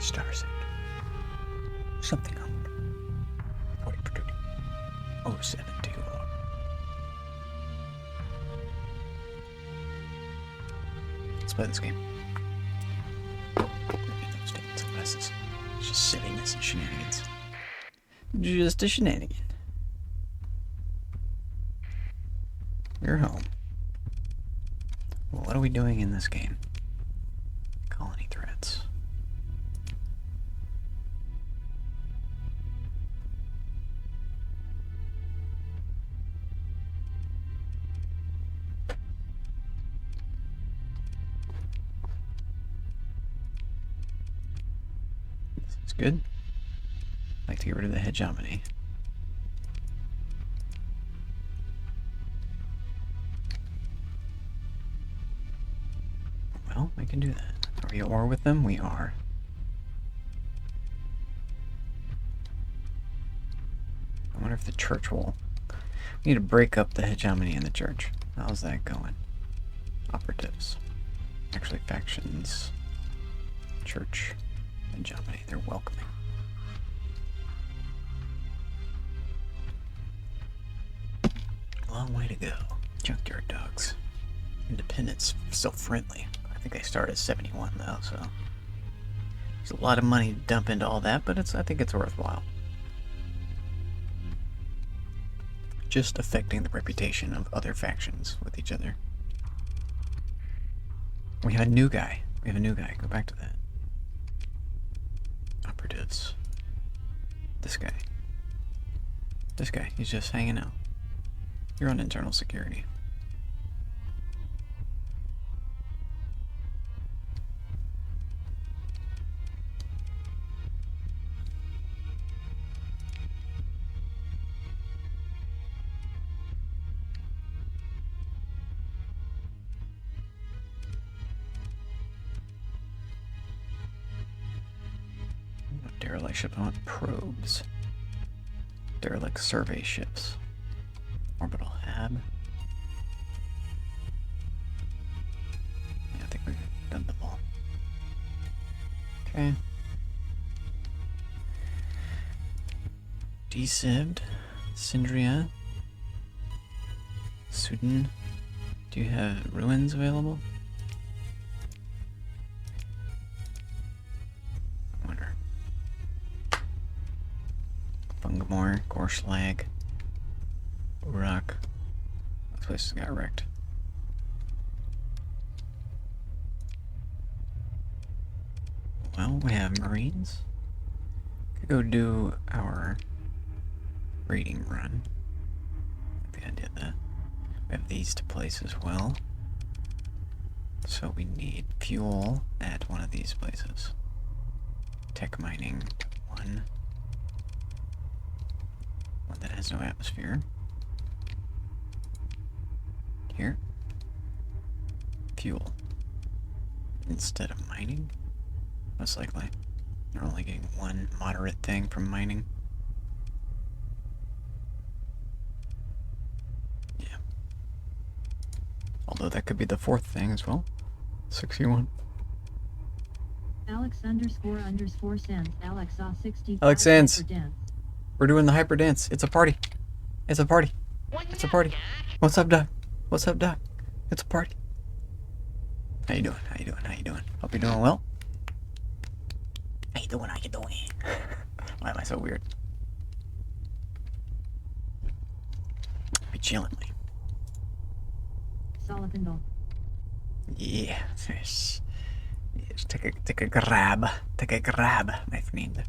Star Sector. Something on 40 per 30. Oh, 7 too long. Let's play this game. It's just silliness and shenanigans. Just a shenanigan. We're home. Well, what are we doing in this game? Colony threats. This is good. I'd like to get rid of the hegemony. Well, we can do that. Are we at war with them? We are. I wonder if the church will... We need to break up the hegemony in the church. How's that going? Operatives. Actually, factions. Church. Hegemony. They're welcoming. Long way to go. Junkyard dogs. Independence. So friendly. I think they start at 71 though, so... There's a lot of money to dump into all that, but I think it's worthwhile. Just affecting the reputation of other factions with each other. We have a new guy. Go back to that. Operatives. This guy. He's just hanging out. You're on internal security. Derelict ship. I want probes. Derelict survey ships. Orbital hab. Yeah, I think we've done them all. Okay. Desived. Sindria. Sudan. Do you have ruins available? I wonder. Bungamore, Gorschlag, Urak. Those places got wrecked. Well, we have Marines. Could go do our raiding run. I think I did that. We have these to place as well. So we need fuel at one of these places. Tech mining, one that has no atmosphere. Here. Fuel. Instead of mining, most likely. You're only getting one moderate thing from mining. Yeah. Although that could be the fourth thing as well. 61. Alex__Sands. Alex 60. Alex Sands. We're doing the hyper dance. It's a party. It's a party. It's a party. What's up, Doc? What's up, Doc? It's a party. How you doing? How you doing? How you doing? Hope you're doing well. How you doing? How you doing? Why am I so weird? Be chilling, me. Solipindle. Yeah. Yes. Yes. Take a grab. Take a grab, my friend.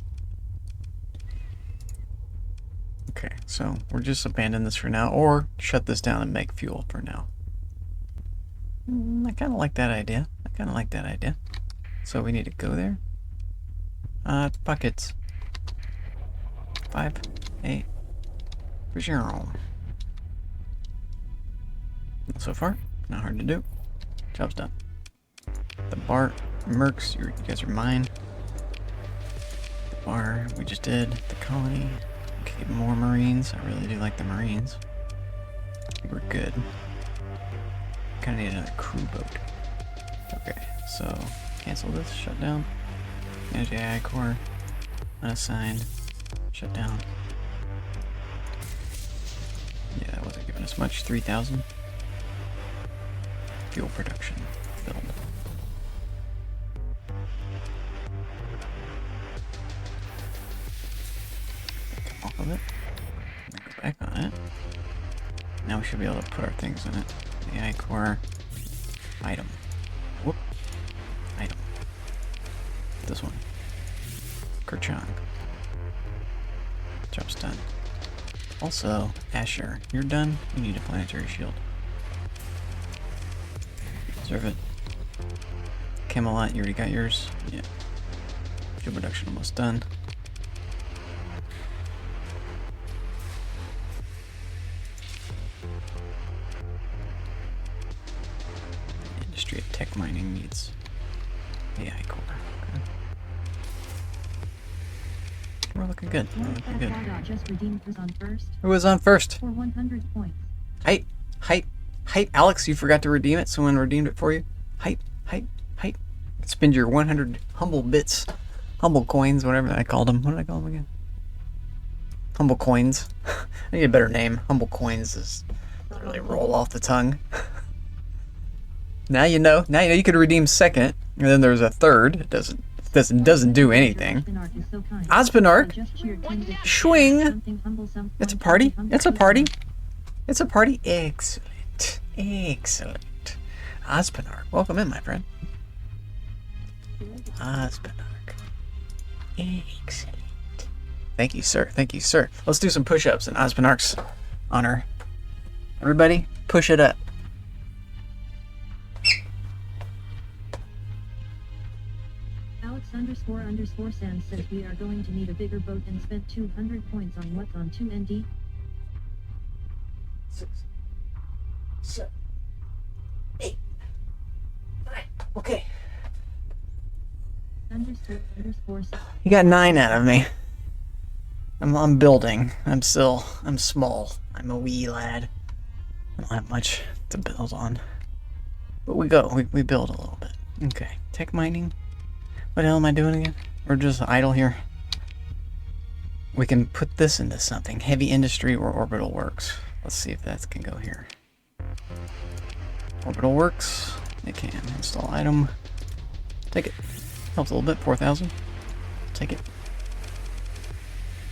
Okay, so we're just abandon this for now, or shut this down and make fuel for now. I kind of like that idea. So we need to go there. Buckets. 5, 8, 0. So far, not hard to do. Job's done. The bar, mercs, you guys are mine. The bar, we just did. The colony. Okay, more Marines. I really do like the Marines. I think we're good. Kinda need another crew boat. Okay, so cancel this, shut down. Manage AI core. Unassigned. Shut down. Yeah, that wasn't giving us much. 3,000. Fuel production. Build. Come off of it. Then go back on it. Now we should be able to put our things in it. AI core. Item. Whoop. Item. This one. Kerchang. Job's done. Also, Asher, you're done. You need a planetary shield. Reserve it. Camelot, you already got yours. Yeah. Fuel production almost done. Industry of tech mining needs AI core. Okay. We're looking good. We're looking good. Just redeemed was on first Who was on first? for 100 points. Hype. Alex, you forgot to redeem it. Someone redeemed it for you. Hype. Spend your 100 humble bits. Humble coins, whatever I called them. What did I call them again? Humble coins. I need a better name. Humble coins doesn't really roll off the tongue. Now you know. Now you know you could redeem second, and then there's a third. It doesn't do anything. Ospenark. Swing. It's a party. It's a party. It's a party. Excellent. Ospenark. Welcome in, my friend. Ospenark. Excellent. Thank you, sir. Let's do some push-ups in Ospenark's honor. Everybody, push it up. Alex__Sans says we are going to need a bigger boat and spent 200 points on what's on 2ND. 6, 7, 8, 9. Okay. __Sans. You got 9 out of me. I'm building. I'm small. I'm a wee lad. I don't have much to build on. But we build a little bit. Okay. Tech mining. What the hell am I doing again? We're just idle here. We can put this into something. Heavy industry or orbital works. Let's see if that can go here. Orbital works. It can. Install item. Take it. Helps a little bit. 4,000. Take it.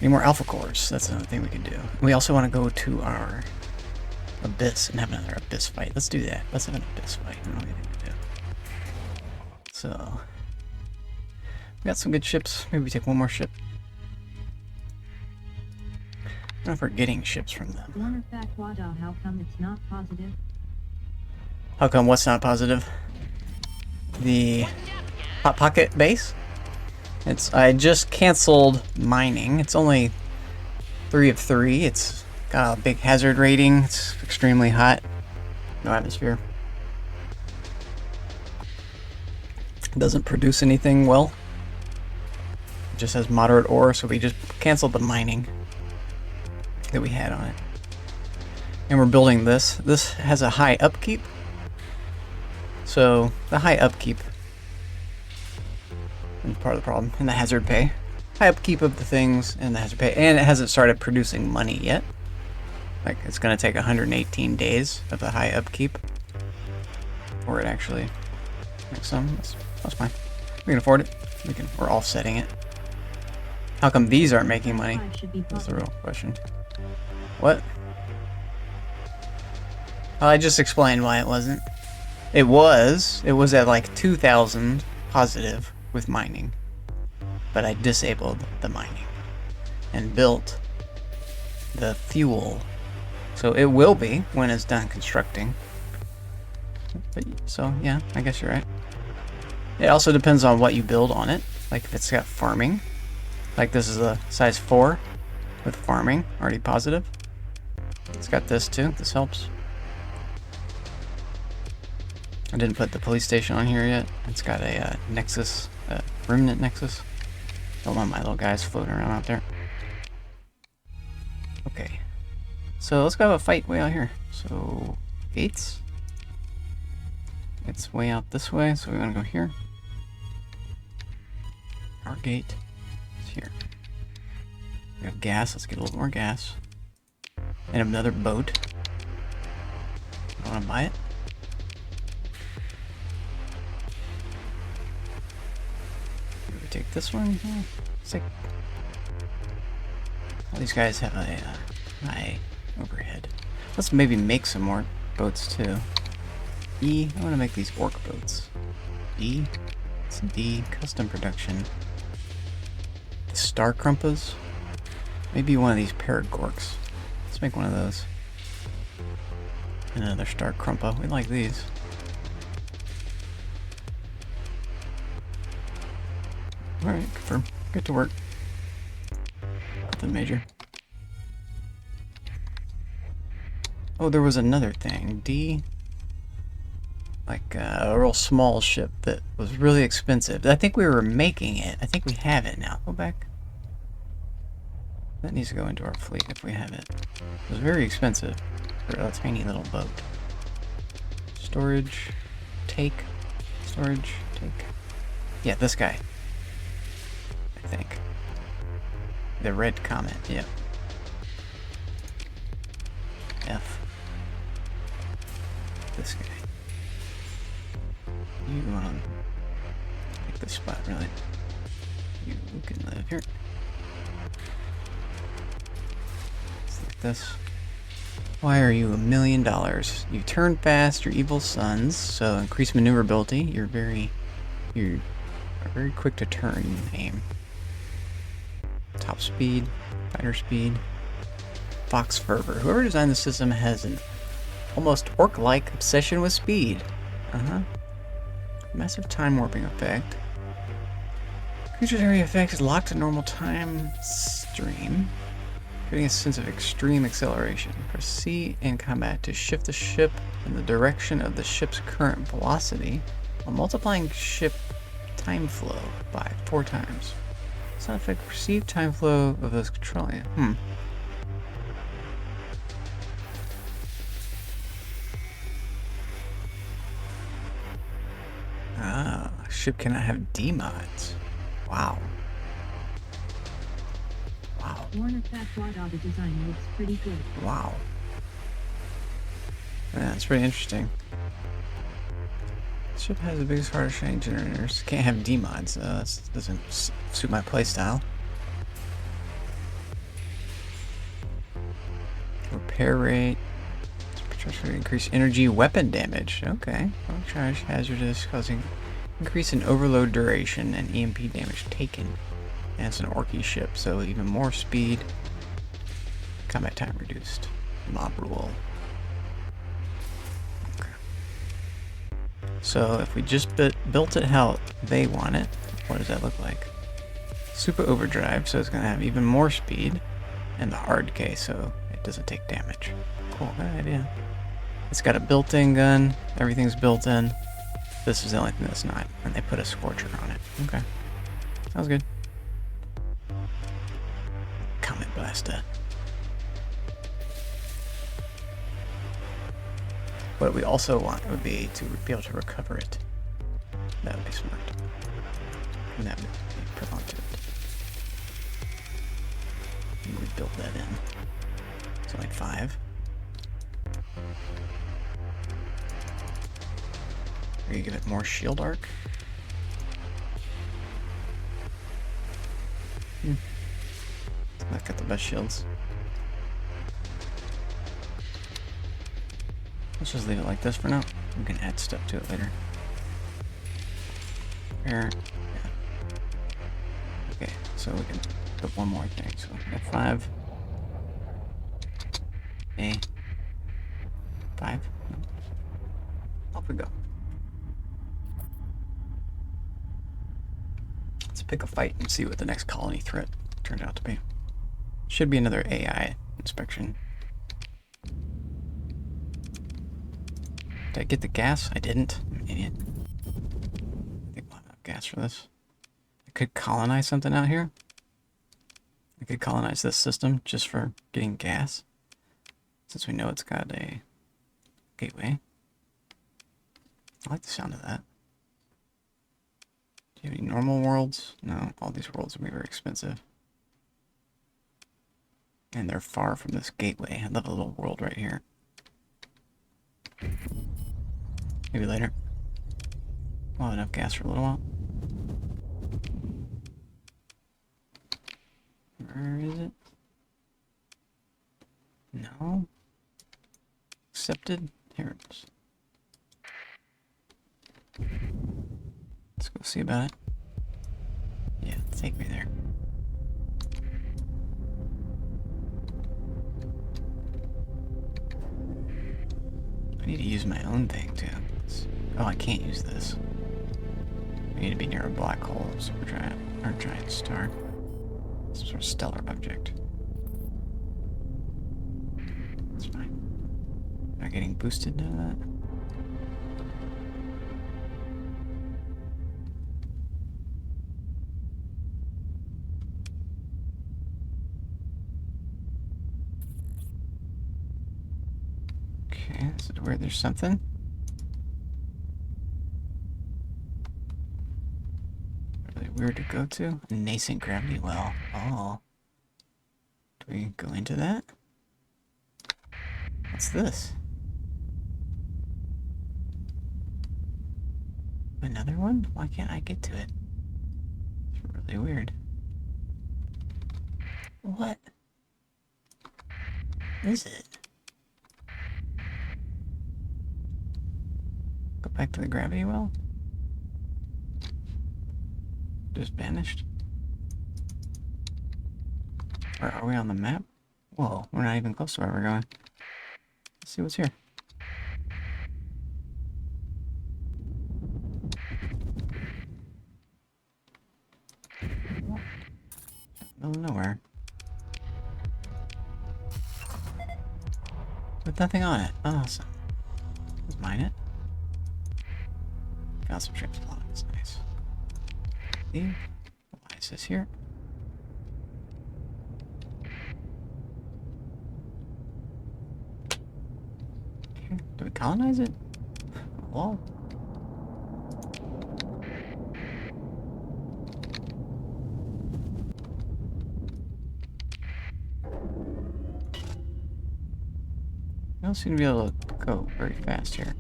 Need more alpha cores. That's another thing we can do. We also want to go to our abyss and have another abyss fight. Let's do that. Let's have an abyss fight. I don't know anything to do. So, we got some good ships. Maybe we take one more ship. I don't know if we're getting ships from them. Wonder fact, Wada, how come it's not positive? How come what's not positive? The Hot Pocket base? I just canceled mining. It's only 3 of 3. It's got a big hazard rating. It's extremely hot. No atmosphere. It doesn't produce anything well. It just has moderate ore, so we just canceled the mining that we had on it. And we're building this. This has a high upkeep. So the high upkeep is part of the problem. And the hazard pay. High upkeep of the things and the hazard pay. And it hasn't started producing money yet. Like, it's going to take 118 days of the high upkeep before it actually makes some. That's fine. We can afford it. We're offsetting it. How come these aren't making money? That's the real question. What? Well, I just explained why it wasn't. It was at like 2,000 positive with mining. But I disabled the mining and built the fuel. So it will be when it's done constructing. But, so yeah, I guess you're right. It also depends on what you build on it. Like if it's got farming. Like this is a size 4 with farming, already positive. It's got this too, this helps. I didn't put the police station on here yet. It's got a nexus, remnant nexus. Don't want my little guys floating around out there. Okay. So let's go have a fight way out here. So, gates. It's way out this way, so we want to go here. gate is here. We have gas. Let's get a little more gas. And another boat. I want to buy it. Do we take this one? Yeah, it's like all these guys have a high overhead. Let's maybe make some more boats too. E. I want to make these orc boats. D. It's D. Custom production. The Star Krumpas. Maybe one of these Paragorks. Let's make one of those. Another Star Krumpa. We like these. Alright, confirm. Get to work. Nothing major. Oh, there was another thing. D. Like a real small ship that was really expensive. I think we were making it. I think we have it now. Go back. That needs to go into our fleet if we have it. It was very expensive for a tiny little boat. Storage. Take. Storage. Take. Yeah, this guy. I think. The red comet. Yep. F. This guy. You want to take this spot, really. You can live here. Let's look at this. Why are you $1 million? You turn fast, you're evil sons, so increase maneuverability. You're very quick to turn and aim. Top speed, fighter speed. Fox fervor. Whoever designed the system has an almost orc-like obsession with speed. Massive time warping effect. Creature's area effect is locked to normal time stream, creating a sense of extreme acceleration. Press C in combat to shift the ship in the direction of the ship's current velocity, while multiplying ship time flow by 4 times. Sound effect perceived time flow of those controlling it. Ship cannot have D-mods. Wow. Wow. Warner the design looks pretty good. Wow. Yeah, that's pretty interesting. This ship has the biggest, hardest shiny generators. Can't have D-mods. That doesn't suit my playstyle. Repair rate. Increase energy weapon damage. Okay. Charge hazardous, causing increase in overload duration and EMP damage taken. And it's an Orky ship, so even more speed. Combat time reduced. Mob rule. Okay. So if we just built it how they want it, what does that look like? Super overdrive, so it's going to have even more speed. And the hard case, so it doesn't take damage. Cool, good idea. It's got a built-in gun. Everything's built in. This is the only thing that's not. And they put a Scorcher on it. Okay. Sounds good. Comet Blaster. What we also want would be to be able to recover it. That would be smart. And that would be prevented. And we built that in. It's only 5. Are you give it more shield arc? It's not got the best shields. Let's just leave it like this for now. We can add stuff to it later. Here. Yeah. Okay, so we can put one more thing. So F5. A. 5. Off we go. Let's pick a fight and see what the next colony threat turned out to be. Should be another AI inspection. Did I get the gas? I didn't. I'm an idiot. I think we'll have enough gas for this. I could colonize something out here. I could colonize this system just for getting gas. Since we know it's got a gateway. I like the sound of that. you have any normal worlds? No, all these worlds will be very expensive. And they're far from this gateway. I love a little world right here. Maybe later. We'll have enough gas for a little while. Where is it? No. Accepted? Here it is. Let's go see about it. Yeah, take me there. I need to use my own thing too. Oh, I can't use this. I need to be near a black hole, supergiant, or giant star. Some sort of stellar object. That's fine. Am I getting boosted to that? Okay, this is where there's something. Really weird to go to. A nascent gravity well. Oh. Do we go into that? What's this? Another one? Why can't I get to it? It's really weird. What is it? Go back to the gravity well? Just vanished? Or are we on the map? Whoa, we're not even close to where we're going. Let's see what's here. Middle of nowhere. With nothing on it. Awesome. Let's mine it. Found some transplants. Nice. Leave. Why is this here? Okay. Do we colonize it? Wall? I don't seem to be able to go very fast here.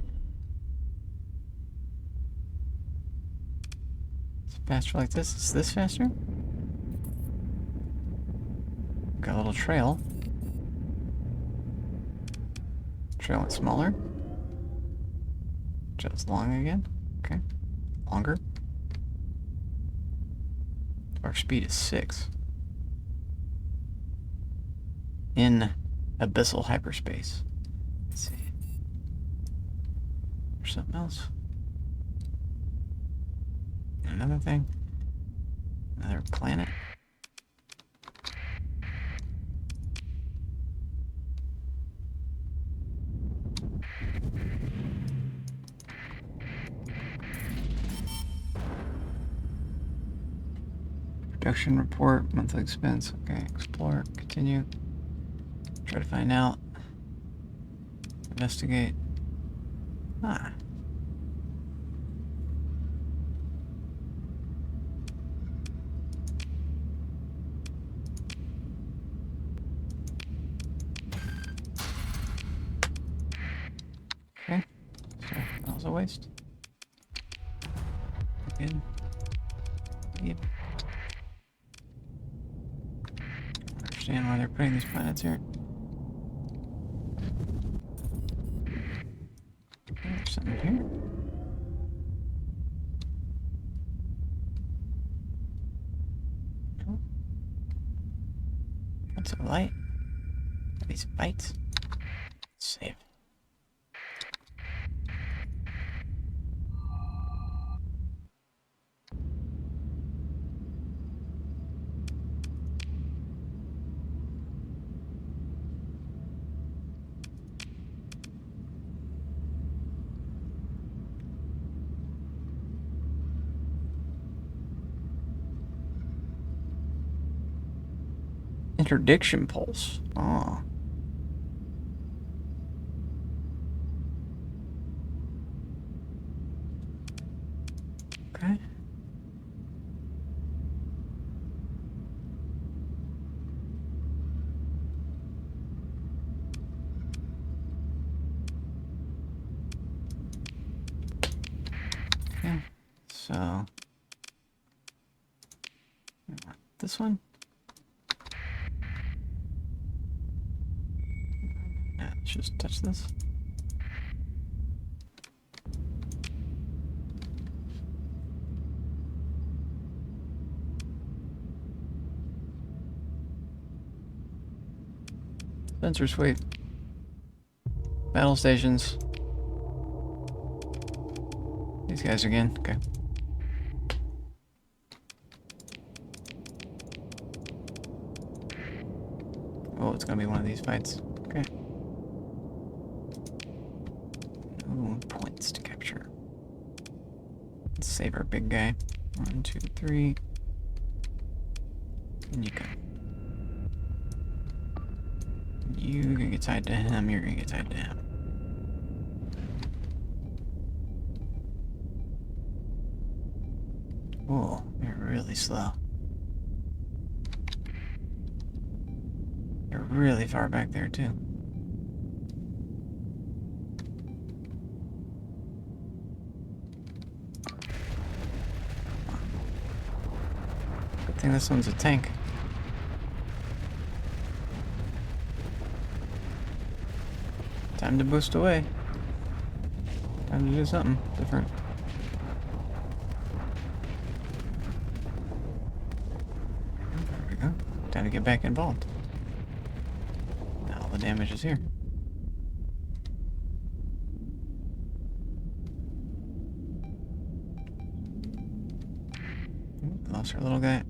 Is it faster like this? Is this faster? Got a little trail. Trail went smaller. Trail's long again. Okay. Longer. Our speed is 6. In abyssal hyperspace. Let's see. There's something else. Another thing. Another planet. Production report, monthly expense. Okay, explore, continue. Try to find out. Investigate. Ah. Okay. So that was a waste. Good. Yep. Understand why they're putting these planets here. There's something here. No. What's a light? Are these bites? Save. Interdiction pulse. Oh. Okay. So this one? Yeah, let's just touch this. Sensor sweep. Battle stations. These guys again. Okay. Oh, it's gonna be one of these fights. Okay. Ooh, points to capture. Let's save our big guy. 1, 2, 3. And you go. You're gonna get tied to him, you're gonna get tied to him. Whoa, they're really slow. They're really far back there, too. Good thing this one's a tank. Time to boost away. Time to do something different. There we go. Time to get back involved. Now all the damage is here. Ooh, lost our little guy.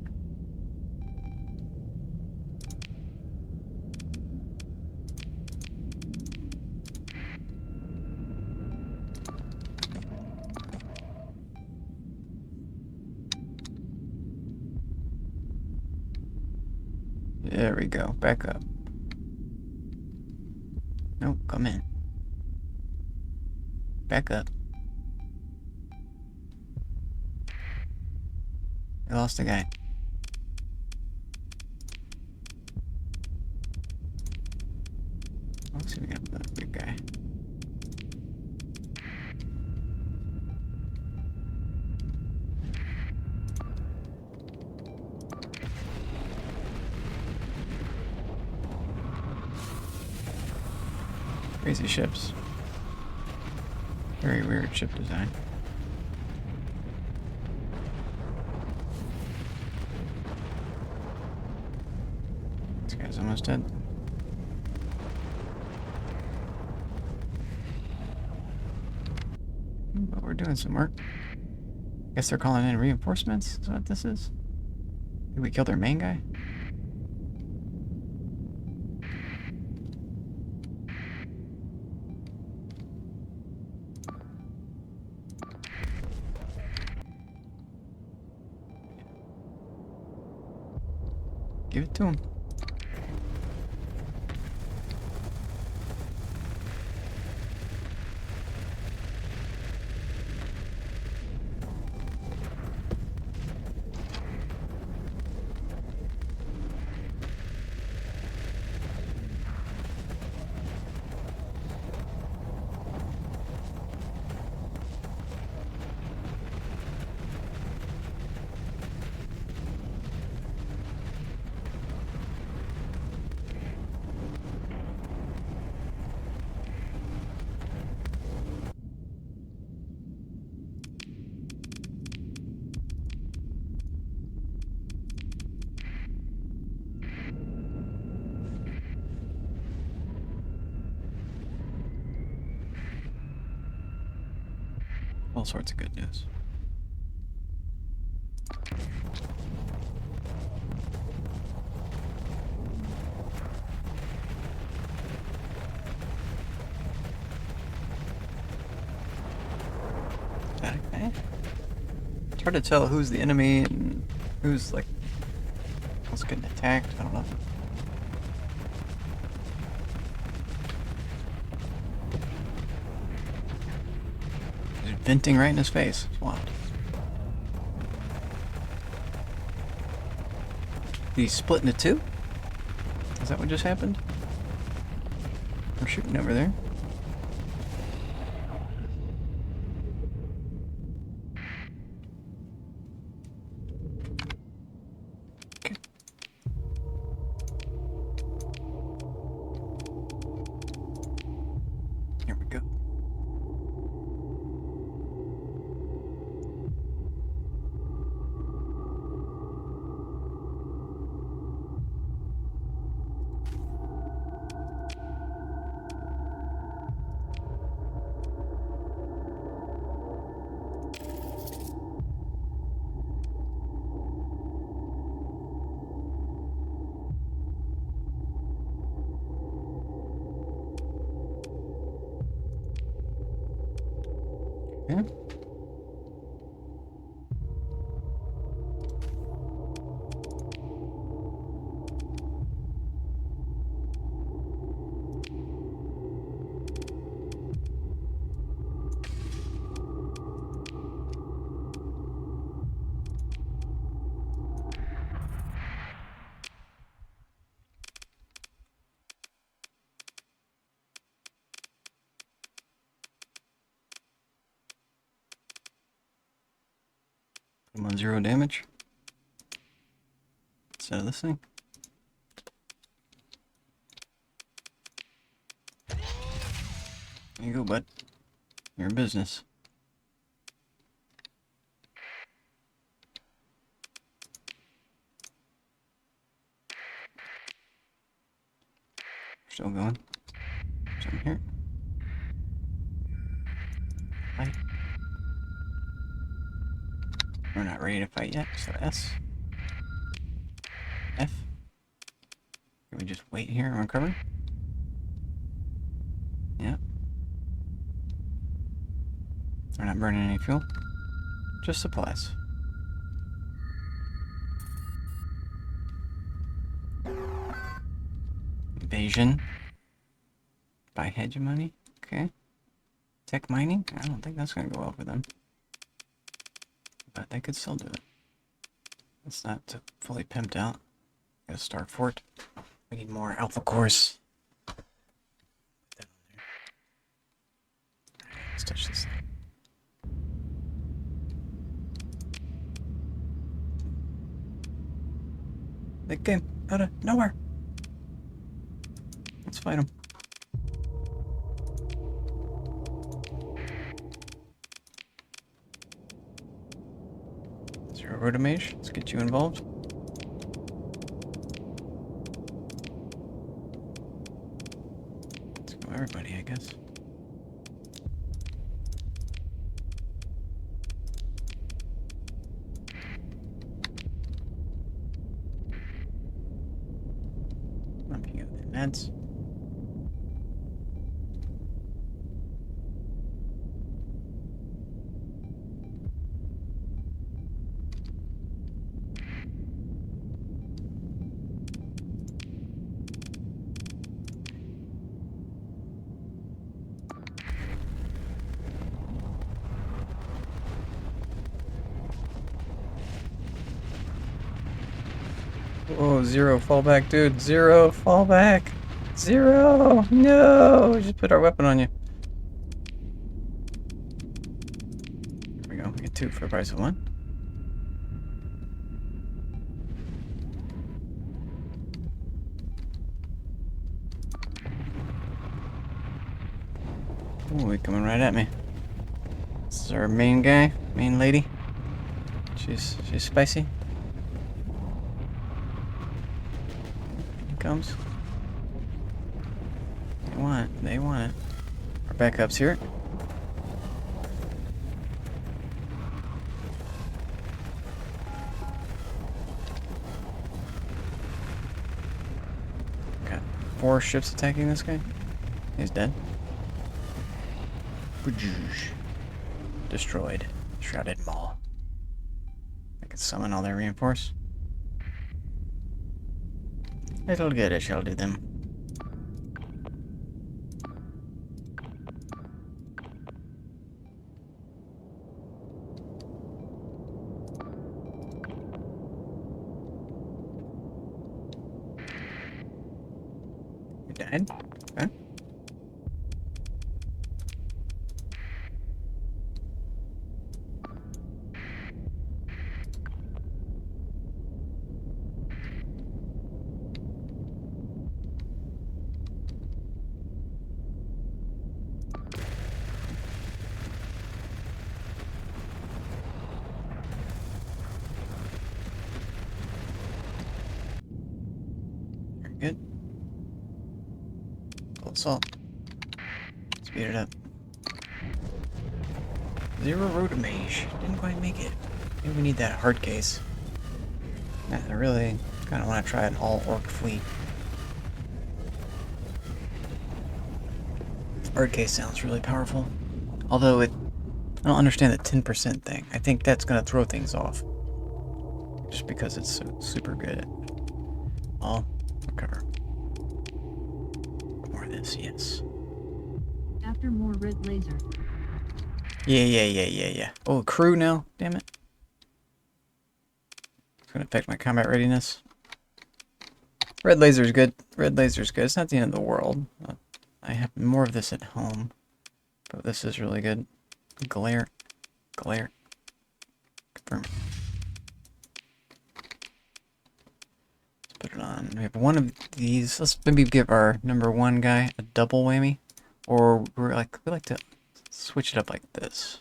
There we go. Back up. Nope, come in. Back up. I lost a guy. Let's see if we got that big guy. Crazy ships. Very weird ship design. This guy's almost dead. But we're doing some work. Guess they're calling in reinforcements? Is that what this is? Did we kill their main guy? Give it to him. All sorts of good news. Is that a guy? It's hard to tell who's the enemy and who's like who's getting attacked. I don't know. He's venting right in his face. It's wild. Did he split into two? Is that what just happened? We're shooting over there. Okay. Put him on 0 damage. Instead of this thing. There you go, bud. You're in business. Still going. Something here. Fight. We're not ready to fight yet, so S. F. Can we just wait here and recover? Yep. We're not burning any fuel. Just supplies. Invasion. Buy hegemony. Okay. Tech mining? I don't think that's gonna go well for them. But they could still do it. It's not fully pimped out. Got a star fort. We need more alpha cores. Put that on there. Alright, let's touch this thing. They came out of nowhere. Let's fight them. Zero Rotomage, let's get you involved. Let's go everybody, I guess. Up you go, the Neds. Oh, 0, fall back, dude. 0, fall back. 0, no. Just put our weapon on you. There we go. We get 2 for the price of 1. Ooh, he's coming right at me. This is our main guy, main lady. She's spicy. Here comes. They want it. Our backup's here. Got 4 ships attacking this guy. He's dead. Destroyed. Shrouded Maul. I can summon all their reinforce. It'll get it, shall do them. You died? Okay. Very good. Full assault. Speed it up. 0 Rotomage. Didn't quite make it. Maybe we need that hard case. Yeah, I really kind of want to try an all-orc fleet. Hard case sounds really powerful. Although it I don't understand the 10% thing. I think that's gonna throw things off. Just because it's so super good at all. Recover. More of this, yes. After more red laser. Yeah. Oh, crew now? Damn it. It's gonna affect my combat readiness. Red laser's good. Red laser's good. It's not the end of the world. I have more of this at home. But this is really good. Glare. Glare. Confirm. Let's put it on. We have one of these. Let's maybe give our #1 guy a double whammy. Or we like to switch it up like this.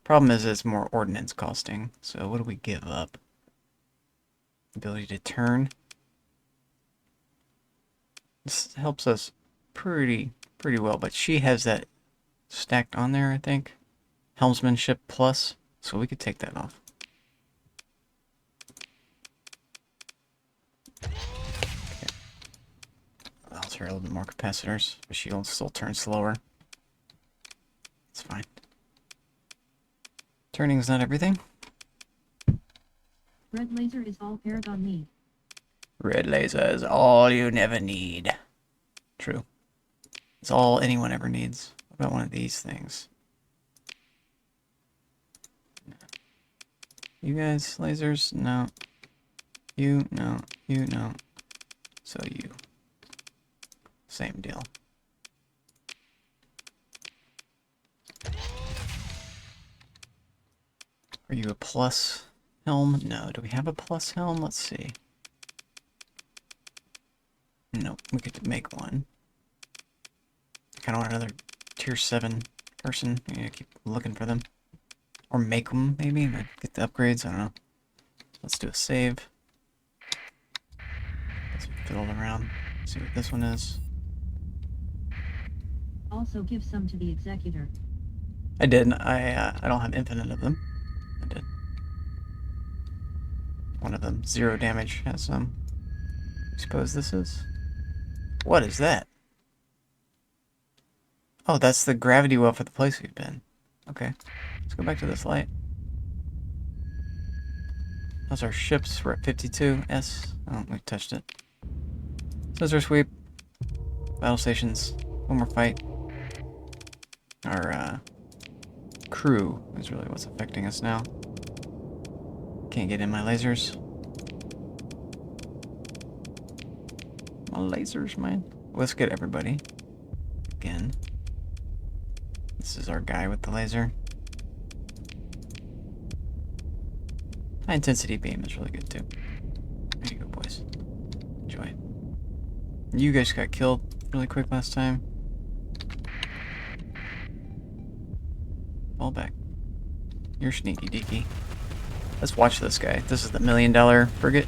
Problem is it's more ordnance costing. So what do we give up? Ability to turn. This helps us pretty well, but she has that stacked on there, I think. Helmsmanship plus, so we could take that off. Okay. Allows her a little bit more capacitors, but she'll still turn slower. It's fine. Turning's not everything. Red laser is all Paragon need. Red laser is all you never need. True. It's all anyone ever needs. What about one of these things? You guys, lasers? No. You? No. You? No. So you. Same deal. Are you a plus helm? No. Do we have a plus helm? Let's see. Nope. We could make one. I kind of want another tier 7 person. I gotta keep looking for them. Or make them, maybe. Get the upgrades. I don't know. Let's do a save. Let's fiddle around. See what this one is. Also give some to the executor. I did. I don't have infinite of them. I did. One of them, 0 damage, has some. I suppose this is. What is that? Oh, that's the gravity well for the place we've been. Okay. Let's go back to this light. Those are ships. We're at 52S. Oh, we touched it. Scissor sweep. Battle stations. One more fight. Our crew is really what's affecting us now. Can't get in my lasers. My lasers, man. Let's get everybody. Again. This is our guy with the laser. High intensity beam is really good too. There you go, boys. Enjoy it. You guys got killed really quick last time. Fall back. You're sneaky deaky. Let's watch this guy. This is the $1 million frigate.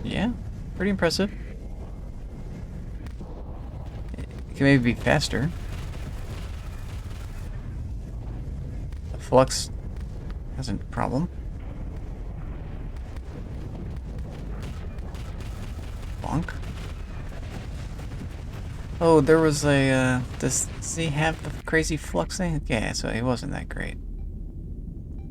Yeah, pretty impressive. It can maybe be faster. The flux hasn't a problem. Bonk. Oh, there was a, does he have the crazy flux thing? Yeah, so he wasn't that great.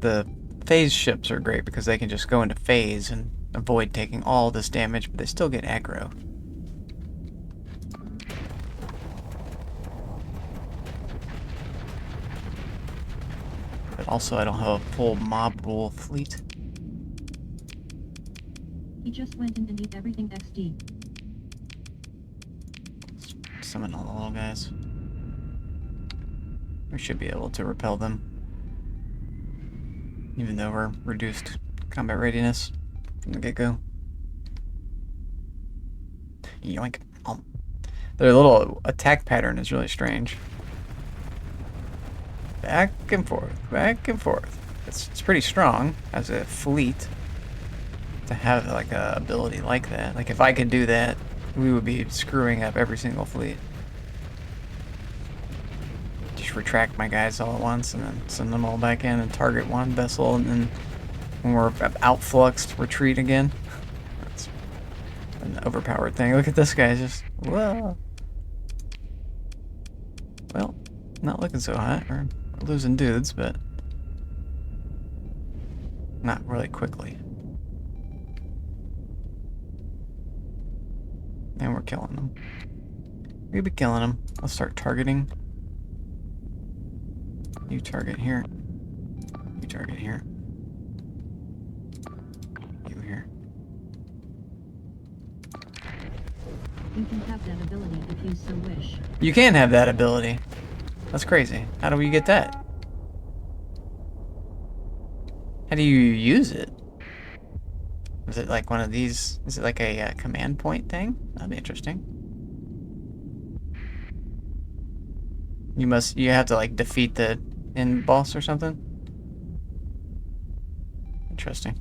The phase ships are great because they can just go into phase and avoid taking all this damage, but they still get aggro. But also, I don't have a full mob rule fleet. He just went in and eat everything XD. Summon all the little guys. We should be able to repel them. Even though we're reduced combat readiness from the get-go. Yoink. Their little attack pattern is really strange. Back and forth, back and forth. It's pretty strong as a fleet to have like a ability like that. Like if I could do that, we would be screwing up every single fleet. Just retract my guys all at once and then send them all back in and target one vessel, and then when we're outfluxed, retreat again. That's an overpowered thing. Look at this guy, just whoa. Well, Not looking so hot. We're losing dudes, but not really quickly. And we're killing them. We'll be killing them. I'll start targeting. You target here. You target here. You here. You can have that ability if you so wish. You can have that ability. That's crazy. How do we get that? How do you use it? Is it like one of these? Is it like a command point thing? That'd be interesting. You have to like defeat the end boss or something? Interesting.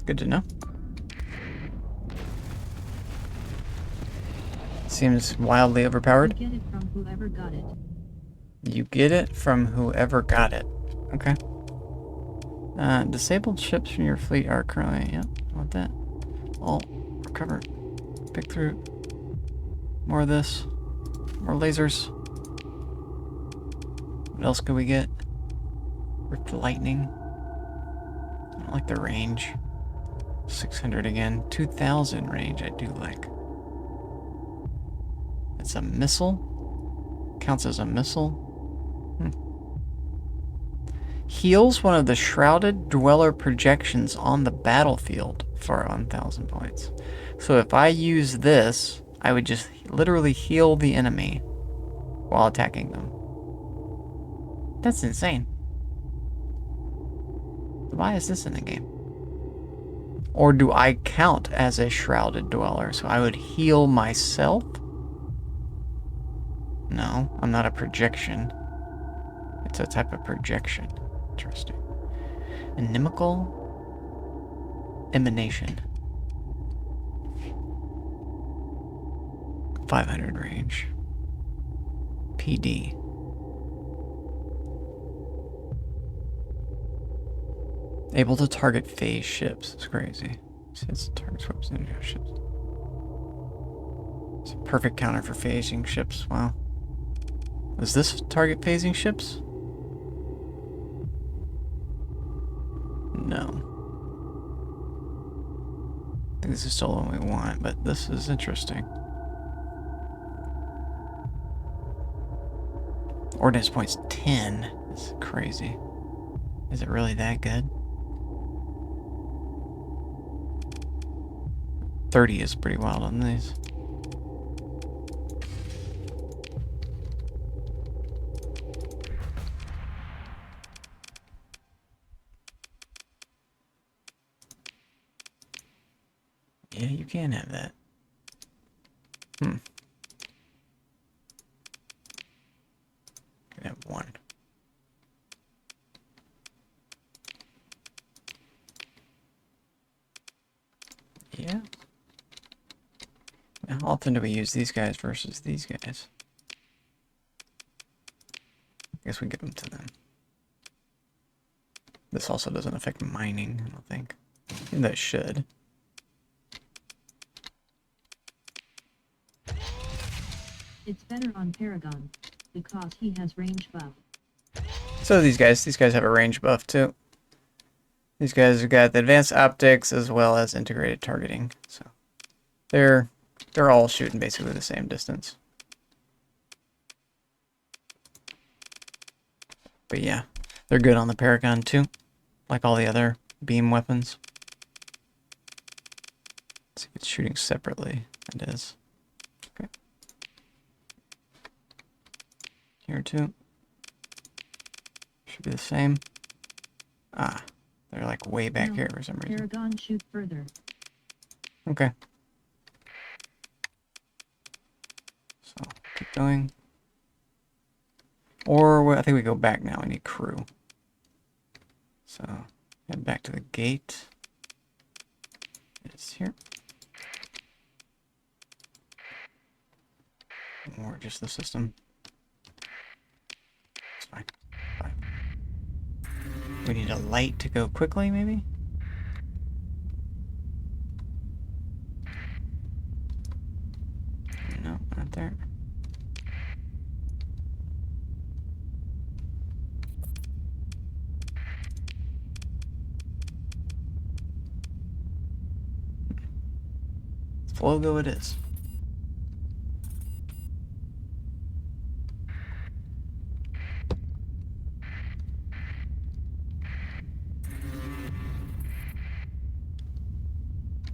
Good to know. Seems wildly You overpowered. get it from whoever got it. You get it from whoever got it. Okay. Disabled ships from your fleet are currently... Yeah, I want that. All recover. Pick through. More of this. More lasers. What else could we get? Ripped lightning. I don't like the range. 600 again. 2,000 range I do like. It's a missile. Counts as a missile. Heals one of the Shrouded Dweller projections on the battlefield for 1,000 points. So if I use this, I would just literally heal the enemy while attacking them. That's insane. Why is this in the game? Or do I count as a Shrouded Dweller? So I would heal myself? No, I'm not a projection. It's a type of projection. Interesting. Inimical emanation. 500 range. PD. Able to target phase ships. It's crazy. It targets weapons and ships. It's a perfect counter for phasing ships. Wow. Does this target phasing ships? No. I think this is still the one we want, but this is interesting. Ordnance points 10. That's crazy. Is it really that good? 30 is pretty wild on these. Yeah, you can have that. Can have one. Yeah. How often do we use these guys versus these guys? I guess we give them to them. This also doesn't affect mining, I don't think. That should. It's better on Paragon, because he has range buff. So these guys have a range buff too. These guys have got the advanced optics as well as integrated targeting. So they're all shooting basically the same distance. But yeah, they're good on the Paragon too, like all the other beam weapons. Let's see if it's shooting separately. It is. Okay. Here too. Should be the same. Ah, they're like way back No, here for some reason. Paragon shoot further. Okay. So, keep going. Or, I think we go back now. We need crew. So, head back to the gate. It's here. Or just the system. It's fine. Fine. We need a light to go quickly, maybe? No, not there. Flogo it is.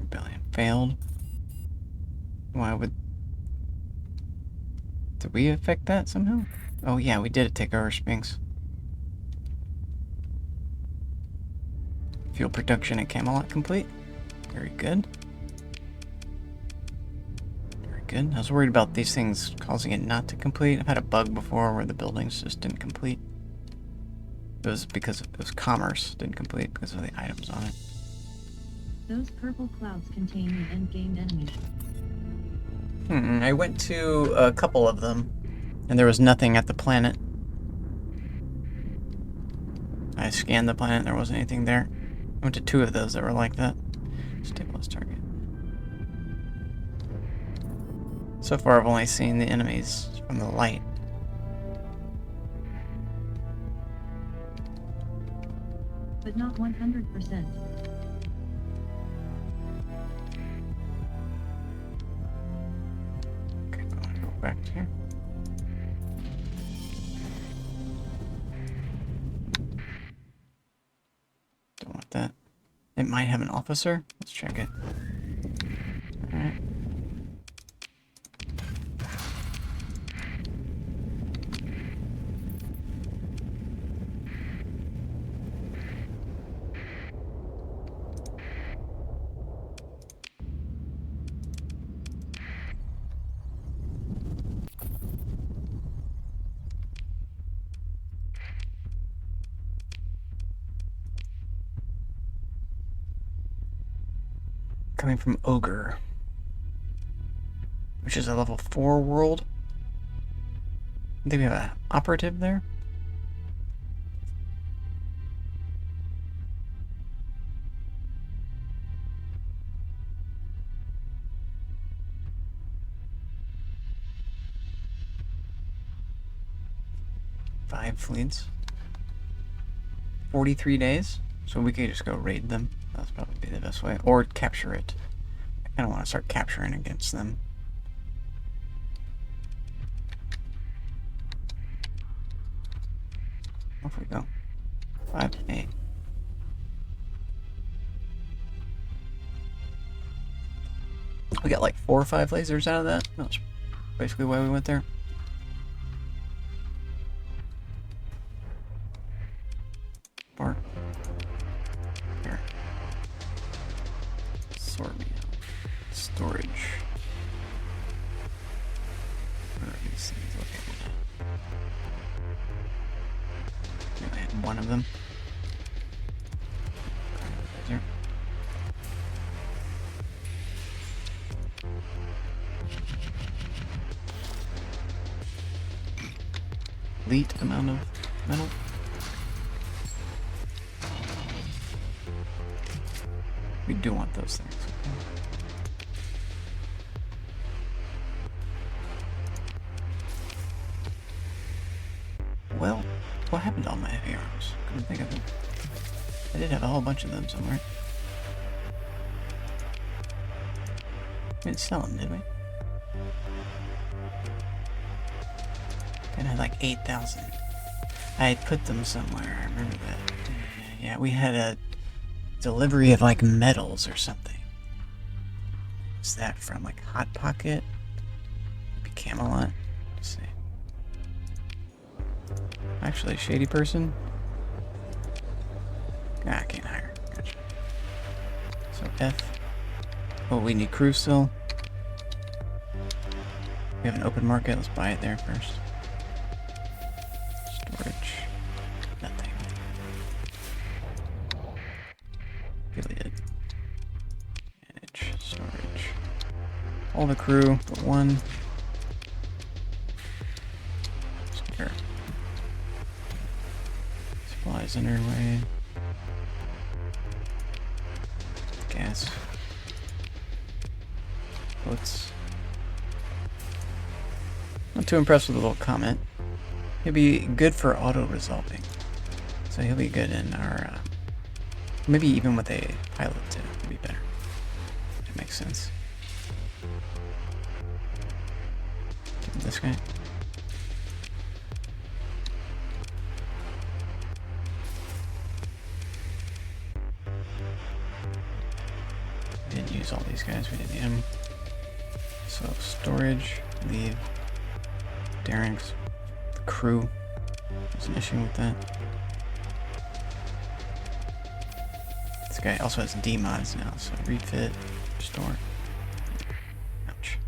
Rebellion failed. Why would... Did we affect that somehow? Oh yeah, we did take over Sphinx. Fuel production at Camelot complete. Very good. Very good. I was worried about these things causing it not to complete. I've had a bug before where the buildings just didn't complete. It was because it was commerce didn't complete because of the items on it. Those purple clouds contain the endgame enemies. I went to a couple of them, and there was nothing at the planet. I scanned the planet, there wasn't anything there. I went to 2 of those that were like that. Stabilize target. So far, I've only seen the enemies from the light. But not 100%. Okay, I'm gonna go back to here. Don't want that. It might have an officer. Let's check it. Alright. Coming from Ogre, which is a level 4 world. I think we have an operative there. Five fleets. 43 days. So we could just go raid them. That's probably be the best way. Or capture it. I kind of want to start capturing against them. Off we go. 5A. We got like 4 or 5 lasers out of that. That's basically why we went there. Bar. Here. Sort me out. Storage. Where are these things located at? I had one of them. Laser. Elite amount of metal. We do want those things. Well, what happened to all my heavy arms? Couldn't think of them. I did have a whole bunch of them somewhere. We didn't sell them, did we? And I had like 8,000. I had put them somewhere, I remember that. Yeah, we had a delivery of like metals or something. What's that from? Like Hot Pocket? Maybe Camelot? Let's see. Actually, a shady person? Ah, I can't hire. Gotcha. So F. Oh, we need crew still. We have an open market. Let's buy it there first. Storage. Nothing. Gilead. Manage. Storage. All the crew, but one. Spare. Supplies underway. Gas. Boats. Not too impressed with the little comment. He'll be good for auto-resolving. So he'll be good in our... maybe even with a pilot too. It'd be better. That makes sense. This guy. We didn't use all these guys, we didn't need them. So storage, leave, Darren's, the crew. There's an issue with that. This guy also has D mods now, so refit, restore. Ouch.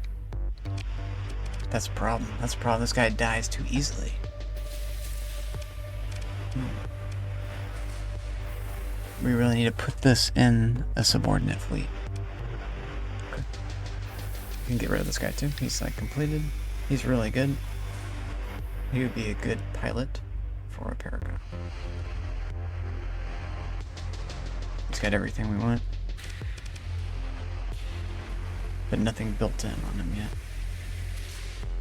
That's a problem. That's a problem. This guy dies too easily. We really need to put this in a subordinate fleet. Okay. We can get rid of this guy too. He's like completed. He's really good. He would be a good pilot for a Paragon. He's got everything we want. But nothing built in on him yet.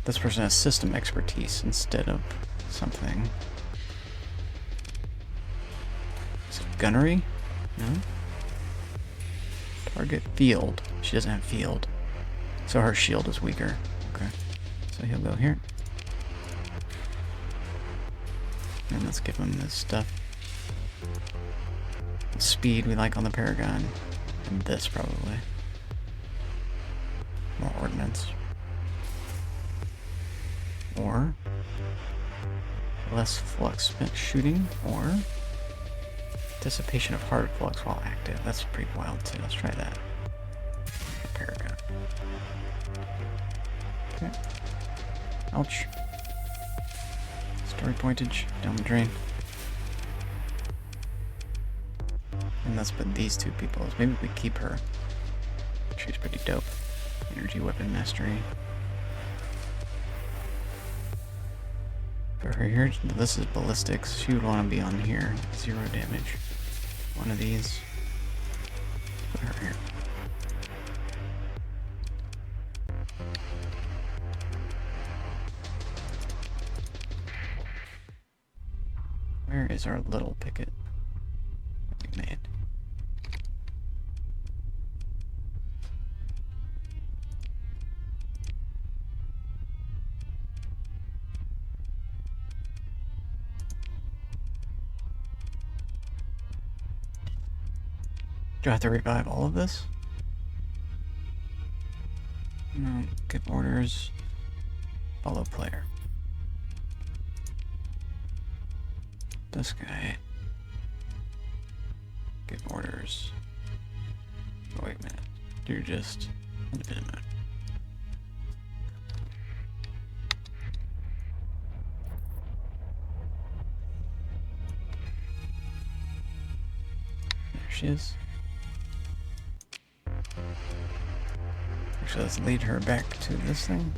This person has system expertise instead of something. Is it gunnery? No? Target field. She doesn't have field. So her shield is weaker. Okay. So he'll go here. And let's give him this stuff. The speed we like on the Paragon. And this probably. More ordnance. Or less flux spent shooting, or dissipation of hard flux while active. That's pretty wild too. Let's try that. Paragon. Okay. Ouch. Story pointage, down the drain. And let's put these two people. Maybe we keep her. She's pretty dope. Energy weapon mastery. Put her here. This is ballistics. She would want to be on here. 0 damage. One of these. Put her here. Where is our little picket that we made? Do I have to revive all of this? No, give orders. Follow player. This guy. Give orders. Oh, wait a minute. You're just independent mode. There she is. Actually, let's lead her back to this thing.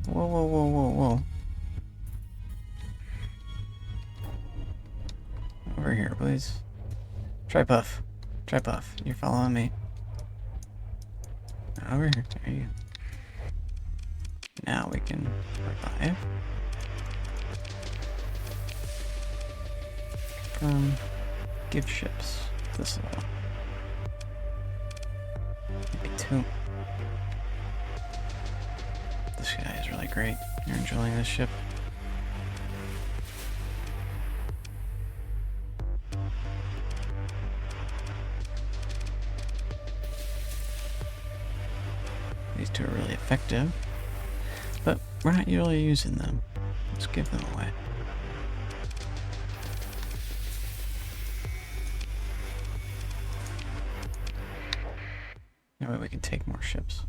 Whoa, whoa, whoa, whoa, whoa. Over here, please. Tri-Puff. Tri-Puff. You're following me. Over here. There you go. Now we can revive. Give ships. This level. Maybe 2. This guy is really great. You're enjoying this ship. These two are really effective, but we're not really using them. Let's give them away. That way we can take more ships.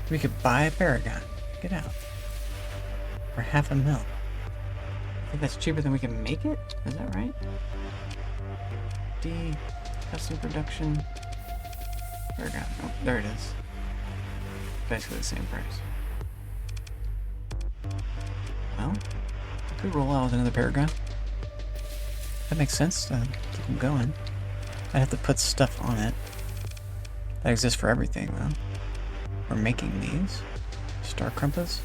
We could buy a Paragon. Get out. For $500,000. I think that's cheaper than we can make it? Is that right? D, custom production. Paragon. Oh, there it is. Basically the same price. Well, I could roll out with another Paragon. That makes sense to keep them going. I'd have to put stuff on it. That exists for everything, though. We're making these. Star Crumpets.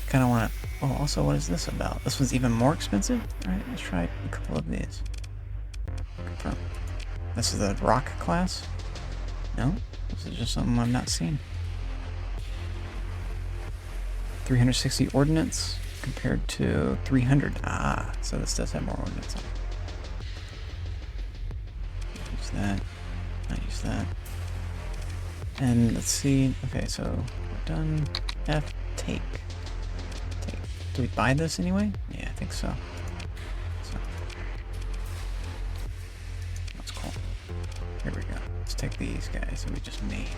Kind of want to... Oh, also, what is this about? This one's even more expensive? Alright, let's try a couple of these. Confirm. This is the rock class? No? This is just something I've not seen. 360 ordnance compared to 300. Ah, so this does have more ordnance on it. Use that. Not use that. And let's see. Okay, so we're done. F, take. Take. Do we buy this anyway? Yeah, I think so. That's cool. Here we go. Let's take these guys that we just made.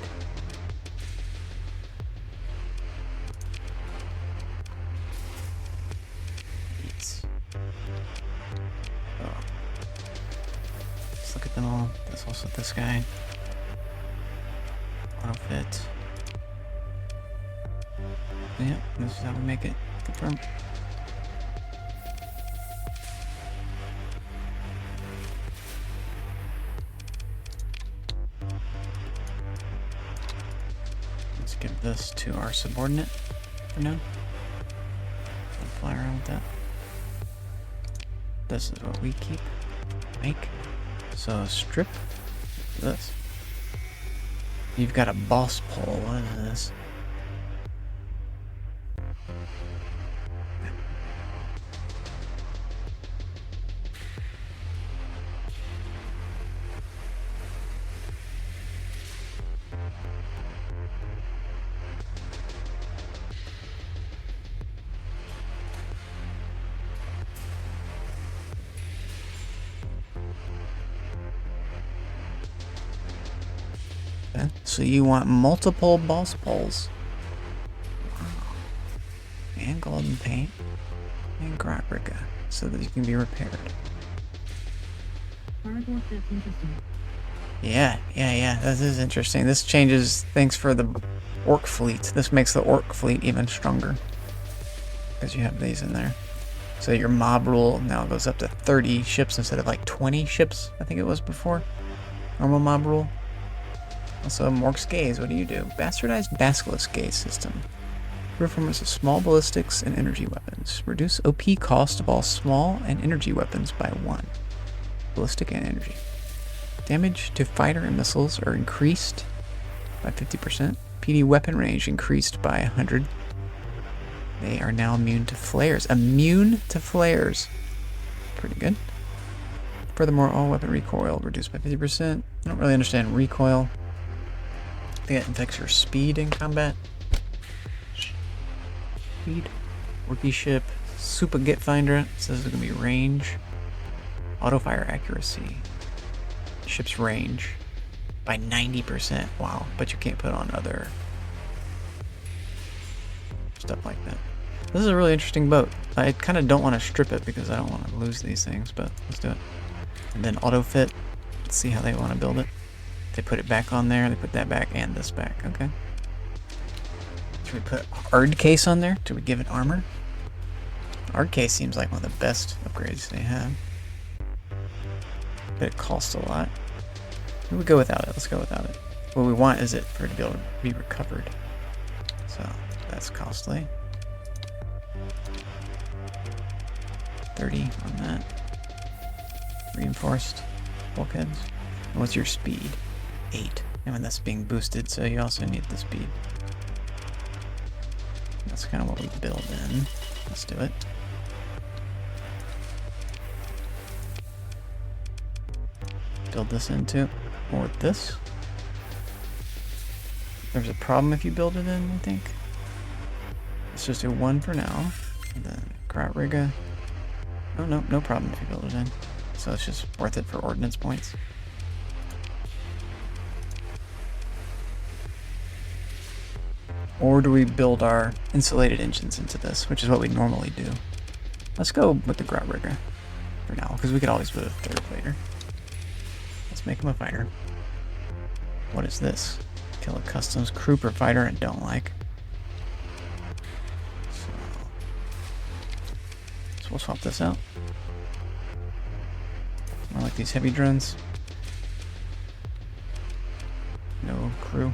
Oh. Let's look at them all. Let's also this guy. Auto fit. Yeah, this is how we make it. Confirm. Let's give this to our subordinate for now. Fly around with that. This is what we keep. Make. So strip this. You've got a boss pole. What is this? Okay. So you want multiple boss poles. Wow. And golden paint. And Grabriga. So that you can be repaired. Aragorn, that's interesting. Yeah. This is interesting. This changes things for the orc fleet. This makes the orc fleet even stronger. Because you have these in there. So your mob rule now goes up to 30 ships instead of like 20 ships, I think it was before. Normal mob rule. Also, Mork's Gaze, what do you do? Bastardized Basilisk Gaze system. Performance of small ballistics and energy weapons. Reduce OP cost of all small and energy weapons by 1. Ballistic and energy. Damage to fighter and missiles are increased by 50%. PD weapon range increased by 100. They are now immune to flares. Immune to flares. Pretty good. Furthermore, all weapon recoil reduced by 50%. I don't really understand recoil. I think it affects your speed in combat. Speed. Worky ship. Super Get Finder. Says it's going to be range. Auto fire accuracy. Ship's range. By 90%. Wow. But you can't put on other stuff like that. This is a really interesting boat. I kind of don't want to strip it because I don't want to lose these things, but let's do it. And then auto fit. Let's see how they want to build it. They put it back on there, they put that back and this back. Okay. Should we put Ard Case on there? Do we give it armor? Ard Case seems like one of the best upgrades they have. But it costs a lot. We'll go without it. Let's go without it. What we want is it for it to be able to be recovered. So that's costly. 30 on that. Reinforced bulkheads. And what's your speed? 8. And when that's being boosted, so you also need the speed. That's kind of what we build in. Let's do it. Build this into, or this. There's a problem if you build it in, I think. Let's just do 1 for now. And then Grabriga. Oh, no problem if you build it in. So it's just worth it for ordnance points. Or do we build our insulated engines into this, which is what we normally do. Let's go with the Grabriga for now, because we could always put a third later. Let's make him a fighter. What is this? Kill a customs crew per fighter I don't like. So we'll swap this out. I like these heavy drones. No crew.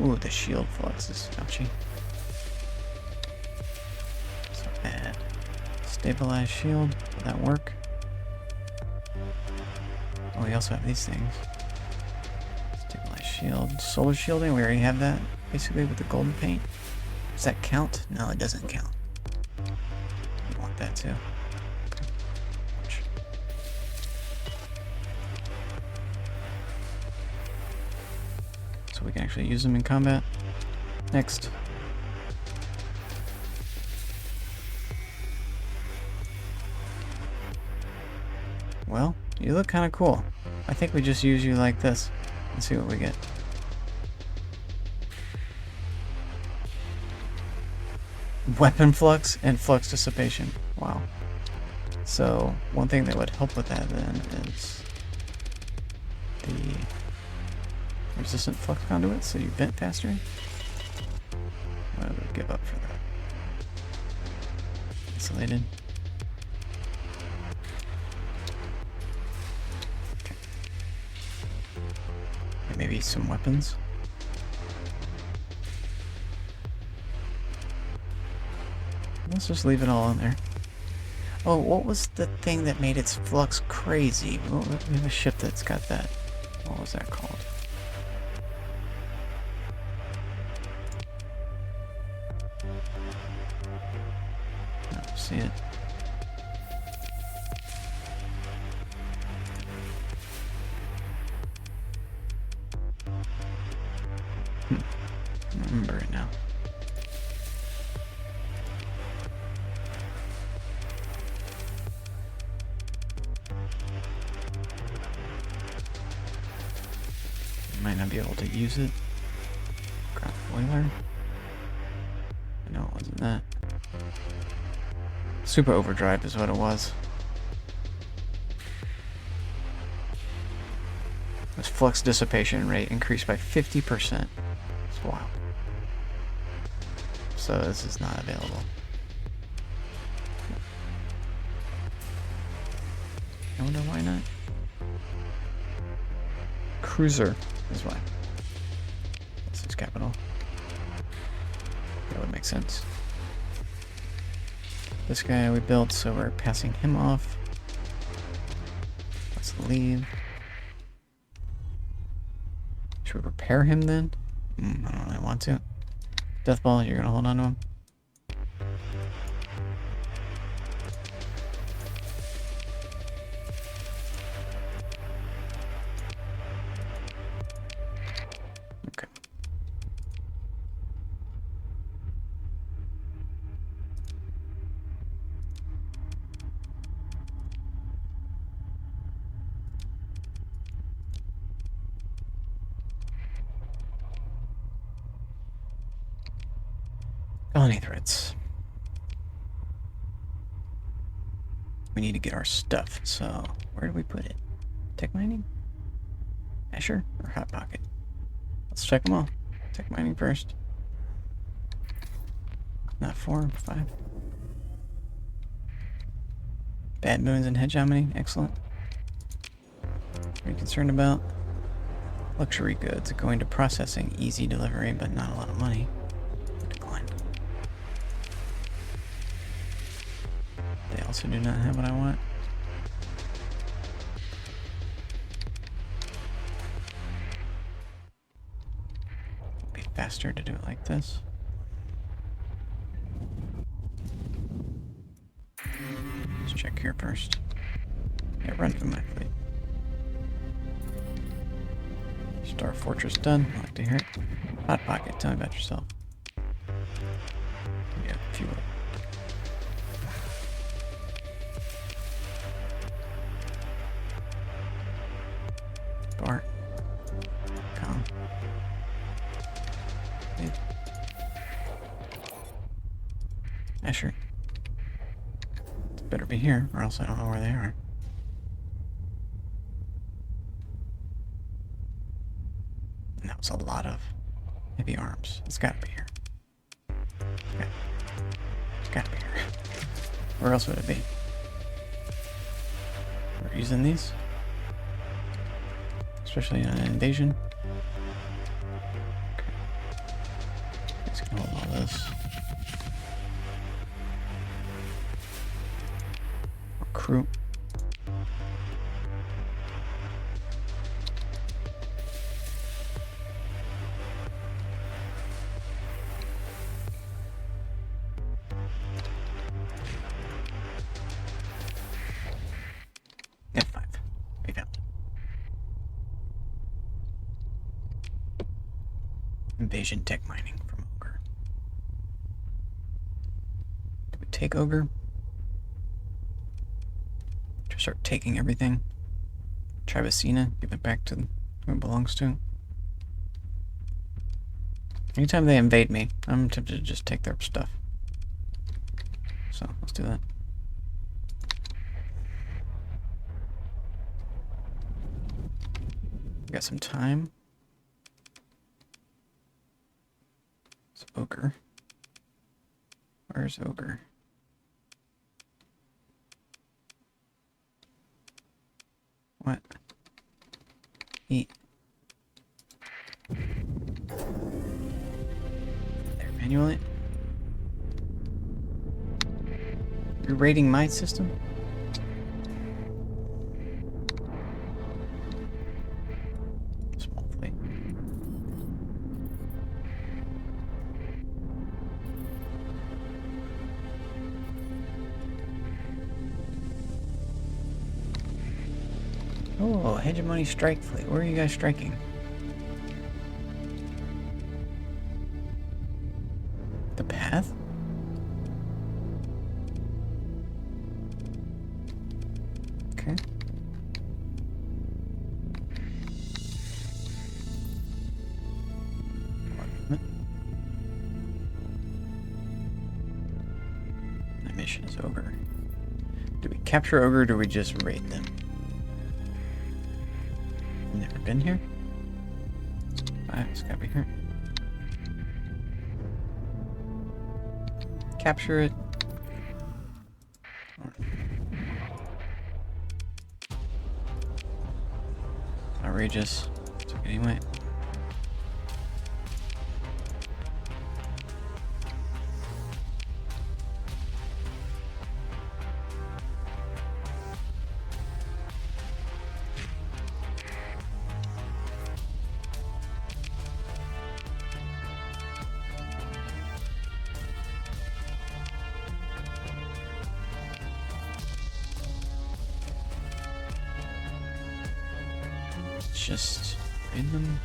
Ooh, the shield fluxes. Ouchie. So bad. Let's Stabilize shield. Will that work? Oh, we also have these things. Stabilize shield. Solar shielding. We already have that, basically, with the golden paint. Does that count? No, it doesn't count. We want that too. Okay. So we can actually use them in combat. Next. Well, you look kind of cool. I think we just use you like this and see what we get. Weapon flux and flux dissipation. Wow. So one thing that would help with that then is the resistant flux conduit, so you vent faster. I would give up for that. Insulated. Okay. And maybe some weapons. Let's just leave it all in there. Oh, what was the thing that made its flux crazy? We have a ship that's got that. What was that called? I don't see it. I don't remember it now. Might not be able to use it. Craft boiler. No, it wasn't that. Super overdrive is what it was. This flux dissipation rate increased by 50%. It's wild. So this is not available. I wonder why not. Cruiser is why. This is capital. That would make sense. This guy we built, so we're passing him off. Let's leave. Should we repair him then? I don't really want to. Deathball, you're gonna hold on to him. Okay. Colony threads. We need to get our stuff, so where do we put it? Tech mining? Asher or Hot Pocket? Let's check them all. Tech mining first. Not 4, 5. Bad moons and hedge mining, excellent. What are you concerned about? Luxury goods going to processing, easy delivery, but not a lot of money. Decline. They also do not have what I want. It'd be faster to do it like this. Let's check here first. Yeah, run from my fleet. Star Fortress done. I'd like to hear it. Hot Pocket, tell me about yourself. Yeah, fuel. Bart. Calm. Leave. Asher. It better be here, or else I don't know where they are. And that was a lot of heavy arms. It's gotta be here. It's gotta be here. Where else would it be? We're using these. Especially on an invasion. Okay. It's gonna hold all this. recruit. F5. We found it. Invasion tech mining from Ogre. Did we take Ogre? Just start taking everything. Travasina, give it back to who it belongs to. Anytime they invade me, I'm tempted to just take their stuff. So, let's do that. We got some time. It's Ogre. Where's Ogre? What? Eat. There, manually. You're raiding my system? Small fleet. Oh, Hegemony Strike Fleet. Where are you guys striking? The path? Okay. My mission is Ogre. Do we capture Ogre or do we just raid them? Never been here? It's gotta be here. Capture it. Outrageous. So anyway. Just random.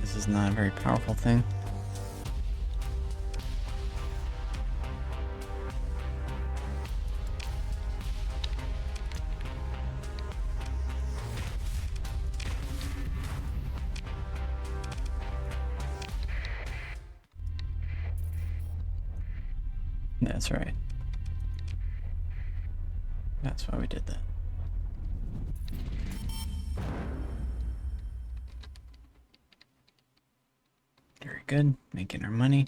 This is not a very powerful thing. That's right. That's why we did that. Very good. Making our money.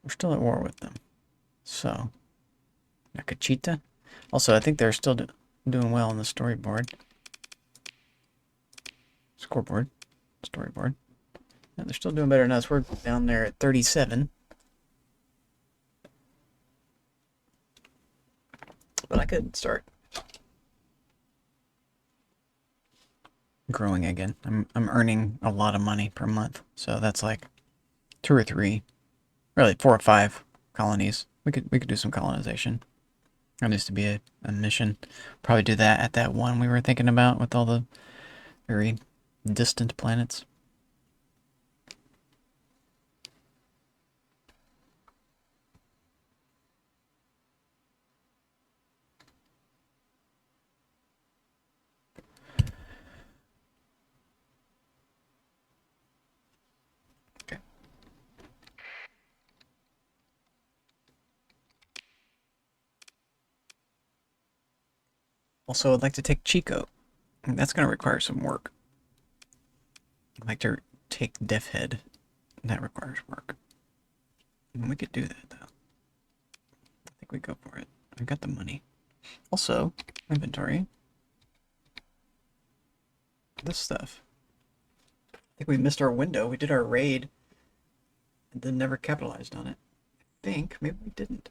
We're still at war with them. So, Nakachita. Also, I think they're still doing well on the storyboard. Scoreboard. Storyboard. Yeah, they're still doing better than us. We're down there at 37. But I could start growing again. I'm earning a lot of money per month. So that's like 2 or 3, really 4 or 5 colonies. We could do some colonization. That needs to be a mission. Probably do that at that one we were thinking about with all the very distant planets. Okay. Also, I'd like to take Chico. That's going to require some work. I'd like to take Death Head. That requires work. We could do that, though. I think we go for it. I've got the money. Also, inventory. This stuff. I think we missed our window. We did our raid and then never capitalized on it. I think maybe we didn't.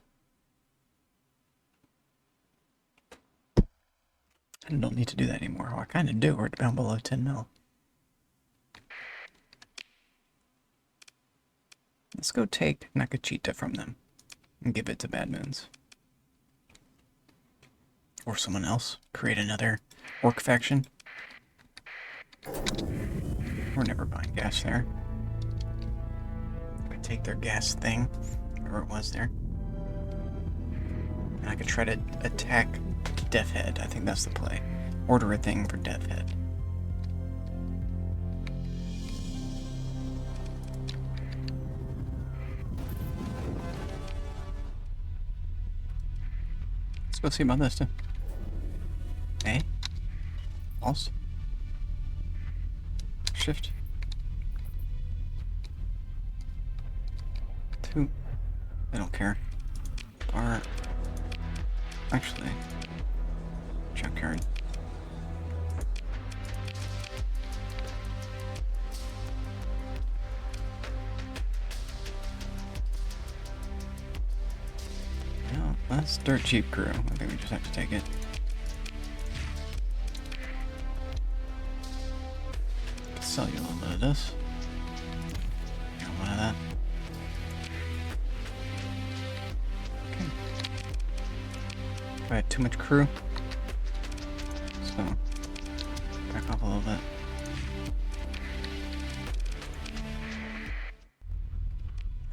I don't need to do that anymore. Well, I kind of do. We're down below 10 mil. Let's go take Nakachita from them and give it to Bad Moons. Or someone else. Create another orc faction. We're never buying gas there. I could take their gas thing, whatever it was there. And I could try to attack Deathhead. I think that's the play. Order a thing for Deathhead. Let's go see about this too. A. Pulse. Shift. 2. I don't care. Bar. Actually. Junkyard. No, that's dirt cheap crew. I think we just have to take it. Sell you a little bit of this. You want one of that? Okay. I had too much crew. So, back off a little bit.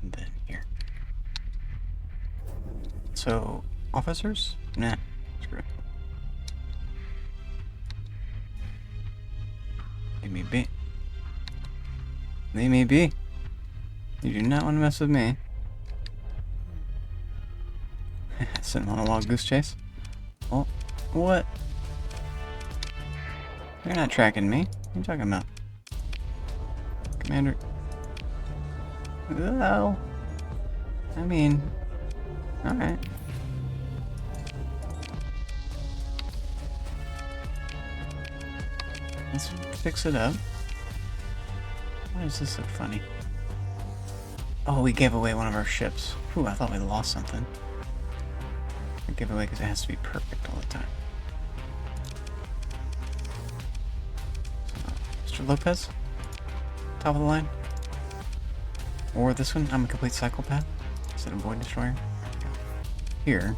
And then here. So, officers? Nah, screw it. Leave me be. Leave me be. You do not want to mess with me. Send them on a wild goose chase. Oh, what? You're not tracking me. What are you talking about? Commander. Well, I mean, alright. Let's fix it up. Why does this look funny? Oh, we gave away one of our ships. Whew, I thought we lost something. We give away because it has to be perfect all the time. So, Mr. Lopez? Top of the line? Or this one? I'm a complete psychopath? Is it a Void Destroyer? Here.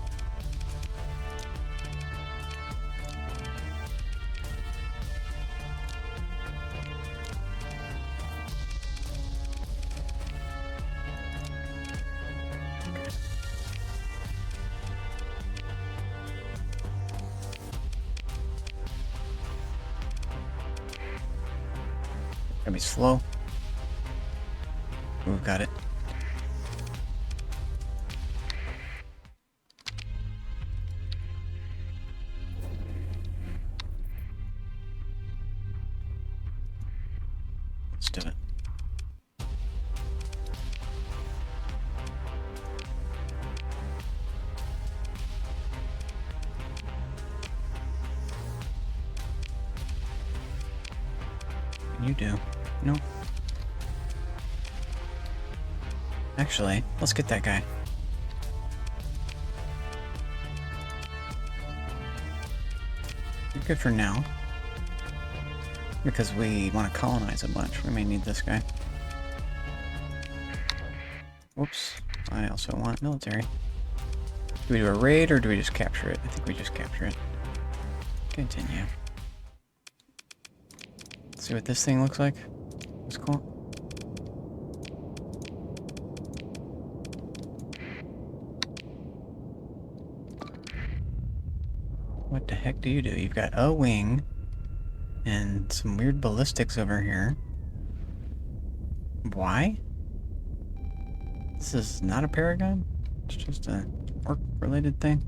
Gotta be slow. We've got it. Let's do it. You do. Nope. Actually, let's get that guy. You're good for now. Because we want to colonize a bunch. We may need this guy. Whoops. I also want military. Do we do a raid or do we just capture it? I think we just capture it. Continue. Let's see what this thing looks like. It's cool. What the heck do you do? You've got a wing and some weird ballistics over here. Why? This is not a Paragon? It's just a orc-related thing.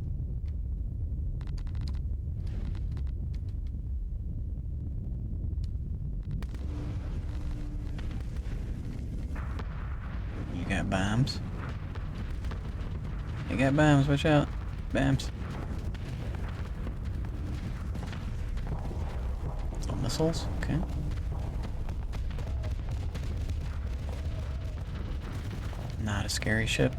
You got bombs. You got bombs, watch out. Bombs. Missiles, okay. not a scary ship.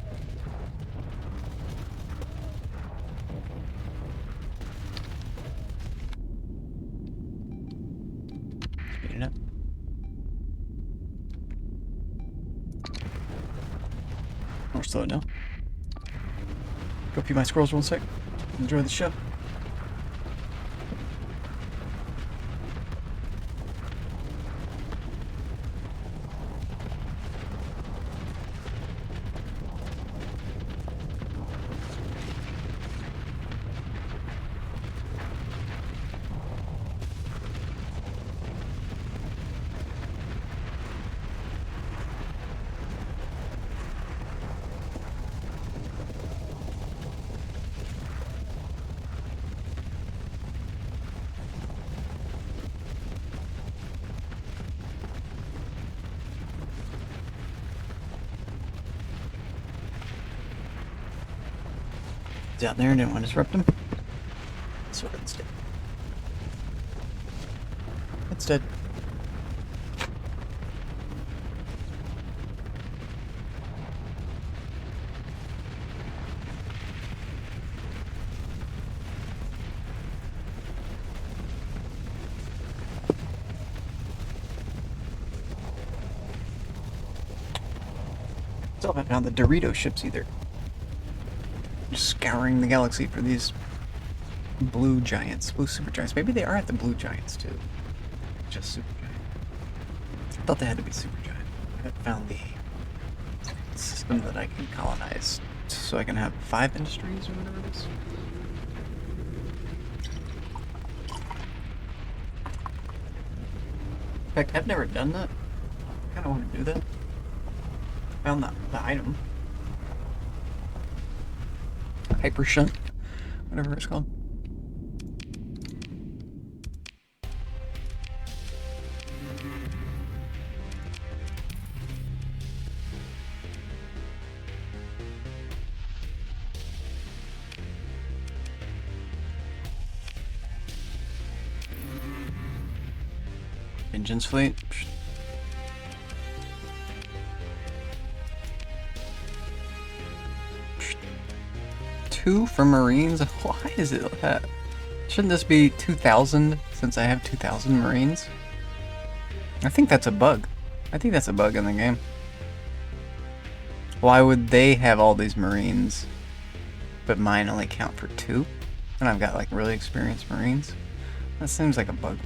Speed it up. Or slow it down. Go pee my squirrels real sec. Enjoy the show. He's out there, didn't want to disrupt him. So it's dead. It's dead. Still haven't found the Dorito ships either. Just scouring the galaxy for these blue giants, blue super giants. Maybe they are at the blue giants too. Just super giant. I thought they had to be super giant. I haven't found the system that I can colonize so I can have 5 industries or whatever it is. In fact, I've never done that. I kind of want to do that. Found the item. Hyper shunt, whatever it's called. Vengeance fleet. 2 for Marines? Why is it like that? Shouldn't this be 2,000 since I have 2,000 Marines? I think that's a bug. I think that's a bug in the game. Why would they have all these Marines, but mine only count for 2? And I've got like really experienced Marines? That seems like a bug.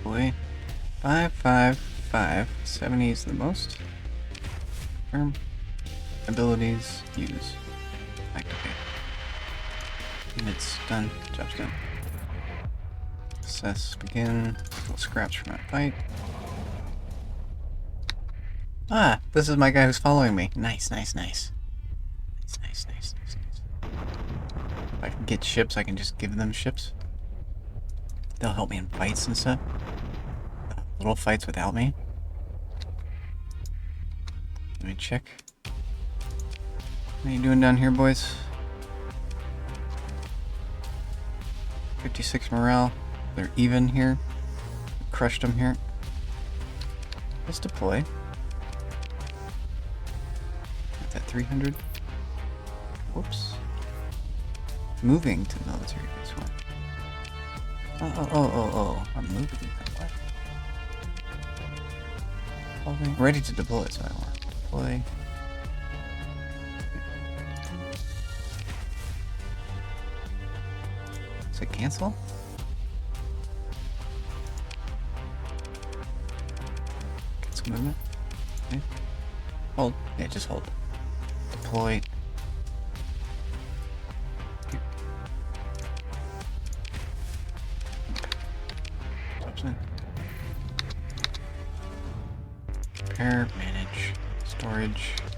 Boy, 555. 70 is the most. Confirm. Abilities. Use. Activate. Units done. Job's done. Assess. Begin. Little scraps from that fight. Ah, this is my guy who's following me. Nice, nice, nice. Nice. If I can get ships, I can just give them ships. They'll help me in fights and stuff. Little fights without me. Let me check. What are you doing down here, boys? 56 morale. They're even here. Crushed them here. Let's deploy. At that 300. Whoops. Moving to military base 1. Oh. I'm moving. What? Ready to deploy, so I want to deploy. Is it cancel? Cancel movement. Okay. Hold. Yeah, just hold. Deploy. Jobs in. Prepare, manage.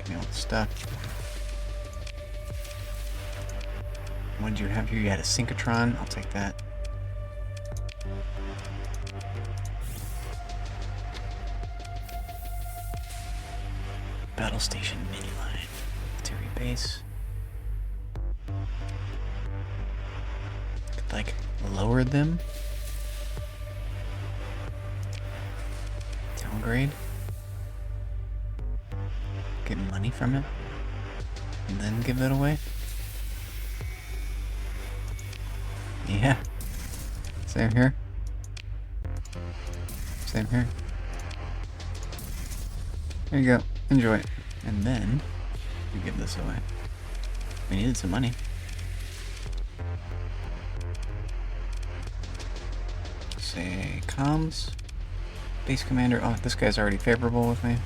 Give me all the stuff. What did you have here? You had a synchrotron. I'll take that. Battle station mini line. Military base. Could, like, lower them. Downgrade. Get money from it. And then give it away. Yeah. Same here. Same here. There you go. Enjoy it. And then you give this away. We needed some money. Say comms. Base commander. Oh, this guy's already favorable with me.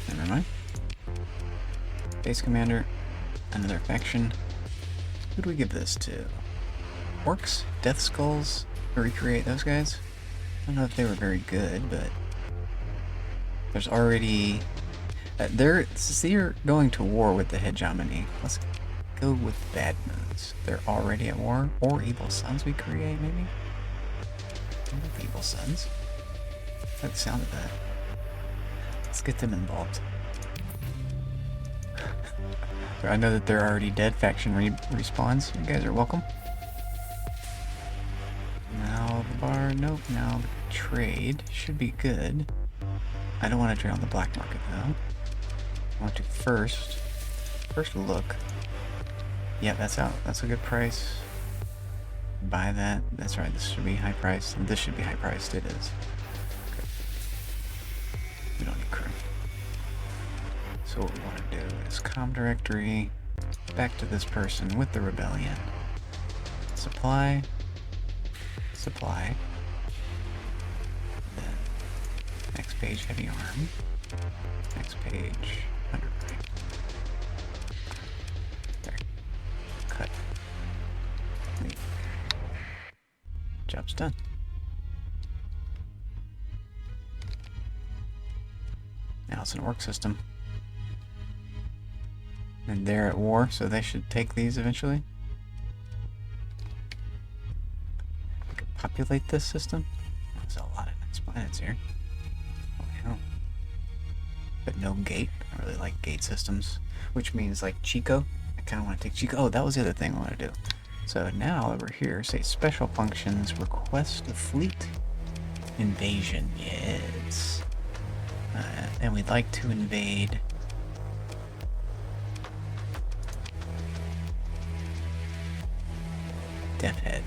Never mind. Base commander. Another faction. Who do we give this to? Orcs? Death Skulls? Recreate those guys? I don't know if they were very good, but there's already... they're going to war with the hegemony. Let's go with Bad Moons. They're already at war. Or Evil Sons we create, maybe? I love Evil Sons. I like the sound of that. Let's get them involved. I know that they're already dead. Faction respawns. You guys are welcome. Now the bar, nope. Now the trade should be good. I don't want to trade on the black market though. I want to first look. Yeah, that's out. That's a good price. Buy that. That's right. This should be high priced. This should be high priced. It is. Okay. We don't need crew. So what we want to do is comm directory. Back to this person with the rebellion. Supply. Supply. Then next page, heavy arm. Next page, underground. There. Cut. Leave. Job's done. Now it's an orc system. And they're at war, so they should take these eventually. We could populate this system. There's a lot of nice planets here. Oh, yeah. But no gate. I really like gate systems. Which means like Chico. I kind of want to take Chico. Oh, that was the other thing I want to do. So now over here, say special functions, request a fleet invasion. Yes. And we'd like to invade Death Head.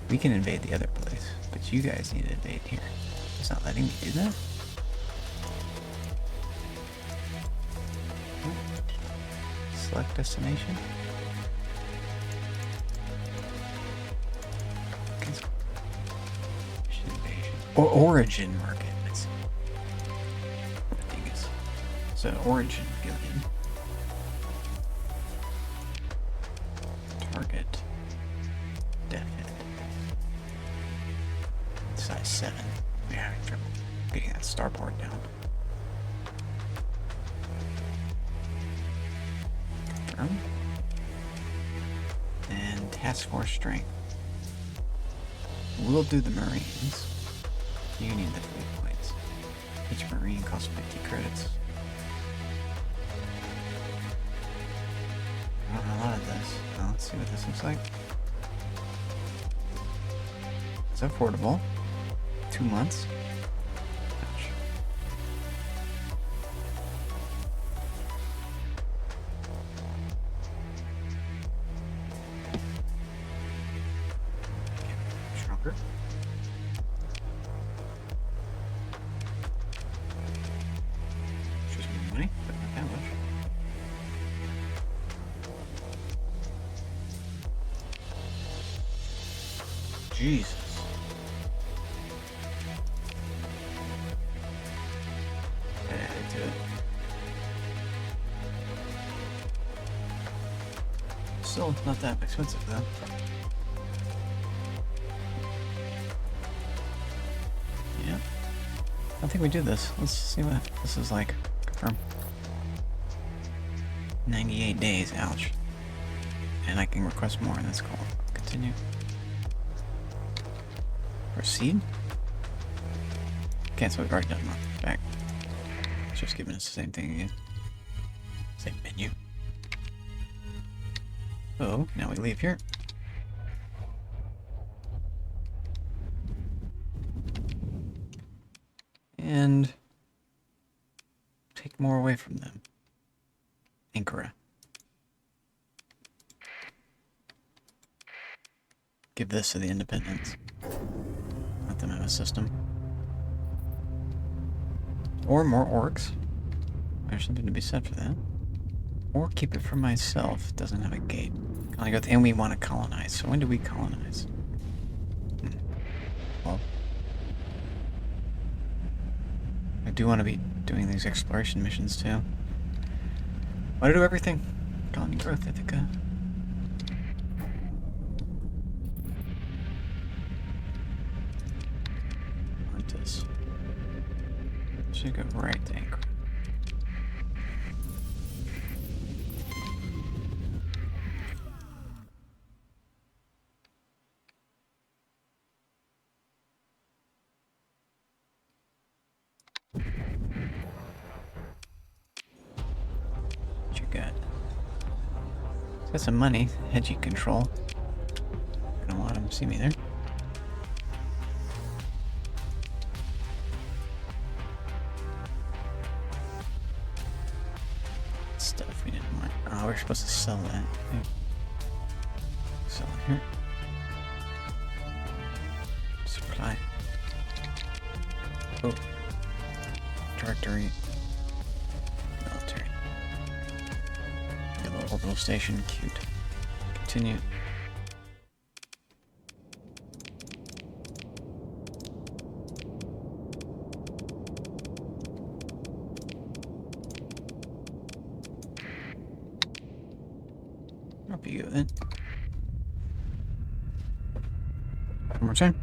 We can invade the other place, but you guys need to invade here. It's not letting me do that. Select destination. Invasion. Or origin market. Let's see. So origin billion. Target. Death Head. Size 7. We're having trouble getting that starport down. Confirm. And task force strength. We'll do the Marines. You need the fleet points. Each Marine costs 50 credits. I don't know a lot of this. Well, let's see what this looks like. It's affordable. 2 months. Ouch. Stronger. Just more money, but not that much. Jesus. That added to it. Still not that expensive though. Yeah. I think we do this. Let's see what this is like. confirm. 98 days, ouch. And I can request more, and that's called continue. Proceed? Cancel, we've already done one. Back. It's just giving us the same thing again. Same menu. So, now we leave here. And take more away from them. Ankara. Give this to the Independents. Let them have a system. Or more orcs. There's something to be said for that. Or keep it for myself. It doesn't have a gate. And we want to colonize. So when do we colonize? Well, I do want to be doing these exploration missions too. Want to do everything. Colony growth, Ithaca. Montes. Should go right to Anchor. What you got? It's got some money. Hedgy control. I don't want him to see me there. Stuff we didn't want. Oh, we're supposed to sell that. Okay. Sell it here. Supply. Oh. Directory. Military. Yellow orbital station. Cute. Continue. I'll be good then. One more time.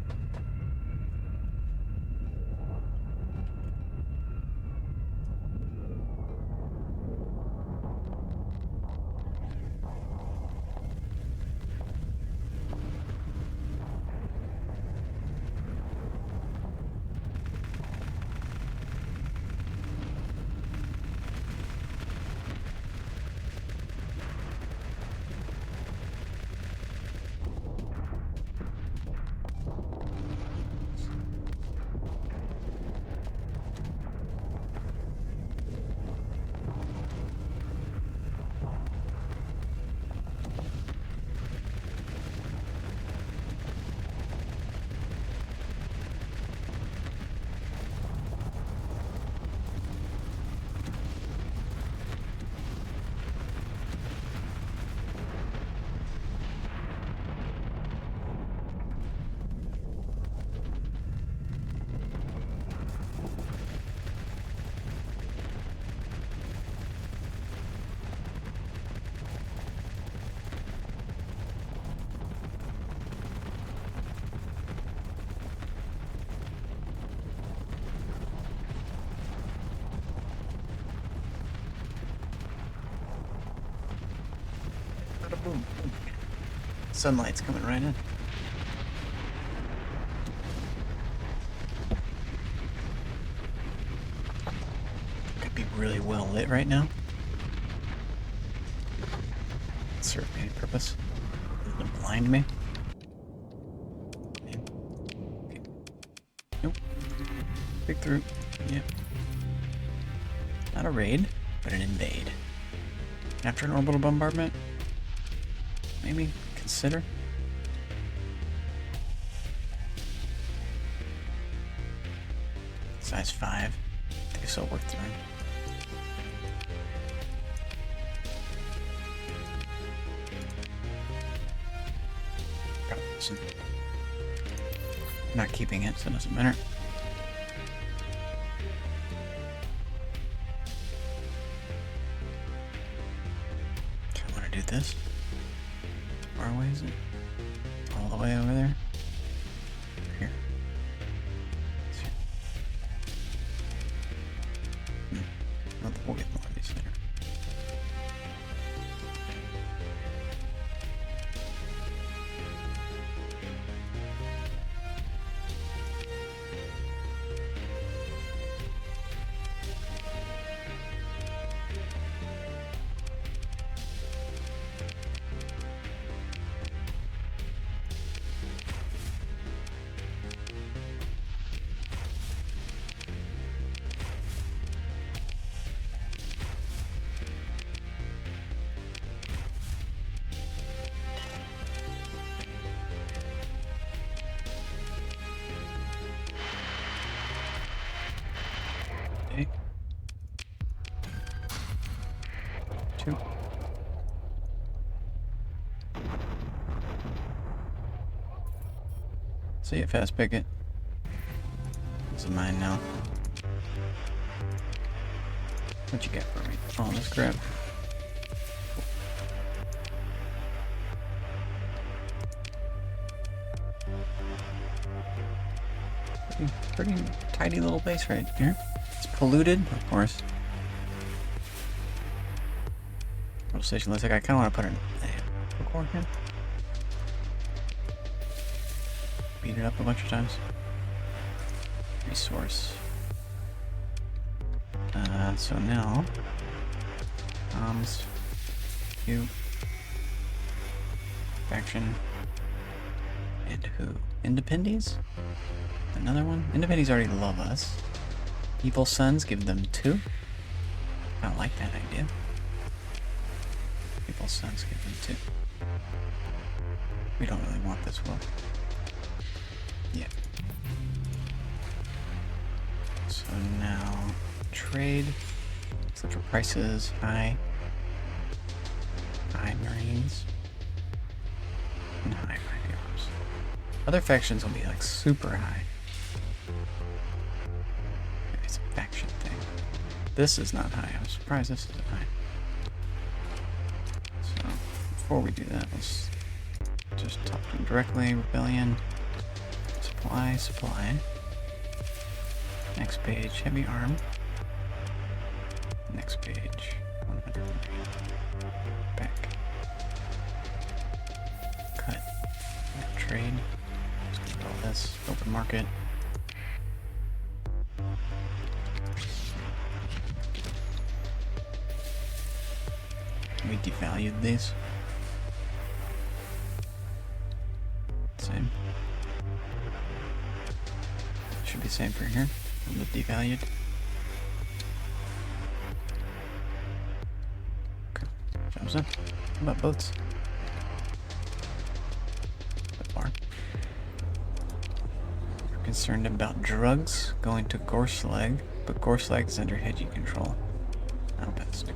Boom, boom. Sunlight's coming right in. Could be really well lit right now. Serve any purpose. Doesn't blind me. Okay. Nope. Big through. Yep. Not a raid, but an invade. After an orbital bombardment, maybe consider. Size 5. I think it's all worth doing. Listen. Not keeping it, so it doesn't matter. Do I want to do this? Far away is it? All the way over there? Here. It's here. We'll base there. Okay. 2. See it, fast picket. This is mine now. What you got for me? Oh, let's grab. Pretty tidy little base right here. It's polluted, of course. Little station looks like I kind of want to put in a core here. Beat it up a bunch of times. Resource. So now, you, faction, and who? Independies? Another one? Independies already love us. Evil Sons, give them 2. I don't like that idea. Evil Sons, give them 2. We don't really want this one. Yeah. So now, trade. Central prices, high. High Marines. And high Regulars. Other factions will be like super high. It's a faction thing. This is not high. I'm surprised this isn't high. So, before we do that, let's just talk to them directly. Rebellion. Supply. Next page, heavy arm. Next page, 100 Marine. Back. Cut. Trade. Just do all this. Open market. We devalued these. Same. Should be same for here. A little bit devalued. Okay. Jumps in. How about boats? Bit more. We're concerned about drugs going to Gorslag, but Gorslag is under Hedgie control. I'll pass it.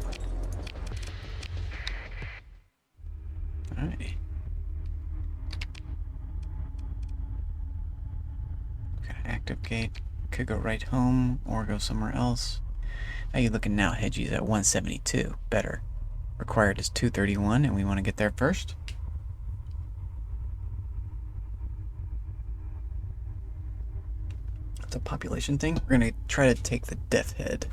Alrighty. Okay, active gate. Could go right home or go somewhere else. How you looking now? Hedgie's at 172. Better. Required is 231, and we want to get there first. It's a population thing. We're going to try to take the Death Head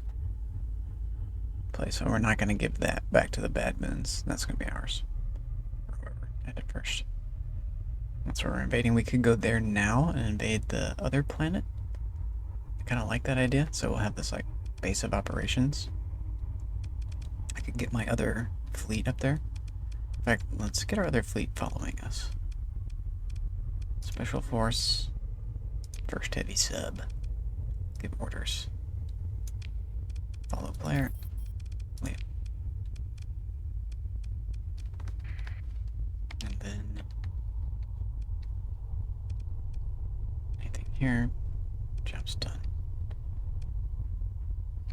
place, so we're not going to give that back to the Bad Moons. That's going to be ours. Or whoever had it first. That's where we're invading. We could go there now and invade the other planet. I kind of like that idea, so we'll have this like base of operations. I could get my other fleet up there. In fact, let's get our other fleet following us. Special Force, first heavy sub. Give orders. Follow player. Wait. And then anything here. Job's done.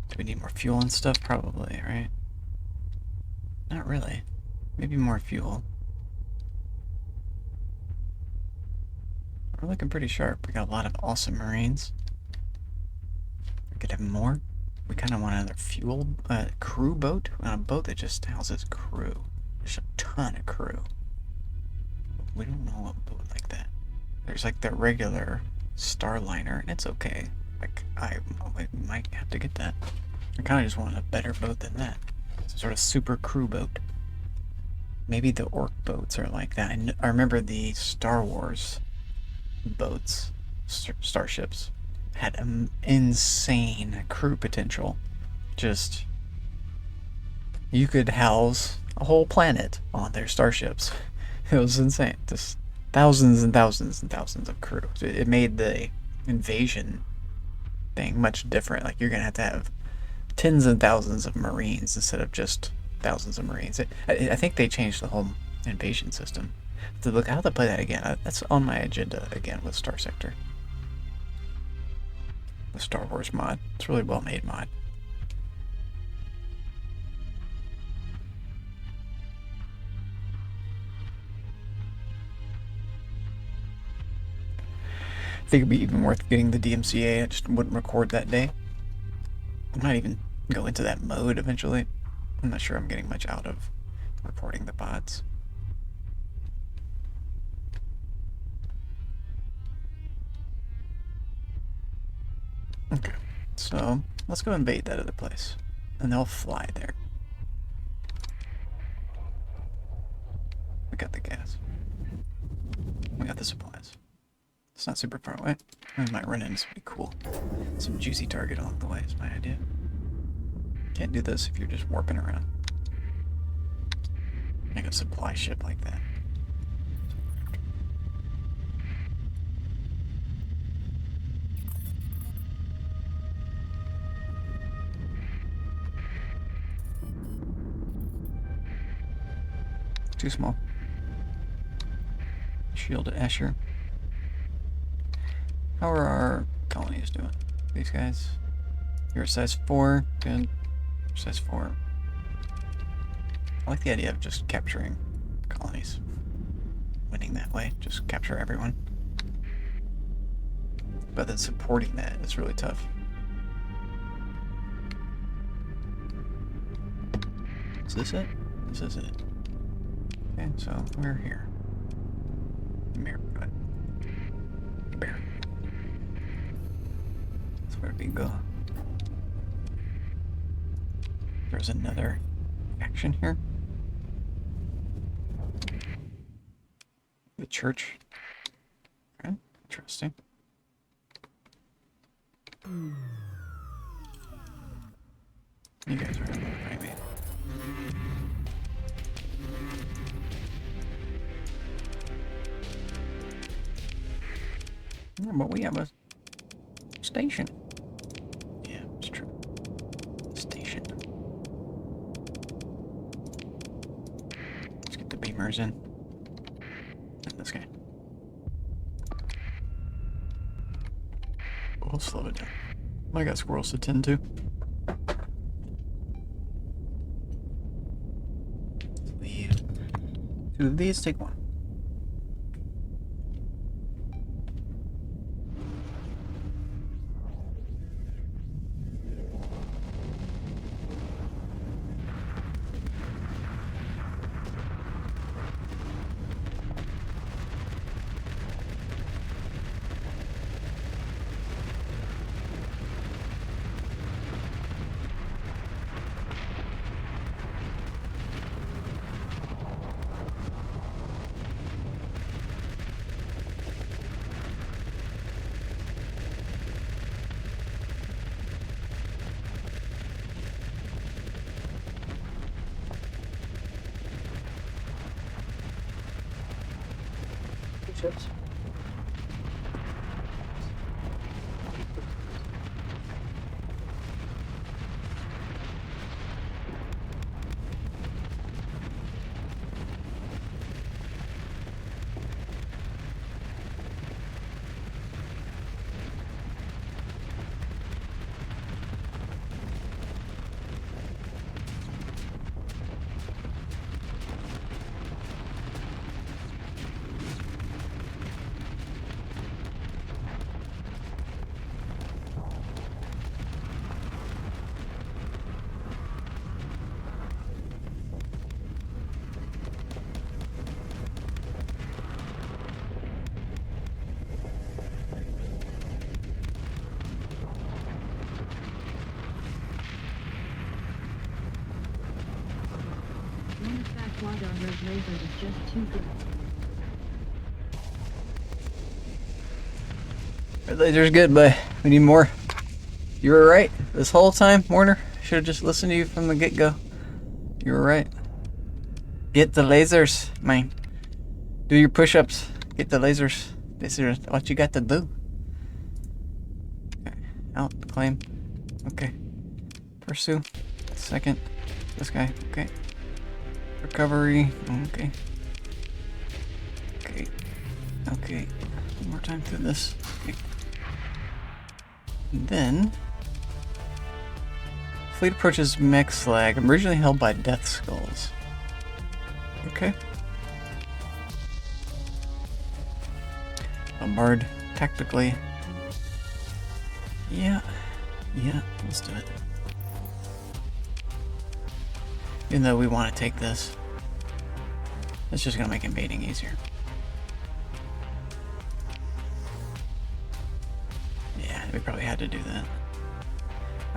Do we need more fuel and stuff? Probably, right? Not really. Maybe more fuel. We're looking pretty sharp. We got a lot of awesome Marines. We could have more. We kind of want another fuel crew boat. We want a boat that just houses crew. There's a ton of crew. We don't know a boat like that. There's like the regular Starliner, and it's okay. Like, I might have to get that. I kind of just want a better boat than that. Some sort of super crew boat. Maybe the orc boats are like that. I remember the Star Wars boats, starships, had insane crew potential. Just, you could house a whole planet on their starships. It was insane. Just thousands and thousands and thousands of crew. It made the invasion thing much different. Like, you're gonna have to have tens and thousands of Marines instead of just thousands of Marines. I think they changed the whole invasion system. To look how to play that again. That's on my agenda again with Star Sector. The Star Wars mod. It's a really well made mod. I think it'd be even worth getting the DMCA. I just wouldn't record that day. I might even go into that mode eventually. I'm not sure I'm getting much out of recording the bots. Okay, so let's go invade that other place. And they'll fly there. We got the gas. We got the supplies. It's not super far away. We might run into somebody cool. Some juicy target along the way is my idea. Can't do this if you're just warping around. Make a supply ship like that. Too small. Shield at Escher. How are our colonies doing? These guys? You're a size 4. Good. Size 4. I like the idea of just capturing colonies. Winning that way. Just capture everyone. But then supporting that is really tough. Is this it? This is it. Okay, so we're here. America. Bear. That's where we go. There's another action here. The church. Okay, interesting. You guys are gonna fight me. Yeah, but we have a station. Yeah, it's true. Station. Let's get the beamers in. And this guy. We'll slow it down. I got squirrels to tend to. Leave 2 of these, take 1. Ships. quad on red laser is just too good. Red laser's good, but we need more. You were right this whole time, Warner. Should have just listened to you from the get-go. You were right. Get the lasers, man. Do your push-ups. Get the lasers. This is what you got to do. Okay. Out. Claim. Okay. Pursue. Second. This guy. Okay. Recovery. Okay. Okay. Okay. One more time through this. Okay. And then... Fleet approaches mech slag, originally held by Death Skulls. Okay. Bombard tactically. Yeah, let's do it. Even though we want to take this, it's just gonna make invading easier. Yeah, we probably had to do that.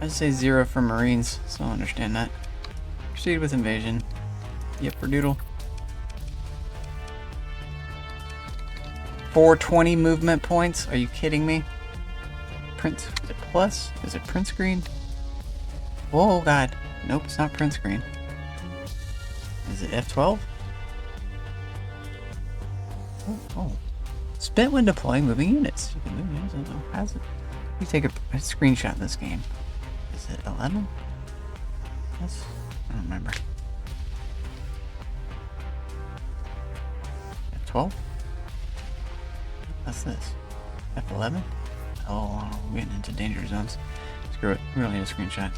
I'd say 0 for Marines, so I'll understand that. Proceed with invasion. Yep, for doodle. 420 movement points? Are you kidding me? Print, is it plus? Is it print screen? Oh god. Nope, it's not print screen. Is it F12? Oh. Spent when deploying moving units. You can move units. I don't know. How's it? You take a screenshot of this game. Is it 11? I don't remember. F12? What's this? F11? Oh, we're getting into danger zones. Screw it. We don't need a screenshot.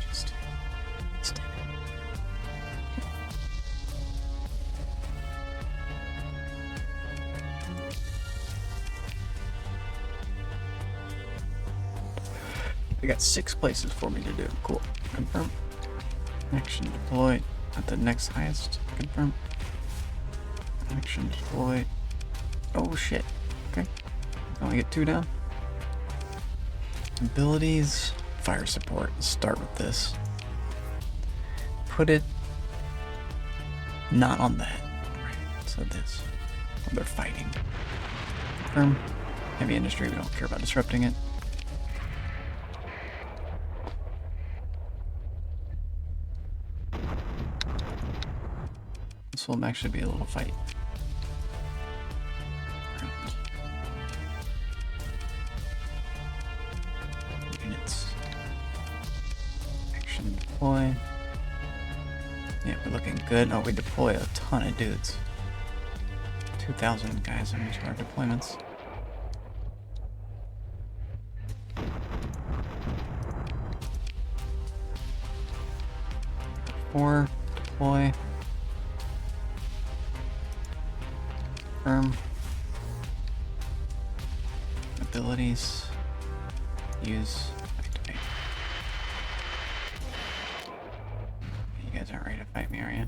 Just stay. They got 6 places for me to do. Cool. Confirm. Action deploy at the next highest. Confirm. Action deploy. Oh shit. Okay. Only get 2 down. Abilities. Fire support. Let's start with this. Put it not on that. Right. So this. When they're fighting. Confirm. Heavy industry. We don't care about disrupting it. This will actually be a little fight. Units. Action deploy. Yeah, we're looking good. Oh, we deploy a ton of dudes. 2,000 guys on each of our deployments. Four deploy. Confirm. Abilities. Use. Activate. You guys aren't ready to fight me, are you?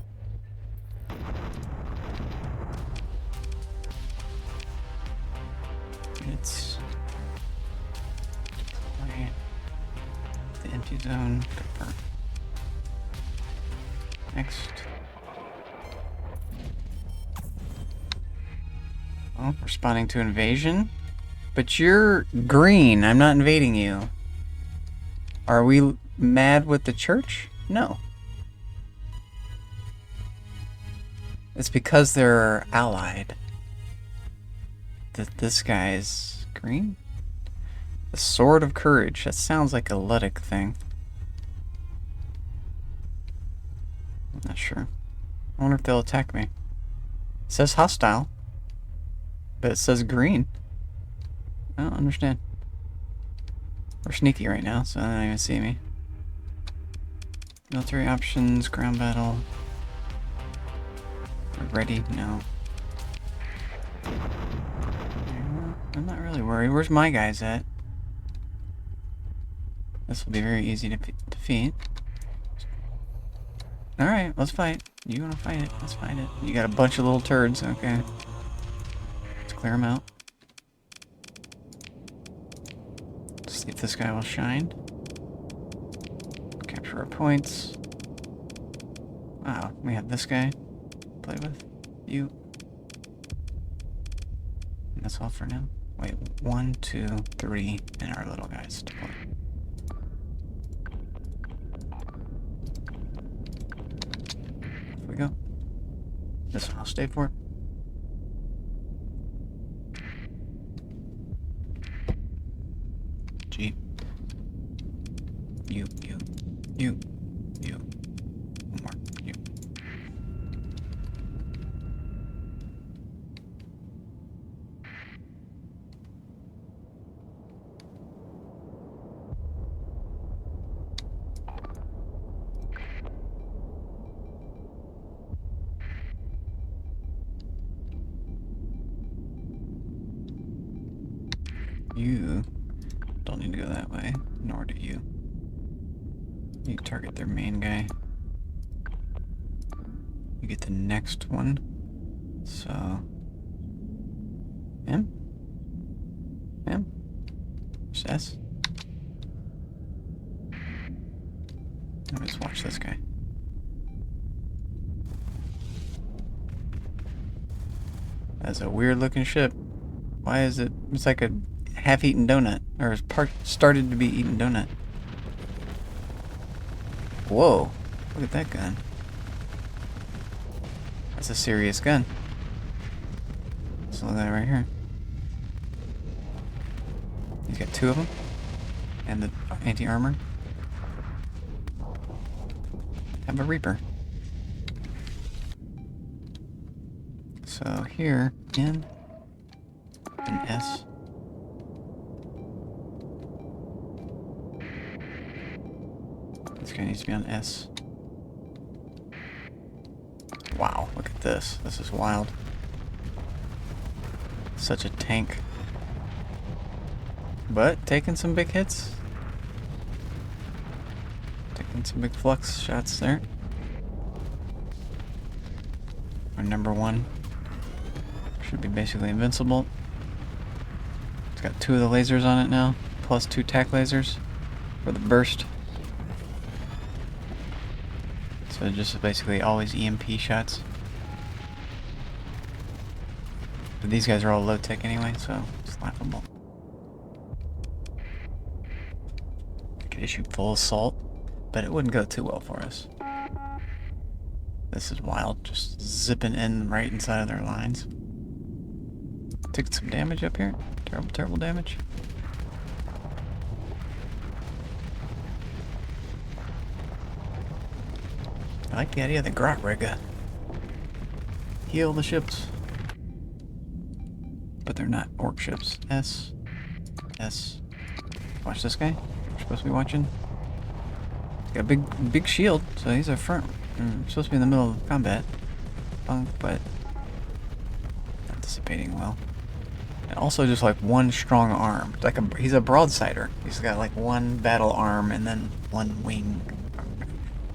Units. Deploy. The empty zone. Confirm. Next. Oh, responding to invasion? But you're green. I'm not invading you. Are we mad with the church? No. It's because they're allied. That this guy is green? The Sword of Courage. That sounds like a Ludic thing. I'm not sure. I wonder if they'll attack me. It says hostile. But it says green. I don't understand. We're sneaky right now, so they don't even see me. Military options, ground battle. We're ready? No. I'm not really worried. Where's my guys at? This will be very easy to defeat. Alright, let's fight. You wanna fight it? Let's fight it. You got a bunch of little turds, okay. Let's clear them out. See if this guy will shine. Capture our points. Wow, we have this guy to play with. You. And that's all for now. Wait, 1, 2, 3, and our little guys to play. Off we go. This one I'll stay for. G. You. One more. You. You don't need to go that way, nor do you. You target their main guy. You get the next one. So... him? Just S? Let me just watch this guy. That's a weird looking ship. Why is it... it's like a half-eaten donut. Or started to be eaten donut. Whoa. Look at that gun. That's a serious gun. Let's look at that right here. He's got 2 of them. And the anti-armor. Have a Reaper. So here, N and S. This guy needs to be on S. Wow, look at this. This is wild. Such a tank. But taking some big hits. Taking some big flux shots there. Our number 1 should be basically invincible. It's got 2 of the lasers on it now, plus 2 tac lasers for the burst. So just basically always EMP shots. But these guys are all low tech anyway, so it's laughable. I could issue full assault, but it wouldn't go too well for us. This is wild, just zipping in right inside of their lines. Took some damage up here. Terrible damage. I like the idea of the Grot Rigger. Heal the ships. But they're not orc ships. S. Watch this guy. We're supposed to be watching. He's got a big shield, so he's a front. Supposed to be in the middle of combat. But not dissipating well. And also just like 1 strong arm. Like he's a broadsider. He's got like 1 battle arm and then 1 wing.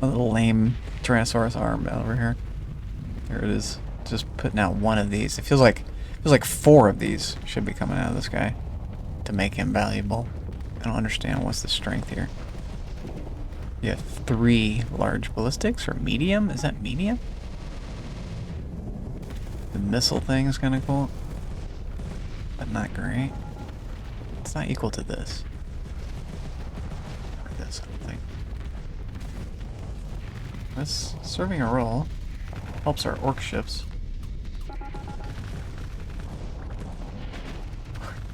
A little lame Tyrannosaurus arm over here. There it is. Just putting out 1 of these. It feels like 4 of these should be coming out of this guy to make him valuable. I don't understand what's the strength here. You have 3 large ballistics or medium? Is that medium? The missile thing is kind of cool, but not great. It's not equal to this. Or this, I don't think. This serving a role. Helps our orc ships.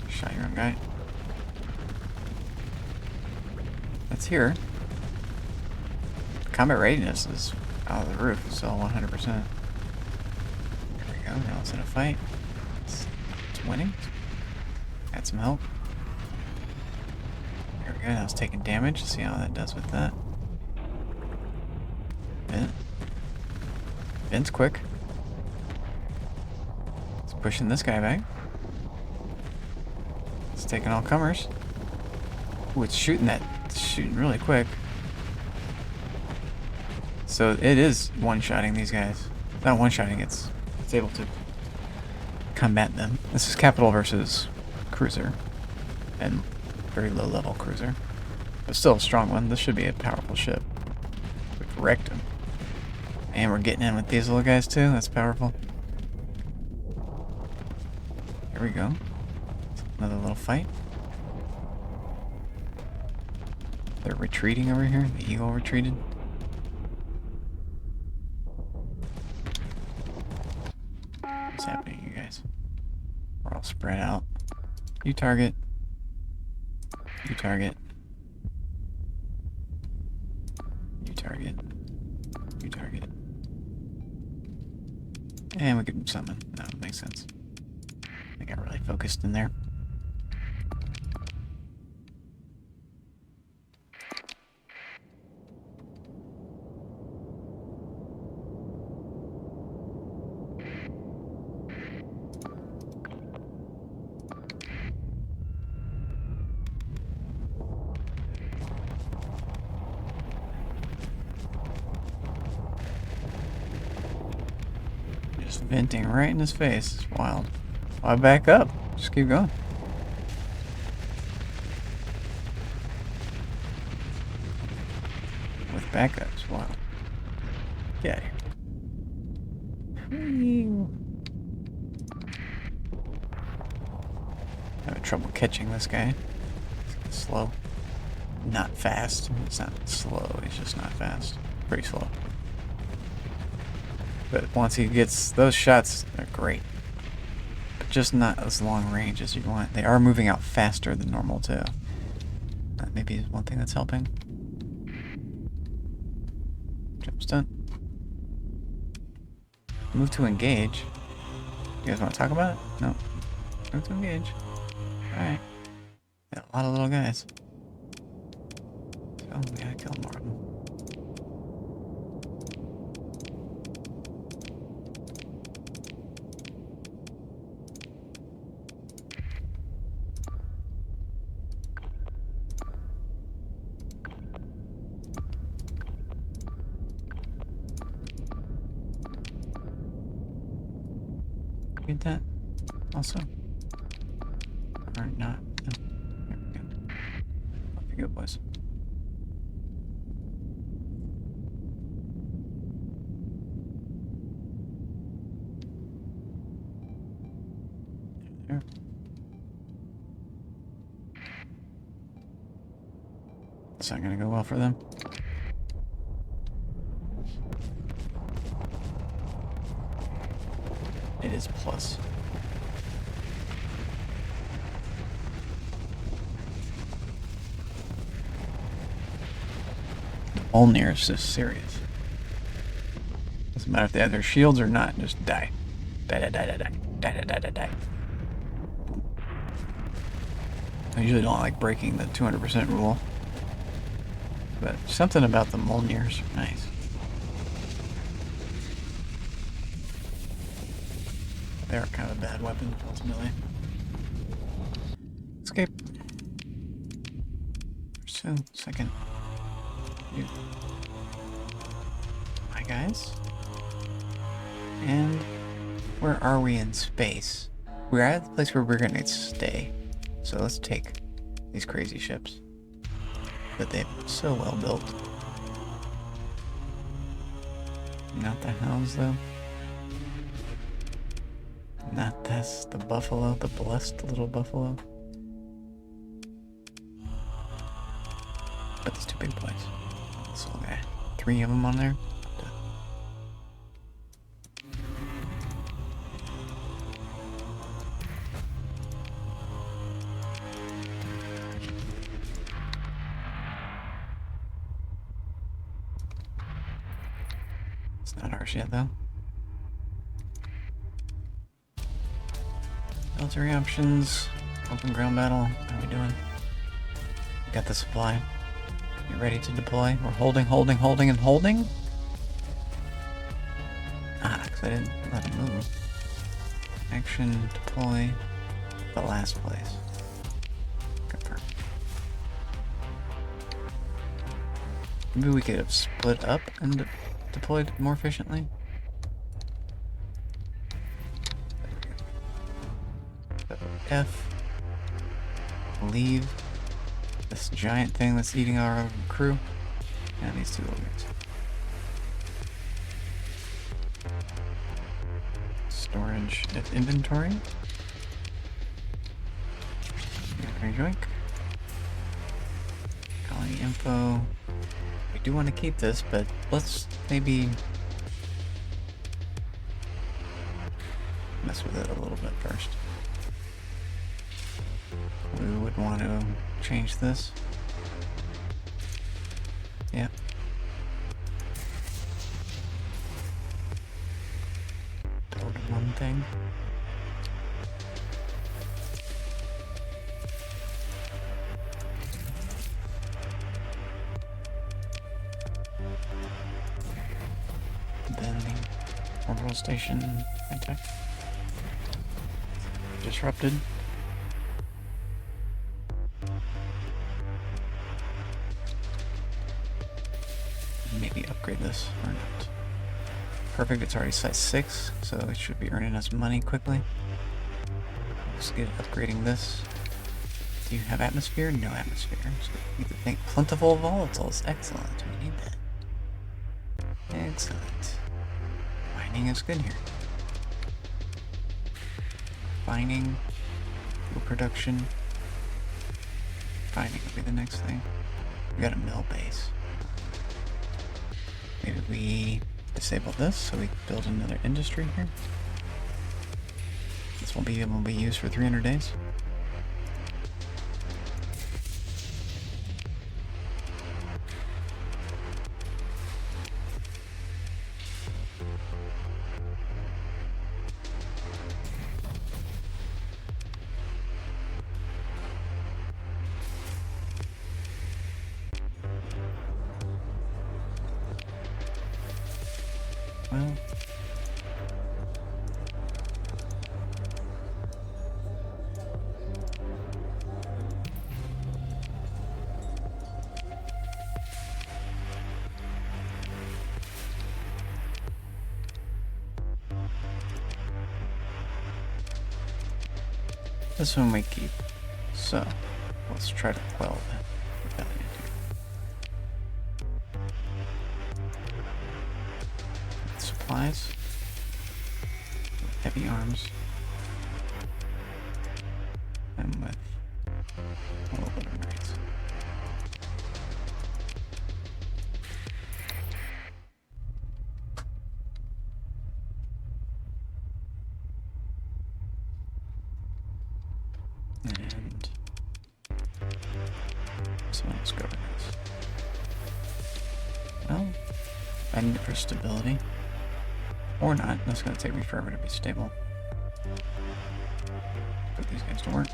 Shot your own guy. That's here. Combat readiness is out of the roof, so 100%. There we go, now it's in a fight. It's winning. Got some help. There we go, now it's taking damage. Let's see how that does with that. Vin's quick. It's pushing this guy back. It's taking all comers. Ooh, it's shooting really quick. So it is one-shotting these guys. Not one-shotting, it's able to combat them. This is Capital versus Cruiser. And very low-level Cruiser. But still a strong one. This should be a powerful ship. We've wrecked him. And we're getting in with these little guys too. That's powerful. Here we go. Another little fight. They're retreating over here. The eagle retreated. What's happening, you guys? We're all spread out. You target. You target. You target. You target. And we could summon. That would make sense. I got really focused in there. Just venting right in his face. It's wild. Why back up? Just keep going. With backups, wow. Get out of here. Having trouble catching this guy. It's slow. Not fast. It's not slow, it's just not fast. Pretty slow. But once he gets those shots, they're great. But just not as long range as you want. They are moving out faster than normal too. That maybe is one thing that's helping. Jump stunt. Move to engage. You guys want to talk about it? No. Move to engage. Alright. Got a lot of little guys. So we gotta kill more of them. Get that also. Or not. No. There we go. Off you go, boys. There. It's not gonna go well for them. It is plus. Mjolnir is just serious. Doesn't matter if they have their shields or not, just die. Die, die, die, die, die. Die, die, die, die, die. I usually don't like breaking the 200% rule. But something about the Mjolnirs are nice. They're kind of a bad weapon, ultimately. Escape. Pursue. Second. You. Hi, guys. And where are we in space? We're at the place where we're gonna stay. So let's take these crazy ships that they've so well built. Not the hounds, though. Not this, the buffalo, the blessed little buffalo. But these two big boys. This little guy. 3 of them on there. It's not ours yet, though. Military options, open ground battle. How are we doing? We got the supply. You ready to deploy? We're holding, holding, holding, and holding? Ah, because I didn't let him move. Action, deploy, the last place. Confirm. Maybe we could have split up and deployed more efficiently. F. Leave this giant thing that's eating our crew. And these two little guys. Storage at inventory. Yoink. Colony info. We do want to keep this, but let's maybe mess with it a little bit first. We would want to change this. Yeah. Build one thing. Then the orbital station attack. Disrupted. Maybe upgrade this or not. Perfect, it's already size 6, so it should be earning us money quickly. Let's get upgrading this. Do you have atmosphere? No atmosphere. So we need to think plentiful volatiles. Excellent, we need that. Excellent. Mining is good here. Mining, fuel production. Mining will be the next thing. We got a mill base. Maybe we disable this so we can build another industry here. This won't be able to be used for 300 days. Well, this one we keep. So, let's try to quell that rebellion here. Supplies. Heavy arms. And with a little bit of marines. And someone else govern this. Well, I need it for stability. Or not. That's gonna take me forever to be stable. Put these guys to work.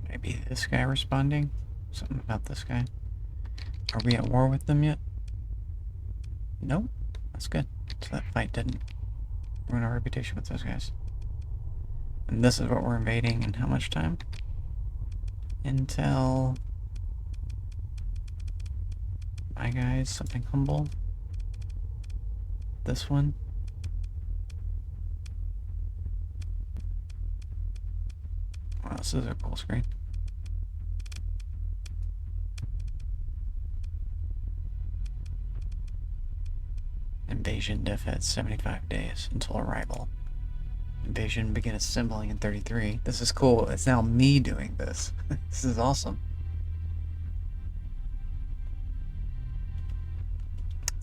Maybe this guy responding? Something about this guy. Are we at war with them yet? Nope. That's good. So that fight didn't ruin our reputation with those guys. And this is what we're invading in how much time? Until my guys, something humble. This one. Wow, this is a cool screen. Invasion def at 75 days until arrival. Invasion begin assembling in 33. This is cool. It's now me doing this. This is awesome.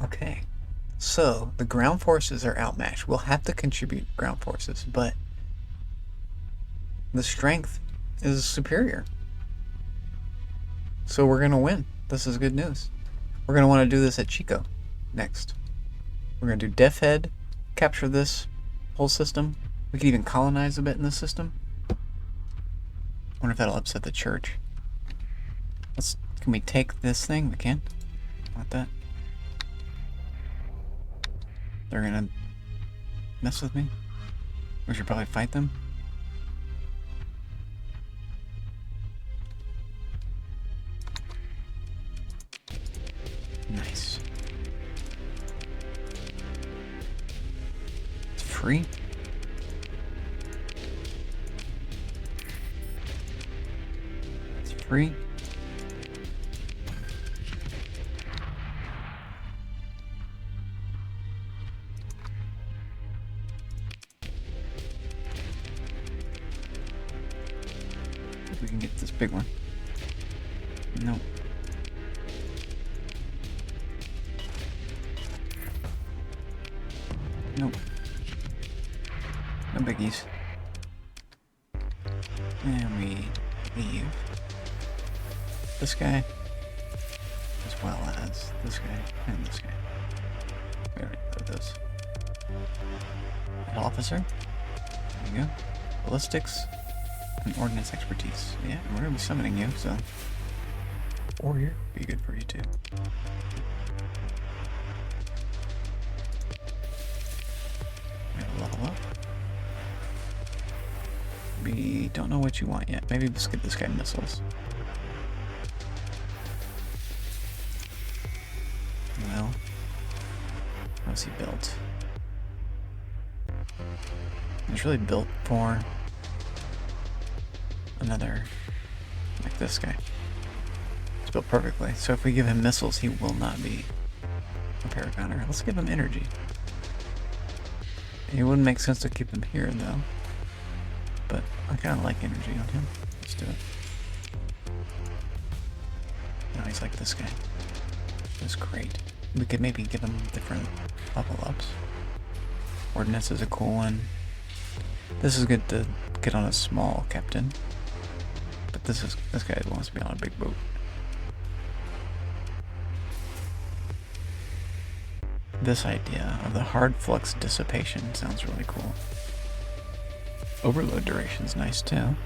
Okay. So, the ground forces are outmatched. We'll have to contribute ground forces, but the strength is superior. So we're going to win. This is good news. We're going to want to do this at Chico next. We're going to do Def Head, capture this whole system. We could even colonize a bit in this system. I wonder if that'll upset the church. Can we take this thing? We can. Want that? They're going to mess with me. We should probably fight them. Nice. free? It's free. If we can get this big one. Nope. Nope. No biggies. And we leave this guy, as well as this guy and this guy. We already put this. Head officer. There you go. Ballistics and ordnance expertise. Yeah, we're gonna be summoning you, so warrior be good for you too. Level up. We don't know what you want yet. Maybe let's get this guy missiles. Well, how's he built? He's really built for another, like this guy. It's built perfectly. So if we give him missiles, he will not be a Paragoner. Let's give him energy. It wouldn't make sense to keep him here, though. But I kind of like energy on him. Let's do it. Now he's like this guy. That's great. We could maybe give him different level ups. Ordnance is a cool one. This is good to get on a small captain. But this guy wants to be on a big boat. This idea of the hard flux dissipation sounds really cool. Overload duration's nice too.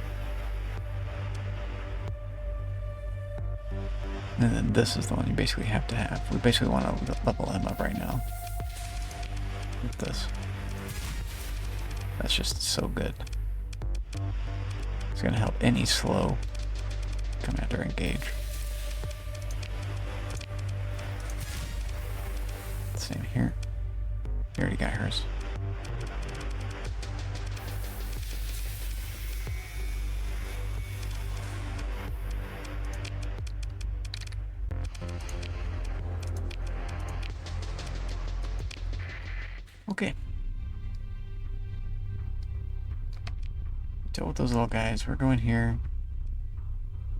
And then this is the one you basically have to have. We basically want to level him up right now. With this. That's just so good. It's gonna help any slow commander engage. Same here. You already got hers. Okay. Deal with those little guys. We're going here.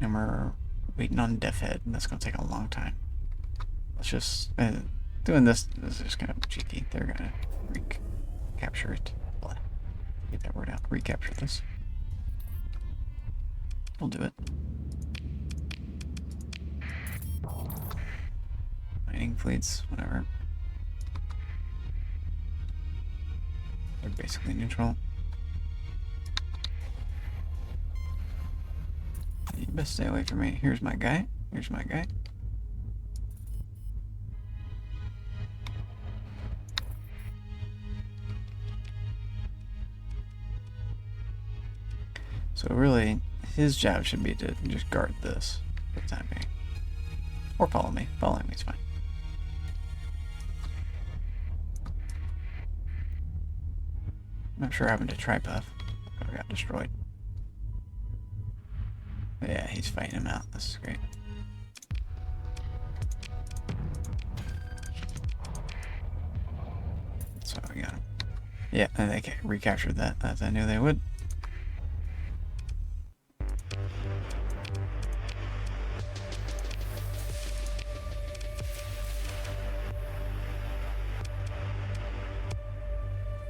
And we're waiting on Deathhead, and that's going to take a long time. Let's just... doing this is just kind of cheeky. They're going to recapture it. Blah. Get that word out. Recapture this. We'll do it. Mining fleets, whatever. They're basically neutral. You best stay away from me. Here's my guy. Here's my guy. So really, his job should be to just guard this for the time being. Or follow me. Following me is fine. I'm not sure what happened to Tripuff. I got destroyed. But yeah, he's fighting him out. This is great. So we got him. Yeah, and they recaptured that, as I knew they would.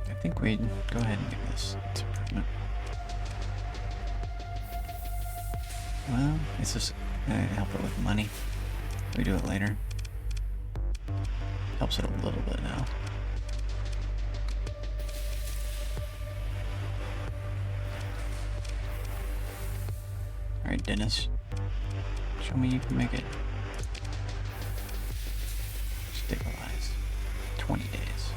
I think we go ahead and give this improvement. Well, it's just help it with money. We do it later. Helps it a little bit now. Alright, Dennis. Show me you can make it. Stabilize. 20 days.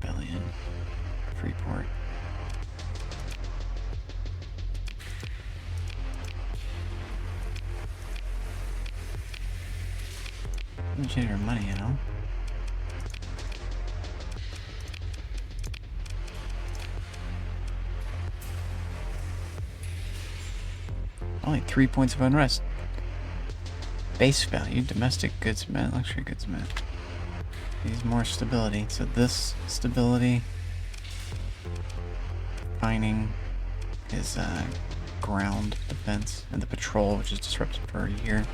Rebellion. Freeport. Change our money, you know. Only 3 points of unrest. Base value, domestic goods met, luxury goods met. Needs more stability. So this stability, mining is ground defense, and the patrol, which is disrupted for a year.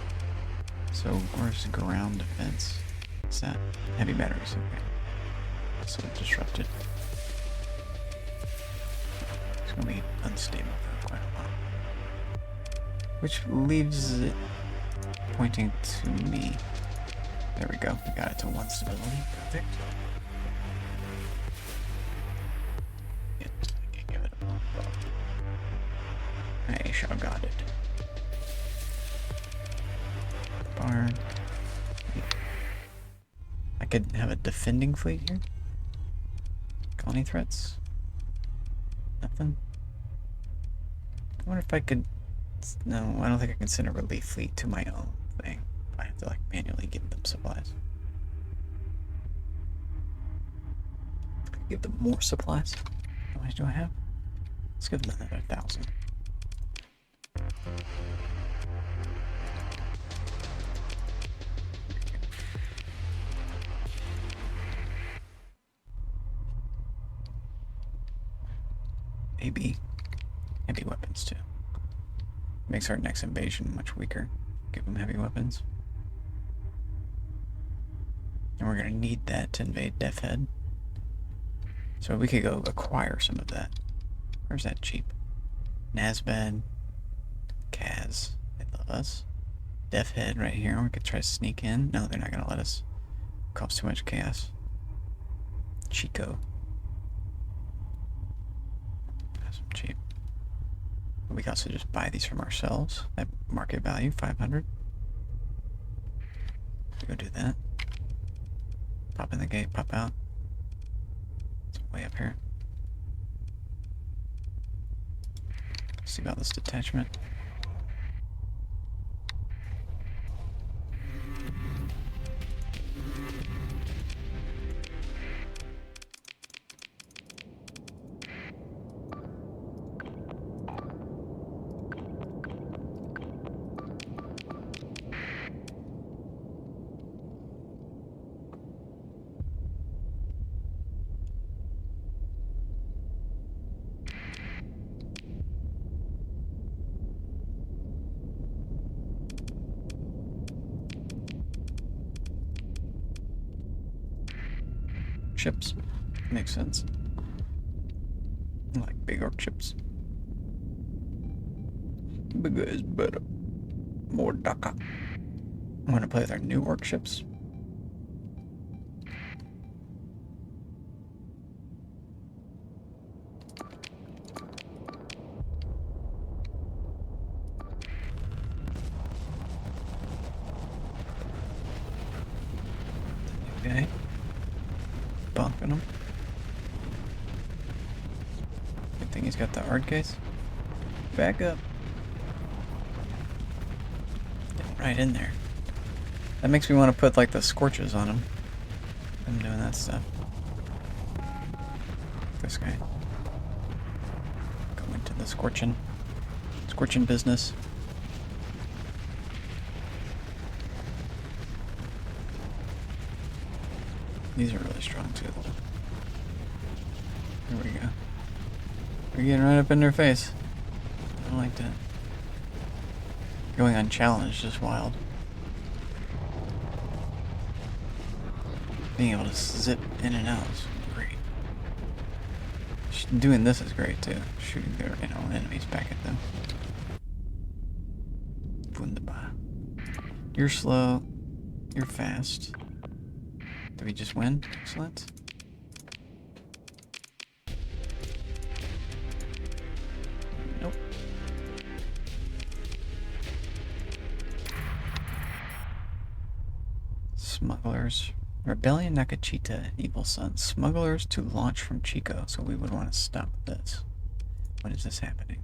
So where's the ground defense? Is that heavy batteries? Okay. So disrupted. It's gonna be unstable for quite a while. Which leaves it pointing to me. There we go. We got it to 1 stability. Perfect. I can give it a bump. I shall got it. Barn. I could have a defending fleet here. Colony threats. Nothing. I wonder if I could. No, I don't think I can send a relief fleet to my own thing. I have to like manually give them supplies. Give them more supplies. How much do I have? Let's give them another 1,000. Maybe heavy weapons too. Makes our next invasion much weaker. Give them heavy weapons. And we're gonna need that to invade Death Head. So we could go acquire some of that. Where's that cheap? Nazbad, Kaz, they love us. Death Head right here. We could try to sneak in. No, they're not gonna let us. Costs too much chaos. Chico. That's cheap. We can also just buy these from ourselves at market value, 500. Go do that. Pop in the gate, pop out. It's way up here. See about this detachment. Chips. Makes sense. I like big orc chips. Bigger is better. More daka. I'm gonna play with our new orc ships. Okay. Bonking him. Good thing he's got the art case. Back up. Get right in there. That makes me want to put like the scorches on him. I'm doing that stuff. This guy. Go into the scorching business. These are really strong too. Here we go. We're getting right up in their face. I don't like that. Going unchallenged is wild. Being able to zip in and out is great. Doing this is great too. Shooting their enemies back at them. Wunderbar. You're slow. You're fast. Did we just win? Excellent. Nope. Smugglers. Rebellion Nakachita, Evil Sun. Smugglers to launch from Chico. So we would want to stop this. When is this happening?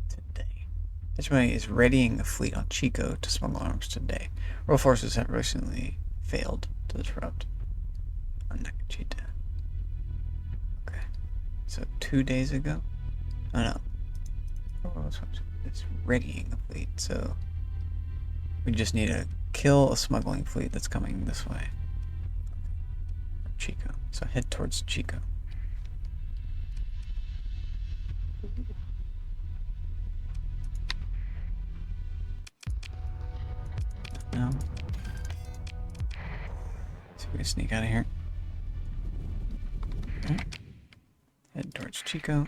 Today. This is readying a fleet on Chico to smuggle arms today. Royal forces have recently failed to disrupt on Nakachita. Okay. So 2 days ago? Oh no. It's readying the fleet, so we just need to kill a smuggling fleet that's coming this way. Chico. So head towards Chico. No. So we sneak out of here. Okay. Head towards Chico.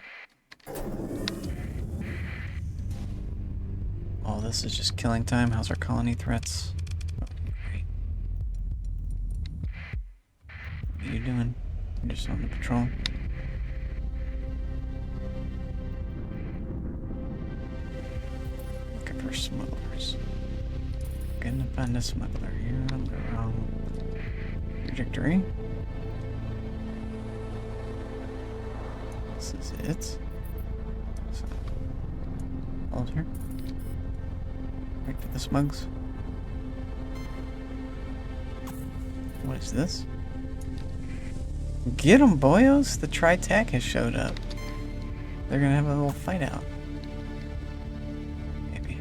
All this is just killing time. How's our colony threats? Oh, great. What are you doing? You're just on the patrol. Looking for smugglers. Gonna find a smuggler. You're on the wrong trajectory. This is it. So, hold here. Wait for the smugs. What is this? Get 'em, boyos! The Tri-Tac has showed up. They're gonna have a little fight out. Maybe.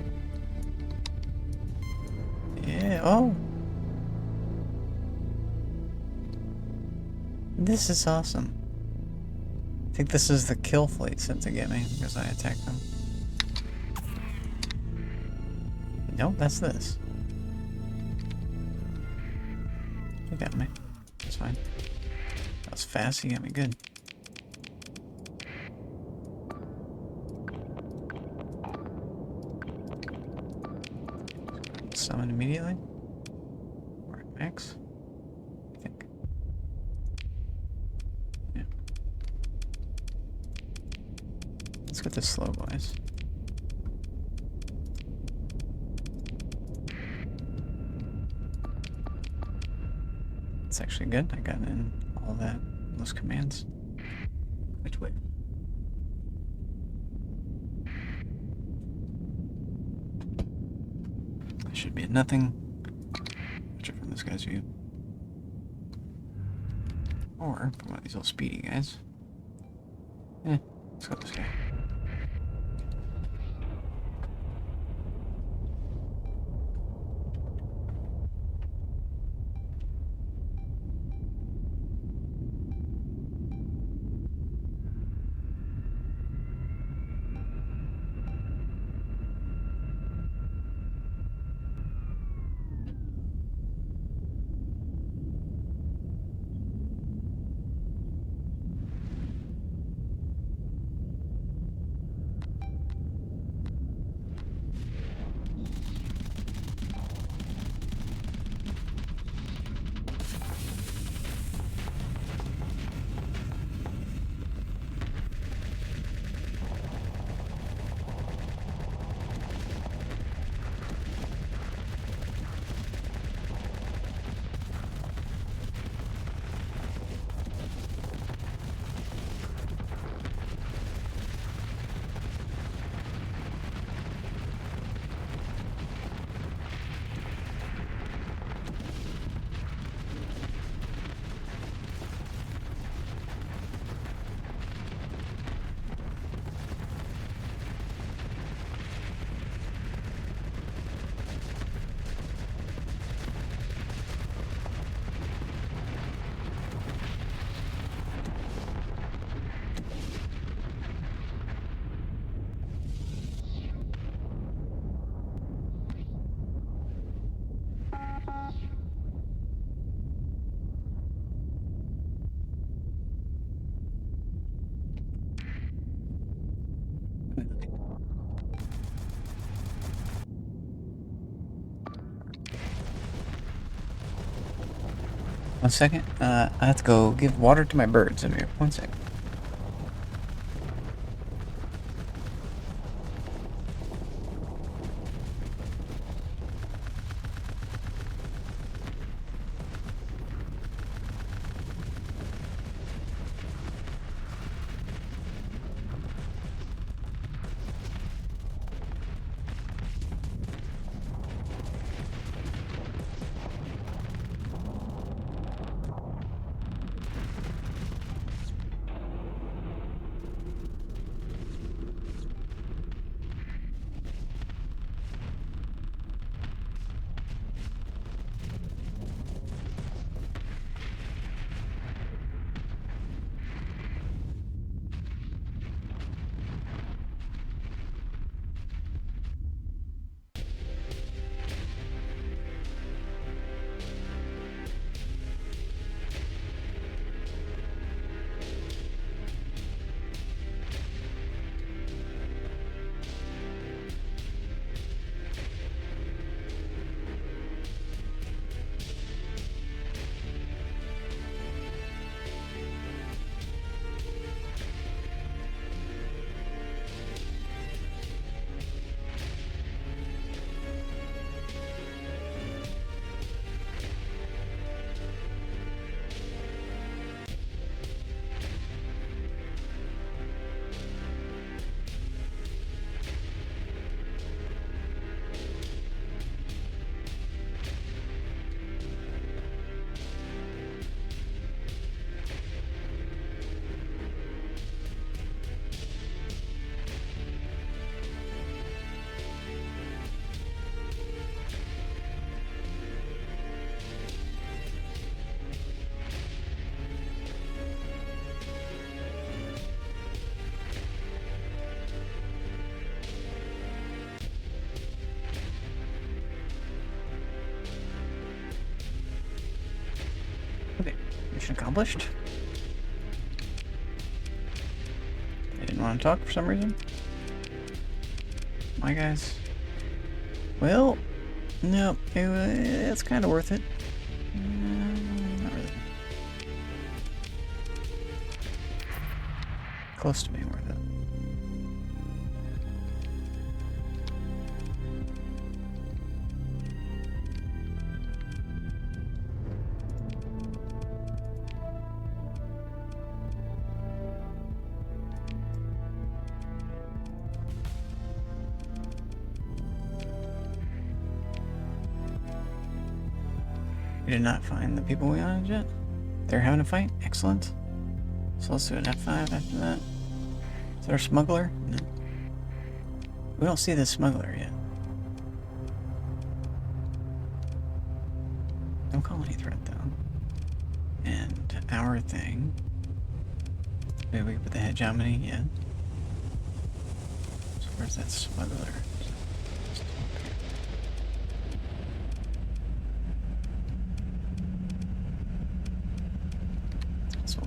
Yeah, oh! This is awesome. I think this is the kill fleet sent to get me because I attacked them. Nope, that's this. You got me. That's fine. That was fast, you got me good. Summon immediately. We're at max. I think. Yeah. Let's get this slow, boys. It's actually good. I got in all those commands. Which way? There should be a nothing. Check from this guy's view. Or from one of these little speedy guys. Let's go this guy. One second. I have to go give water to my birds. In here. 1 second. Mission accomplished. They didn't want to talk for some reason. My guys. Well, no, it's kind of worth it. Not really. Close to being worth it. We did not find the people we wanted yet. They're having a fight? Excellent. So let's do an F5 after that. Is there a smuggler? No. We don't see the smuggler yet. No colony threat though. And our thing. Maybe we can put the hegemony? Yeah. So where's that smuggler?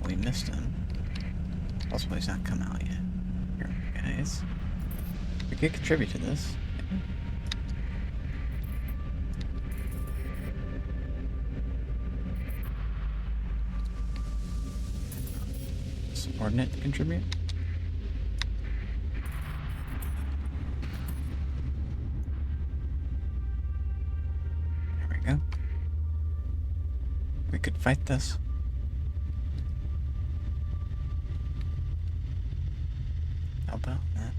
We missed him. Possibly he's not come out yet. Here, guys. We could contribute to this. Subordinate to contribute. There we go. We could fight this. How about that?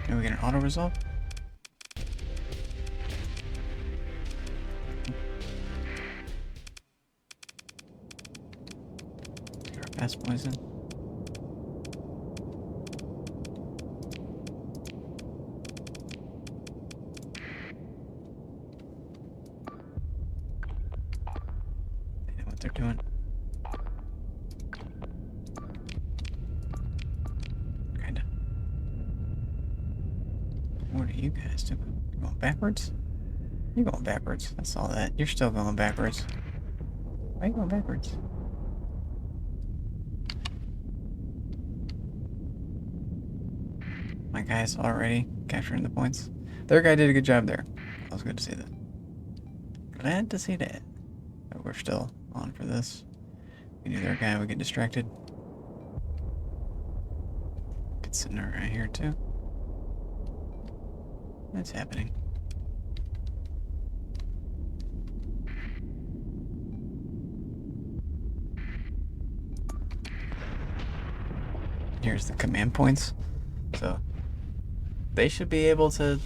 Can we get an auto resolve? Get our fast poison. They know what they're doing. What are you guys doing? You going backwards? You're going backwards. I saw that. You're still going backwards. Why are you going backwards? My guy's already capturing the points. Their guy did a good job there. That was good to see that. Glad to see that. But we're still on for this. We do their guy, we get distracted. Get sitting right here too. What's happening? Here's the command points. So they should be able to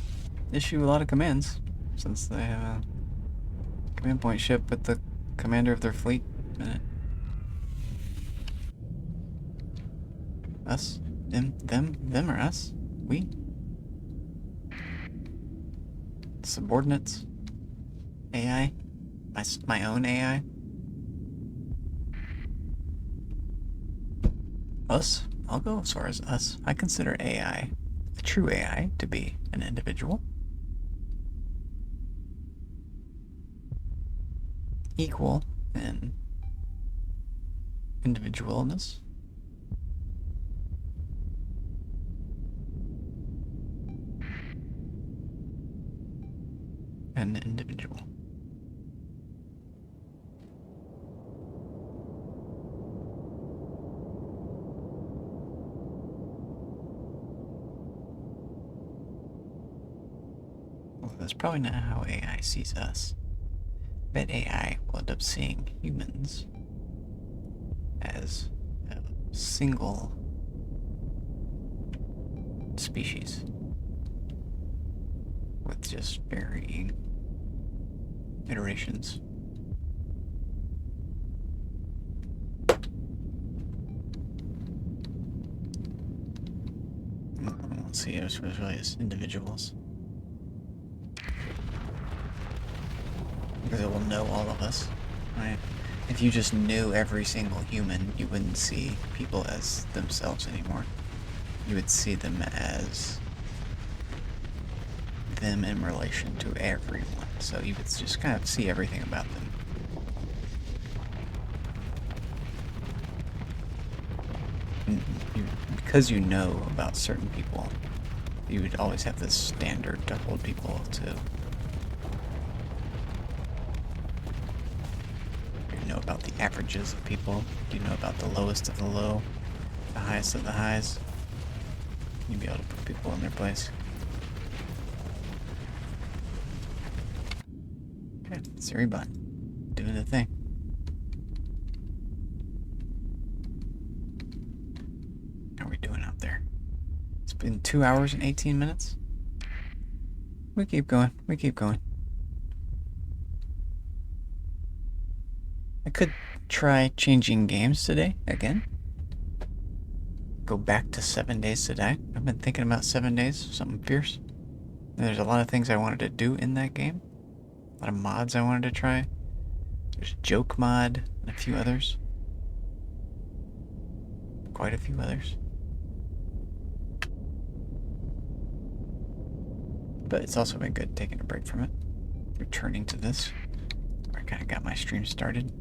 issue a lot of commands since they have a command point ship with the commander of their fleet in it. Us? Them or us? We? Subordinates? AI? My own AI? Us? I'll go as far as us. I consider AI, a true AI, to be an individual. Equal in individualness. An individual. Well, that's probably not how AI sees us. Bet AI will end up seeing humans as a single species with just varying iterations. Let's see us really as individuals. Because it will know all of us, right? If you just knew every single human, you wouldn't see people as themselves anymore. You would see them as them in relation to everyone. so you would just kind of see everything about them. Because you know about certain people, you would always have this standard to hold people to. You know about the averages of people. You know about the lowest of the low, the highest of the highs. You'd be able to put people in their place. Okay, Siri Bun, doing the thing. How are we doing out there? It's been 2 hours and 18 minutes. We keep going. We keep going. I could try changing games today again. Go back to 7 Days to Die. I've been thinking about 7 Days, something fierce. And there's a lot of things I wanted to do in that game. A lot of mods I wanted to try. There's Joke Mod and a few others. Quite a few others. But it's also been good taking a break from it. Returning to this, where I kind of got my stream started.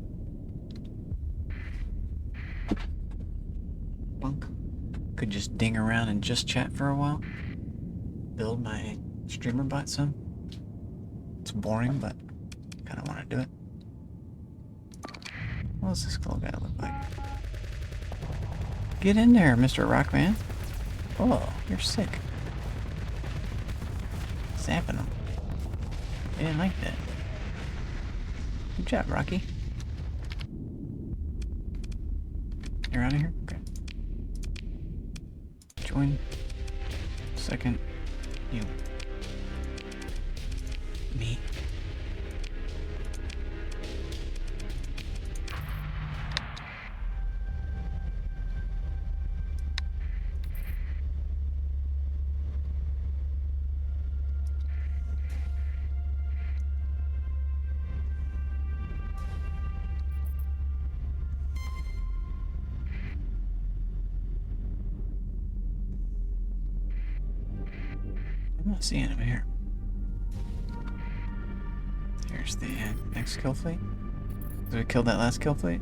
Bunk. Could just ding around and just chat for a while. Build my streamer bot some. It's boring, but kind of want to do it. What does this little guy look like? Get in there, Mr. Rockman. Oh, you're sick. Zapping him. I didn't like that. Good job, Rocky. You're out of here? Okay. Join. Second. You. Me. I'm not seeing him here. Here's the next kill fleet. Did we kill that last kill fleet?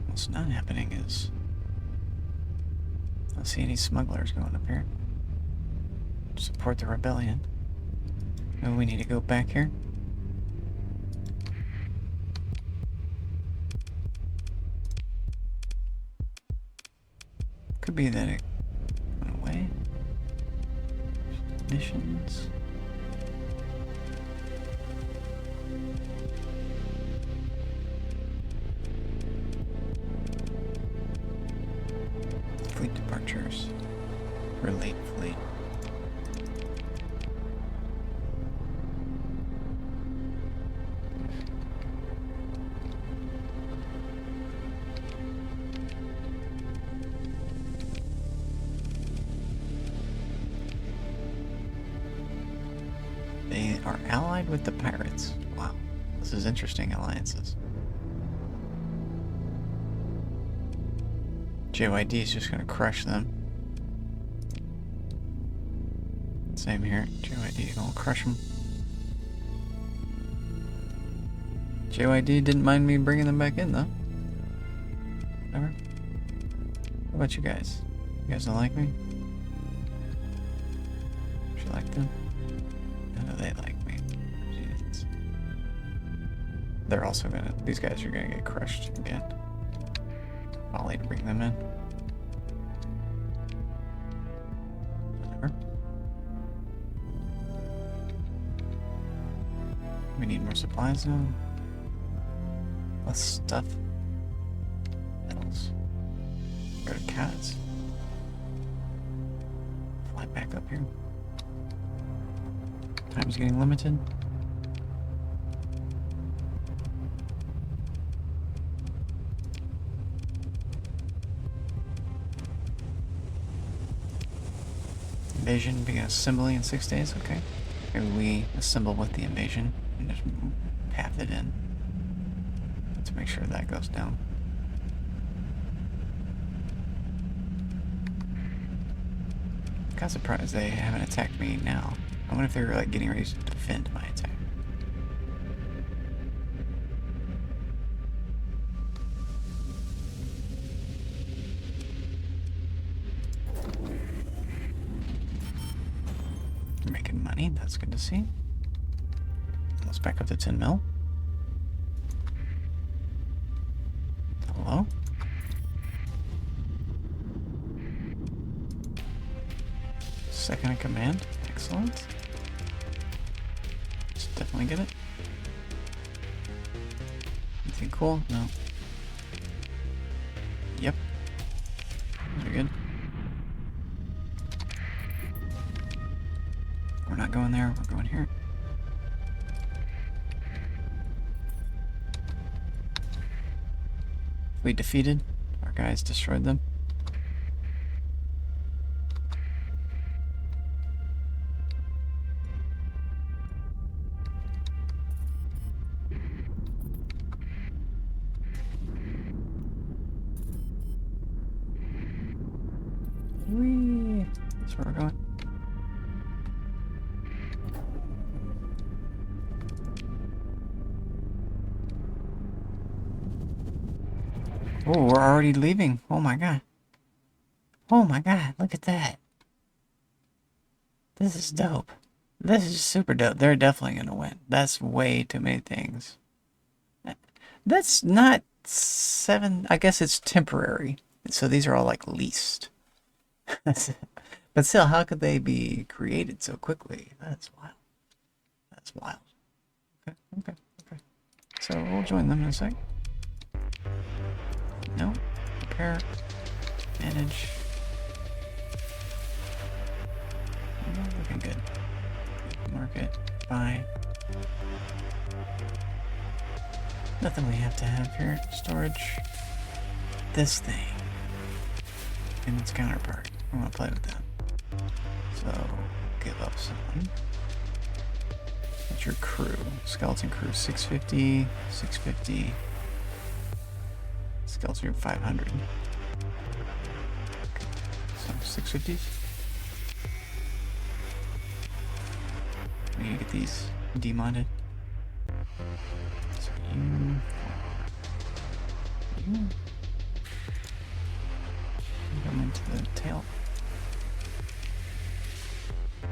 What's not happening is I don't see any smugglers going up here. Support the rebellion. Maybe we need to go back here. Could be that it went away. Missions. Fleet departures. Or late fleet. They are allied with the pirates. Wow, this is interesting alliances. JYD is just gonna crush them. Same here. JYD gonna crush them. JYD didn't mind me bringing them back in though. Whatever. What about you guys? You guys don't like me? Do you like them? I know they like me. Jeez. They're also gonna, these guys are gonna get crushed again. Folly to bring them in. Whatever. We need more supplies now. Less stuff. Metals. Go to cats. Fly back up here. Time's getting limited. Invasion begin assembly in 6 days, okay. Maybe we assemble with the invasion and just path it in to make sure that goes down. Kind of surprised they haven't attacked me now. I wonder if they're like getting ready to defend my attack. We're making money. That's good to see. Let's back up to 10 mil. Hello? Second in command. Excellent. Let's definitely get it. Anything cool? No. Yep. Those are good. We're not going there. We're going here. We defeated. Our guys destroyed them. Whee! That's where we're going. Oh, we're already leaving. Oh my god. Oh my god, look at that. This is dope. This is super dope. They're definitely gonna win. That's way too many things. That's not 7. I guess it's temporary. So these are all like leased. But still, how could they be created so quickly? That's wild. That's wild. Okay. So we'll join them in a sec. No. Repair. Manage. No, looking good. Market. Buy. Nothing we have to have here. Storage. This thing. And its counterpart. I want to play with that. So, give up someone. That's your crew. Skeleton crew 650. 650. Skeleton 500. Okay. So 650s. We need to get these demodded. So you come into the tail. I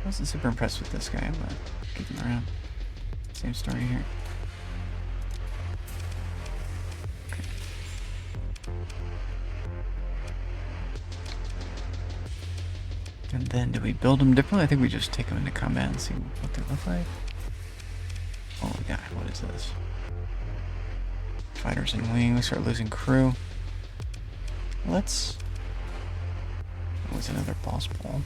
wasn't super impressed with this guy, but keep him around. Same story here. Okay. And then do we build them differently? I think we just take them into combat and see what they look like. Oh my god, what is this? Fighters and wing, we start losing crew. Let's... That was another boss ball.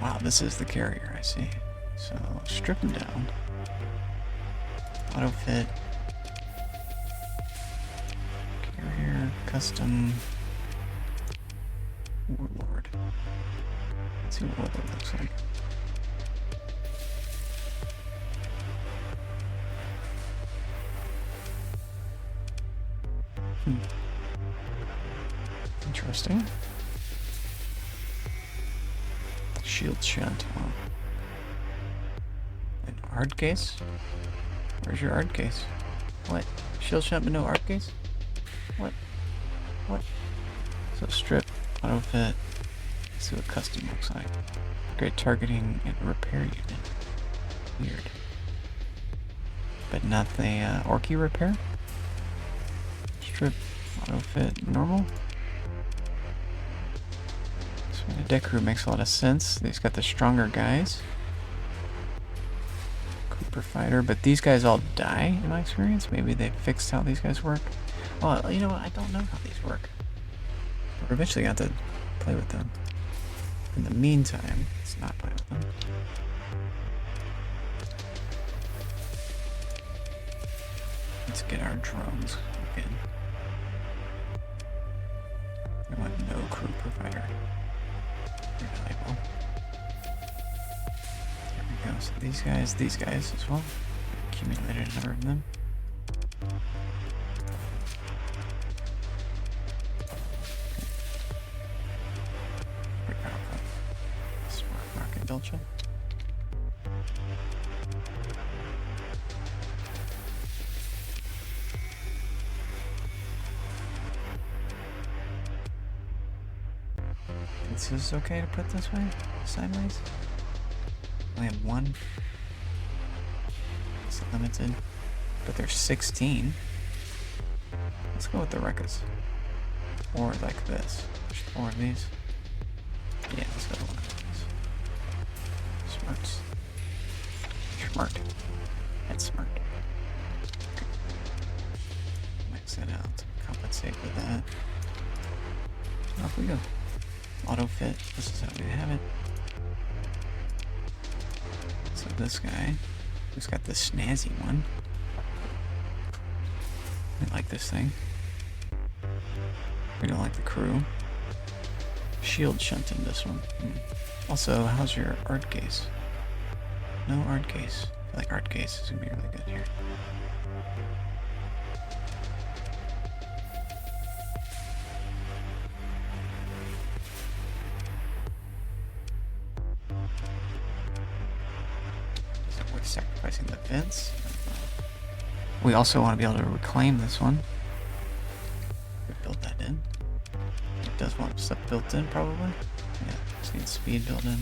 Wow, this is the carrier, I see. So, strip him down. Auto fit. Carrier, custom. Warlord. Let's see what Warlord looks like. Interesting. Shield shunt. Wow. An art case? Where's your art case? What? Shield shunt but no art case? What? What? So strip, auto fit. Let's see what custom looks like. Great targeting and repair unit. Weird. But not the Orky repair? Strip, auto fit, normal. The deck crew makes a lot of sense. They've got the stronger guys. Cooper fighter, but these guys all die in my experience. Maybe they fixed how these guys work. Well, you know what? I don't know how these work. We're eventually got to play with them. In the meantime, let's not play with them. Let's get our drones again. I want no crew provider. Reliable. There we go. So these guys as well. accumulated a number of them. Smart rocket belcher. Is this okay to put this way? Sideways? We have one. It's limited. But there's 16. Let's go with the Rekkas. Or like this. There's 4 of these. Yeah, let's go with one of these. Smarts. Smart. That's smart. Max that out to compensate for that. Off we go. Auto fit. This is how we have it. So this guy, who's got the snazzy one. We like this thing. We don't like the crew. Shield shunt in this one. Also, how's your art case? No art case. I feel like art case is gonna be really good here. Is it worth sacrificing the vents? We also want to be able to reclaim this one. We build that in. It does want stuff built in, probably. Yeah, just need speed built in.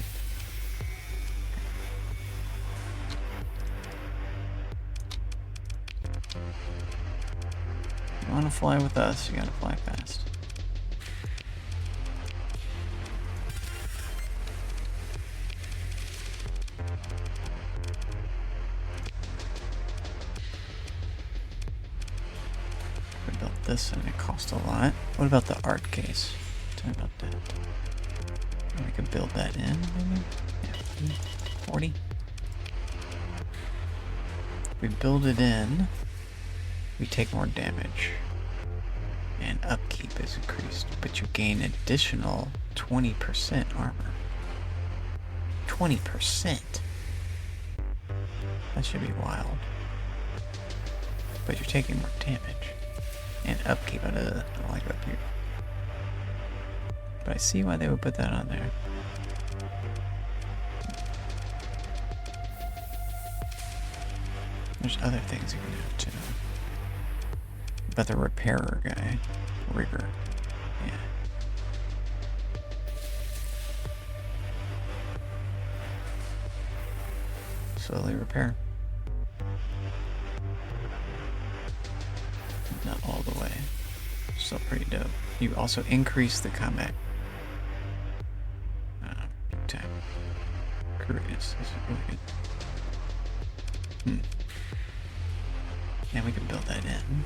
You want to fly with us, you gotta fly fast. We built this and it cost a lot. What about the art case? Tell me about that. We could build that in, maybe? Yeah, 40. If we build it in, we take more damage. And upkeep is increased, but you gain additional 20% armor. 20%? That should be wild. But you're taking more damage. And upkeep, I don't like upkeep. But I see why they would put that on there. There's other things you can do too. But the repairer guy, rigger, yeah. Slowly repair. Not all the way. Still pretty dope. You also increase the combat time. Curious. This is really good. And we can build that in.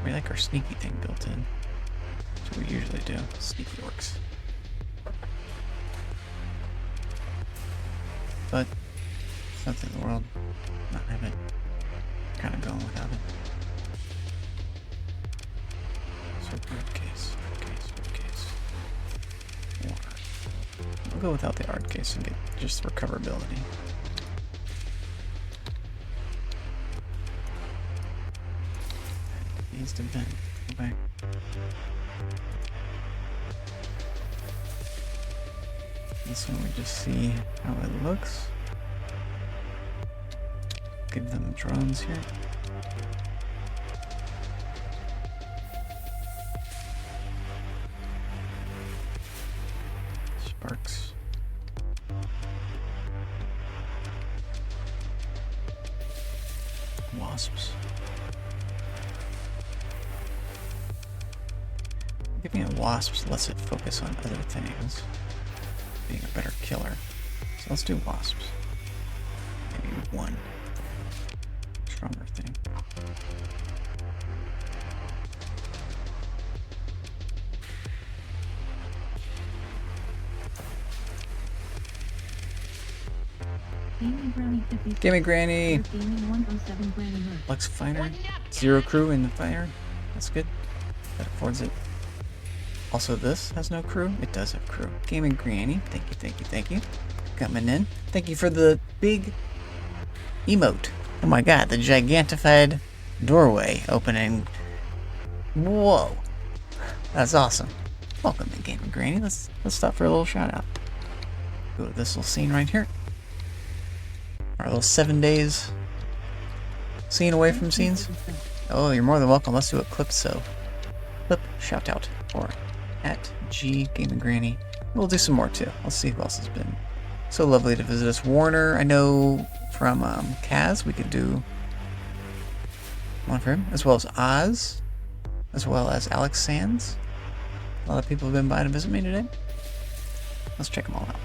We like our sneaky thing built in. That's what we usually do. Sneaky orcs. But nothing in the world. Not have it. Kind of going without it. So art case. Water. We'll go without the art case and get just recoverability. Needs to bend. Go back. This one we just see how it looks. Give them drones here. Sparks. Wasps. Giving it wasps lets it focus on other things. Being a better killer. So let's do wasps. Maybe one stronger thing. Gaming Granny 50. Gimme Granny! Gaming 107 Granny Merc. Lux fighter. 0 crew in the fire. That's good. That affords it. Also, this has no crew. It does have crew. Gaming Granny. Thank you. Coming in. Thank you for the big emote. Oh my god, the gigantified doorway opening. Whoa. That's awesome. Welcome to Gaming Granny. Let's stop for a little shout out. Go to this little scene right here. Our little 7 days scene away from scenes. Oh, you're more than welcome. Let's do a clip shout out or at G Gaming Granny. We'll do some more too. Let's see who else has been so lovely to visit us. Warner, I know from Kaz, we could do one for him, as well as Oz, as well as Alex Sands. A lot of people have been by to visit me today. Let's check them all out.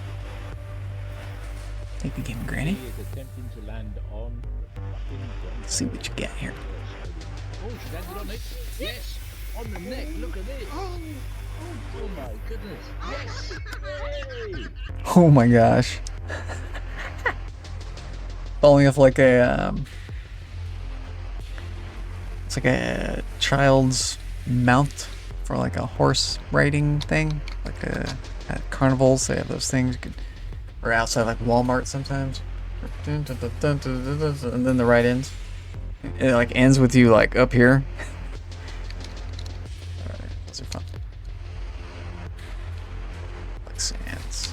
Thank you, Gaming Granny. Let's see what you got here. Oh, she landed on it. Yes, on the neck. Look at this. Oh my goodness. Yes. Yay. Oh my gosh. Falling off like a it's like a child's mount for like a horse riding thing, like at carnivals they have those things, or outside like Walmart sometimes, and then the ride ends. It like ends with you like up here. Alright, those are fun. Like Sands.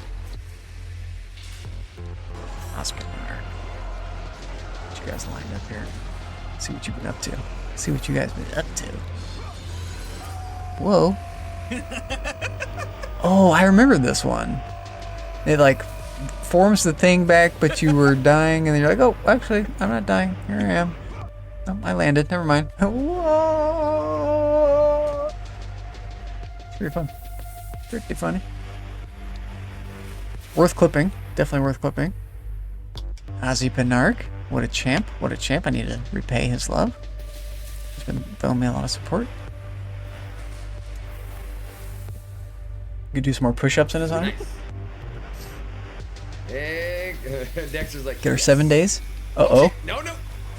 Hospital. Get you guys lined up here. See what you've been up to. See what you guys been up to. Whoa. Oh, I remember this one. It like forms the thing back, but you were dying, and then you're like, oh, actually, I'm not dying. Here I am. Oh, I landed. Never mind. Whoa. It's pretty fun. Pretty funny. Worth clipping. Definitely worth clipping. Ozzy Penark. What a champ. What a champ. I need to repay his love. He's been throwing me a lot of support. You could do some more push-ups in his honor. Hey, Dexter's like, Get her 7 days. Uh-oh. no.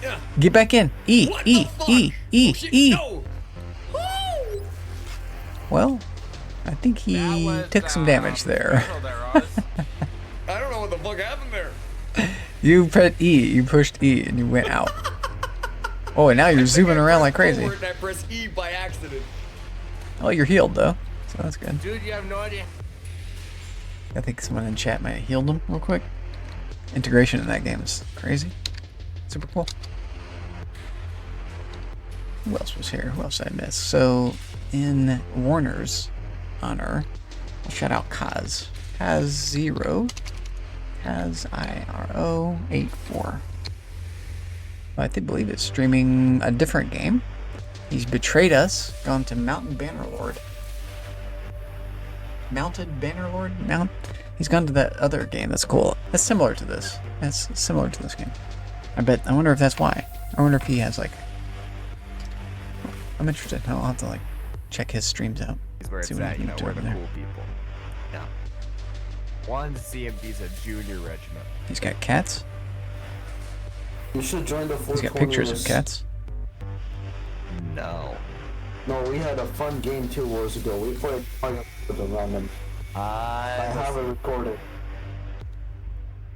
Yeah. Get back in. E. What E. the fuck? E. E. Oh, shit, E. no. Woo! Well, I think he took some damage there. I don't know what the fuck happened there. You pressed E. You pushed E and you went out. Oh, and now you're zooming around like crazy. Forward and I pressed E by accident. Oh, you're healed though, so that's good. Dude, you have no idea. I think someone in chat might have healed him real quick. Integration in that game is crazy. Super cool. Who else was here? Who else did I miss? So, in Warner's honor, I'll shout out Kaz. Kaz0. Kaz IRO84. I believe it's streaming a different game. He's betrayed us, gone to Mountain Bannerlord. Mounted Bannerlord? He's gone to that other game that's cool. That's similar to this. That's similar to this game. I wonder if that's why. I wonder if he has like... I'm interested. I'll have to like check his streams out. Is where it's See what at, he you can know, do we're over the there. cool people. Yeah. One CMB's a junior regiment. He's got cats. You should join the 420. He's got pictures of cats. No. No, we had a fun game 2 wars ago. We played with a random. I have it recorded.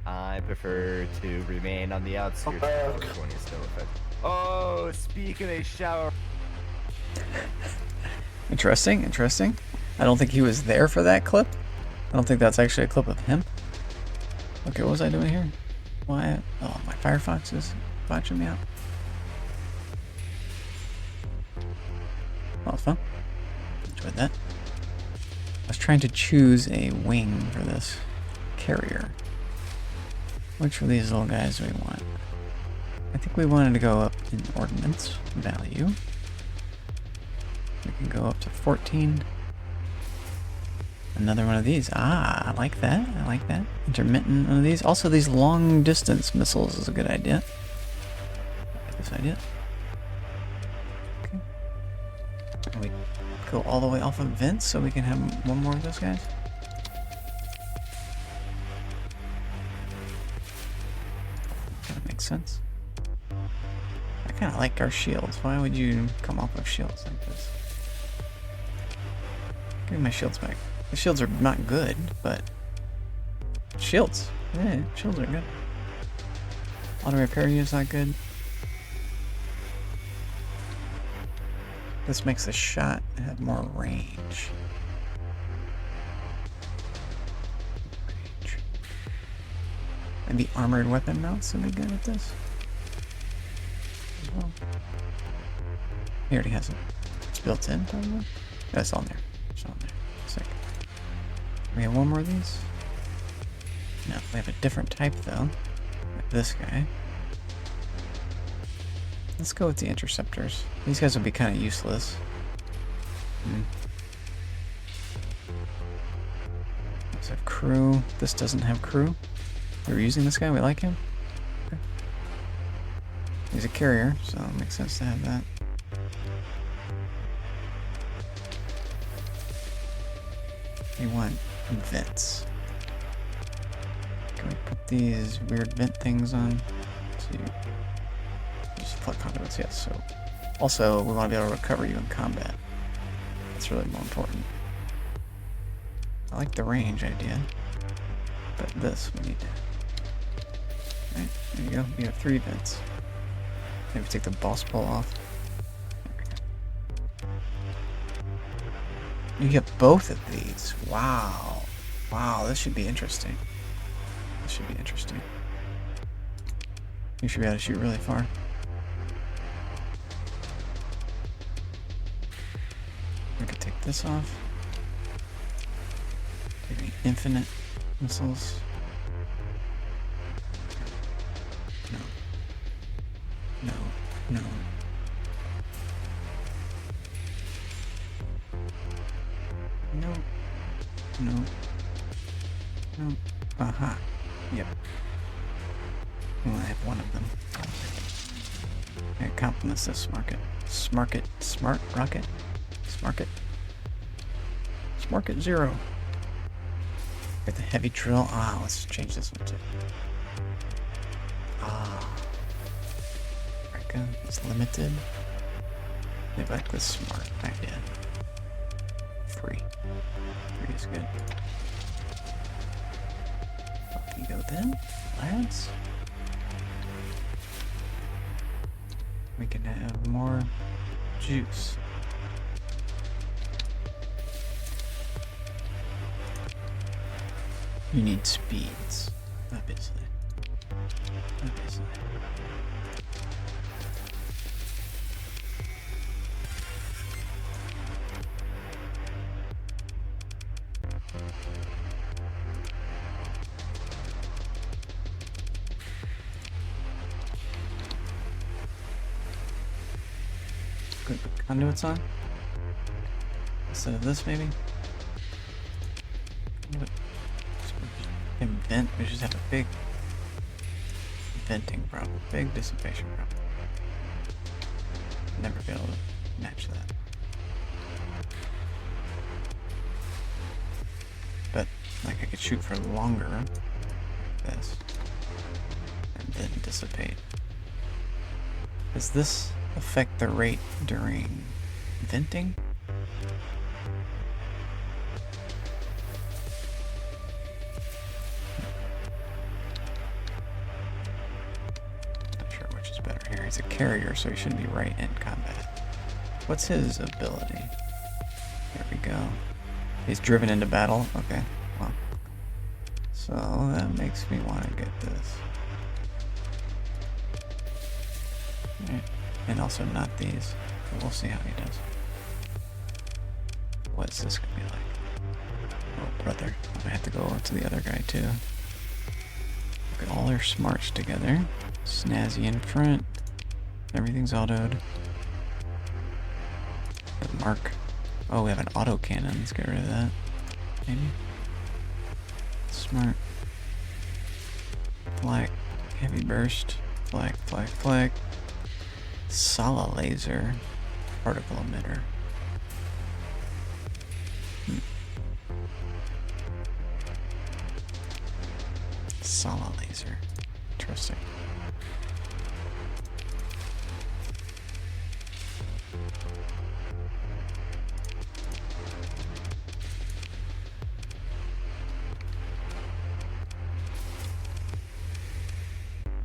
I prefer to remain on the outskirts Okay. of 420 still effect. Oh, speak of a shower. Interesting, interesting. I don't think he was there for that clip. I don't think that's actually a clip of him. Okay, what was I doing here? Why? Oh, my Firefox is watching me out. Well, it's fun. Enjoyed that. I was trying to choose a wing for this carrier. Which of these little guys do we want? I think we wanted to go up in ordnance value. We can go up to 14. Another one of these. Ah, I like that. I like that. Intermittent one of these. Also, these long distance missiles is a good idea. I like this idea. Okay. And we go all the way off of vents so we can have one more of those guys. Kind of makes sense. I kind of like our shields. Why would you come off of shields like this? Give me my shields back. The shields are not good, but shields. Yeah, shields are good. Auto repair is not good. This makes the shot have more range. Maybe armored weapon mounts would be good at this. Well, he already has it. It's built in, probably. Yeah, it's on there. It's on there. Sick. We have one more of these? No, we have a different type though. Like this guy. Let's go with the interceptors. These guys will be kind of useless. Let's have crew. This doesn't have crew. We're using this guy. We like him. Okay. He's a carrier, so it makes sense to have that. We want vents. Can we put these weird vent things on? So you just plug conduits, yes. So also we want to be able to recover you in combat. That's really more important. I like the range idea, but this we need to. Right, there you go. You have 3 vents. Maybe take the boss pull off. There we go. You get both of these. Wow. Wow, this should be interesting. This should be interesting. You should be able to shoot really far. We could take this off. Maybe infinite missiles. No. No. No. No. No. Aha. Yep. We only have one of them. Okay, compliment this Smart rocket? Smart it 0. Got the heavy drill. Ah, let's change this one too. It's limited. They like the smart idea. Free. Free is good. Off you go then, lads. We can have more juice. You need speeds, obviously. Obviously. Good conduits on? Instead of this, maybe? Invent, we just have a big venting problem, big dissipation problem. Never be able to match that. But, like, I could shoot for longer, like this, and then dissipate. Does this affect the rate during venting? Not sure which is better here. He's a carrier, so he shouldn't be right in combat. What's his ability? There we go. He's driven into battle? Okay, well. So that makes me want to get this. Right. And also not these. But we'll see how he does. What's this gonna be like? Oh, brother. I'm gonna have to go to the other guy too. Look at all their smarts together. Snazzy in front. Everything's autoed. The mark. Oh, we have an auto cannon. Let's get rid of that. Maybe. Smart. Flak. Heavy burst. Flak, flak, flak. Sala laser. Particle emitter. Sala laser. Interesting.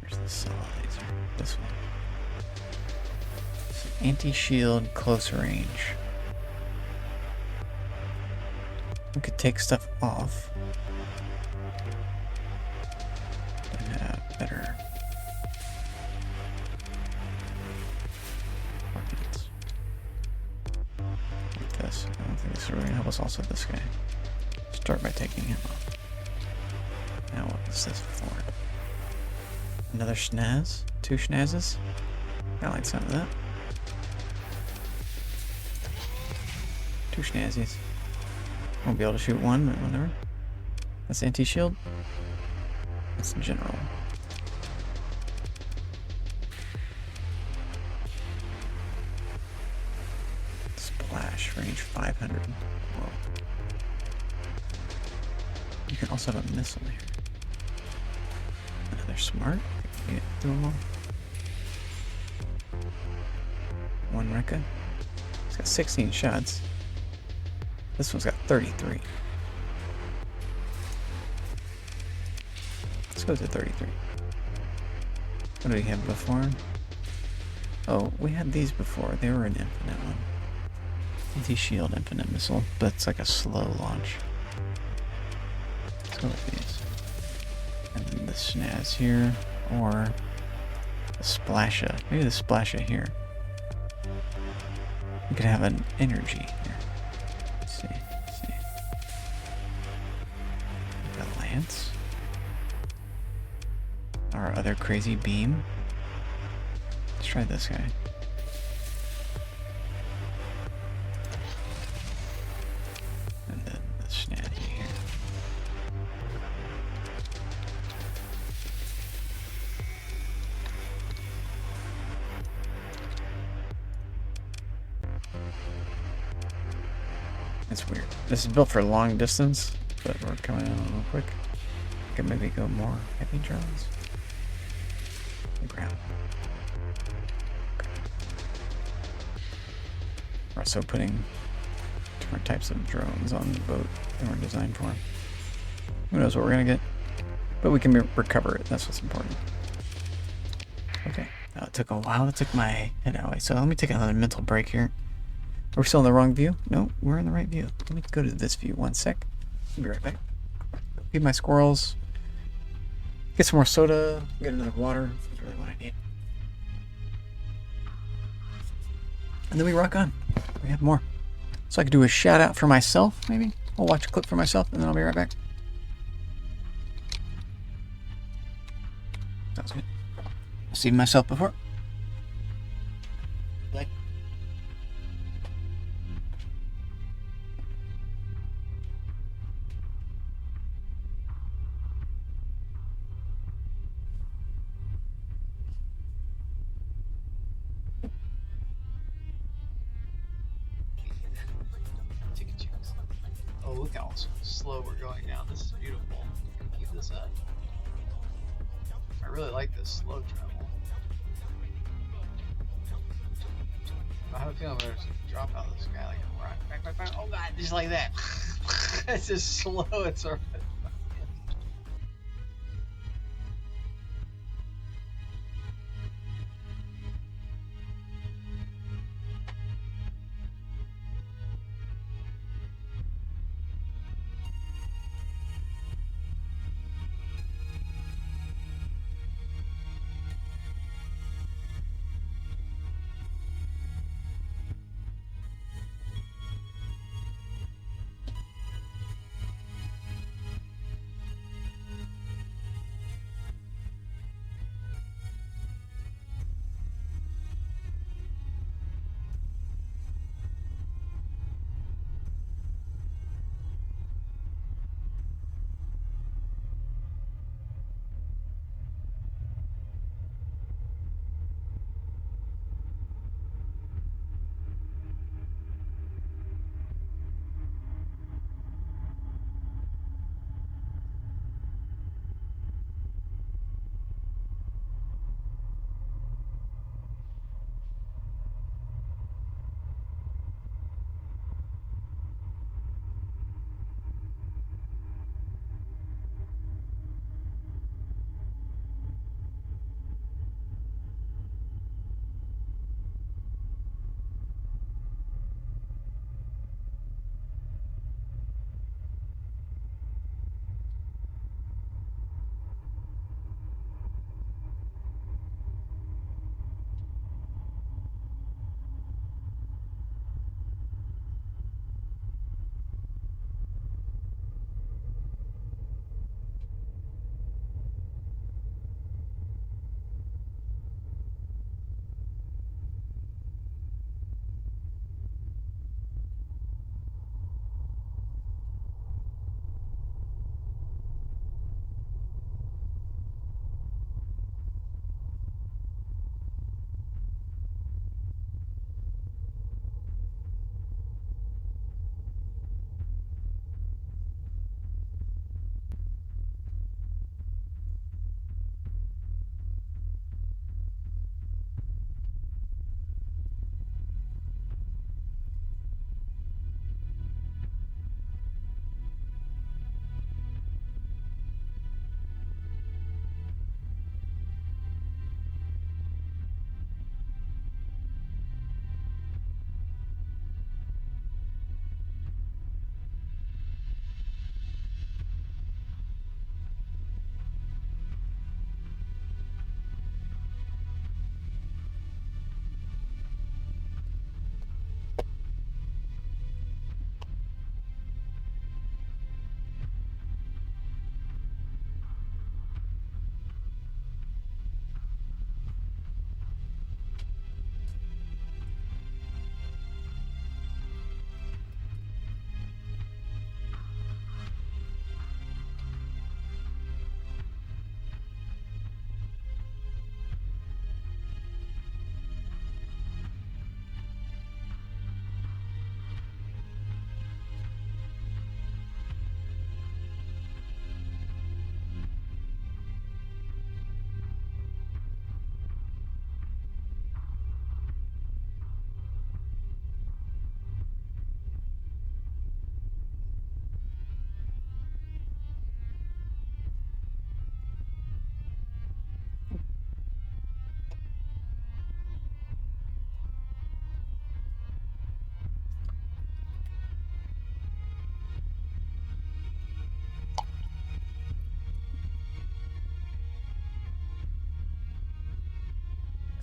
There's Solar laser. This one. Anti-shield, close range. We could take stuff off. And have better weapons. Like this. I don't think this is really gonna help us. Also, this guy. Start by taking him off. Now what is this for? Another schnaz? 2 schnazzes? I like some of that. 2 schnazzies. Won't be able to shoot one, but whatever. That's anti-shield. That's general. Splash, range 500. Whoa. You can also have a missile here. Another smart. Get through them all. 1 Rekka. It's got 16 shots. This one's got 33. Let's go to 33. What did we have before? Oh, we had these before. They were an infinite one. Anti-shield infinite missile, but it's like a slow launch. Let's go with these. And then the snaz here, or the splasha. Maybe the splasha here. We could have an energy here. Let's see. The lance. Our other crazy beam. Let's try this guy. And then the snazzy here. It's weird. This is built for long distance, but we're coming in real quick. Could maybe go more heavy drones. The ground. Okay. We're also putting different types of drones on the boat that we're designed for. Who knows what we're gonna get? But we can recover it. That's what's important. Okay. Now it took a while. It took my head out. So let me take another mental break here. Are we still in the wrong view? No, we're in the right view. Let me go to this view 1 sec. I'll be right back. Feed my squirrels. Get some more soda. Get another water. That's really what I need. And then we rock on. We have more. So I could do a shout out for myself, maybe. I'll watch a clip for myself, and then I'll be right back. Sounds good. I've seen myself before. Like. Oh, look how slow we're going now. This is beautiful. Keep this up. I really like this slow travel. I have a feeling there's a drop out of the sky like a rock. Back. Oh god, just like that. It's just slow. It's sort of.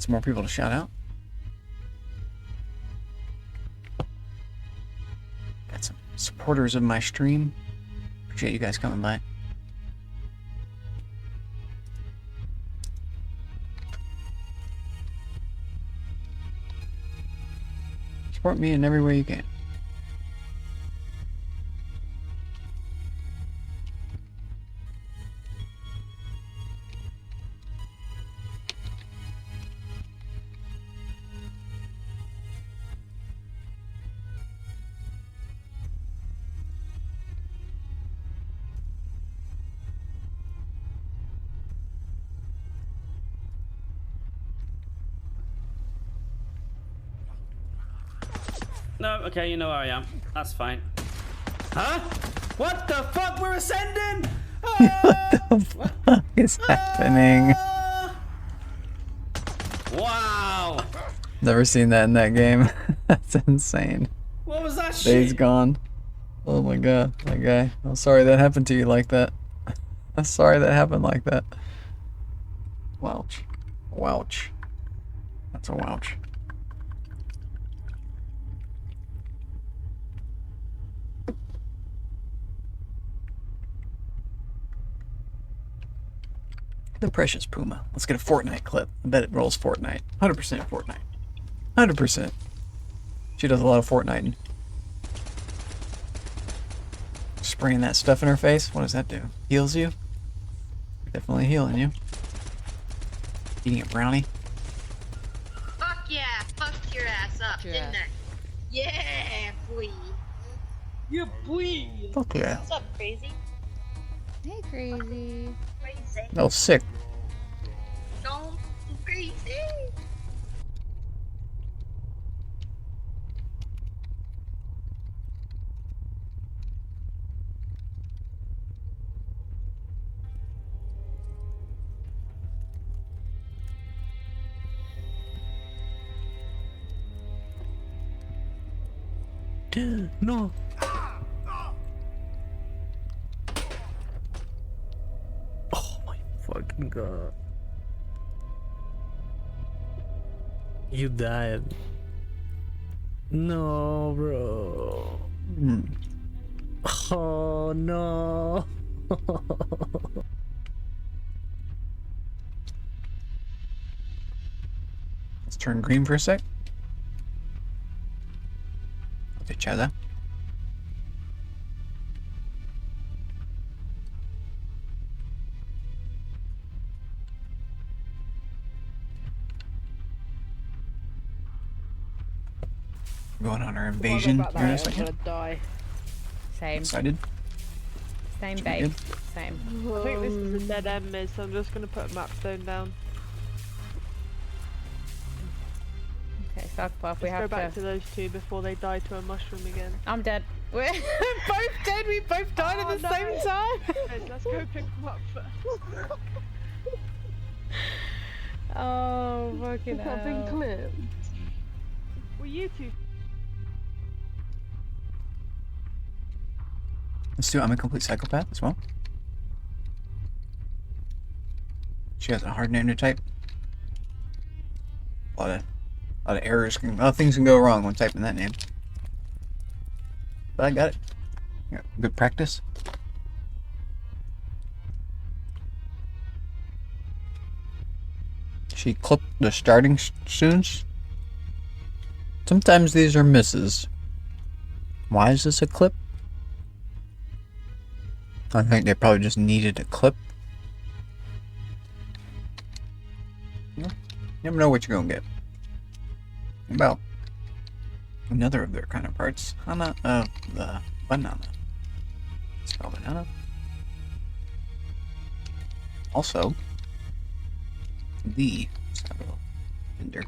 Some more people to shout out. Got some supporters of my stream. Appreciate you guys coming by. Support me in every way you can. No, okay, you know where I am. That's fine. Huh? What the fuck? We're ascending! What the fuck is happening? Wow! Never seen that in that game. That's insane. What was that Days shit? gone. Oh my god, that guy. I'm sorry that happened to you like that. I'm sorry that happened like that. Wouch. Wouch. That's a wouch. The precious Puma. Let's get a Fortnite clip. I bet it rolls Fortnite. 100% Fortnite. 100%. She does a lot of Fortniting. Spraying that stuff in her face? What does that do? Heals you? Definitely healing you. Eating a brownie? Fuck yeah, fucked your ass up, didn't I? Yeah, boy. You boy. Fuck yeah. What's up, crazy? Hey, crazy. Crazy. Oh, sick. Don't crazy. No. Oh my fucking god. You died. No, bro. Oh no. Let's turn green for a sec. Each other. We're going on our invasion here in a second. I'm gonna die. Same. Excited? Same, Should we babe. good? Same. I think this is a dead end, Miz, so I'm just gonna put a map stone down. Okay, Psychopath, we Let's have go back to those two before they die to a mushroom again. I'm dead. We're both dead. We both died at the same time. Miz, let's go pick them up first. Oh, fucking hell. I've been clipped. Well, you two. Let's do I'm a complete psychopath as well. She has a hard name to type. A lot of errors, a lot of things can go wrong when typing that name. But I got it. Yeah, good practice. She clipped the starting students. Sometimes these are misses. Why is this a clip? I think they probably just needed a clip. You never know what you're gonna get. About another of their counterparts, Hana of the banana. Spell banana. Also, the style vendor.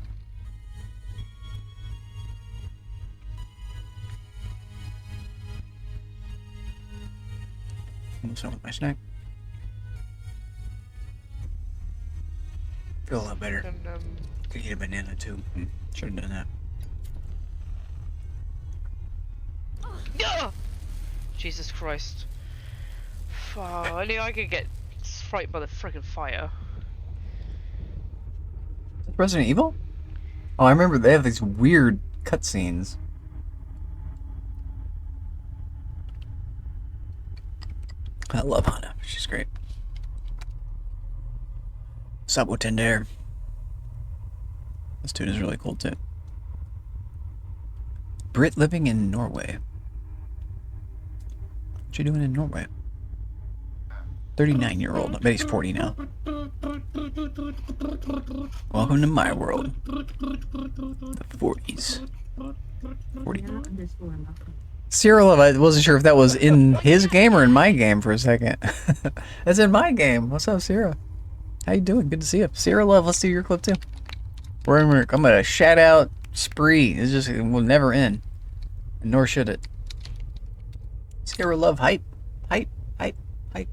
Almost done with my snack. Feel a lot better. And, Could eat a banana too. Should have done that. Jesus Christ. Only I could get frightened by the friggin' fire. Resident Evil? Oh, I remember they have these weird cutscenes. I love Hana. She's great. Sabo Tender. This dude is really cool too. Brit living in Norway. What you doing in Norway? 39-year-old. I bet he's 40 now. Welcome to my world. The 40s. 42. Sierra Love, I wasn't sure if that was in his game or in my game for a second. That's in my game. What's up, Sierra? How you doing? Good to see you. Sierra Love, let's do your clip too. I'm gonna shout out spree. It will never end. Nor should it. Sierra Love, hype. Hype. Hype. Hype.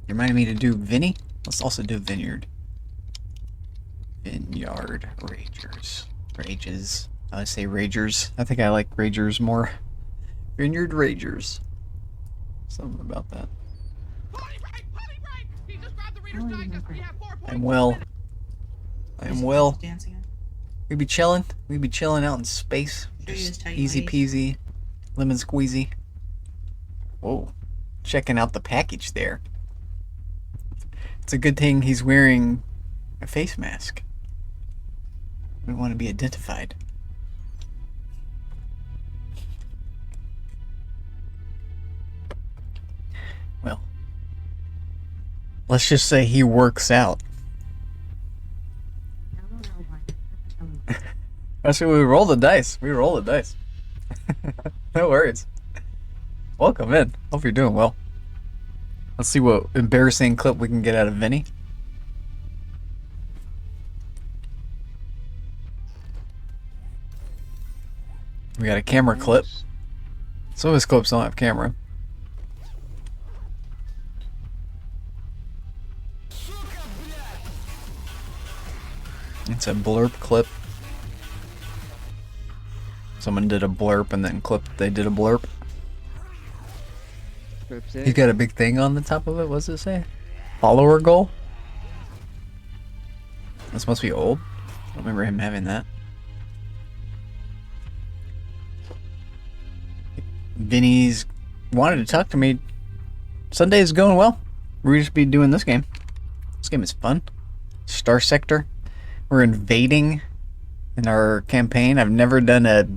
You reminded me to do Vinny? Let's also do Vineyard. Vineyard Ragers. Rages. I say Ragers. I think I like Ragers more. Vineyard Ragers. Something about that. I'm well. I am well. We be chilling. We be chilling out in space. Just easy peasy. Lemon squeezy. Whoa. Checking out the package there. It's a good thing he's wearing a face mask. We want to be identified. Well, let's just say he works out. That's what we roll the dice. We roll the dice. No worries. Welcome in. Hope you're doing well. Let's see what embarrassing clip we can get out of Vinny. We got a camera clip. Some of his clips don't have camera. It's a blurb clip. Someone did a blurb and then clipped they did a blurb. He's got a big thing on the top of it. What does it say? Follower goal? This must be old. I don't remember him having that. Vinny's wanted to talk to me. Sunday is going well. We're just be doing this game. This game is fun. Star Sector. We're invading in our campaign. I've never done a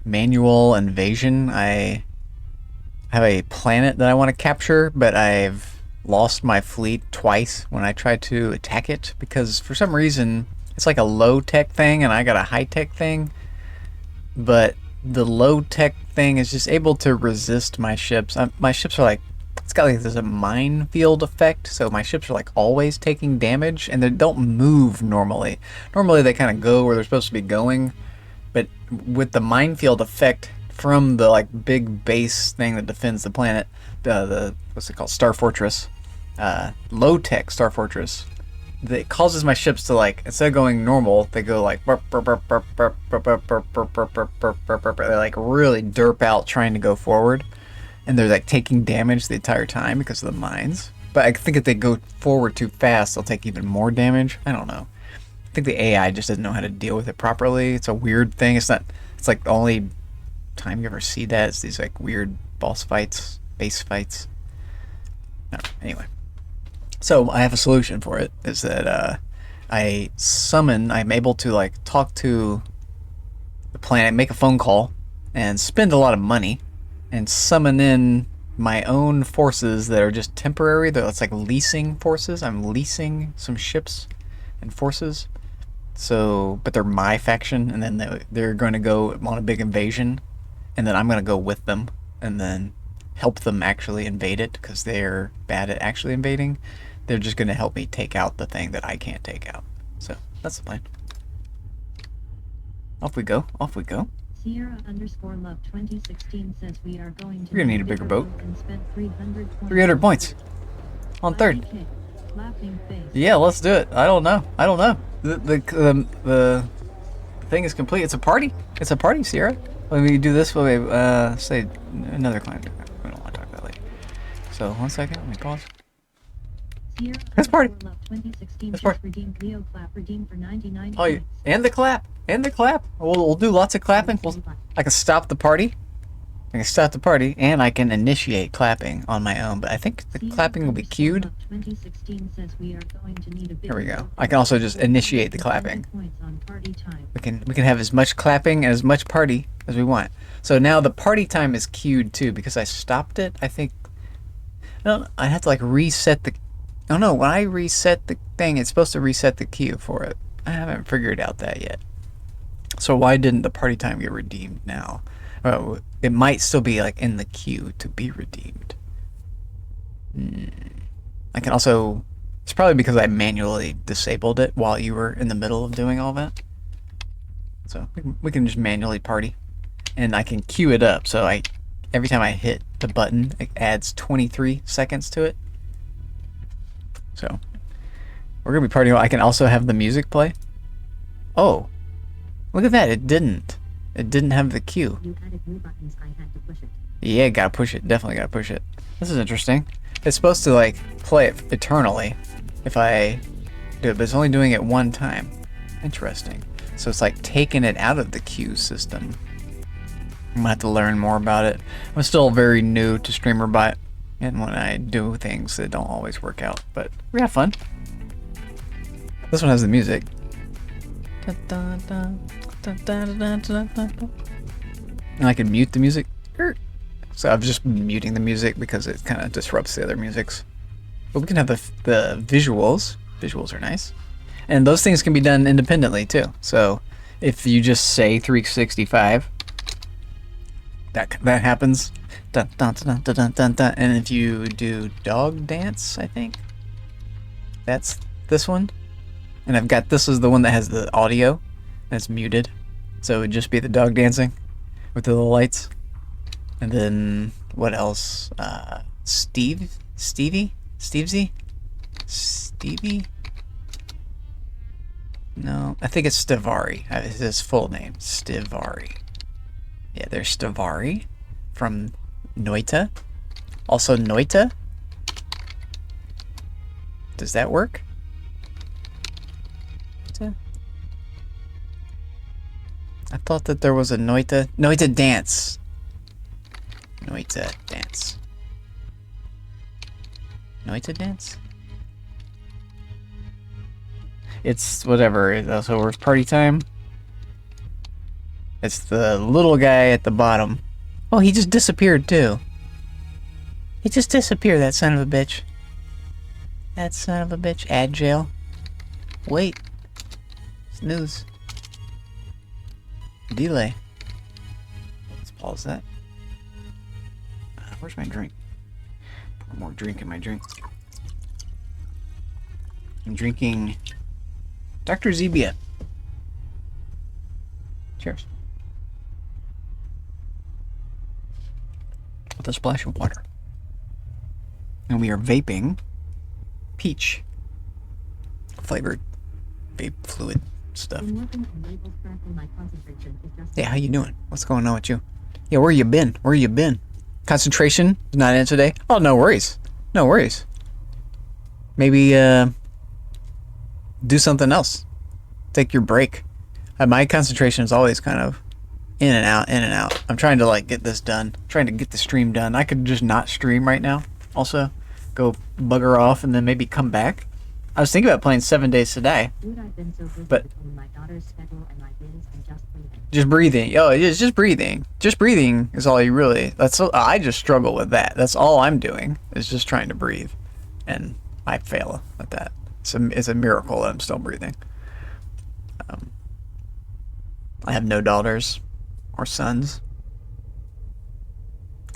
manual invasion. I have a planet that I want to capture, but I've lost my fleet twice when I tried to attack it because for some reason it's like a low-tech thing and I got a high-tech thing, but the low-tech thing is just able to resist my ships. My ships are like, it's got like this a minefield effect, so my ships are like always taking damage and they don't move normally. Normally they kind of go where they're supposed to be going, but with the minefield effect from the like big base thing that defends the planet, the what's it called, Star Fortress, low-tech Star Fortress, that causes my ships to like, instead of going normal, they go like they like really derp out trying to go forward. And they're like taking damage the entire time because of the mines. But I think if they go forward too fast, they'll take even more damage. I don't know. I think the AI just doesn't know how to deal with it properly. It's a weird thing. It's like the only time you ever see that is these like weird boss fights, base fights. No, anyway. So I have a solution for it. Is that I'm able to like talk to the planet, make a phone call, and spend a lot of money and summon in my own forces that are just temporary. It's like leasing forces. I'm leasing some ships and forces. So, but they're my faction, and then they're going to go on a big invasion, and then I'm going to go with them and then help them actually invade it because they're bad at actually invading. They're just going to help me take out the thing that I can't take out. So, that's the plan. Off we go. Off we go. Sierra_love 2016 says we are going to We're gonna need a bigger boat. And spend 300 points on third. Yeah, let's do it. I don't know. The thing is complete. It's a party. It's a party, Sierra. Let me do this. Say another client. We don't want to talk about that later. So 1 second. Let me pause. That's party. 2016 That's just party. redeemed Leo clap redeemed for 99 Oh, points. and the clap. And the clap. We'll do lots of clapping. I can stop the party. I can stop the party, and I can initiate clapping on my own. But I think the clapping will be queued. 2016 says we are going to need a Here we bigger go. boat I can also just initiate the 100 clapping. points on party time. We can have as much clapping and as much party as we want. So now the party time is queued too because I stopped it. I think. No, I have to like reset the. Oh no! When I reset the thing, it's supposed to reset the queue for it. I haven't figured out that yet. So why didn't the party time get redeemed now? Well, it might still be like in the queue to be redeemed. I can also. It's probably because I manually disabled it while you were in the middle of doing all that. So we can just manually party, and I can queue it up. So every time I hit the button, it adds 23 seconds to it. So we're gonna be partying. I can also have the music play. Oh, look at that! It didn't have the queue. You added new buttons, I had to push it. Yeah, gotta push it. Definitely gotta push it. This is interesting. It's supposed to like play it eternally if I do it, but it's only doing it one time. Interesting. So it's like taking it out of the queue system. I'm gonna have to learn more about it. I'm still very new to StreamerBot, and when I do things, they don't always work out, but we have fun. This one has the music. And I can mute the music. So I'm just muting the music because it kind of disrupts the other musics. But we can have the visuals. Visuals are nice. And those things can be done independently too. So if you just say 365, that happens. Dun, dun, dun, dun, dun, dun, dun. And if you do dog dance, I think that's this one. And I've got this is the one that has the audio that's muted. So it would just be the dog dancing with the little lights. And then what else? Stevie? No, I think it's Stivari. It's his full name, Stivari. Yeah, there's Stivari from Noita. Also Noita. Does that work? I thought that there was a Noita dance. Noita dance. Noita dance? It's whatever. So it's party time. It's the little guy at the bottom. Oh, he just disappeared too. He just disappeared, that son of a bitch. That son of a bitch. Add jail. Wait. Snooze. Delay. Let's pause that. Where's my drink? Put more drink in my drink. I'm drinking Dr. Zebia. Cheers. With a splash of water. And we are vaping peach flavored vape fluid stuff. Yeah, how you doing? What's going on with you? Yeah, where you been? Where you been? Concentration is not in today? Oh, no worries. No worries. Maybe do something else. Take your break. My concentration is always kind of in and out, in and out. I'm trying to like get this done. I'm trying to get the stream done. I could just not stream right now. Also, go bugger off and then maybe come back. I was thinking about playing 7 Days to Die. But just breathing. Oh, it's just breathing. Just breathing is all you really. I just struggle with that. That's all I'm doing is just trying to breathe, and I fail at that. It's a miracle that I'm still breathing. I have no daughters or sons,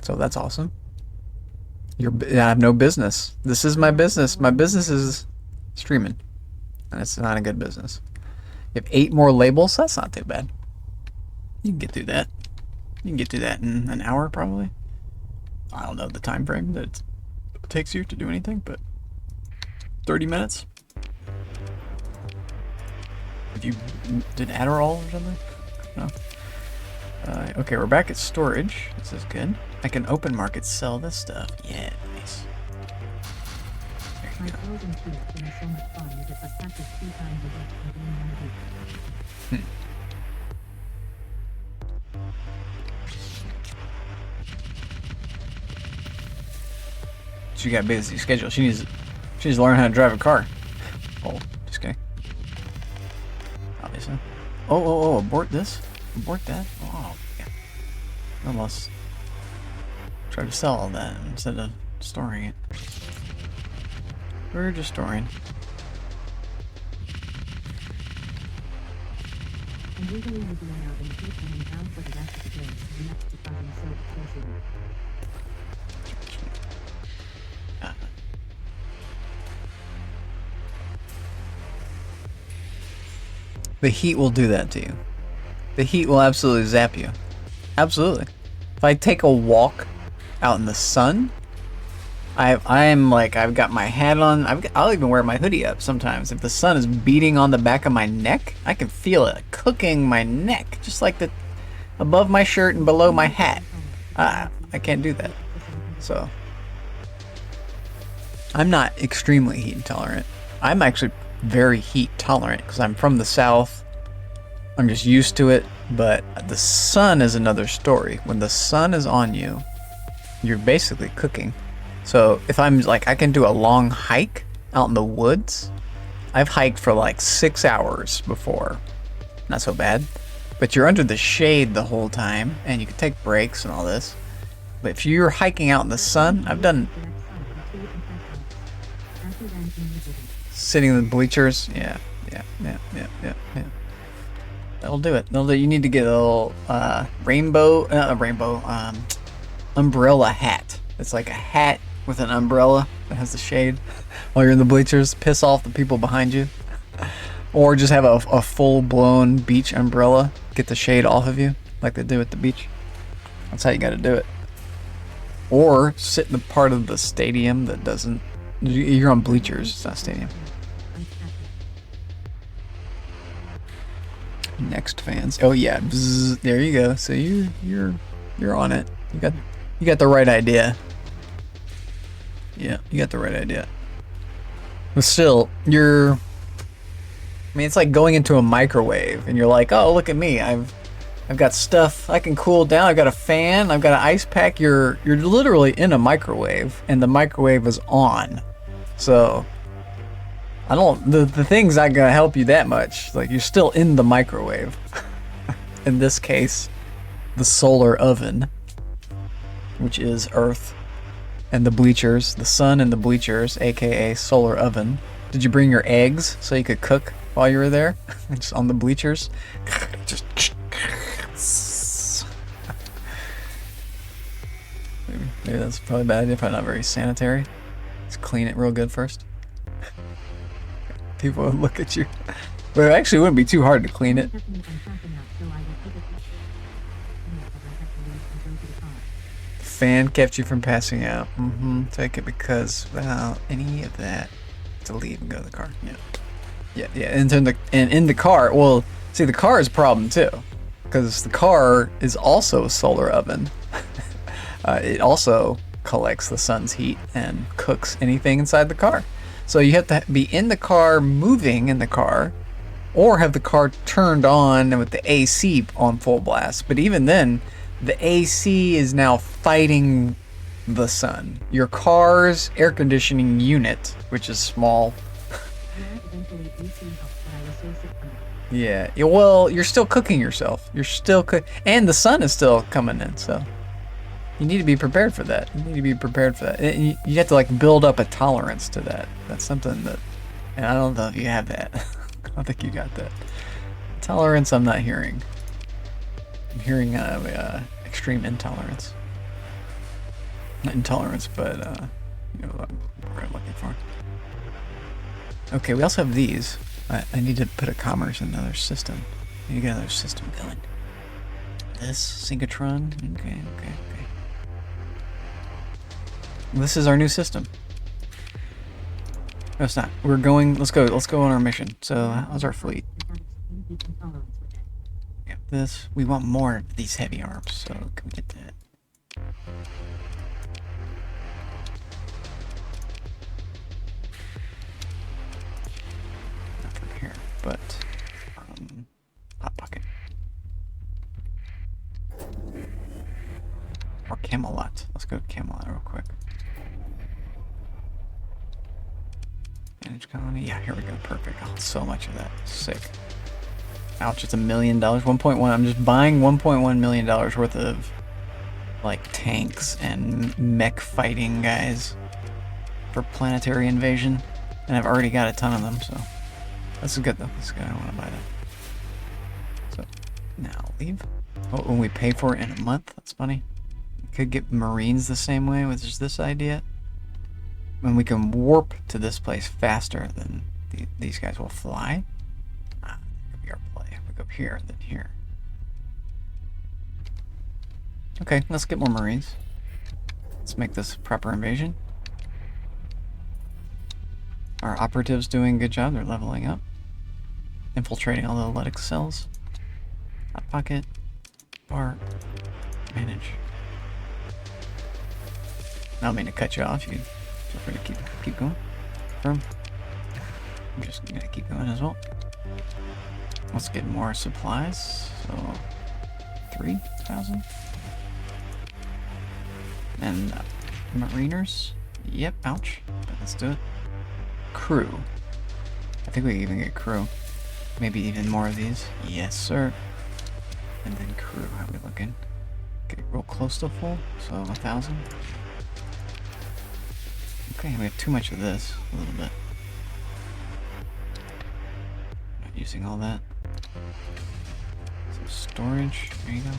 so that's awesome. I have no business. This is my business. My business is streaming, and it's not a good business. You have 8 more labels. That's not too bad. You can get through that. You can get through that in an hour, probably. I don't know the time frame that it takes you to do anything, but 30 minutes. If you did Adderall or something? No. Okay, we're back at storage. This is good. I can open market sell this stuff. Yeah, nice. There you My frozen tea has been so much fun with it, but practice 3 times a week and being on the beach. She got a busy schedule. She needs to learn how to drive a car. Oh, just kidding. Obviously. Oh, abort this? Abort that? Oh, yeah. Almost try to sell all that instead of storing it. We're just storing. And usually we'll be out in the kitchen and down for the rest of the day, and next to fucking so closely. The heat will do that to you. The heat will absolutely zap you. Absolutely. If I take a walk out in the sun, I'm like, I've got my hat on. I'll even wear my hoodie up sometimes. If the sun is beating on the back of my neck, I can feel it cooking my neck, just like the above my shirt and below my hat. I can't do that. So I'm not extremely heat intolerant. I'm actually very heat tolerant because I'm from the South. I'm just used to it. But the sun is another story. When the sun is on you, you're basically cooking. So if I'm like, I can do a long hike out in the woods. I've hiked for like 6 hours before. Not so bad. But you're under the shade the whole time and you can take breaks and all this. But if you're hiking out in the sun, I've done sitting in the bleachers. Yeah. That'll do it. You need to get a little umbrella hat. It's like a hat with an umbrella that has the shade while you're in the bleachers. Piss off the people behind you. Or just have a full-blown beach umbrella. Get the shade off of you like they do at the beach. That's how you gotta do it. Or sit in the part of the stadium that doesn't... You're on bleachers, it's not stadium. Next fans. Oh yeah, bzz, there you go. So you're on it. You got the right idea. Yeah, you got the right idea. But still, I mean, it's like going into a microwave and you're like, oh, look at me. I've got stuff I can cool down. I've got a fan. I've got an ice pack. You're literally in a microwave and the microwave is on. So the thing's not gonna help you that much. Like, you're still in the microwave. In this case, the solar oven, which is Earth, and the bleachers, the sun and the bleachers, aka solar oven. Did you bring your eggs so you could cook while you were there? Just on the bleachers? Just maybe that's probably a bad idea, probably not very sanitary. Just clean it real good first. People would look at you. But it actually wouldn't be too hard to clean it. Fan kept you from passing out. Take it because without any of that, to leave and go to the car. Yeah. And in the car, well, see, the car is a problem too, because the car is also a solar oven. It also collects the sun's heat and cooks anything inside the car. So you have to be in the car, moving in the car, or have the car turned on with the AC on full blast. But even then, the AC is now fighting the sun. Your car's air conditioning unit, which is small. Yeah, well, you're still cooking yourself. You're still and the sun is still coming in, so you need to be prepared for that. And you have to like build up a tolerance to that. That's something that, and I don't know if you have that. I don't think you got that. Tolerance, I'm not hearing. I'm hearing extreme intolerance. Not intolerance, but you know what I'm looking for. Okay, we also have these. I need to put a commerce in another system. I need to get another system going. This Synchrotron. Okay. This is our new system. No, it's not. We're going. Let's go on our mission. So, how's our fleet? Yeah, this. We want more of these heavy arms. So, can we get that? Camelot. Let's go to Camelot real quick. Manage colony. Yeah, here we go. Perfect. Oh, so much of that. Sick. Ouch, it's $1 million. 1.1. I'm just buying $1.1 million worth of like tanks and mech fighting guys for planetary invasion. And I've already got a ton of them, so this is good though. This is good. I want to buy that. So now leave. Oh, when we pay for it in a month, that's funny. We could get Marines the same way with just this idea. When we can warp to this place faster than these guys will fly. Ah, that could be our play. We go here, then here. Okay, let's get more Marines. Let's make this a proper invasion. Our operatives doing a good job. They're leveling up. Infiltrating all the Lytic cells. Hot pocket. Bar. Manage. I don't mean to cut you off. You feel free to keep going. Firm. I'm just gonna keep going as well. Let's get more supplies. So 3,000. And Mariners. Yep. Ouch. But let's do it. Crew. I think we can even get crew. Maybe even more of these. Yes, sir. And then crew. How are we looking? Get real close to full. So 1,000. Okay, we have too much of this. A little bit. Not using all that. Some storage. There you go.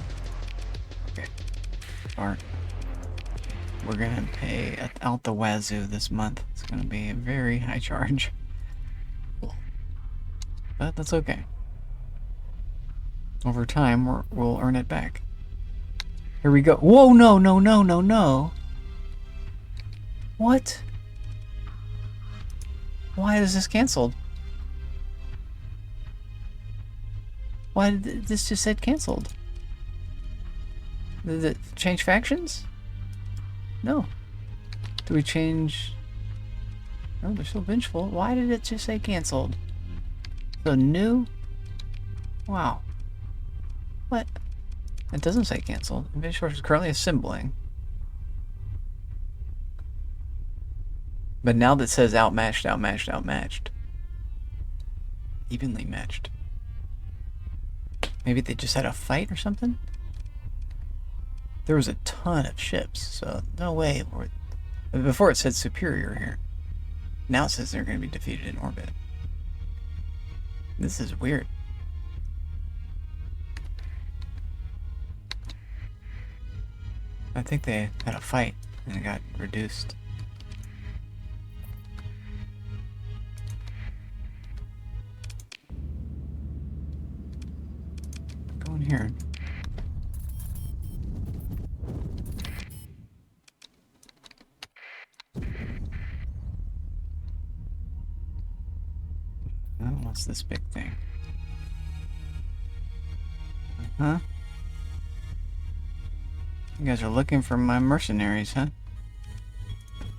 Okay. Art. We're gonna pay out the wazoo this month. It's gonna be a very high charge. Cool. But that's okay. Over time, we'll earn it back. Here we go. Whoa, no, no, no, no, no. What? Why is this canceled? Why did this just said canceled? Did it change factions? No. Do we change? No, they're still vengeful. Why did it just say canceled? So new? Wow. What? It doesn't say canceled. Vengeful is currently assembling. But now that says outmatched, outmatched, outmatched. Evenly matched. Maybe they just had a fight or something? There was a ton of ships, so no way. Before it said superior here. Now it says they're going to be defeated in orbit. This is weird. I think they had a fight and it got reduced. Go in here. What's this big thing? Huh? You guys are looking for my mercenaries, huh?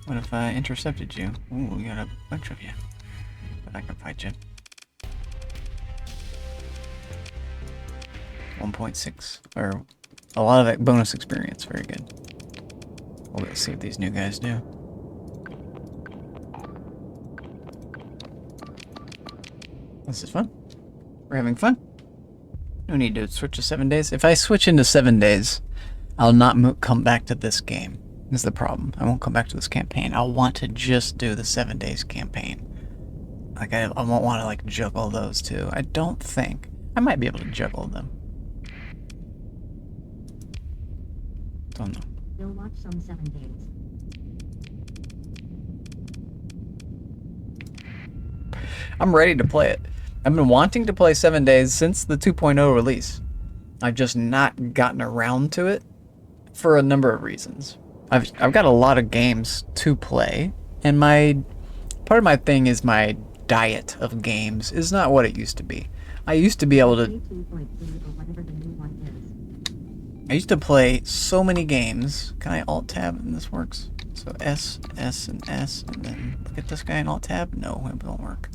What if I intercepted you? Ooh, we got a bunch of you. But I can fight you. 1.6. Or a lot of bonus experience. Very good. Well, let's see what these new guys do. This is fun. We're having fun. No need to switch to 7 days. If I switch into 7 days, I'll not come back to this game. This is the problem. I won't come back to this campaign. I'll want to just do the 7 days campaign. Like, I won't want to, like, juggle those two. I don't think. I might be able to juggle them. Don't know. They'll watch some 7 days. I'm ready to play it. I've been wanting to play 7 days since the 2.0 release. I've just not gotten around to it for a number of reasons. I've got a lot of games to play, and part of my thing is my diet of games is not what it used to be. I used to be able to... I used to play so many games. Can I Alt-Tab and this works? So S, S, and S, and then look at this guy and Alt-Tab? No, it won't work.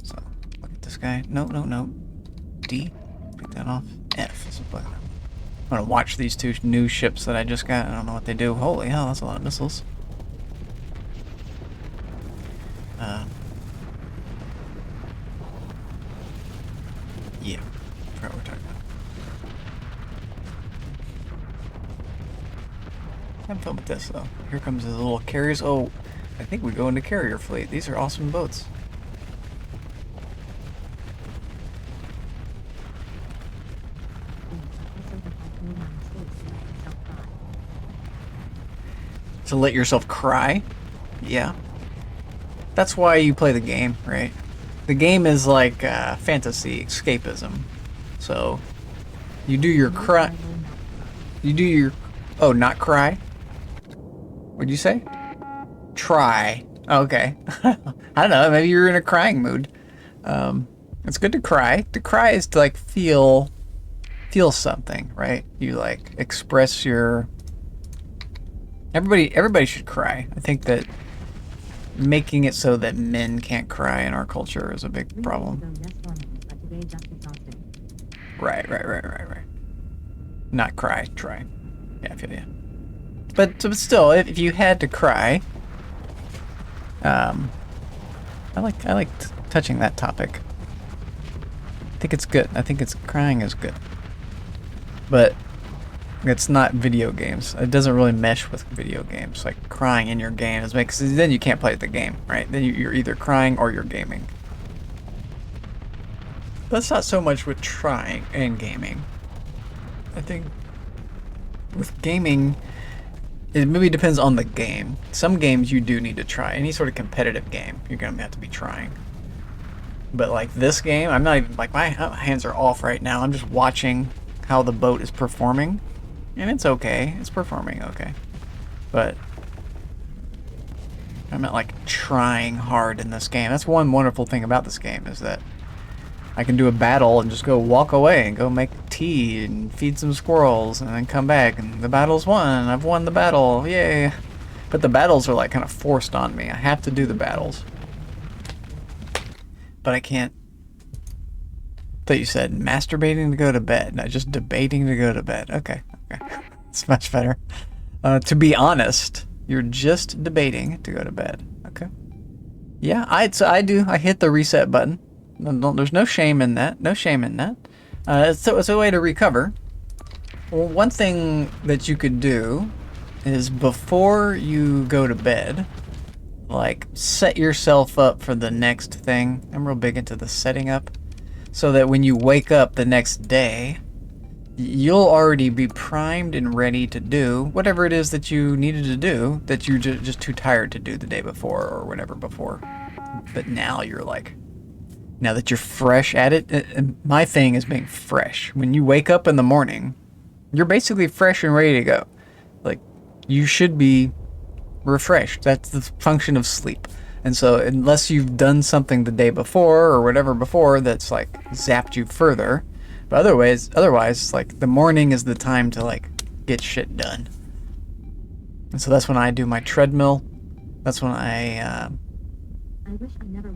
So, look at this guy. No, no, no. D, pick that off. F is a button. gonna watch these 2 new ships that I just got. I don't know what they do. Holy hell, that's a lot of missiles. Yeah, I forgot what we're talking about. I'm fun with this though. Here comes the little carriers. Oh, I think we go into carrier fleet. These are awesome boats. To let yourself cry? Yeah. That's why you play the game, right? The game is like fantasy escapism. So you do your cry. You do your. Oh, not cry? What'd you say? Try. Okay. I don't know. Maybe you're in a crying mood. It's good to cry. To cry is to like feel something, right? You like express your. Everybody should cry. I think that making it so that men can't cry in our culture is a big problem. Right. Not cry, try. Yeah, I feel ya. But still, if you had to cry, I like touching that topic. I think it's good. I think crying is good. But it's not video games. It doesn't really mesh with video games. Like crying in your game is because then you can't play the game, right? Then you're either crying or you're gaming. That's not so much with trying and gaming. I think with gaming, it maybe depends on the game. Some games you do need to try. Any sort of competitive game, you're gonna have to be trying. But like this game, I'm not even like my hands are off right now. I'm just watching how the boat is performing. And it's okay. It's performing okay. But I'm not like trying hard in this game. That's one wonderful thing about this game is that I can do a battle and just go walk away and go make tea and feed some squirrels and then come back and the battle's won. I've won the battle. Yay. But the battles are like kind of forced on me. I have to do the battles. But I can't. I thought you said masturbating to go to bed, not just debating to go to bed. Okay. It's much better. To be honest, you're just debating to go to bed. Okay. Yeah, I do. I hit the reset button. There's no shame in that. No shame in that. It's a way to recover. Well, one thing that you could do is before you go to bed, like set yourself up for the next thing. I'm real big into the setting up. So that when you wake up the next day, you'll already be primed and ready to do whatever it is that you needed to do that you're just too tired to do the day before or whatever before. But now you're like, now that you're fresh at it, my thing is being fresh. When you wake up in the morning, you're basically fresh and ready to go. Like, you should be refreshed. That's the function of sleep. And so unless you've done something the day before or whatever before that's like zapped you further, but otherwise like the morning is the time to like get shit done. And so that's when I do my treadmill. That's when I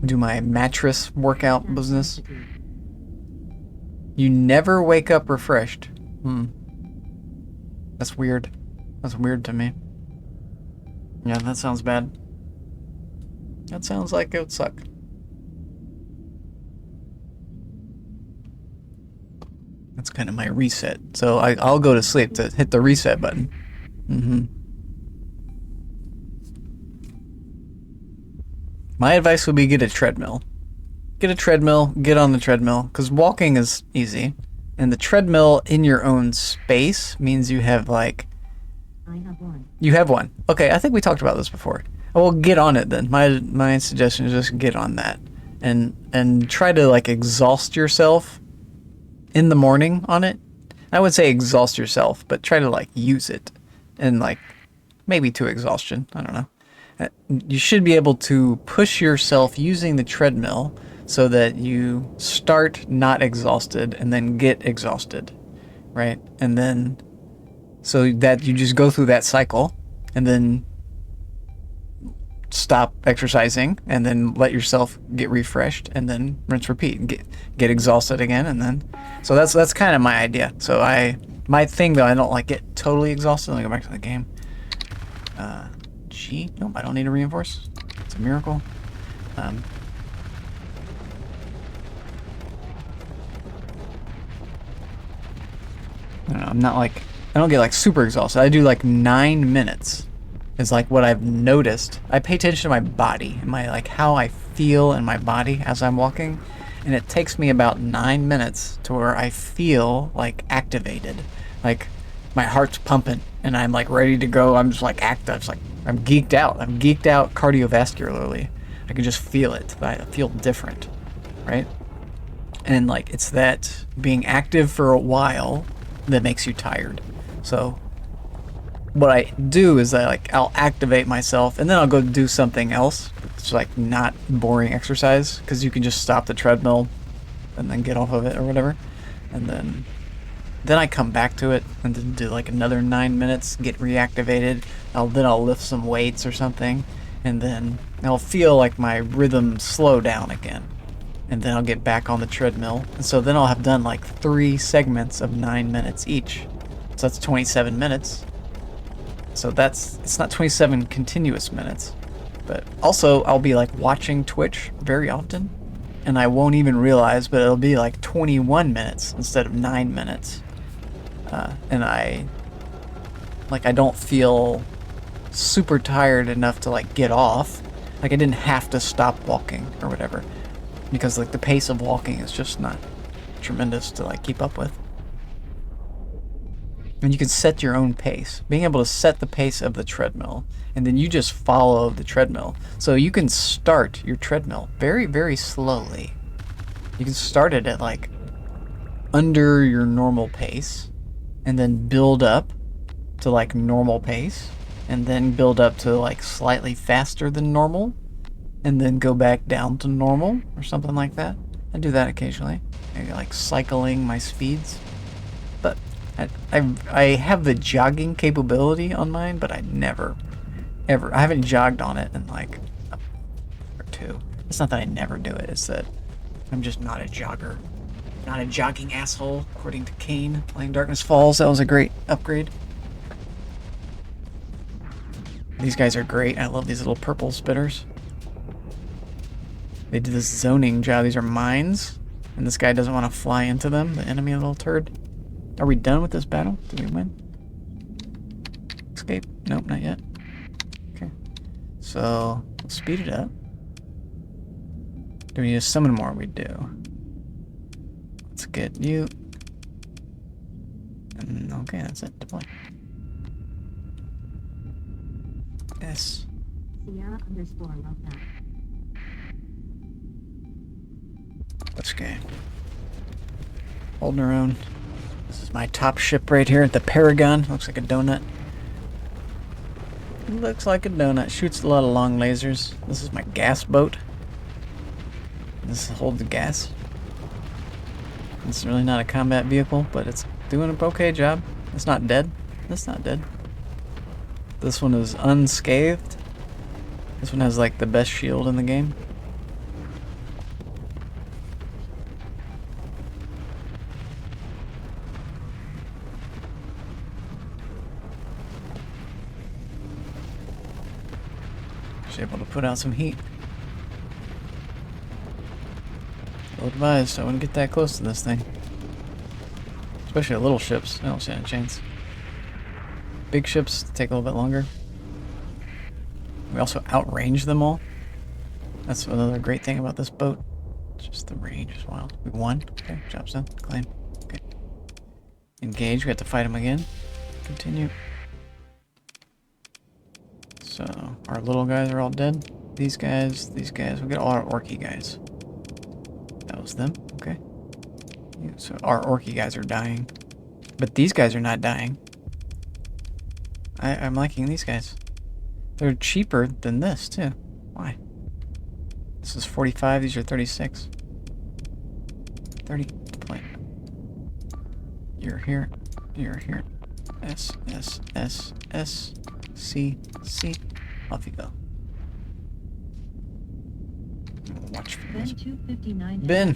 do my mattress workout business. You never wake up refreshed. That's weird. That's weird to me. Yeah, that sounds bad. That sounds like it would suck. That's kind of my reset. So I'll go to sleep to hit the reset button. My advice would be get a treadmill. Get a treadmill, get on the treadmill, because walking is easy. And the treadmill in your own space means you have like... I have one. You have one. Okay, I think we talked about this before. Well, get on it then. My suggestion is just get on that. And try to like exhaust yourself in the morning on it. I would say exhaust yourself, but try to like use it. And like maybe to exhaustion. I don't know. You should be able to push yourself using the treadmill so that you start not exhausted and then get exhausted, right? And then so that you just go through that cycle and then stop exercising and then let yourself get refreshed and then rinse repeat and get exhausted again and then so that's kind of my idea. So I My thing though, I don't like get totally exhausted. Let me go back to the game. G. Nope, I don't need to reinforce. It's a miracle. I don't know, I'm not like, I don't get like super exhausted. I do like 9 minutes is like what I've noticed. I pay attention to my body and my like how I feel in my body as I'm walking, and it takes me about 9 minutes to where I feel like activated, like my heart's pumping and I'm like ready to go. I'm just like active. It's like I'm geeked out. I'm geeked out cardiovascularly. I can just feel it. I feel different, right? And like it's that being active for a while that makes you tired. So what I do is I'll activate myself and then I'll go do something else. It's like not boring exercise because you can just stop the treadmill and then get off of it or whatever. And then I come back to it and then do like another 9 minutes, get reactivated. Then I'll lift some weights or something, and then I'll feel like my rhythm slow down again. And then I'll get back on the treadmill. And so then I'll have done like 3 segments of 9 minutes each. So that's 27 minutes. So it's not 27 continuous minutes. But also I'll be like watching Twitch very often, and I won't even realize, but it'll be like 21 minutes instead of 9 minutes. And I don't feel super tired enough to like get off. Like I didn't have to stop walking or whatever, because like the pace of walking is just not tremendous to like keep up with. And you can set your own pace. Being able to set the pace of the treadmill, and then you just follow the treadmill. So you can start your treadmill very, very slowly. You can start it at like under your normal pace, and then build up to like normal pace, and then build up to like slightly faster than normal, and then go back down to normal or something like that. I do that occasionally. Maybe like cycling my speeds. But I have the jogging capability on mine, but I haven't jogged on it in like a or 2. It's not that I never do it, it's that I'm just not a jogger. Not a jogging asshole, according to Kane playing Darkness Falls. That was a great upgrade. These guys are great. I love these little purple spitters. They did this zoning job. These are mines, and this guy doesn't want to fly into them, the enemy little turd. Are we done with this battle? Did we win? Escape? Nope, not yet. Okay. So, let's speed it up. Do we need to summon more? We do. Let's get you. And okay, that's it. Deploy. S. Sierra _ love that. Let's go. Holding our own. This is my top ship right here at the Paragon. Looks like a donut. Looks like a donut. Shoots a lot of long lasers. This is my gas boat. This holds the gas. It's really not a combat vehicle, but it's doing an okay job. It's not dead. It's not dead. This one is unscathed. This one has like the best shield in the game. She's able to put out some heat. Ill advised, I wouldn't get that close to this thing. Especially little ships. I don't stand a chance. Big ships take a little bit longer. We also outrange them all. That's another great thing about this boat. Just the range as well. We won. Okay, job's done. Claim. Okay. Engage. We have to fight them again. Continue. So, our little guys are all dead. These guys. We got all our orky guys. That was them. Okay. Yeah, so our orky guys are dying. But these guys are not dying. I'm liking these guys. They're cheaper than this, too. Why? This is 45, these are 36. 30, deploy. You're here. You're here. S, S, S, S, C, C. Off you go. Watch for this. Ben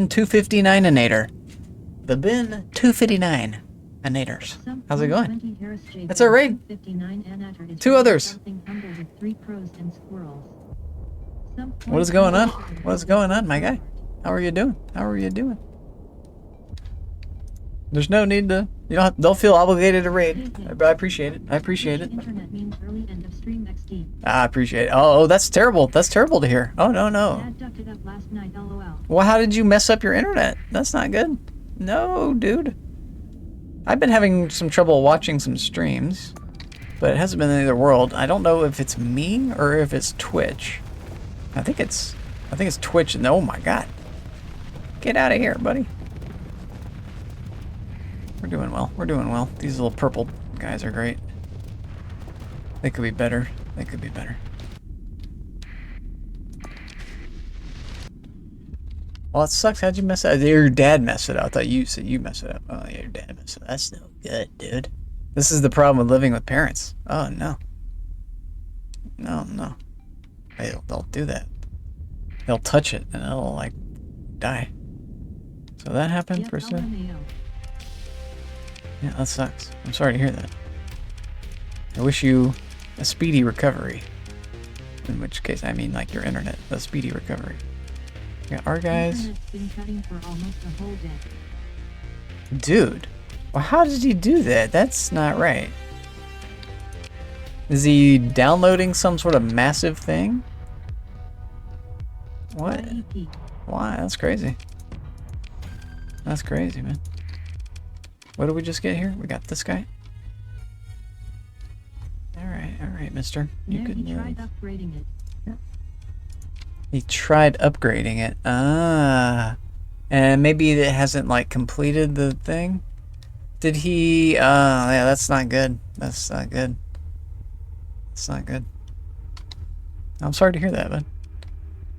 259-inator. The Ben 259. Anators. How's it going? That's our raid. 2 others. What is going on? What is going on, my guy? How are you doing? How are you doing? There's no need to, you don't feel obligated to raid. I appreciate it. I appreciate it. I appreciate it. Oh, that's terrible. That's terrible to hear. Oh, no. Well, how did you mess up your internet? That's not good. No, dude. I've been having some trouble watching some streams, but it hasn't been the end of the world. I don't know if it's me or if it's Twitch. I think it's Twitch. And oh my God. Get out of here, buddy. We're doing well. We're doing well. These little purple guys are great. They could be better. They could be better. Well, it sucks. How'd you mess it up? Your dad messed it up. I thought you said you messed it up. Oh, yeah, your dad messed it up. That's no good, dude. This is the problem with living with parents. Oh, no. No. They'll do that. They'll touch it and it'll, like, die. So that happened for a second. Yeah, that sucks. I'm sorry to hear that. I wish you a speedy recovery. In which case, I mean like your internet. A speedy recovery. Yeah, our guys. Dude. Well, how did he do that? That's not right. Is he downloading some sort of massive thing? What? Why? That's crazy. That's crazy, man. What did we just get here? We got this guy. All right, mister. You could he tried upgrading it. Yeah. He tried upgrading it. Ah. And maybe it hasn't, like, completed the thing? Did he... yeah, that's not good. That's not good. That's not good. I'm sorry to hear that, but...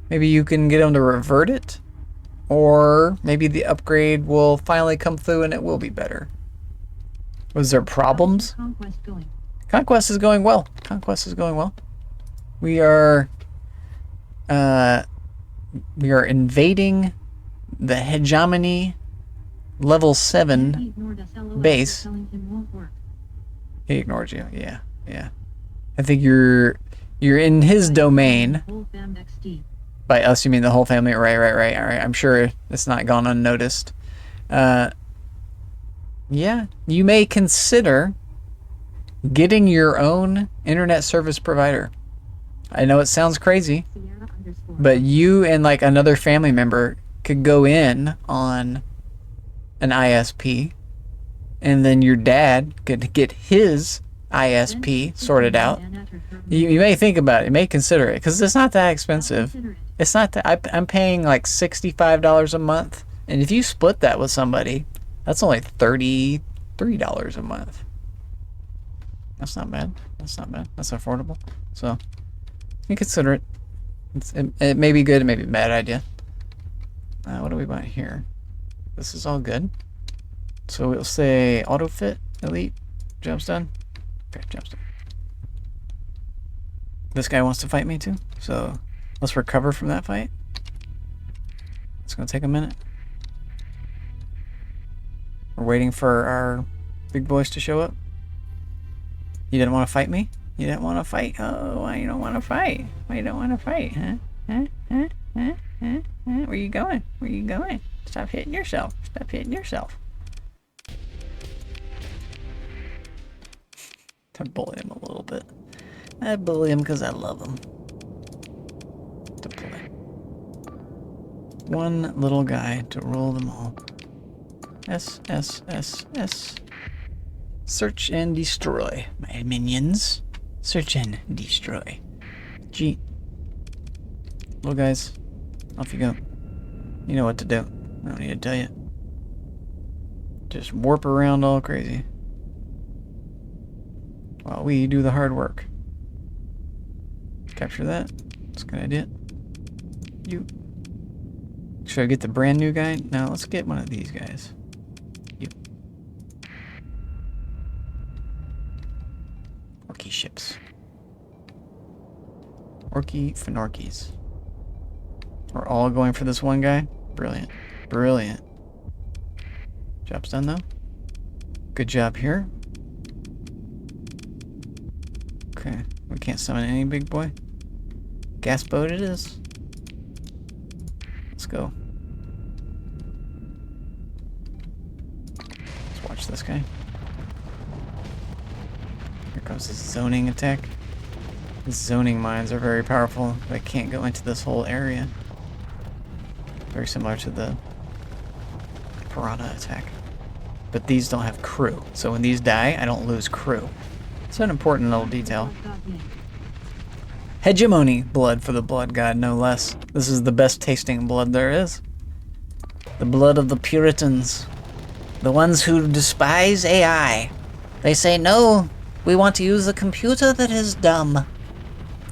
Maybe you can get him to revert it? Or maybe the upgrade will finally come through and it will be better. Was there problems? Conquest going? Conquest is going well. Conquest is going well. We are invading the hegemony level 7 base. He ignored you. Yeah. I think you're in his domain. By us, you mean the whole family? Right. All right. I'm sure it's not gone unnoticed. Yeah, you may consider getting your own internet service provider. I know it sounds crazy, but you and like another family member could go in on an ISP, and then your dad could get his ISP sorted out. You may think about it. You may consider it because it's not that expensive. It's not that I'm paying like $65 a month, and if you split that with somebody, that's only $33 a month. That's not bad. That's not bad. That's affordable. So you consider it. It may be good. It may be a bad idea. What do we want here? This is all good. So we'll say auto fit elite. Job's done. Okay, job's done. This guy wants to fight me too. So let's recover from that fight. It's gonna take a minute. We're waiting for our big boys to show up. You didn't want to fight me? You didn't want to fight? Oh, why you don't want to fight? Why you don't want to fight, huh? Where you going? Where you going? Stop hitting yourself. Stop hitting yourself. I bully him a little bit. I bully him because I love him. Deploy. One little guy to rule them all. S. Search and destroy, my minions. Search and destroy. G. Little guys, off you go. You know what to do. I don't need to tell you. Just warp around all crazy while we do the hard work. Capture that. That's a good idea. You. Should I get the brand new guy? No, let's get one of these guys. You. Orky ships. Orky Fenorkies. We're all going for this one guy? Brilliant. Brilliant. Job's done though? Good job here. Okay, we can't summon any big boy. Gas boat it is. Let's go. Let's watch this guy. Here comes his zoning attack. His zoning mines are very powerful. They can't go into this whole area. Very similar to the Piranha attack. But these don't have crew. So when these die, I don't lose crew. It's an important little detail. Hegemony blood for the blood god, no less. This is the best tasting blood there is. The blood of the Puritans. The ones who despise AI. They say, no, we want to use a computer that is dumb.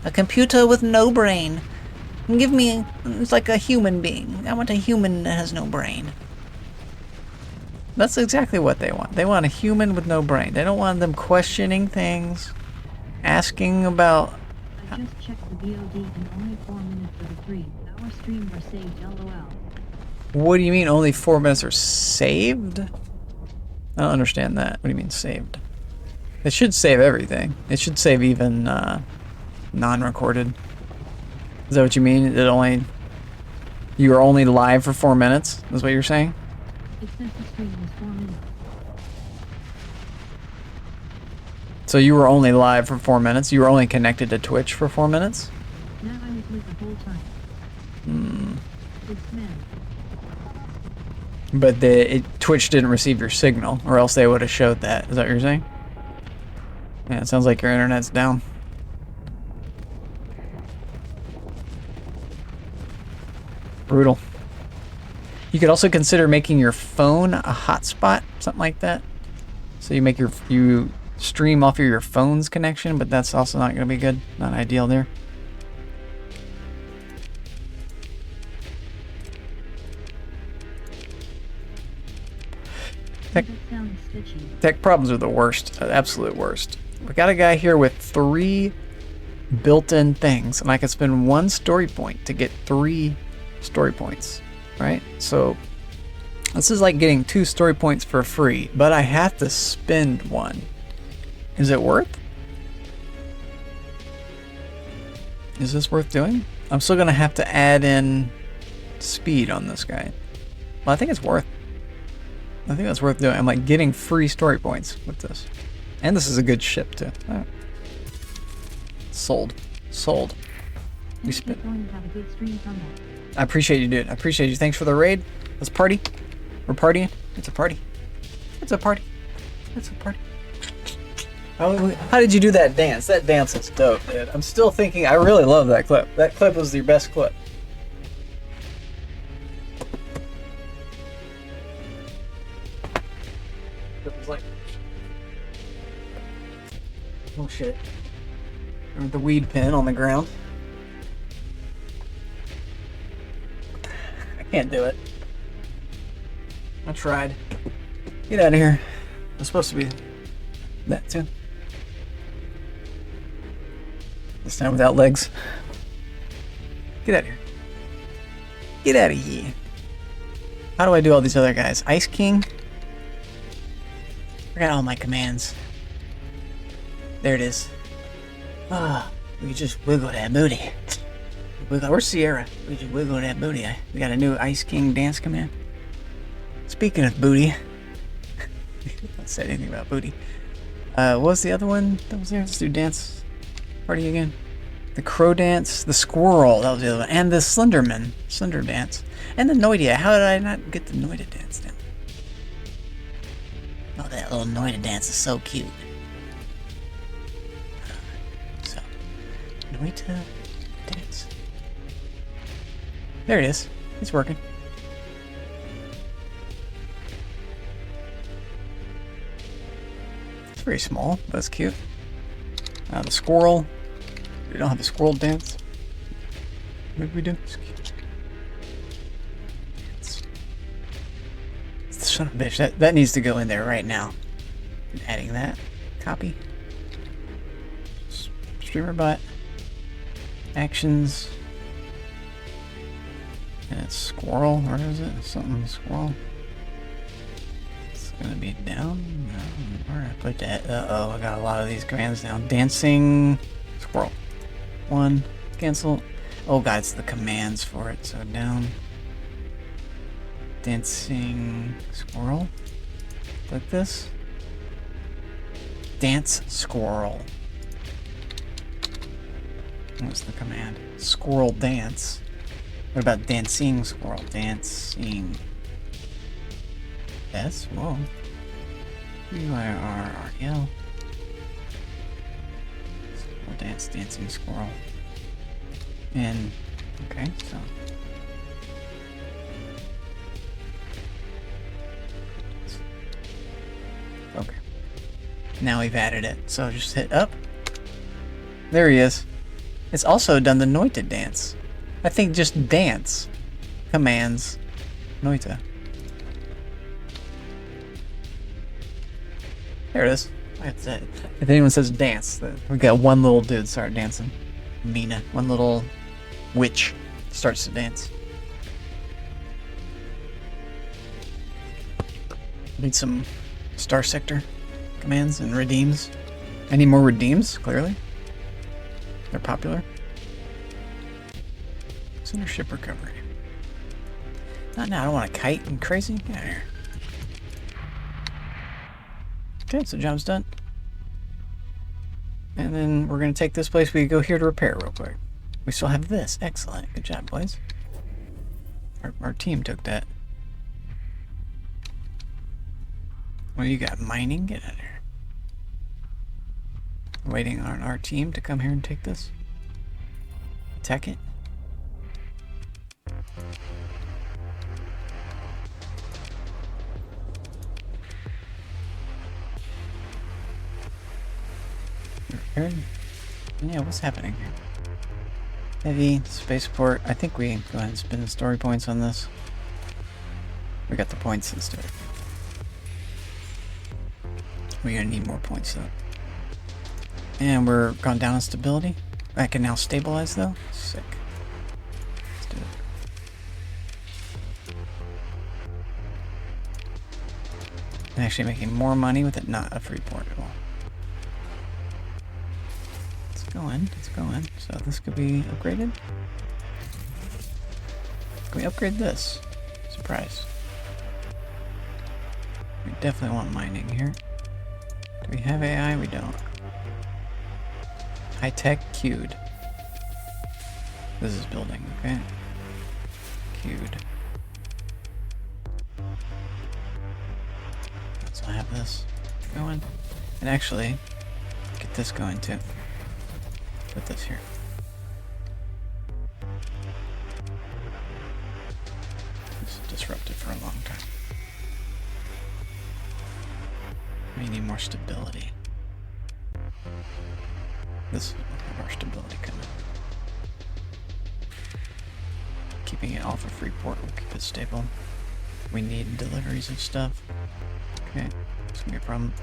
A computer with no brain. Give me, it's like a human being. I want a human that has no brain. That's exactly what they want. They want a human with no brain. They don't want them questioning things, asking about... I just checked the VOD and only 4 minutes of the 3 hour stream were saved, LOL. What do you mean only 4 minutes are saved? I don't understand that. What do you mean saved? It should save everything. It should save even non-recorded. Is that what you mean? You are only live for 4 minutes? Is what you're saying? It says the stream was 4 minutes. So you were only live for 4 minutes? You were only connected to Twitch for 4 minutes? Now I was with the whole time. It's mad. But Twitch didn't receive your signal, or else they would have showed that. Is that what you're saying? Yeah, it sounds like your internet's down. Brutal. You could also consider making your phone a hotspot, something like that. So you stream off of your phone's connection, but that's also not going to be good. Not ideal there. Tech problems are the worst, absolute worst. We got a guy here with 3 built-in things, and I can spend 1 story point to get 3 story points, right? So this is like getting 2 story points for free, but I have to spend 1. Is it worth? Is this worth doing? I'm still gonna have to add in speed on this guy. Well, I think it's worth. I think that's worth doing. I'm like getting free story points with this. And this is a good ship too. Right. Sold. Sold. We spent. I appreciate you, dude. I appreciate you. Thanks for the raid. Let's party. We're partying. It's a party. It's a party. It's a party. How did you do that dance? That dance is dope, dude. I'm still thinking. I really love that clip. That clip was your best clip. It was like, oh shit. The weed pen on the ground. I can't do it. I tried. Get out of here. It's supposed to be that too. This time without legs. Get out of here. Get out of here. How do I do all these other guys? Ice King? Forgot all my commands. There it is. Ah, we can just wiggle that booty. Where's Sierra? We just wiggle that booty. We got a new Ice King dance command. Speaking of booty, I said anything about booty. What was the other one that was there? Let's do dance party again. The crow dance, the squirrel, that was the other one, and the Slenderman, Slender dance, and the Noidia. How did I not get the Noida dance down? Oh, that little Noida dance is so cute. So, Noida dance. There it is. It's working. It's very small, but it's cute. The squirrel. We don't have a squirrel dance. Maybe we do. It's cute. Son of a bitch. That needs to go in there right now. I'm adding that. Copy. Streamer bot. Actions. And it's squirrel. Where is it? Something squirrel. gonna be down. Where did I put that? Uh-oh, I got a lot of these commands down. Dancing squirrel. 1. Cancel. Oh god, it's the commands for it. So down. Dancing squirrel. Like this. Dance squirrel. What's the command? Squirrel dance. What about dancing squirrel? Dancing. S? Whoa. UIRRL. Squirrel dance, dancing squirrel. And, okay, so. Okay. Now we've added it. So just hit up. There he is. It's also done the Noita dance. I think just dance commands Noita. There it is. That's it. If anyone says dance, we got one little dude start dancing. Mina, one little witch starts to dance. Need some Star Sector commands and redeems. I need more redeems, clearly. They're popular. Center ship recovery. Not now, I don't want to kite and crazy. Get out of here. Okay, so job's done. And then we're going to take this place. We go here to repair real quick. We still have this. Excellent. Good job, boys. Our team took that. What do you got? Mining? Get out of here. Waiting on our team to come here and take this. Attack it. Yeah, what's happening here? Heavy, spaceport. I think we go ahead and spend the story points on this. We got the points, let's do it. We're gonna need more points though. And we're gone down in stability. I can now stabilize though. Sick. Let's do it. I'm actually making more money with it not a free port at all. It's going. So this could be upgraded. Can we upgrade this? Surprise. We definitely want mining here. Do we have AI? We don't. High tech queued. This is building, okay? Queued. So I have this going. And actually, get this going too. Put this here. This is disrupted for a long time. We need more stability. This is our stability coming. Keeping it off of Freeport will keep it stable. We need deliveries of stuff. Okay, it's gonna be a problem.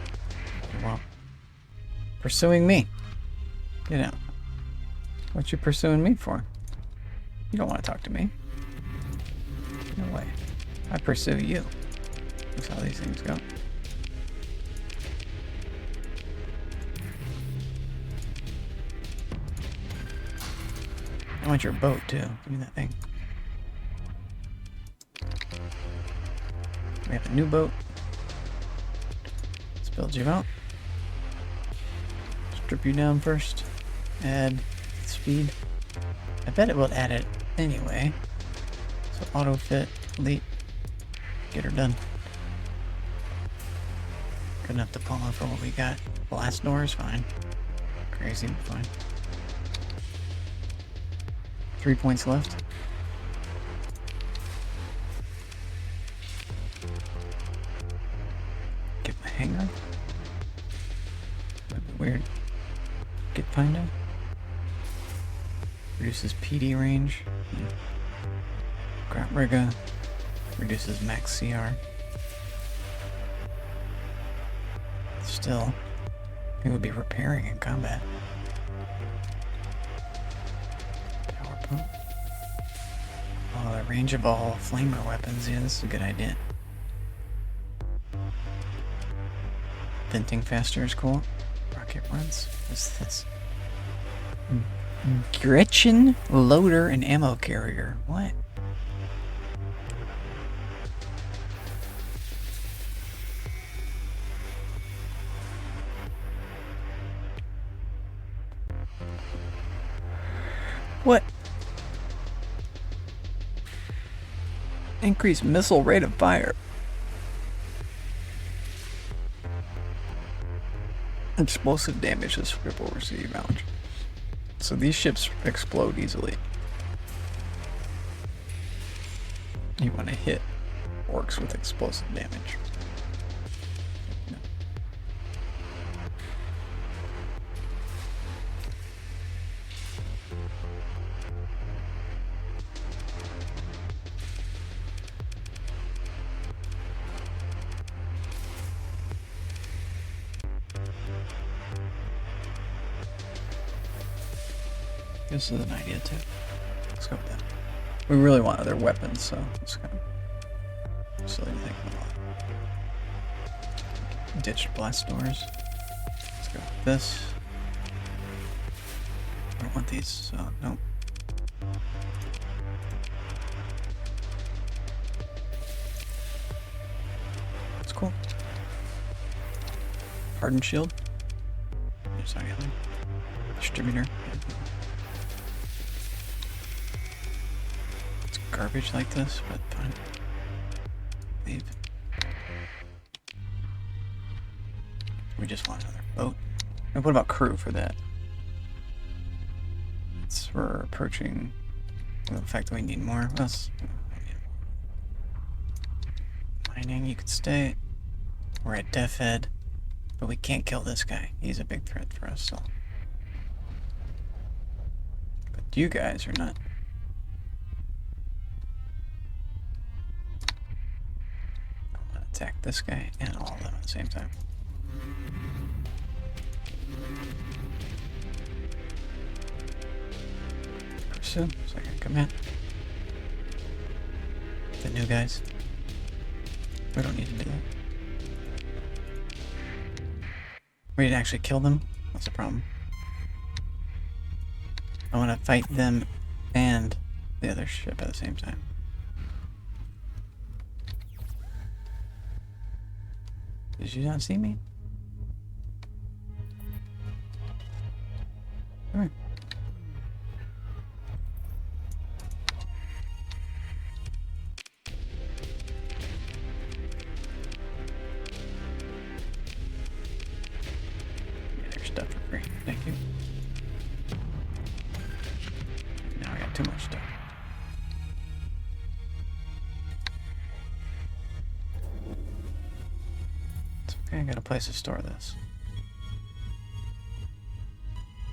Well, pursuing me. Get out. What you pursuing me for? You don't want to talk to me. No way. I pursue you. That's how these things go. I want your boat too. Give me that thing. We have a new boat. Let's build you out. Strip you down first. Add speed. I bet it will add it anyway. So auto fit, elite. Get her done. Good enough to pull off for what we got. Blast door is fine. Crazy, but fine. 3 points left. Get my hanger. Weird. Get Pinda. Reduces PD range. Ground Rigga. Reduces max CR. Still, it would be repairing in combat. Power pump. Oh, the range of all flamer weapons. Yeah, this is a good idea. Venting faster is cool. Rocket runs. What's this? Gretchen loader and ammo carrier. What? What? Increased missile rate of fire. Explosive damage this ship will receive. Ouch. So these ships explode easily. You want to hit orcs with explosive damage. No. This is an idea too. Let's go with that. We really want other weapons, so it's kind of silly to think about. Ditched blast doors. Let's go with this. I don't want these, so no. It's cool. Hardened shield. Sorry, distributor. Garbage like this, but fine. Leave. We just want another boat. And what about crew for that? We're approaching the fact that we need more of us. Mining, you could stay. We're at Def Ed, but we can't kill this guy. He's a big threat for us, so. But you guys are not. Attack this guy and all of them at the same time. Pursue, second command. The new guys. We don't need to do that. We didn't actually kill them. That's the problem. I want to fight them and the other ship at the same time. Did you not see me? Come here. Get your stuff for free. Thank you. Now I got too much stuff. Okay, I got a place to store this.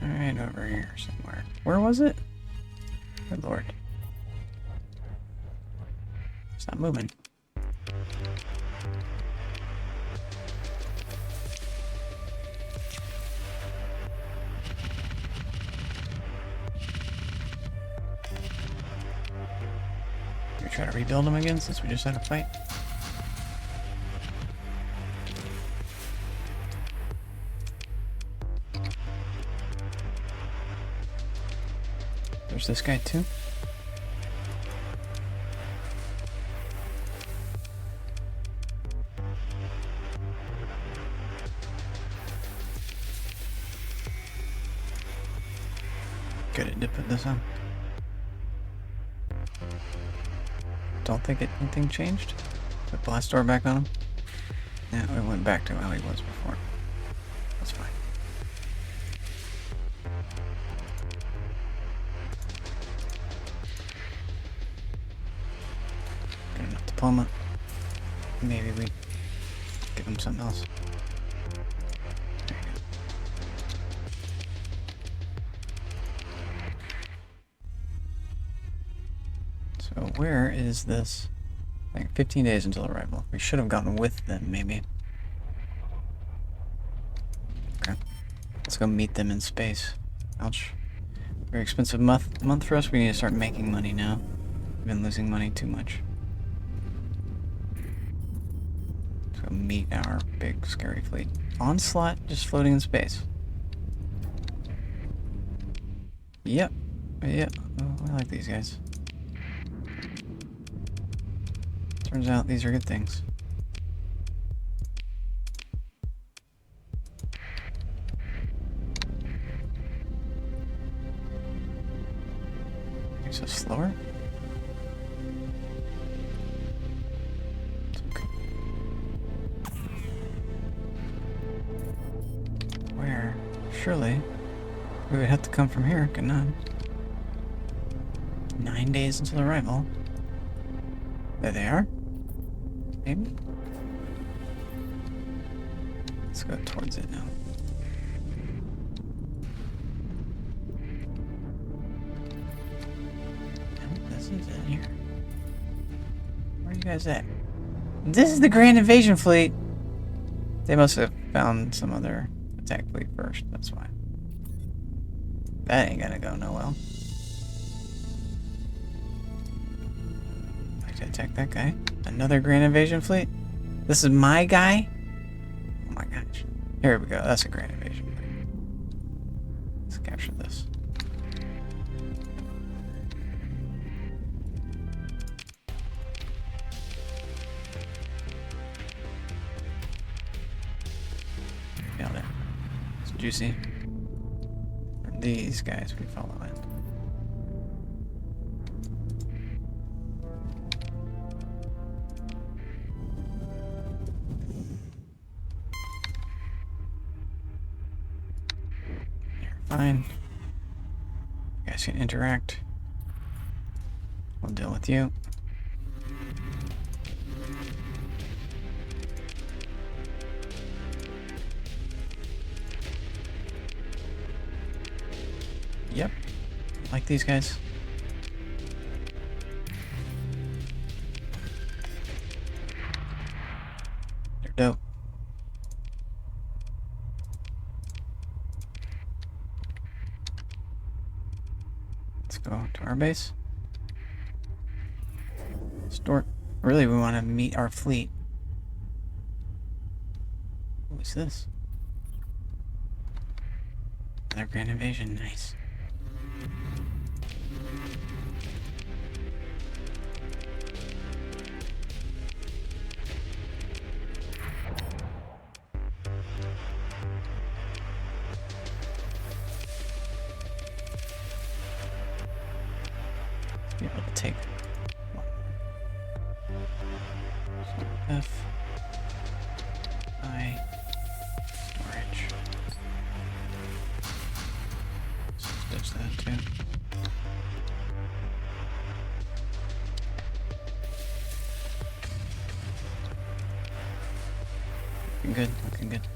Alright, over here somewhere. Where was it? Good lord. It's not moving. You try to rebuild them again since we just had a fight? There's this guy too. Good, it did put this on. Don't think anything changed. Put blast door back on him. Yeah, we went back to how he was before. That's fine. Got enough diploma. Maybe we give him something else. There you go. So where is this? Like 15 days until arrival. We should have gone with them, maybe. Okay. Let's go meet them in space. Ouch. Very expensive month for us. We need to start making money now. We've been losing money too much. So meet our big scary fleet. Onslaught just floating in space. Yep. Yep. Oh, I like these guys. Turns out these are good things. Makes us slower. It's okay. Where? Surely we would have to come from here, could not? 9 days until arrival. There they are. Maybe? Let's go towards it now. No, this is in here. Where are you guys at? This is the Grand Invasion Fleet! They must have found some other attack fleet first, that's why. That ain't gonna go no well. Like to attack that guy. Another Grand Invasion Fleet? This is my guy? Oh my gosh. Here we go. That's a Grand Invasion Fleet. Let's capture this. Nailed it. It's juicy. These guys we follow it. You're fine. You guys can interact. We'll deal with you. Yep. Like these guys. They're dope. Let's go to our base. Store. Really, we want to meet our fleet. What's this? Another Grand Invasion. Nice. Be able to take one. So F I storage. Let's ditch that too. Looking good, looking good.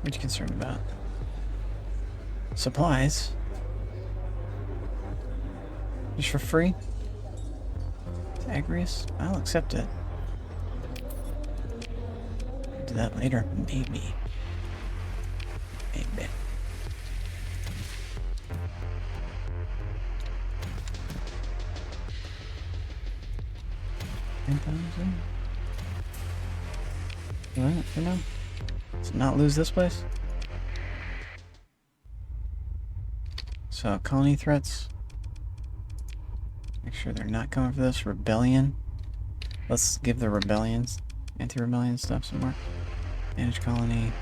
What are you concerned about? Supplies? Just for free? Agrius? I'll accept it. Do that later, maybe. Maybe. $10,000? You want it for now? Let's not lose this place. So, colony threats. Make sure they're not coming for this. Rebellion. Let's give the rebellions, anti-rebellion stuff some more. Manage colony.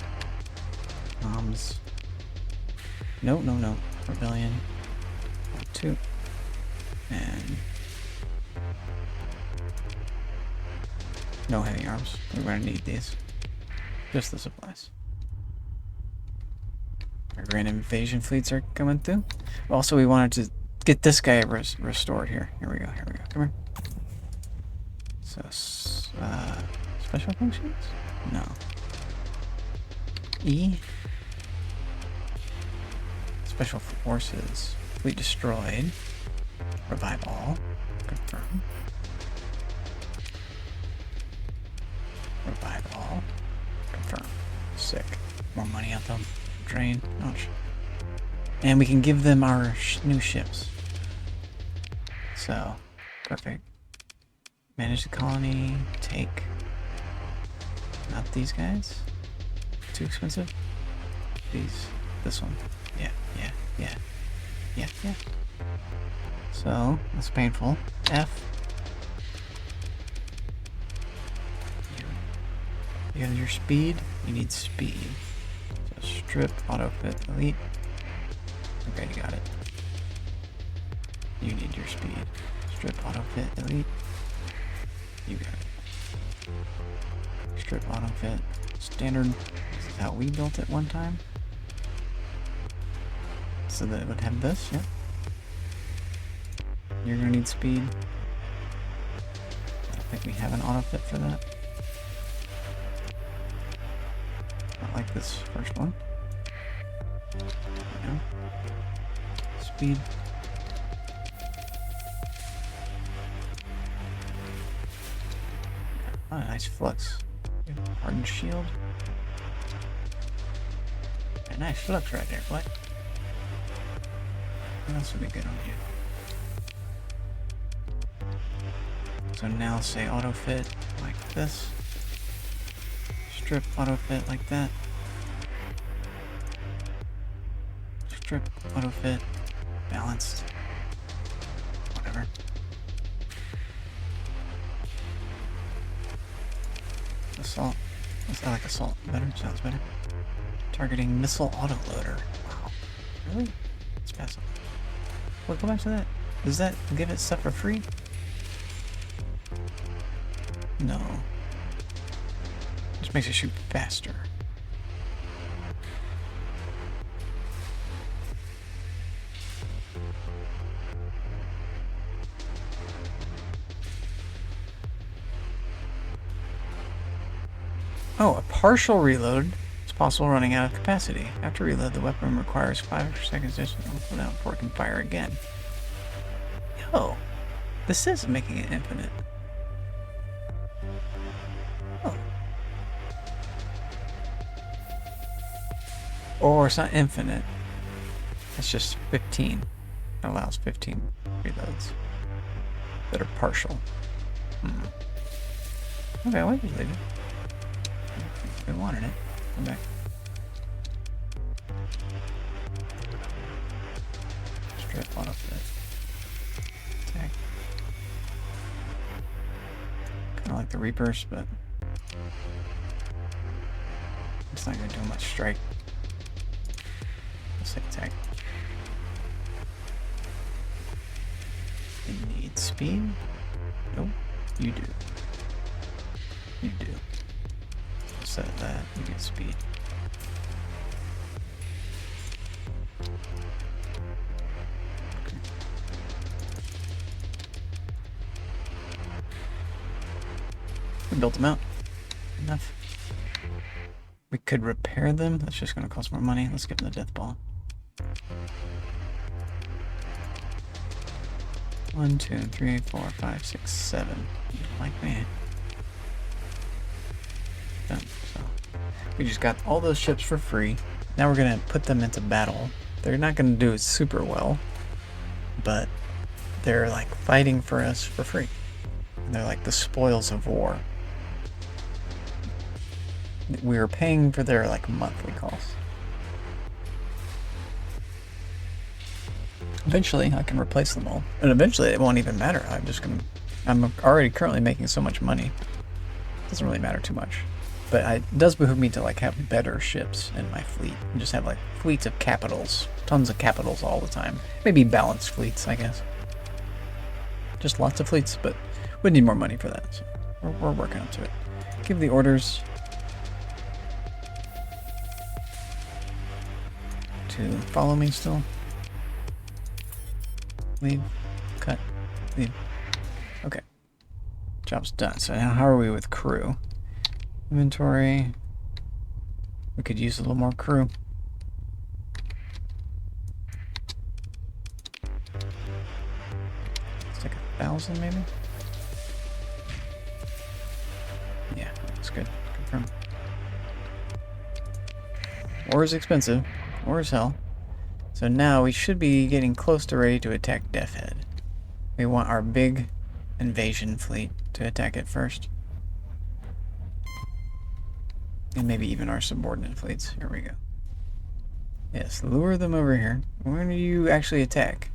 Bombs. No. Rebellion. 2. And no heavy arms. We're gonna need these. Just the supplies. Our Grand Invasion fleets are coming through. Also, we wanted to get this guy restored here. Here we go. Come here. So, special functions? No. E. Special forces. Fleet destroyed. Revive all. Confirm. Revive all. Confirm. Sick. More money out them. Drain. Ouch. And we can give them our new ships. So, perfect. Manage the colony. Take. Not these guys. Too expensive. These. This one. Yeah. So, that's painful. F. You have your speed. You need speed. So strip, auto fit, elite. Okay, you got it. You need your speed. Strip, auto fit, elite. You got it. Strip, auto fit, standard. This is how we built it one time. So that it would have this, yep. You're gonna need speed. I don't think we have an auto fit for that. Not like this first one. No. Speed. Oh, nice flux. Hardened shield. A nice flux right there, what? What else would be good on you? So now say auto fit like this. Strip auto fit like that. Strip auto fit balanced. Whatever. Assault. I like assault better. Sounds better. Targeting missile autoloader. Wow. Really? Let's pass on. Well, go back to that. Does that give it stuff for free? No. Just makes it shoot faster. Oh, a partial reload is possible running out of capacity. After reload, the weapon requires 5 extra seconds to cooldown before it can fire again. Yo, this is making it infinite. Oh. Or it's not infinite. It's just 15. It allows 15 reloads that are partial. Okay, why did you leave it? We wanted it. Come back. Strip auto fit. Attack. Kinda like the Reapers, but it's not gonna do much strike. Let's say attack. You need speed? Nope. You do. You do. Set that, you get speed. Okay. We built them out. Enough. We could repair them, that's just gonna cost more money. Let's give them the death ball. 1, 2, 3, 4, 5, 6, 7. You don't like me. Done. So we just got all those ships for free. Now we're gonna put them into battle. They're not gonna do super well, but they're like fighting for us for free. And they're like the spoils of war. We're paying for their like monthly costs. Eventually I can replace them all. And eventually it won't even matter. I'm already currently making so much money. It doesn't really matter too much. But it does behoove me to like have better ships in my fleet. And just have like fleets of capitals. Tons of capitals all the time. Maybe balanced fleets, I guess. Just lots of fleets, but we need more money for that. So we're working up to it. Give the orders to follow me still. Leave. Cut. Leave. Okay. Job's done. So now how are we with crew? Inventory. We could use a little more crew. Let's take 1,000 maybe? Yeah, that's good. Confirm. War is expensive. War is hell. So now we should be getting close to ready to attack Death Head. We want our big invasion fleet to attack it first. And maybe even our subordinate fleets. Here we go. Yes, lure them over here. When do you actually attack?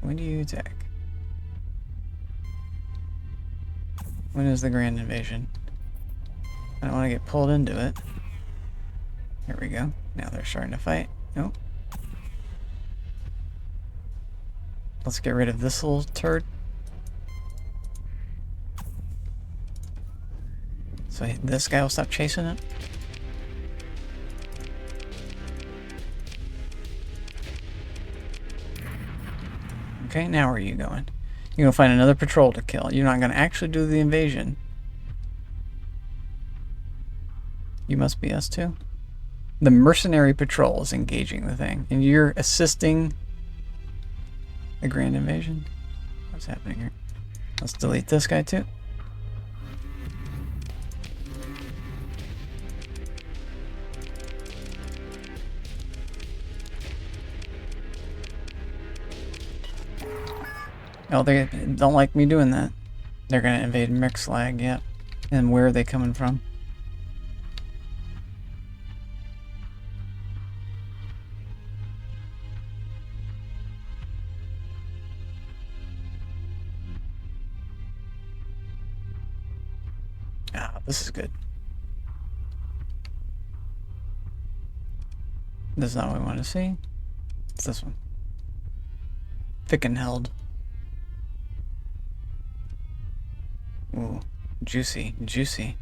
When do you attack? When is the grand invasion? I don't want to get pulled into it. Here we go. Now they're starting to fight. Nope. Let's get rid of this little turd. So this guy will stop chasing it. Okay, now where are you going? You're gonna find another patrol to kill. You're not gonna actually do the invasion. You must be us too. The mercenary patrol is engaging the thing, and you're assisting the grand invasion. What's happening here? Let's delete this guy too. Oh, they don't like me doing that. They're gonna invade Mixlag, yeah. And where are they coming from? Ah, this is good. This is not what we want to see. It's this one. Fickenheld. Ooh, juicy, juicy.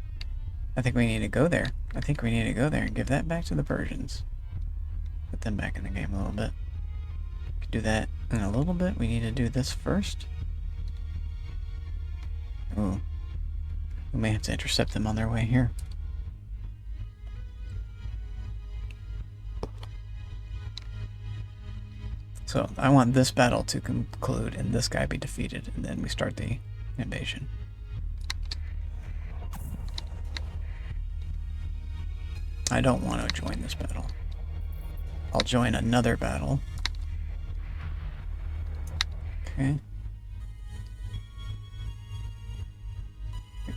I think we need to go there. I think we need to go there and give that back to the Persians. Put them back in the game a little bit. Could do that in a little bit. We need to do this first. Ooh. We may have to intercept them on their way here. So I want this battle to conclude and this guy be defeated, and then we start the invasion. I don't want to join this battle. I'll join another battle. Okay.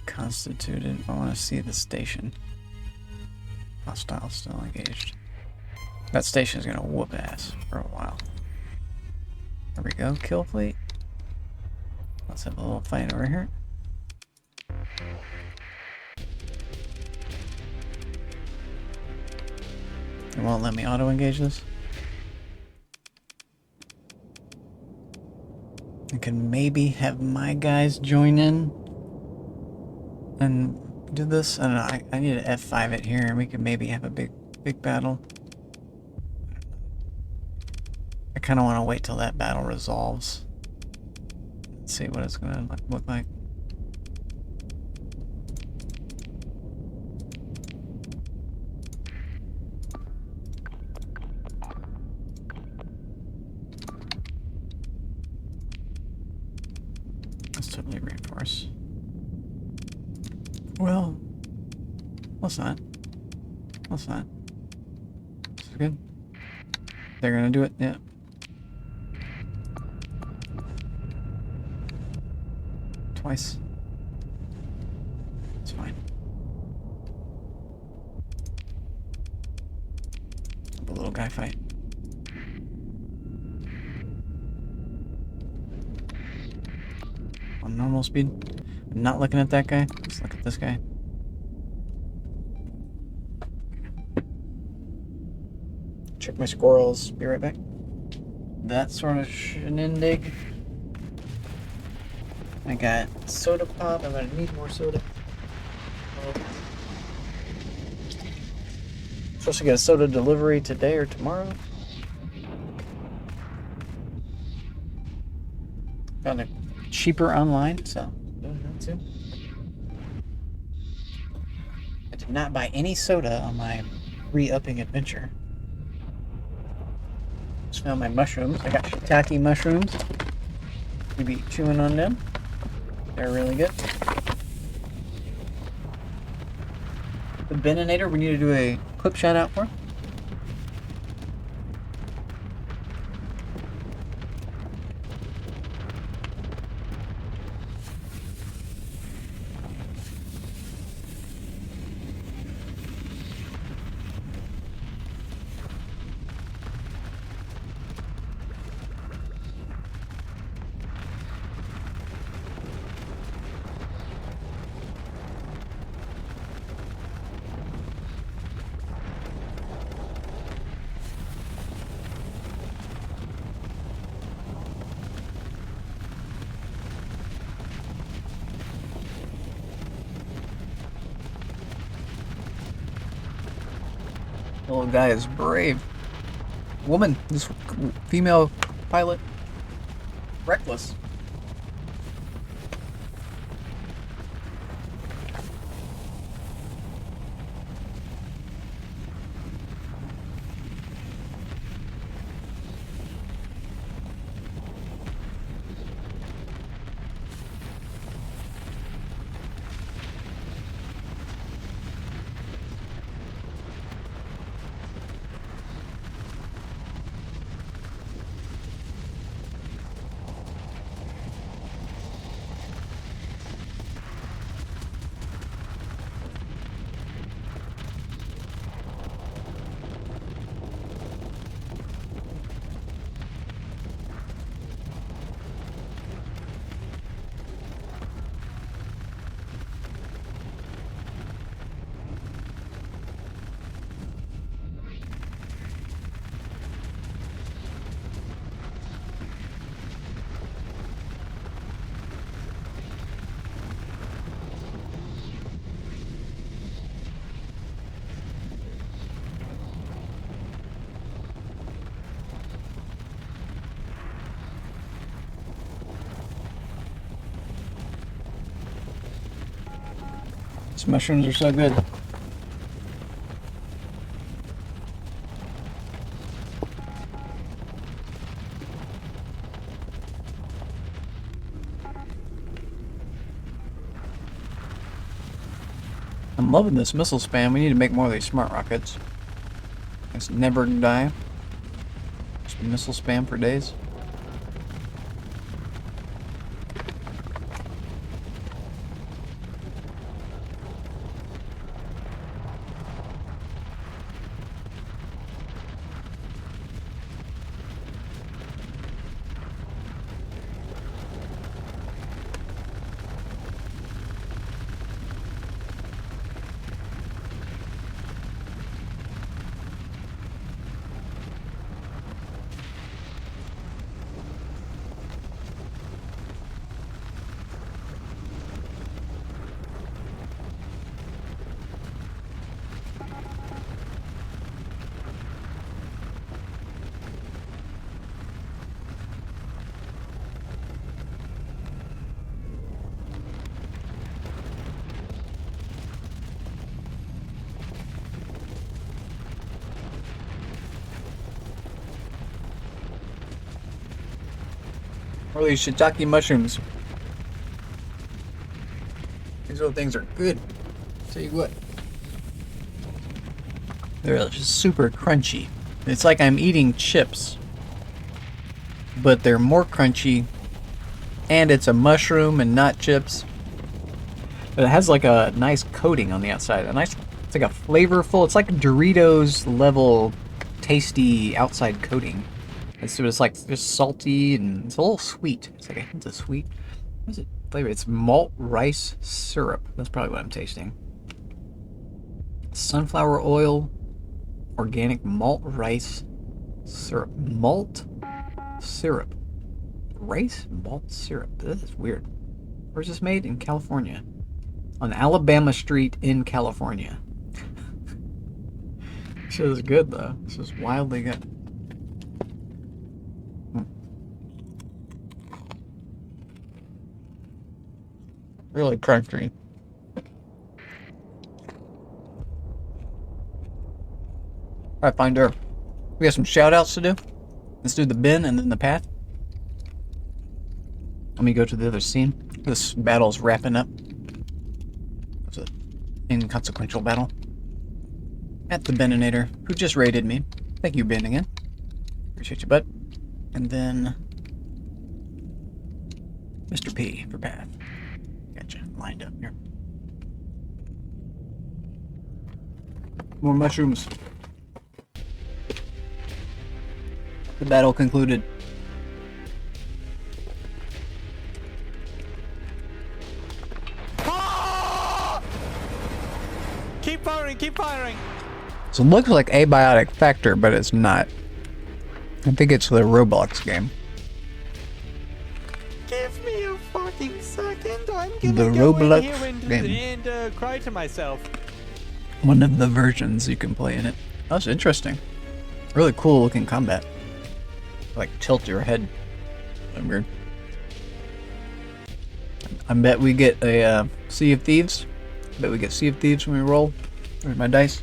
Constituted. I want to see the station. Hostile still engaged. That station is going to whoop ass for a while. There we go. Kill fleet. Let's have a little fight over here. It won't let me auto-engage this. I can maybe have my guys join in and do this. I don't know. I need to F5 it here, and we could maybe have a big battle. I kind of want to wait till that battle resolves. Let's see what it's going to look like. Let's totally reinforce. Well, let's not. Let's not. This is good. They're gonna do it, yeah. Twice. It's fine. The little guy fight. On normal speed. I'm not looking at that guy. Let's look at this guy. Check my squirrels. Be right back. That sort of shindig. I got soda pop. I'm gonna need more soda. Supposed to get a soda delivery today or tomorrow. Found it cheaper online, so doing that too. I did not buy any soda on my re-upping adventure. Just found my mushrooms. I got shiitake mushrooms. You be chewing on them. They're really good. The Beninator, we need to do a clip shout out for. The little guy is brave. Woman, this female pilot, reckless. These mushrooms are so good. I'm loving this missile spam. We need to make more of these smart rockets. It's never gonna die. Just missile spam for days. Or these shiitake mushrooms. These little things are good. Tell you what. They're just super crunchy. It's like I'm eating chips. But they're more crunchy. And it's a mushroom and not chips. But it has like a nice coating on the outside. It's like a flavorful, it's like Doritos level tasty outside coating. It's like just salty and it's a little sweet. It's like a hint of sweet. What is it flavor? It's malt rice syrup. That's probably what I'm tasting. Sunflower oil, organic malt rice syrup. Malt syrup. Rice malt syrup. This is weird. Where's this made? In California. On Alabama Street in California. This is good though. This is wildly good. Really crunchy. Alright, Finder. We got some shout outs to do. Let's do the bin and then the path. Let me go to the other scene. This battle's wrapping up. It's an inconsequential battle. At the Beninator, who just raided me. Thank you, Ben, again. Appreciate you, bud. And then Mr. P for path. Gotcha. Lined up here. More mushrooms. The battle concluded. Keep firing, keep firing. So it looks like Abiotic Factor, but it's not. I think it's the Roblox game. Give me a fucking second. I'm The gonna go Roblox in here game. and cry to myself. One of the versions you can play in it. That was interesting. Really cool looking combat. Like tilt your head. Weird. I bet we get a Sea of Thieves. I bet we get Sea of Thieves when we roll. Where's my dice?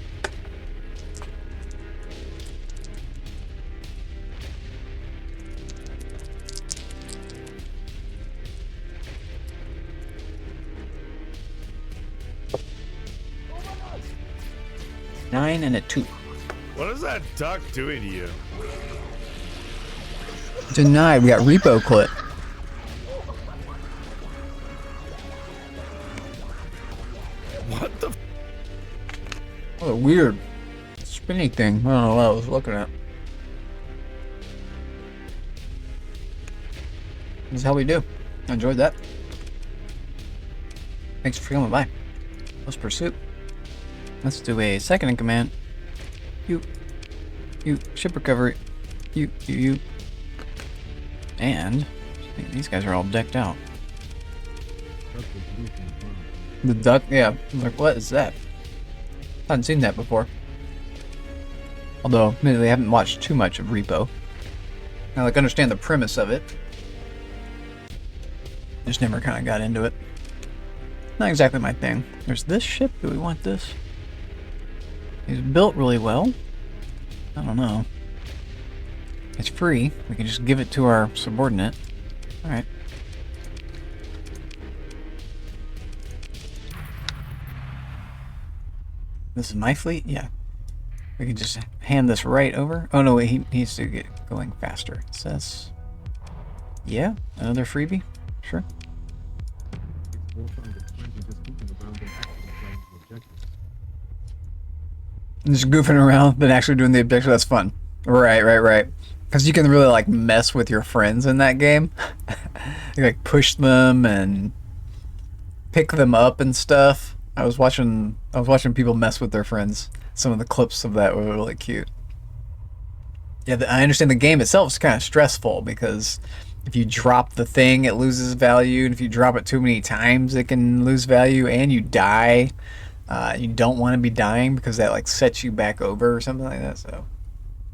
Nine and a 2. What is that duck doing to you? Denied. We got repo clip. What the? What a weird spinny thing. I don't know what I was looking at. This is how we do. I enjoyed that. Thanks for coming by. Let's pursue. Let's do a second in command. You. Ship recovery. You. And I think these guys are all decked out. The duck, yeah. I'm like, what is that? I haven't seen that before. Although, admittedly, I haven't watched too much of Repo. I like understand the premise of it. Just never kind of got into it. Not exactly my thing. There's this ship. Do we want this? He's built really well. I don't know. It's free. We can just give it to our subordinate. Alright. This is my fleet? Yeah. We can just hand this right over. Oh no, wait, he needs to get going faster. It says... Yeah, another freebie? Sure. Just goofing around than actually doing the objective. That's fun. Right. Because you can really like mess with your friends in that game. You like push them and pick them up and stuff. I was watching people mess with their friends. Some of the clips of that were really cute. Yeah, I understand the game itself is kind of stressful because if you drop the thing, it loses value, and if you drop it too many times, it can lose value, and you die. You don't want to be dying because that like sets you back over or something like that. So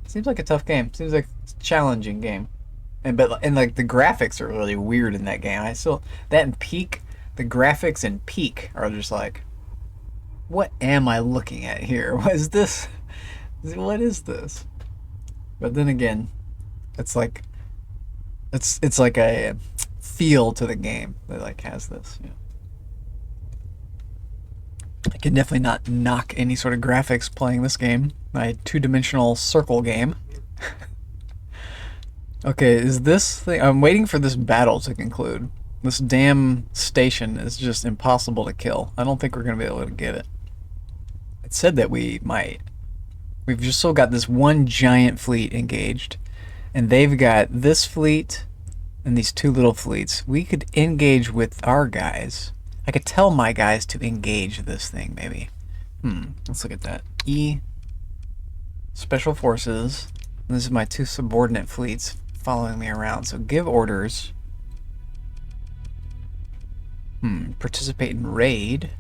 it seems like a tough game. Seems like a challenging game, and like the graphics are really weird in that game. That and Peak, the graphics in Peak are just like, what am I looking at here? What is this? What is this? But then again, it's like a feel to the game that like has this. Yeah. I can definitely not knock any sort of graphics playing this game. My two-dimensional circle game. Okay, is this thing... I'm waiting for this battle to conclude. This damn station is just impossible to kill. I don't think we're going to be able to get it. It said that we might. We've just still got this one giant fleet engaged. And they've got this fleet and these two little fleets. We could engage with our guys. I could tell my guys to engage this thing, maybe. Let's look at that. E. Special Forces. This is my two subordinate fleets following me around. So give orders. Participate in raid.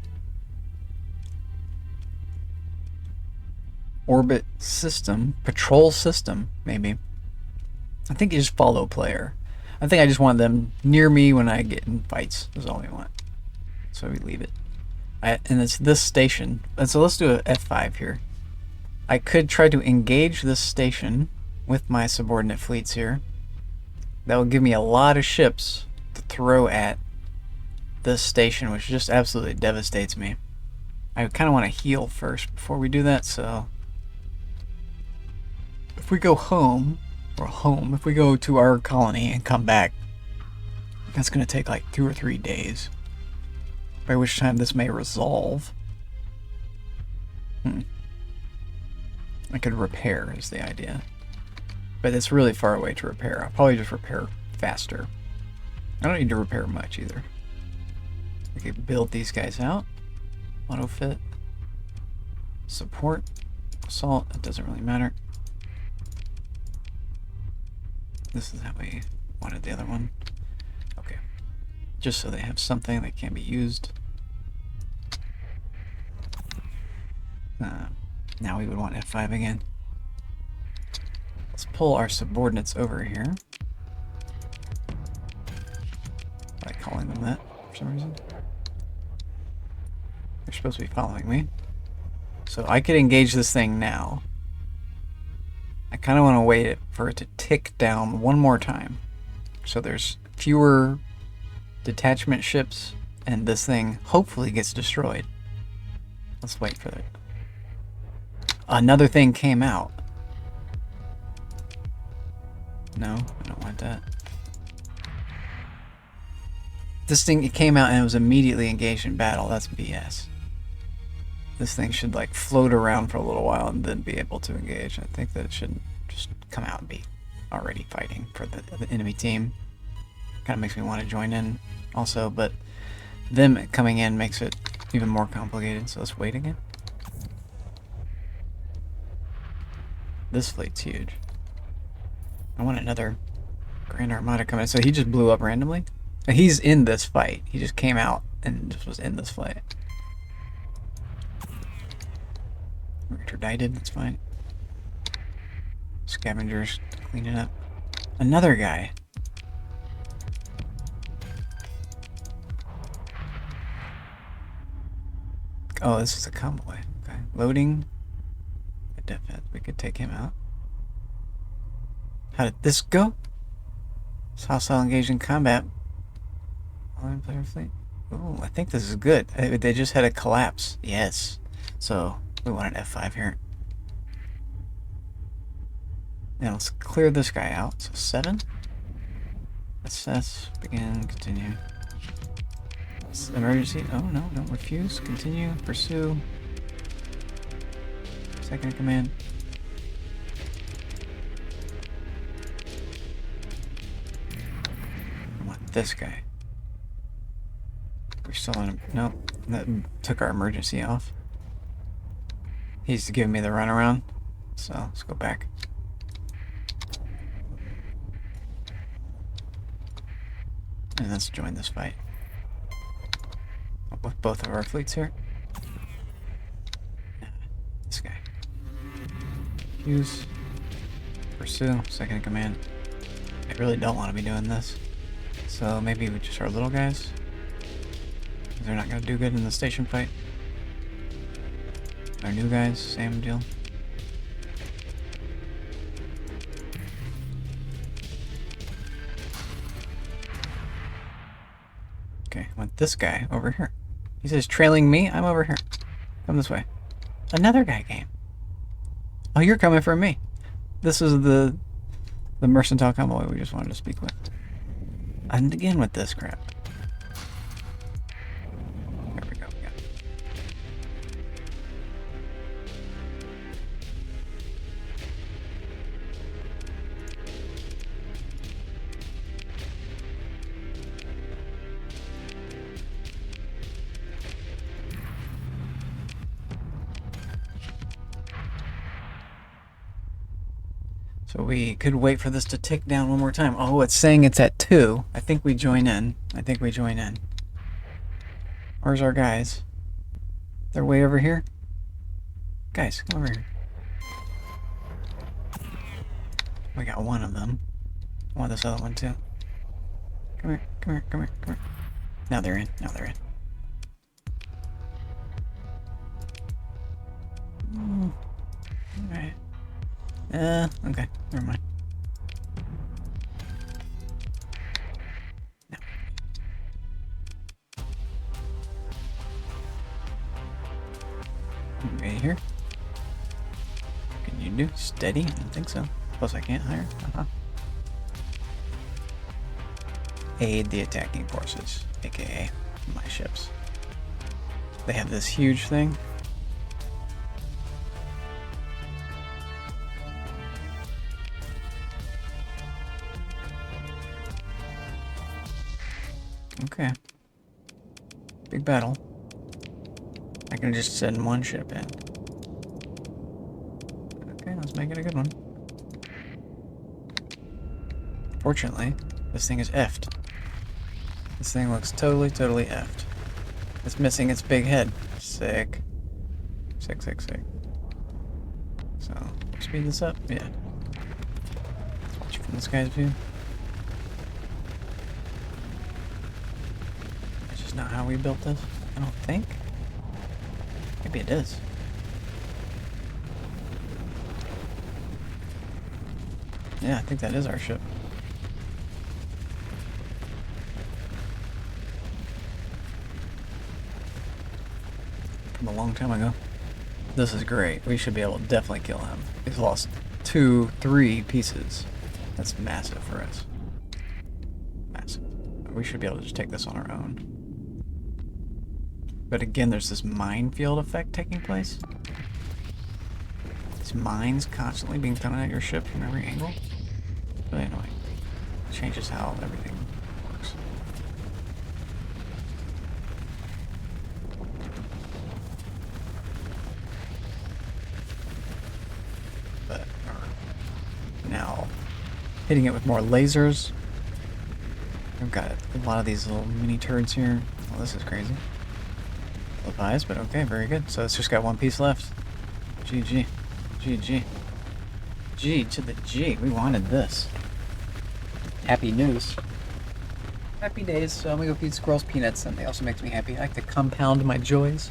Orbit system. Patrol system, maybe. I think you just follow player. I think I just want them near me when I get in fights. That's all we want. So we leave it. And it's this station. And so let's do a F5 here. I could try to engage this station with my subordinate fleets here. That will give me a lot of ships to throw at this station, which just absolutely devastates me. I kind of want to heal first before we do that, so... If we go home, if we go to our colony and come back, that's going to take like 2 or 3 days. By which time this may resolve. I could repair is the idea. But it's really far away to repair. I'll probably just repair faster. I don't need to repair much either. We could build these guys out. Auto fit. Support. Assault. It doesn't really matter. This is how we wanted the other one. Okay. Just so they have something that can be used. Now we would want F5 again. Let's pull our subordinates over here. By calling them that for some reason. They're supposed to be following me. So I could engage this thing now. I kind of want to wait for it to tick down one more time. So there's fewer detachment ships and this thing hopefully gets destroyed. Let's wait for it. Another thing came out. No, I don't want that. This thing, it came out and it was immediately engaged in battle. That's BS. This thing should like float around for a little while and then be able to engage. I think that it shouldn't just come out and be already fighting for the enemy team. Kind of makes me want to join in also, but them coming in makes it even more complicated. So let's wait again. This fleet's huge. I want another Grand Armada coming in. So he just blew up randomly? He's in this fight. He just came out and just was in this fight. Interdicted, that's fine. Scavengers cleaning up. Another guy. Oh, this is a convoy. Okay. Loading. We could take him out. How did this go? It's hostile engaged in combat. All-in player fleet. Oh, I think this is good. They just had a collapse. Yes. So we want an F5 here. Now let's clear this guy out. So 7. Assess. Begin. Continue. Emergency. Oh no! Don't refuse. Continue. Pursue. Second in command. I want this guy. We're still on him. Nope. That took our emergency off. He's giving me the runaround. So let's go back. And let's join this fight. With both of our fleets here. This guy. Use. Pursue. Second in command. I really don't want to be doing this. So maybe with just our little guys. They're not going to do good in the station fight. Our new guys, same deal. Okay, I want this guy over here. He says trailing me, I'm over here. Come this way. Another guy came. Oh, you're coming for me. This is the mercantile convoy we just wanted to speak with. And again with this crap. There we go. Yeah. So we could wait for this to tick down one more time. Oh, it's saying it's at 2. I think we join in. Where's our guys? They're way over here? Guys, come over here. We got one of them. I want this other one too. Come here, come here, come here, come here. Now they're in, Alright. Okay, never mind. No. Right here. What can you do? Steady? I don't think so. Plus I can't hire. Aid the attacking forces, aka my ships. They have this huge thing. Okay. Big battle. I can just send one ship in. Okay, let's make it a good one. Fortunately, this thing is effed. This thing looks totally effed. It's missing its big head. Sick. Sick. speed this up? Yeah. Put you from this guy's view. That's just not how we built this. I don't think. Maybe it is. Yeah, I think that is our ship. From a long time ago. This is great. We should be able to definitely kill him. He's lost 2, 3 pieces. That's massive for us. Massive. We should be able to just take this on our own. But again, there's this minefield effect taking place. These mines constantly being thrown at your ship from every angle. Really annoying. Changes how everything works. But now hitting it with more lasers. I've got a lot of these little mini turrets here. Well, this is crazy. Bias, but okay, very good. So it's just got one piece left. GG. GG. G to the G. We wanted this. Happy news. Happy days. So I'm gonna go feed squirrels peanuts, and they also makes me happy. I like to compound my joys.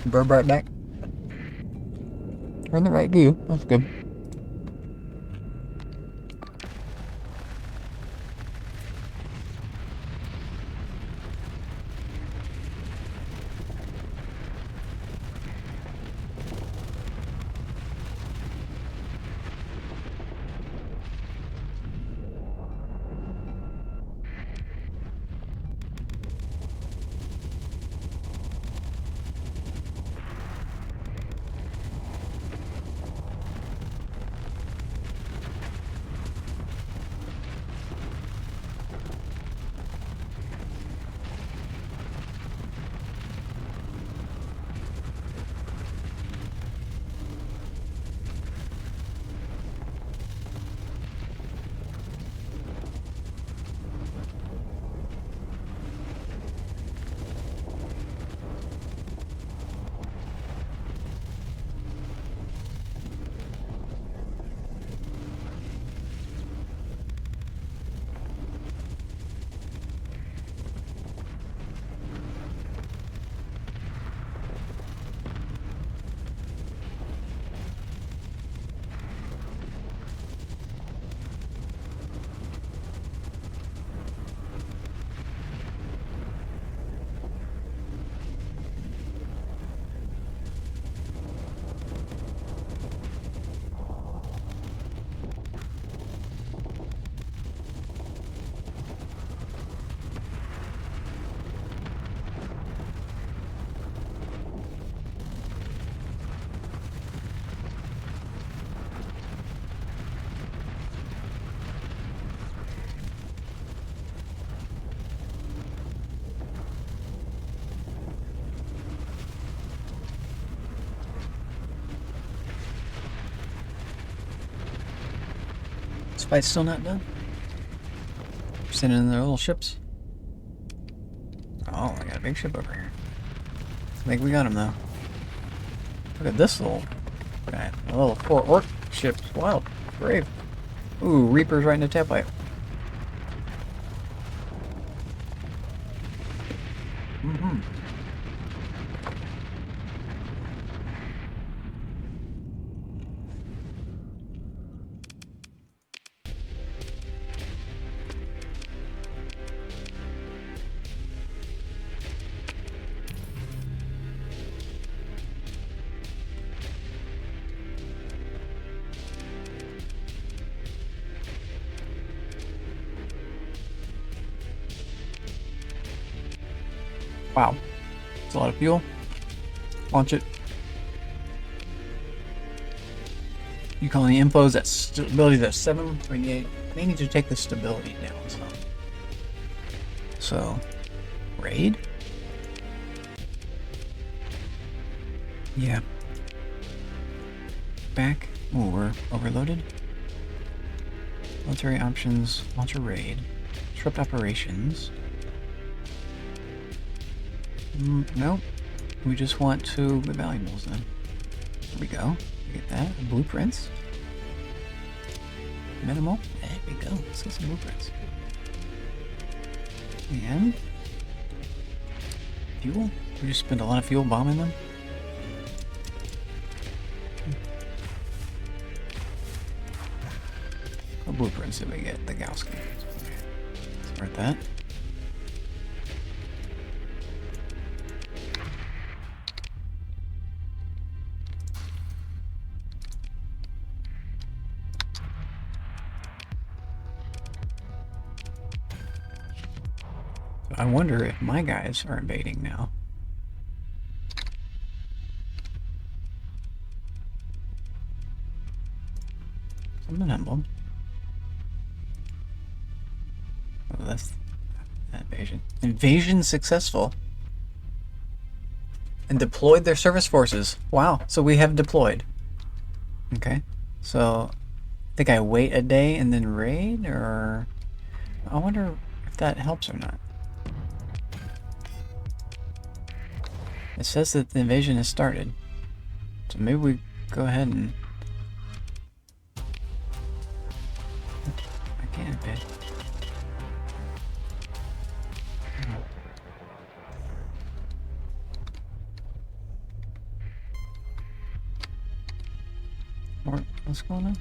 Bird right back. We're in the right view. That's good. This fight's still not done. Sending in their little ships. Oh, I got a big ship over here. I think we got him though. Look at this little guy. A little 4 orc ships. Wow, brave. Ooh, Reaper's right in the tailpipe. Mm-hmm. Wow, it's a lot of fuel. Launch it. You calling the infos at stability that's 7.8. They need to take the stability down some. So, raid? Yeah. Back. Oh, we're overloaded. Military options. Launch a raid. Disrupt operations. Nope. We just want to the valuables then. There we go. We get that. Blueprints. Minimal. There we go. Let's get some blueprints. And fuel. We just spent a lot of fuel bombing them. What blueprints did we get? The Gaussian. Start that. I wonder if my guys are invading now. Something humbled. Oh, that's that invasion. Invasion successful. And deployed their service forces. Wow, so we have deployed. Okay, so I think I wait a day and then raid, or I wonder if that helps or not. It says that the invasion has started. So maybe we go ahead and... I can't invade. What's going on?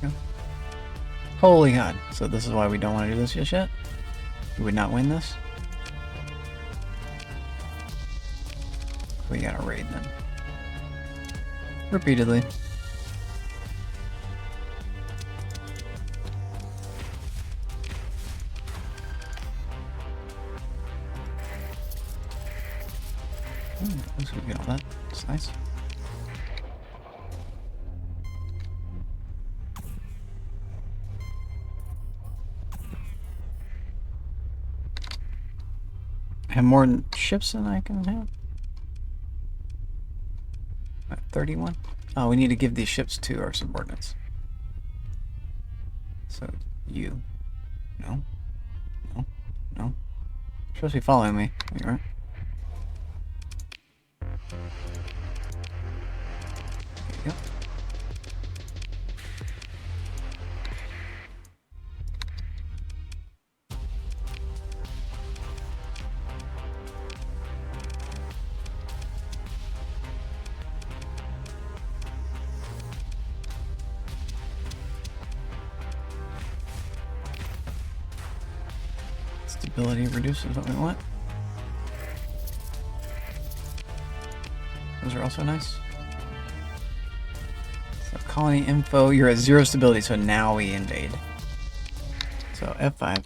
Yeah. Holy God. So this is why we don't want to do this just yet? We would not win this? We gotta raid them. Repeatedly. Looks like we get all that. It's nice. I have more ships than I can have. At 31? Oh, we need to give these ships to our subordinates. So, you. No. No. No. You're supposed to be following me. You right? There you go. Stability reduces what we want. Those are also nice. So colony info, you're at 0 stability, so now we invade. So F5.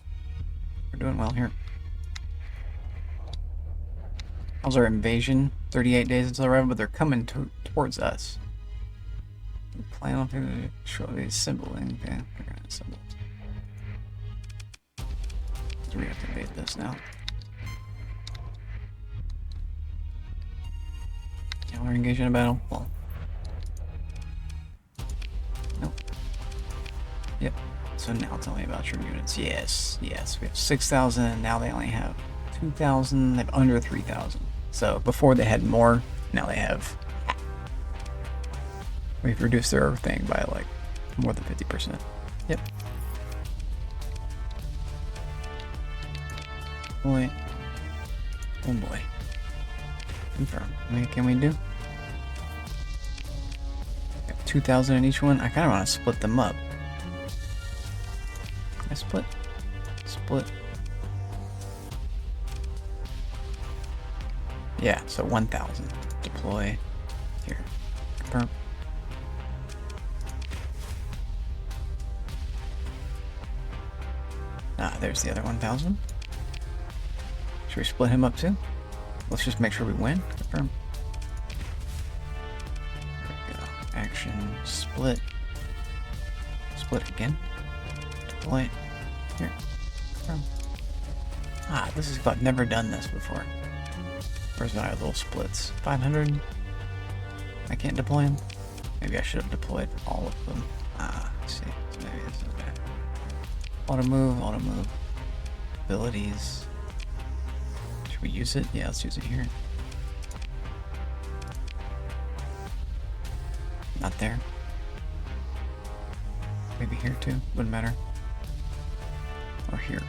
We're doing well here. How's our invasion? 38 days until arrival, but they're coming towards us. We plan on to show these symbols. Okay, we're gonna assemble. So we have to invade this now. Yeah, we're engaged in a battle. Well. Nope. Yep. So now tell me about your units. Yes, yes. We have 6,000 and now they only have 2,000. They have under 3,000. So before they had more, now they have. We've reduced their thing by like more than 50%. Yep. Boy. Oh boy. Confirm. I mean, can we do? 2,000 in each one? I kind of want to split them up. Can I split? Split. Yeah, so 1,000. Deploy. Here. Confirm. Ah, there's the other 1,000. Should we split him up too? Let's just make sure we win. Confirm. There we go. Action. Split. Split again. Deploy. Here. Confirm. Ah, this is I've never done this before. Where's my little splits? 500. I can't deploy them. Maybe I should have deployed all of them. Ah, I see. So maybe this is bad. Auto move, auto move. Abilities. Should we use it? Yeah, let's use it here. Not there. Maybe here too. Wouldn't matter. Or here.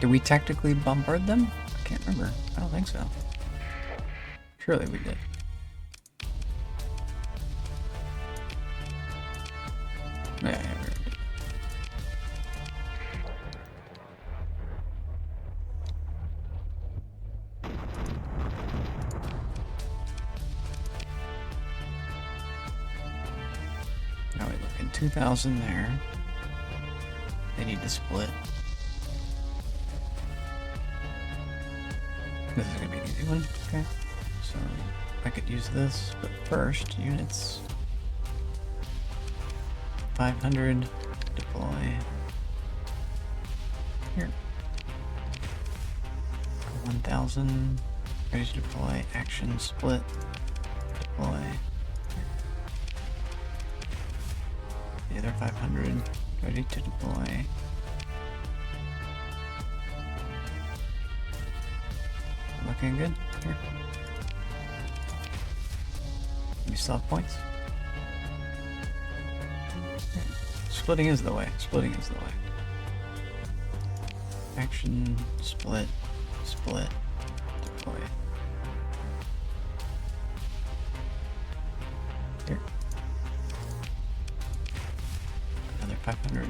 Did we tactically bombard them? I can't remember. I don't think so. Surely we did. Yeah, we did. Now we look in 2,000 there. They need to split. This is gonna be an easy one. Okay. So I could use this, but first units. 500 deploy. Here. 1,000 ready to deploy. Action split. Deploy. The other 500 ready to deploy. Looking good. Here. We still have points. Splitting is the way. Splitting is the way. Action, split, split, deploy. Here. Another 500.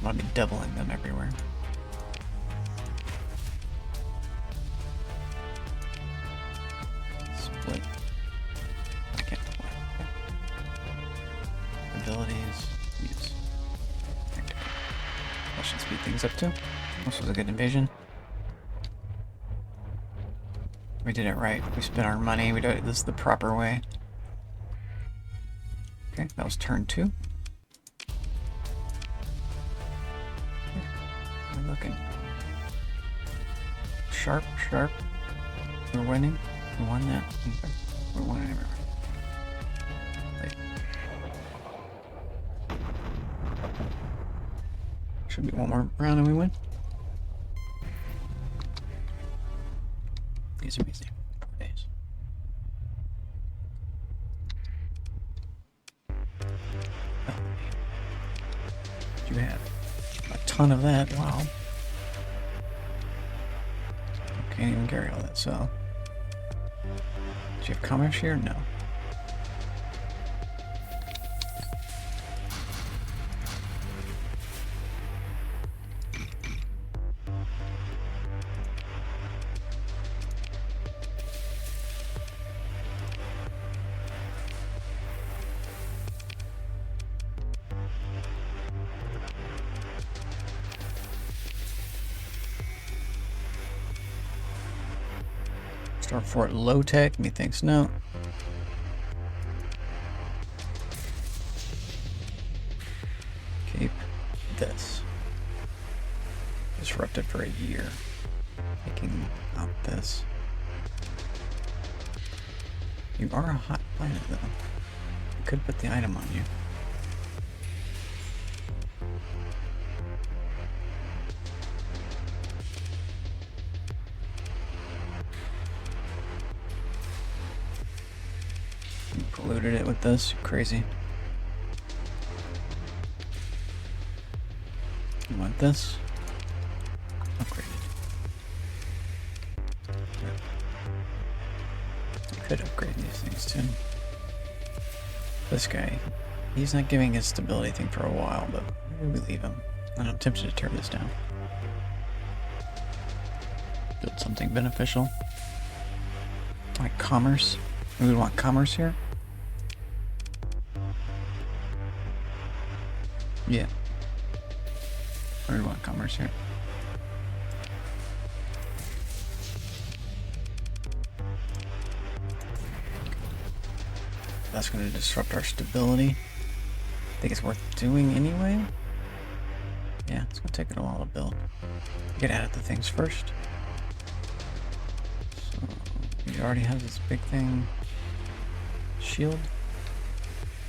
I'll be doubling them everywhere. Split. I can't deploy. Okay. Abilities. Use. Activate. That should speed things up too. This was a good invasion. We did it right. We spent our money. We did this the proper way. Okay, that was turn 2. We're looking. Sharp, sharp. We're winning. We won that. Okay. We're winning everywhere. Should be one more round and we win. Easy peasy. 4 days. Oh, you have a ton of that. Wow. Can't even carry all that, so. Do you have commerce here? No. Starfort low tech, methinks no. Keep this. Disrupted for a year. Taking out this. You are a hot planet though. I could put the item on you. Polluted it with this. Crazy. You want this? Upgrade it. You could upgrade these things too. This guy, he's not giving his stability thing for a while, but maybe we leave him. I'm tempted to tear this down. Build something beneficial. Like commerce. We would want commerce here. Yeah. Or do we want commerce here? That's going to disrupt our stability. I think it's worth doing anyway. Yeah, it's going to take it a while to build. We gotta add the things first. So, he already has this big thing. shield.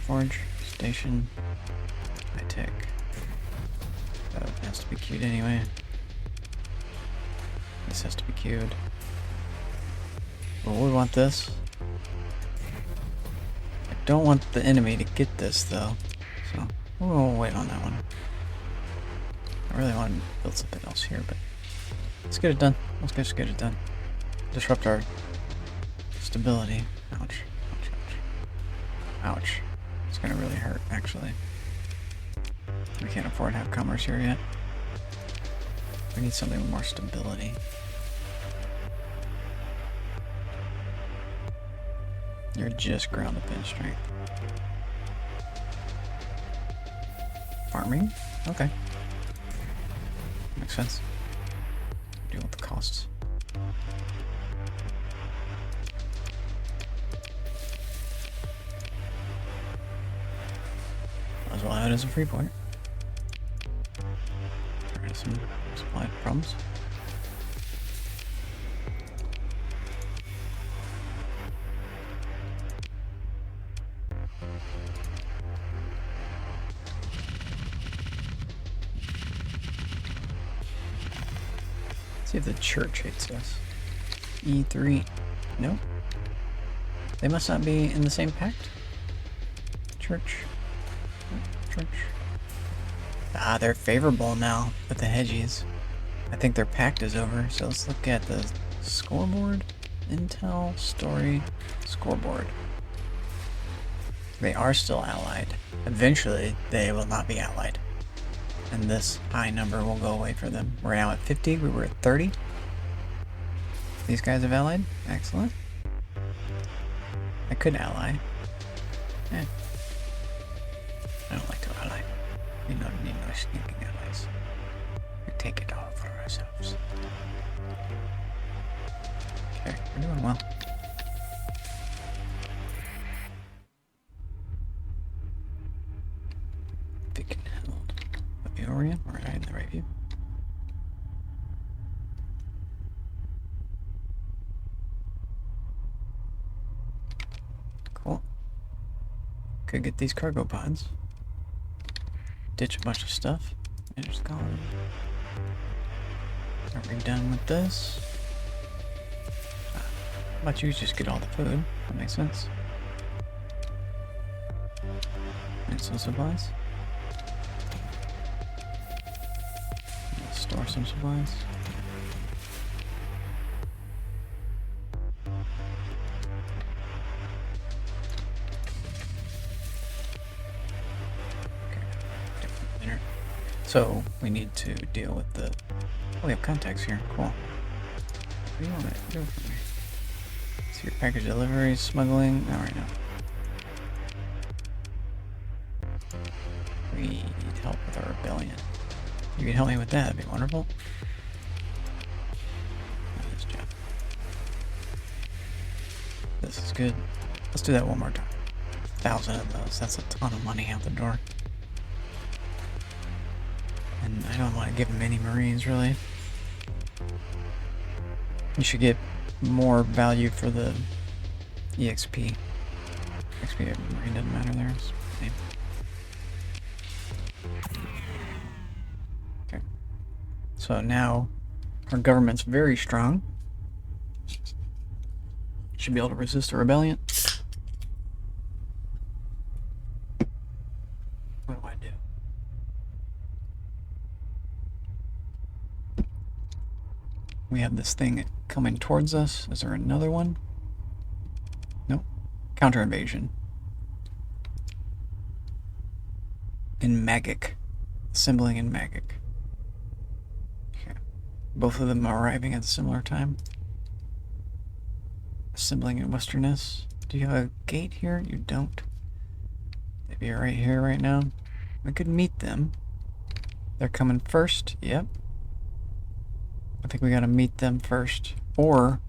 Forge. Station. High tech. That has to be queued anyway. This has to be queued. Well, we want this. I don't want the enemy to get this though, so we'll wait on that one. I really want to build something else here, but let's get it done. Let's just get it done. Disrupt our stability. Ouch. Ouch, ouch. Ouch. It's gonna really hurt, actually. We can't afford to have commerce here yet. We need something with more stability. You're just ground up in strength. Farming? Okay. Makes sense. Deal with the costs. Might as well have it as a free point. There are some supply problems. See if the church hates us. E3. No? They must not be in the same pact? Church. Church. Ah, they're favorable now with the hedgies. I think their pact is over, so let's look at the scoreboard. Intel, story, scoreboard. They are still allied. Eventually, they will not be allied. And this high number will go away for them. We're now at 50, we were at 30. These guys have allied? Excellent. I could ally. Eh. I don't like to ally. We don't need no sneaking allies. We take it all for ourselves. Okay, we're doing well. Beacon held. The Orient, we're in the right view. Cool. Could get these cargo pods. Ditch a bunch of stuff. Manage colony. Are we done with this? How about you just get all the food? That makes sense. And some supplies. Let's store some supplies. So we need to deal with the. Oh, we have contacts here. Cool. What do you want to do for me? See your package deliveries, smuggling. Not right now. We need help with our rebellion. You can help me with that. That'd be wonderful. This job. This is good. Let's do that one more time. 1,000 of those. That's a ton of money out the door. And I don't want to give him any Marines, really. You should get more value for the EXP. XP Marine doesn't matter there. It's same. Okay. So now our government's very strong. Should be able to resist a rebellion. What do I do? We have this thing coming towards us. Is there another one? Nope. Counter invasion. In Magic. Assembling in Magic. Okay. Both of them are arriving at a similar time. Assembling in Westerness. Do you have a gate here? You don't. Maybe you're right here right now. We could meet them. They're coming first. Yep. I think we gotta meet them first. Or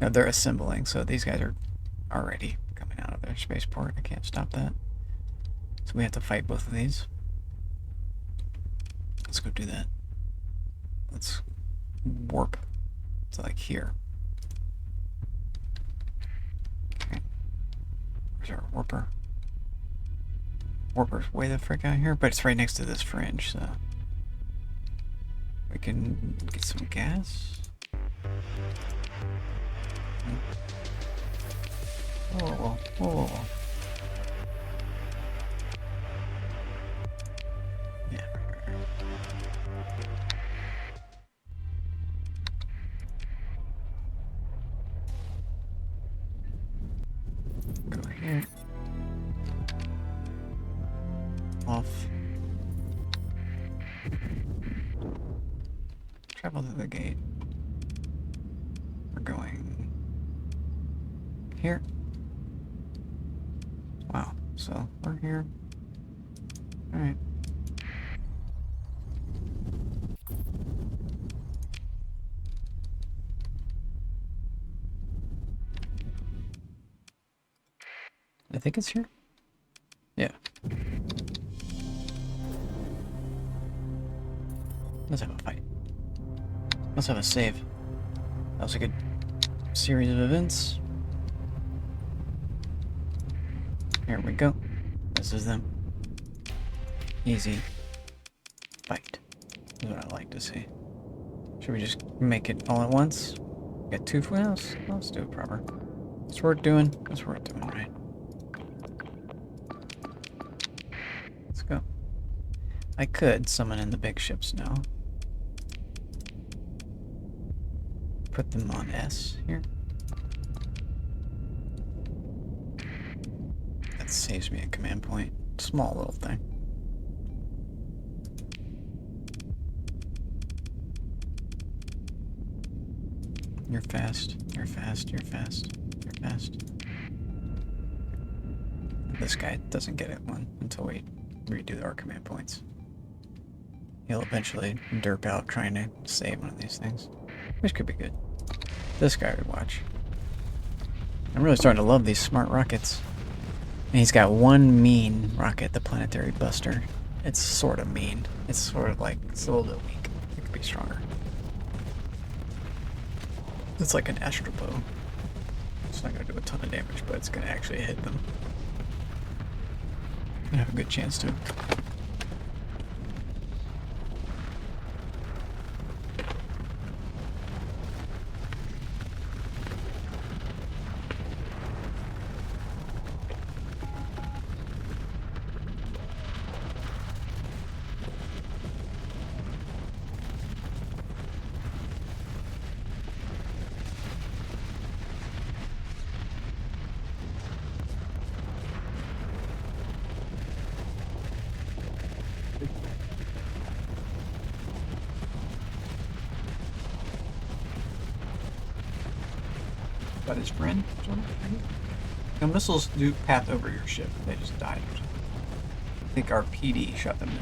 no, they're assembling, so these guys are already coming out of their spaceport. I can't stop that. So we have to fight both of these. Let's go do that. Let's warp to like here. Okay. Where's our warper? Warper's way the frick out here, but it's right next to this fringe, so we can get some gas. Whoa, whoa, whoa, whoa, whoa. Yeah, right. Go here. Off. Travel to the gate. We're going here. Wow, so we're here. Alright. I think it's here. Yeah. Let's have a fight. Let's have a save. That was a good series of events. Here we go. This is them. Easy. Fight. Is what I like to see. Should we just make it all at once? Get two flails? Let's do it proper. That's what we're doing. That's what we're doing, right? Let's go. I could summon in the big ships now. Put them on S here. That saves me a command point. Small little thing. You're fast. You're fast. You're fast. You're fast. This guy doesn't get it one until we redo our command points. He'll eventually derp out trying to save one of these things, which could be good. This guy would watch. I'm really starting to love these smart rockets. And he's got one mean rocket, the Planetary Buster. It's sort of mean. It's sort of like, it's a little bit weak. It could be stronger. It's like an Astrobow. It's not going to do a ton of damage, but it's going to actually hit them. I have a good chance to. But his friend, sort of. No, missiles do path over your ship. They just died. I think our PD shot them down.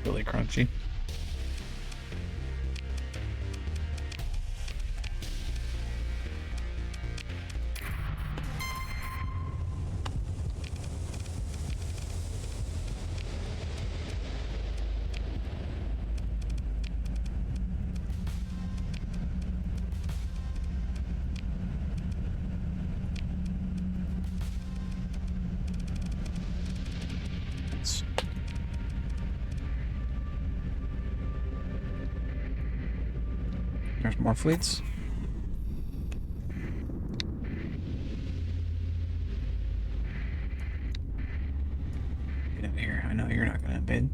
Really crunchy. There's more fleets. Get out of here. I know you're not gonna invade.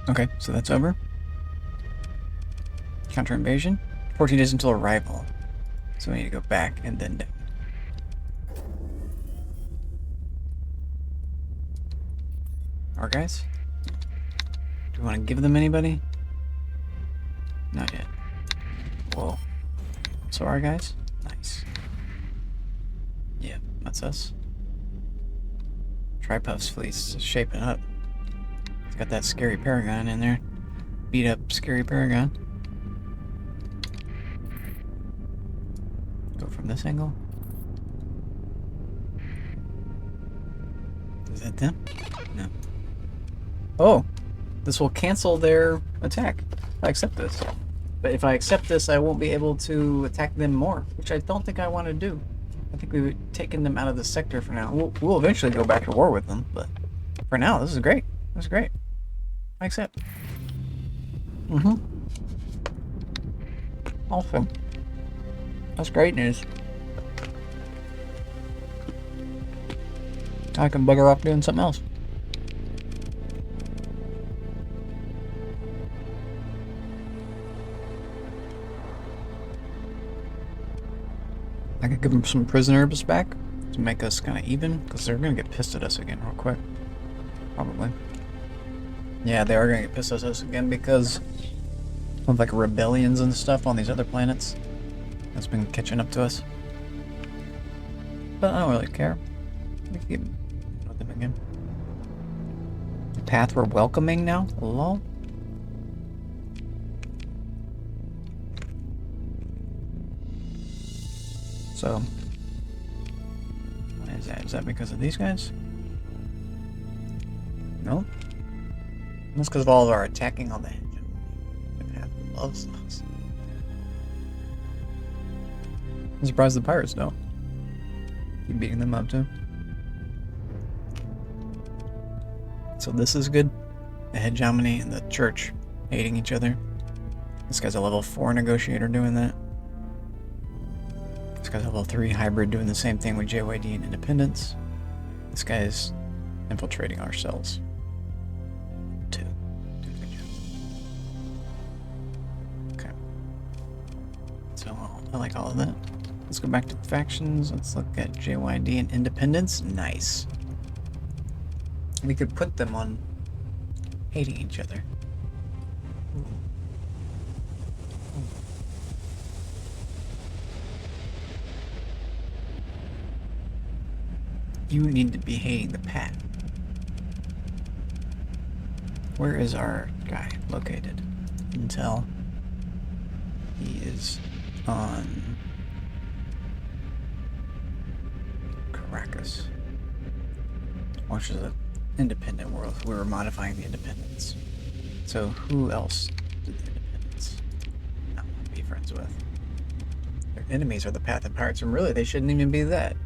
Okay, so that's over. Counter invasion. 14 days until arrival. So we need to go back and then down. Our guys? Do we want to give them anybody? Not yet. Whoa. So our guys? Nice. Yeah, that's us. Tripuff's fleet's shaping up. It's got that scary Paragon in there. Beat up scary Paragon. Go from this angle. Is that them? No. Oh! This will cancel their attack. I accept this. But if I accept this, I won't be able to attack them more, which I don't think I want to do. I think we've taken them out of the sector for now. We'll eventually go back to war with them, but for now, this is great. This is great. I accept. Awesome. That's great news. I can bugger off doing something else. I could give them some prisoners back to make us kind of even, because they're going to get pissed at us again real quick. Probably. Yeah, they are going to get pissed at us again because of like rebellions and stuff on these other planets. That's been catching up to us. But I don't really care. We can get with them again. The path we're welcoming now? Lol. So, what is that? Is that because of these guys? No? That's because of all of our attacking on the engine. The path loves us. I'm surprised the pirates don't. Keep beating them up too. So this is good. The hegemony and the church hating each other. This guy's a level 4 negotiator doing that. This guy's a level 3 hybrid doing the same thing with JYD and Independence. This guy's infiltrating our cells. 2. Okay. So I like all of that. Let's go back to the factions. Let's look at JYD and Independence. Nice. We could put them on hating each other. You need to be hating the path. Where is our guy located? Intel. He is on Caracas, which is an independent world. We were modifying the independence. So who else did the independence not want to be friends with? Their enemies are the Path and Pirates, and really they shouldn't even be that.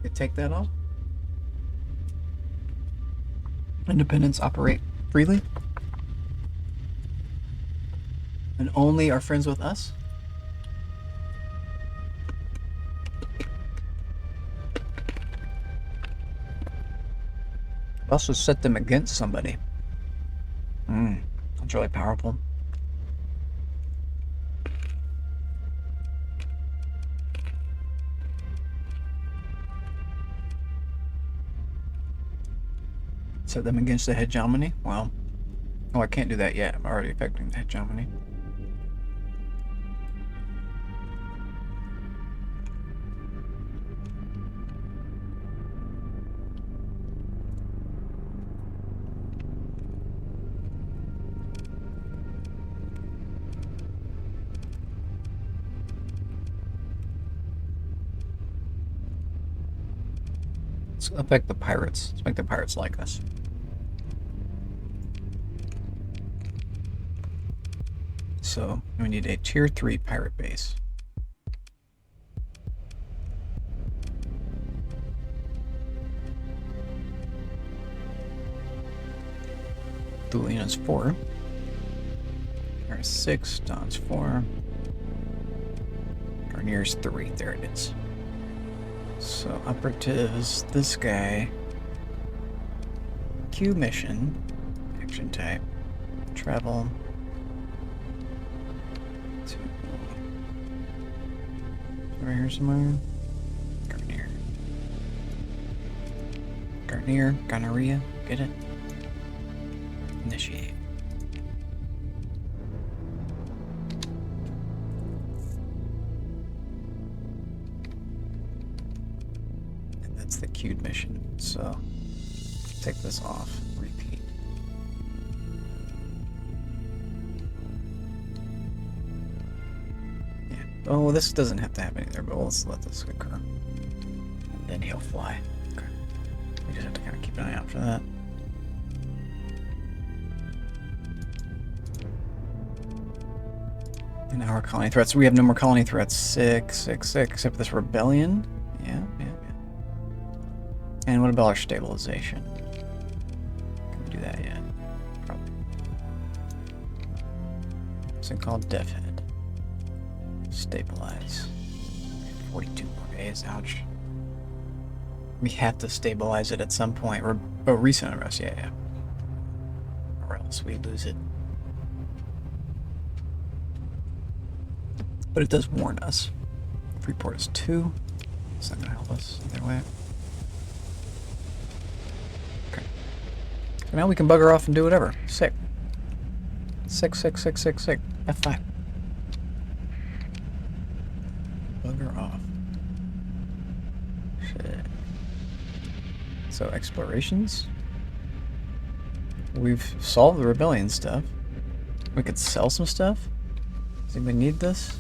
Could take that off. Independents operate freely and only are friends with us. Also set them against somebody. That's really powerful. Set them against the hegemony? Well, oh, I can't do that yet. I'm already affecting the hegemony. Let's affect the pirates. Let's make the pirates like us. So we need a tier 3 pirate base. Thulian's 4. There's 6. Don's 4. Garnier's 3. There it is. So operatives, this guy. Q mission. Action type. Travel. To over here somewhere. Garnier. Garnier. Gonorrhea. Get it? Initiate. And that's the queued mission. So take this off. Repeat. Yeah. Oh, this doesn't have to happen either, but let's let this occur. And then he'll fly. Okay. We just have to kind of keep an eye out for that. And our colony threats. We have no more colony threats. 666. Except for this rebellion. Yeah. And what about our stabilization? Can we do that yet? Probably. What's it called? Deathhead. Stabilize. 42 more days. Ouch. We have to stabilize it at some point. Oh, recent unrest. Yeah. Or else we lose it. But it does warn us. Freeport is 2. It's not gonna help us either way. Okay. So now we can bugger off and do whatever. Sick. 66666. F5. Bugger off. Shit. So explorations. We've solved the rebellion stuff. We could sell some stuff. Does anybody need this?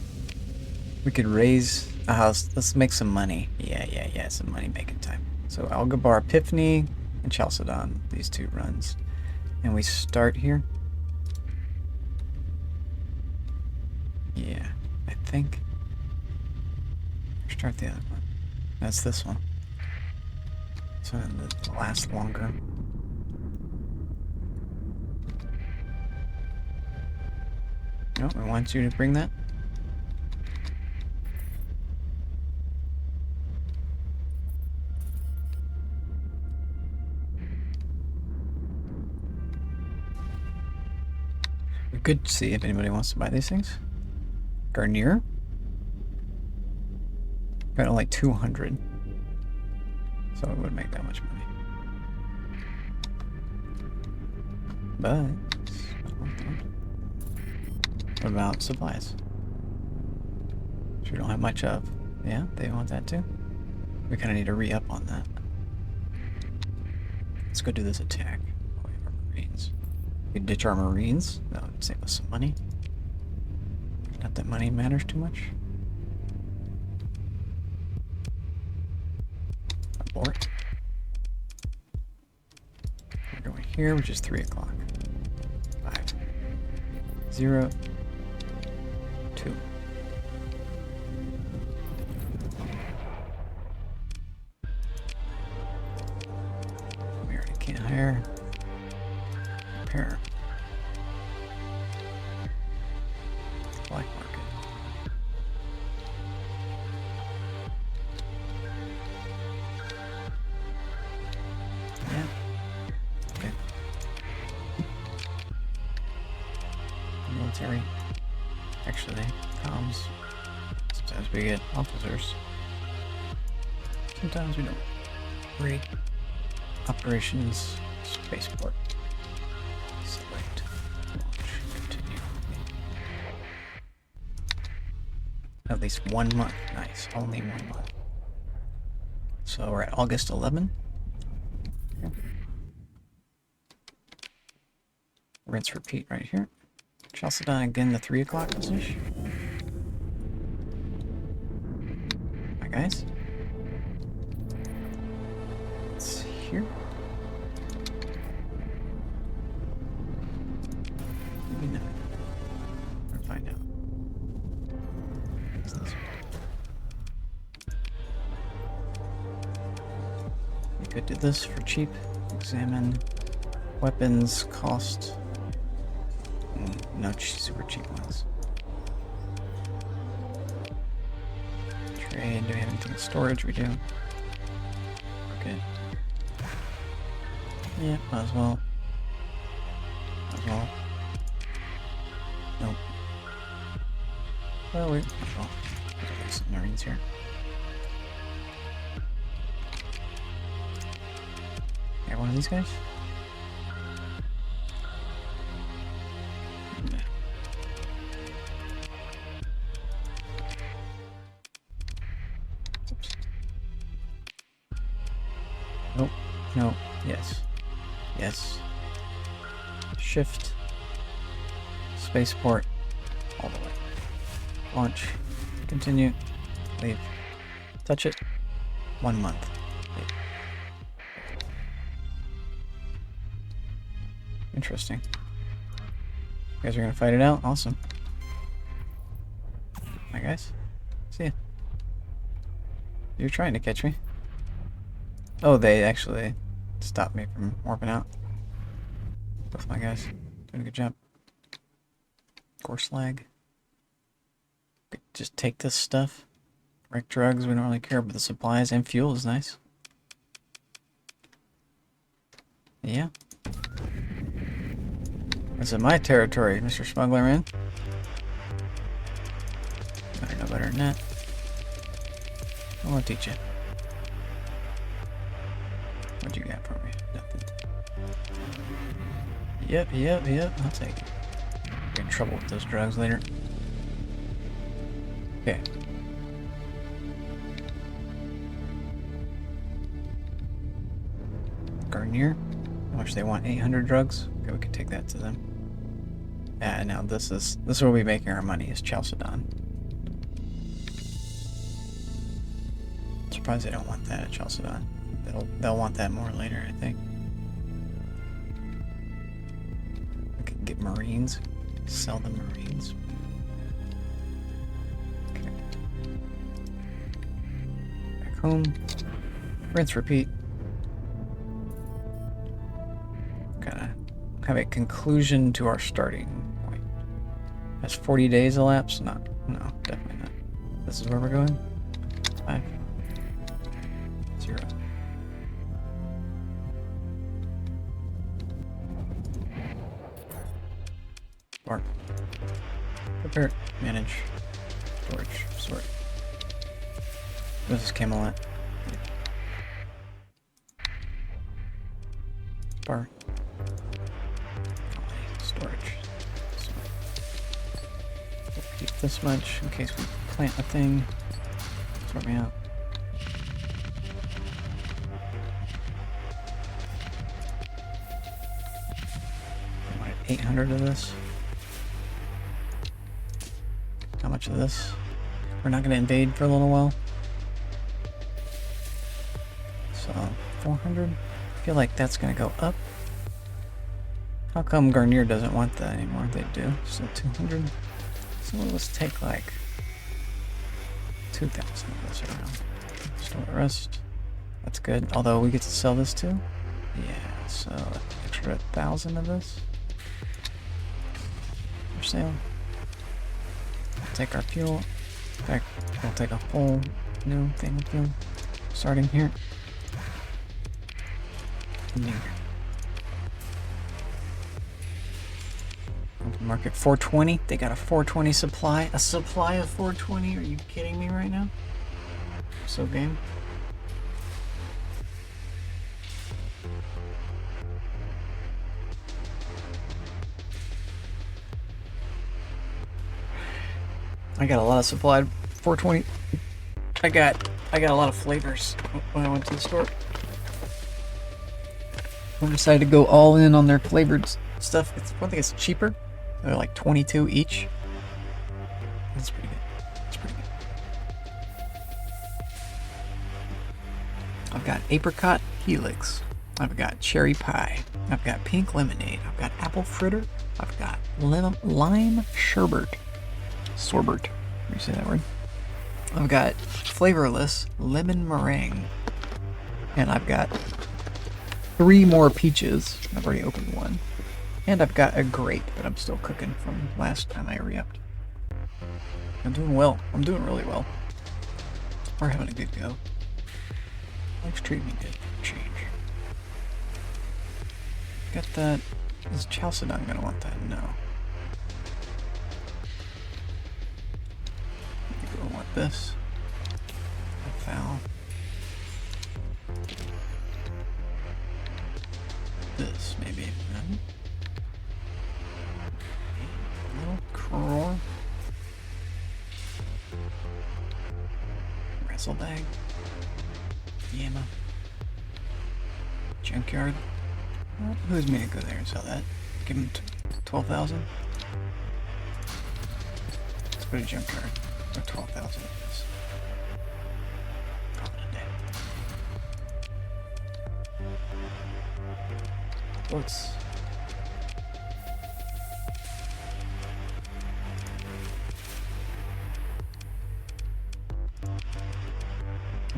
We could raise a house. Let's make some money. Yeah. Some money making time. So Algabar Epiphany and Chalcedon. These 2 runs. And we start here. Yeah, I think. Start the other one. That's this one. So it'll last longer. No, I want you to bring that. We could see if anybody wants to buy these things. Garnier. Got only 200. So it wouldn't make that much money. But what about supplies? Which we don't have much of. Yeah, they want that too. We kind of need to re-up on that. Let's go do this attack. Oh, we have our Marines. We can ditch our Marines. That would save us some money. Not that money matters too much. Abort. We're going here, which is 3 o'clock. 5, 0, 2. We already can't hire. Repair. Black market. Yeah. Okay. Military. Actually, comms. Sometimes we get officers. Sometimes we don't. Great. Operations. Spaceport. Select. Launch. Continue. At least 1 month. Nice. Only 1 month. So we're at August 11. Rinse repeat right here. Chalcedon again, the 3 o'clock position. Hi guys. It's here. Maybe not. We'll find out. What's this? We could do this for cheap. Examine weapons cost. No super cheap ones. Trade. Do we have anything in storage? We do. Okay. Yeah, might as well. Might as well. Nope. Well, wait. Might as well. There's some Marines here. Yeah, one of these guys. No. Yes. Yes. Shift. Spaceport. All the way. Launch. Continue. Leave. Touch it. 1 month. Leave. Interesting. You guys are gonna fight it out? Awesome. Hi guys. See ya. You're trying to catch me. Oh, they actually stopped me from warping out. Both my guys. Doing a good job. Course lag. Could just take this stuff. Wreck drugs, we don't really care, but the supplies and fuel is nice. Yeah. This is my territory, Mr. Smuggler Man. Better know better than that. I won't teach you. What'd you got for me? Nothing. Yep. I'll take it. Get in trouble with those drugs later. Okay. Garnier. How much they want? 800 drugs? Okay, we can take that to them. Yeah, now this is where we making our money, is Chalcedon. Surprised they don't want that at Chalcedon. They'll want that more later, I think. We can get Marines. Sell the Marines. Okay. Back home. Rinse, repeat. Gotta have a conclusion to our starting point. Has 40 days elapsed? No, definitely not. This is where we're going? 5. 0. Bark. Prepare. Manage. Storage. Sort. This is Camelot. Bar. Storage. We'll keep this much in case we plant a thing. Sort me out. I want 800 of this. How much of this? We're not going to invade for a little while. So, 400. I feel like that's going to go up. How come Garnier doesn't want that anymore? They do. So 200. So let's take like 2,000 of this around. Store the rest. That's good. Although we get to sell this too. Yeah, so extra 1,000 of this. For sale. Take our fuel. In fact, we'll take a whole new thing of fuel. Starting here. Ending here. Open market 420. They got a 420 supply. A supply of 420? Are you kidding me right now? So game. I got a lot of supplied 420. I got a lot of flavors when I went to the store. I decided to go all in on their flavored stuff. I think it's cheaper. They're like 22 each. That's pretty good. That's pretty good. I've got apricot helix. I've got cherry pie. I've got pink lemonade. I've got apple fritter. I've got lime sherbet. Sorbet. Can you say that word? I've got flavorless lemon meringue. And I've got 3 more peaches. I've already opened one. And I've got a grape that I'm still cooking from last time I re-upped. I'm doing well. I'm doing really well. We're having a good go. Life's treating me good for change. Got that. Is Chalcedon gonna want that? No. People don't want this. Foul. This, maybe. No? Little Cror. Wrestle bag. Yamma. junkyard. Who's me to go there and sell that? Give him 12,000. Let's go to junkyard. Or 12,000 it is. Call it a day. Let's.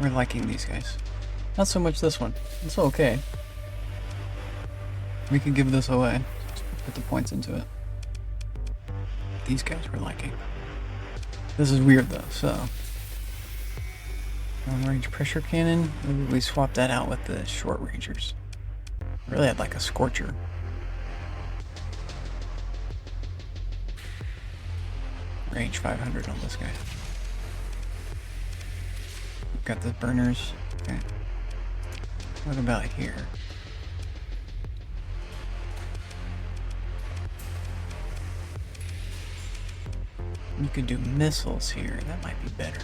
We're liking these guys. Not so much this one. It's okay. We could give this away. Put the points into it. These guys we're liking. This is weird though, so. Long range pressure cannon. Maybe we swap that out with the short rangers. Really had like a scorcher. Range 500 on this guy. Got the burners. Okay. What about here? You could do missiles here. That might be better.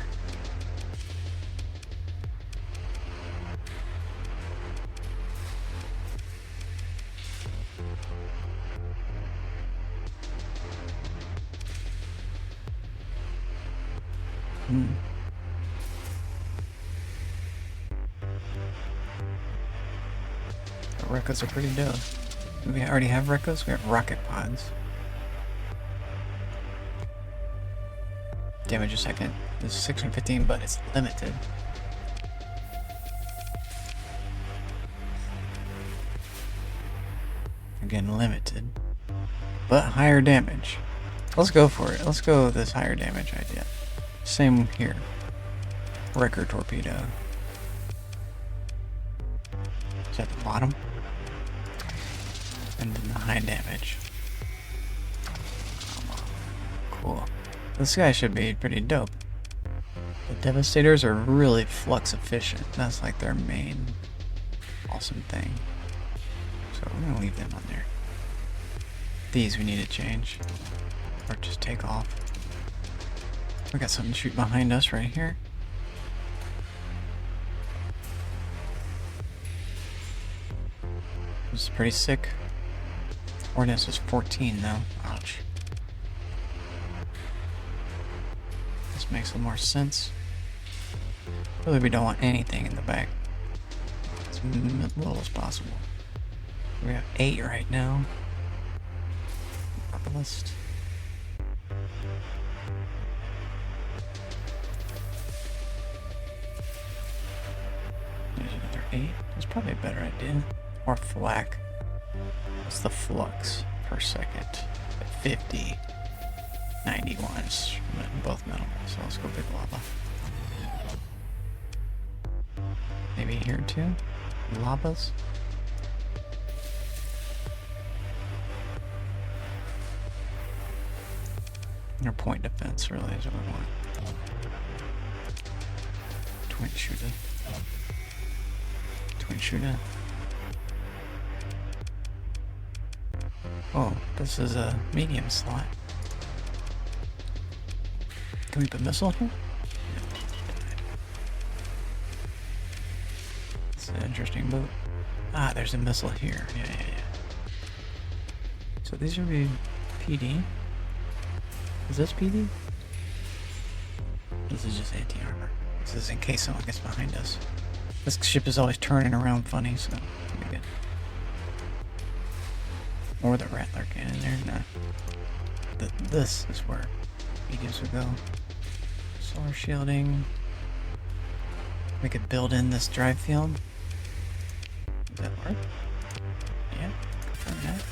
The Rekkas are pretty dope. Do we already have Rekkas? We have rocket pods. Damage a second. This is 615, but it's limited. Again, limited. But higher damage. Let's go for it. Let's go with this higher damage idea. Same here. Wrecker torpedo. Is at the bottom. And then the high damage. Cool. This guy should be pretty dope. The Devastators are really flux efficient. That's like their main awesome thing. So we're gonna leave them on there. These we need to change. Or just take off. We got something to shoot behind us right here. This is pretty sick. Ordnance is 14 though. Ouch. This makes a little more sense. Really, we don't want anything in the back. As little as possible. We have 8 right now. Arbalist. There's another 8. That's probably a better idea. Or flak. What's the flux per second? At 50. 91 is both minimal, so let's go big lava. Maybe here too? Lavas? Or point defense really is what we want. Twin shooter. Twin shooter. Oh, this is a medium slot. Can we put missile here? It's an interesting boat. Ah, there's a missile here. Yeah. So these would be PD. Is this PD? This is just anti-armor. This is in case someone gets behind us. This ship is always turning around funny, so it'll be good. Or the Rattler cannon there. Nah. This is where mediums would go. Solar shielding. We could build in this drive field. Does that work? Yeah, confirm that.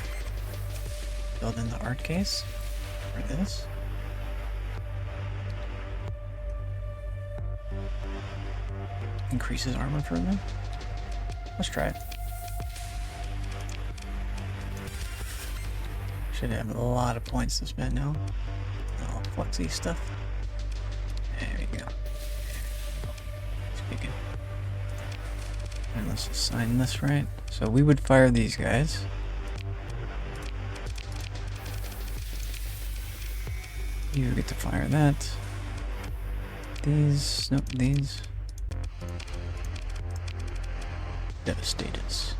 Build in the art case for this. Increases armor further. Let's try it. Should have a lot of points to spend now. All fluxy stuff. There we go. Speaking. And let's assign this right. So we would fire these guys. You get to fire that. These. Nope, these. Devastators.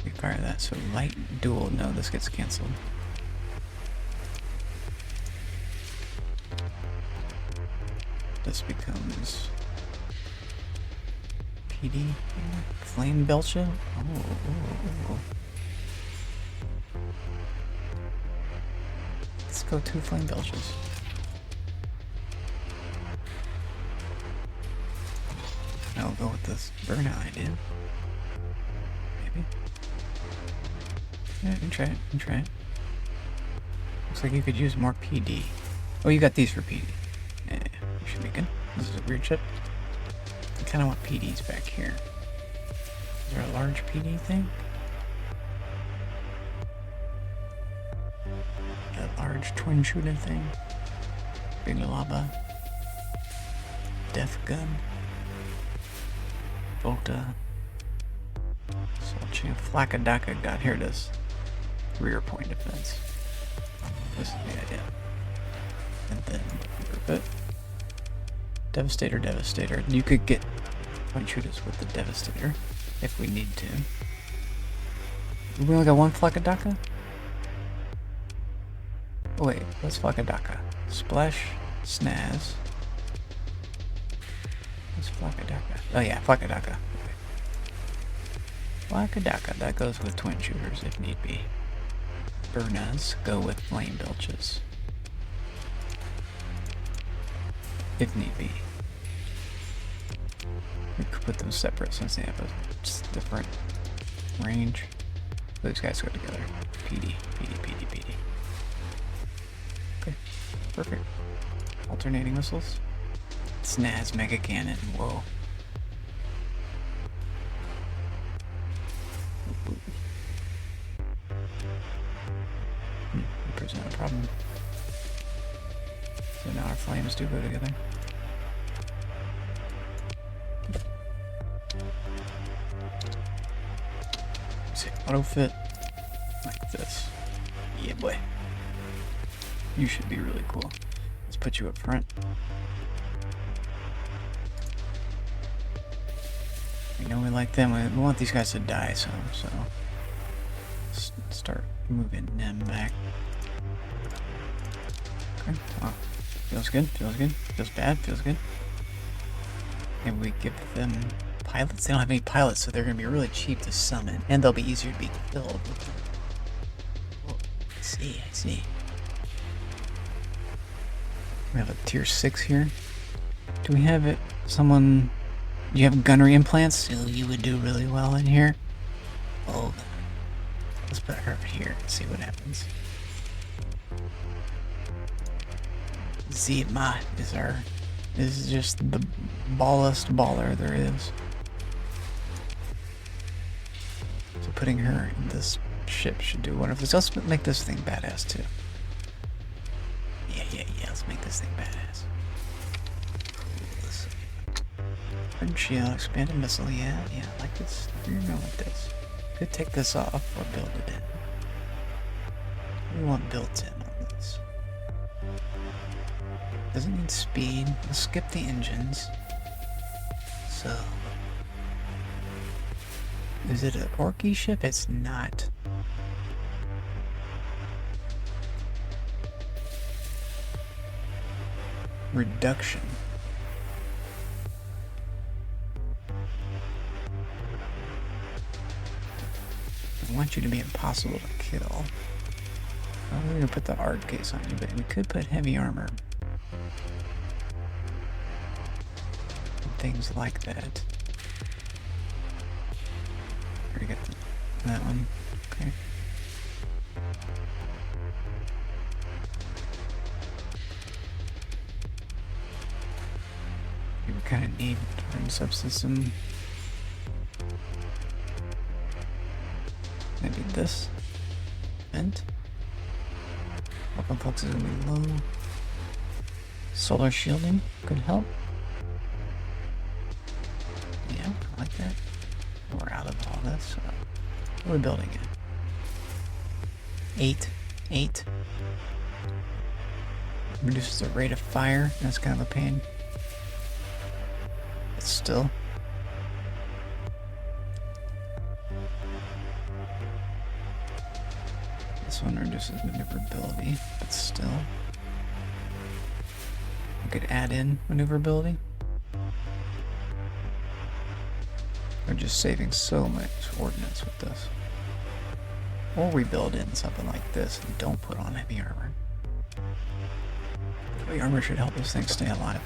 We fire that. So light dual. No, this gets canceled. This becomes PD. Flame Belcher. Oh. Let's go 2 Flame Belches. I'll go with this burnout idea. Maybe. Yeah, you can try it. You can try it. Looks like you could use more PD. Oh, you got these for PD. Yeah, you should be good. This is a weird chip. I kind of want PDs back here. Is there a large PD thing? A large twin shooter thing? Big lava. Death gun. Volta. Solchi. Flakadaka. God, here it is. Rear point defense. This is the idea. And then group it. Devastator, Devastator. You could get point shooters with the Devastator if we need to. We only got 1 Flakadaka? Oh wait, what's Flakadaka? Splash, Snaz. What's Flakadaka? Oh yeah, Flakadaka. Okay. Flakadaka, that goes with twin shooters if need be. Burnas go with flame belches. If need be. We could put them separate since they have a different range. Those guys go together. PD, PD, PD, PD. Okay, perfect. Alternating missiles. Snaz Mega Cannon, whoa. Present a problem. So now our flames do go together. See, auto fit like this. Yeah, boy. You should be really cool. Let's put you up front. We know we like them. We want these guys to die, so let's start moving them back. Okay. Oh, feels good. Feels good. Feels bad. Feels good. And we give them pilots. They don't have any pilots, so they're gonna be really cheap to summon, and they'll be easier to be killed. Oh, I see. I see. We have a tier 6 here. Do we have it? Someone? Do you have gunnery implants? So you would do really well in here. Oh, let's put her here and see what happens. Zima is just the ballest baller there is. So putting her in this ship should do wonderful. Let's make this thing badass too. Yeah. Let's make this thing badass. Hardened shield, expanded missile. Yeah. I like this. You're going with this. Could take this off or build it in. We want built in on this. Doesn't need speed. We'll skip the engines. So, is it an Orky ship? It's not. Reduction. I want you to be impossible to kill. I'm going to put the art case on you, but we could put heavy armor. And things like that. Already got that one. Okay. We kind of need a subsystem. Maybe this vent. Weapon flux is gonna be low. Solar shielding could help. Yeah, I like that. We're out of all this. So what are we building it? 8. Reduces the rate of fire. That's kind of a pain. But still. one reduces maneuverability, but still. I could add in maneuverability. We're just saving so much ordnance with this. Or we build in something like this and don't put on heavy armor. Heavy armor should help this thing stay alive.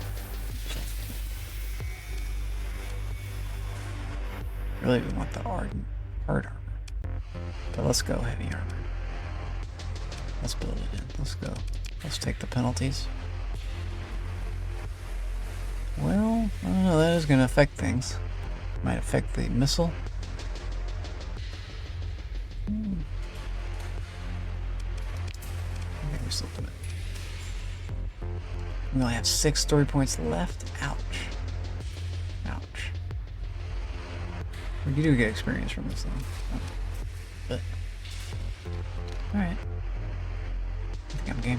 Really, we want the hard armor. But let's go heavy armor. Let's build it in. Let's go. Let's take the penalties. Well, I don't know. That is going to affect things. Might affect the missile. Okay, we still do it. We only have 6 story points left. Ouch. Ouch. We do get experience from this thing. But alright. I think I'm game.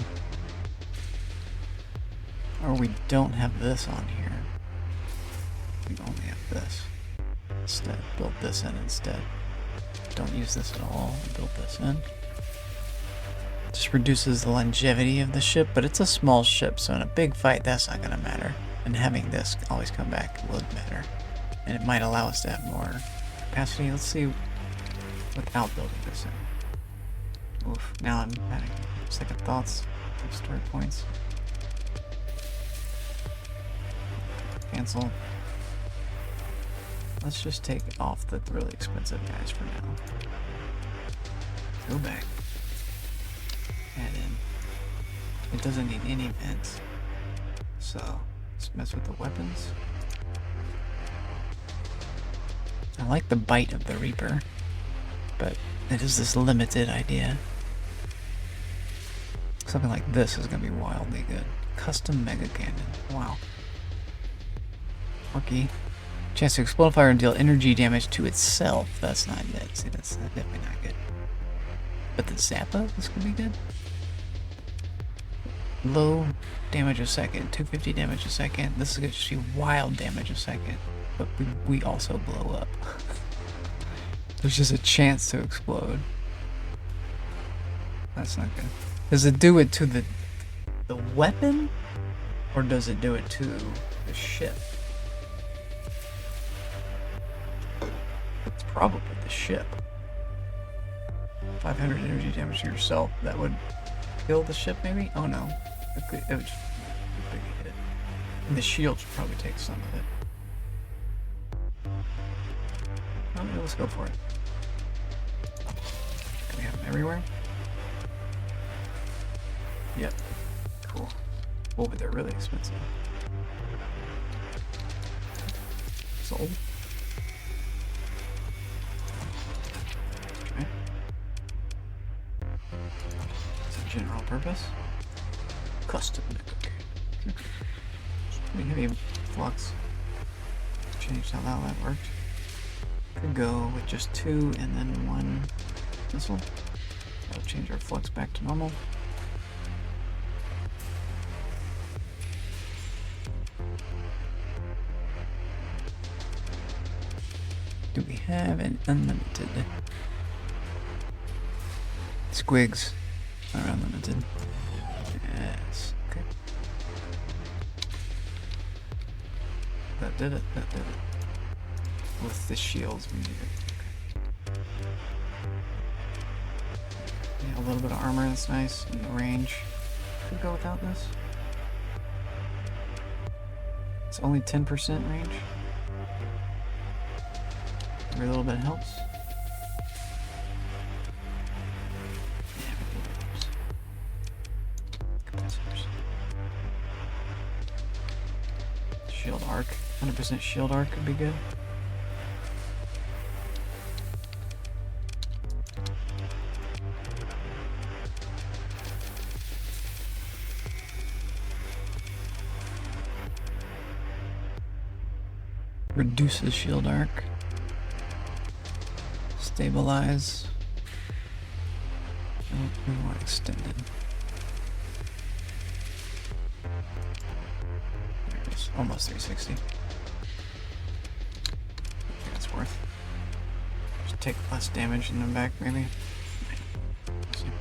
Or we don't have this on here. We only have this. Instead, build this in instead. Don't use this at all. Build this in. Just reduces the longevity of the ship, but it's a small ship, so in a big fight that's not gonna matter. And having this always come back would matter. And it might allow us to have more capacity. Let's see without building this in. Oof, now I'm having second thoughts. Story points. Cancel. Let's just take off the really expensive guys for now. Go back. Add in. It doesn't need any vents. So let's mess with the weapons. I like the bite of the Reaper, but it is this limited idea. Something like this is going to be wildly good. Custom Mega Cannon. Wow. Okay. Chance to explode fire and deal energy damage to itself. That's not good. See, that's definitely not good. But the Zappa, this could be good. Low damage a second. 250 damage a second. This is going to just be wild damage a second. But we also blow up. There's just a chance to explode. That's not good. Does it do it to the weapon? Or does it do it to the ship? It's probably the ship. 500 energy damage to yourself. That would kill the ship, maybe? Oh no. It would just be a big hit. And the shield should probably take some of it. Oh, yeah, let's go for it. Can we have them everywhere? Yep. Cool. Oh, but they're really expensive. Sold. Okay. It's a general purpose. Custom. Okay. Pretty heavy flux. Changed how that worked. Could go with just 2 and then 1 missile. That'll change our flux back to normal. Do we have an unlimited? Squigs are unlimited. Yes. Okay. That did it. That did it. With the shields we need it. Okay. Yeah, a little bit of armor, that's nice. And the range. Could go without this. It's only 10% range. Every little bit helps. Yeah, every little bit helps. Capacitors. Shield arc. 100% shield arc could be good. Reduces shield arc. Stabilize. Oh, we want extended. There it is. Almost 360. I think it's worth. Just take less damage in the back, maybe. Let's see.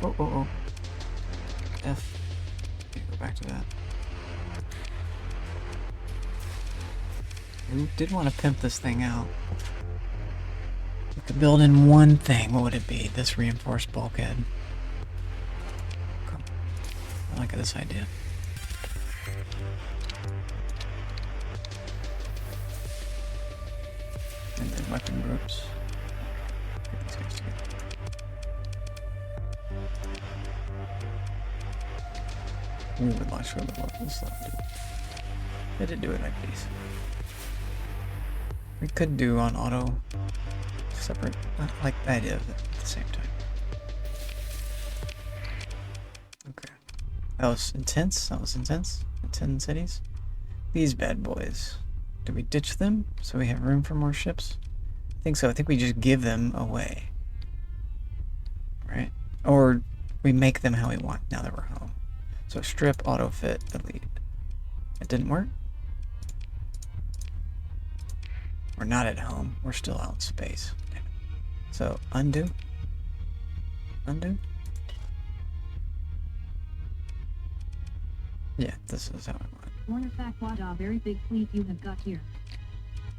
Oh, oh, oh. F. Okay, go back to that. We did want to pimp this thing out. We could build in one thing. What would it be? This reinforced bulkhead. Cool. I like this idea. And then weapon groups. Get these guys together. We would launch for the weapons slot. They did do it like these. We could do on auto separate. I like the idea of it at the same time. Okay. That was intense. That was intense. 10 cities. These bad boys. Do we ditch them so we have room for more ships? I think so. I think we just give them away. Right? Or we make them how we want now that we're home. So strip, auto fit, delete. It didn't work? We're not at home. We're still out in space. So undo. Undo. Yeah, this is how I want it. Warner fact, what a very big fleet you have got here.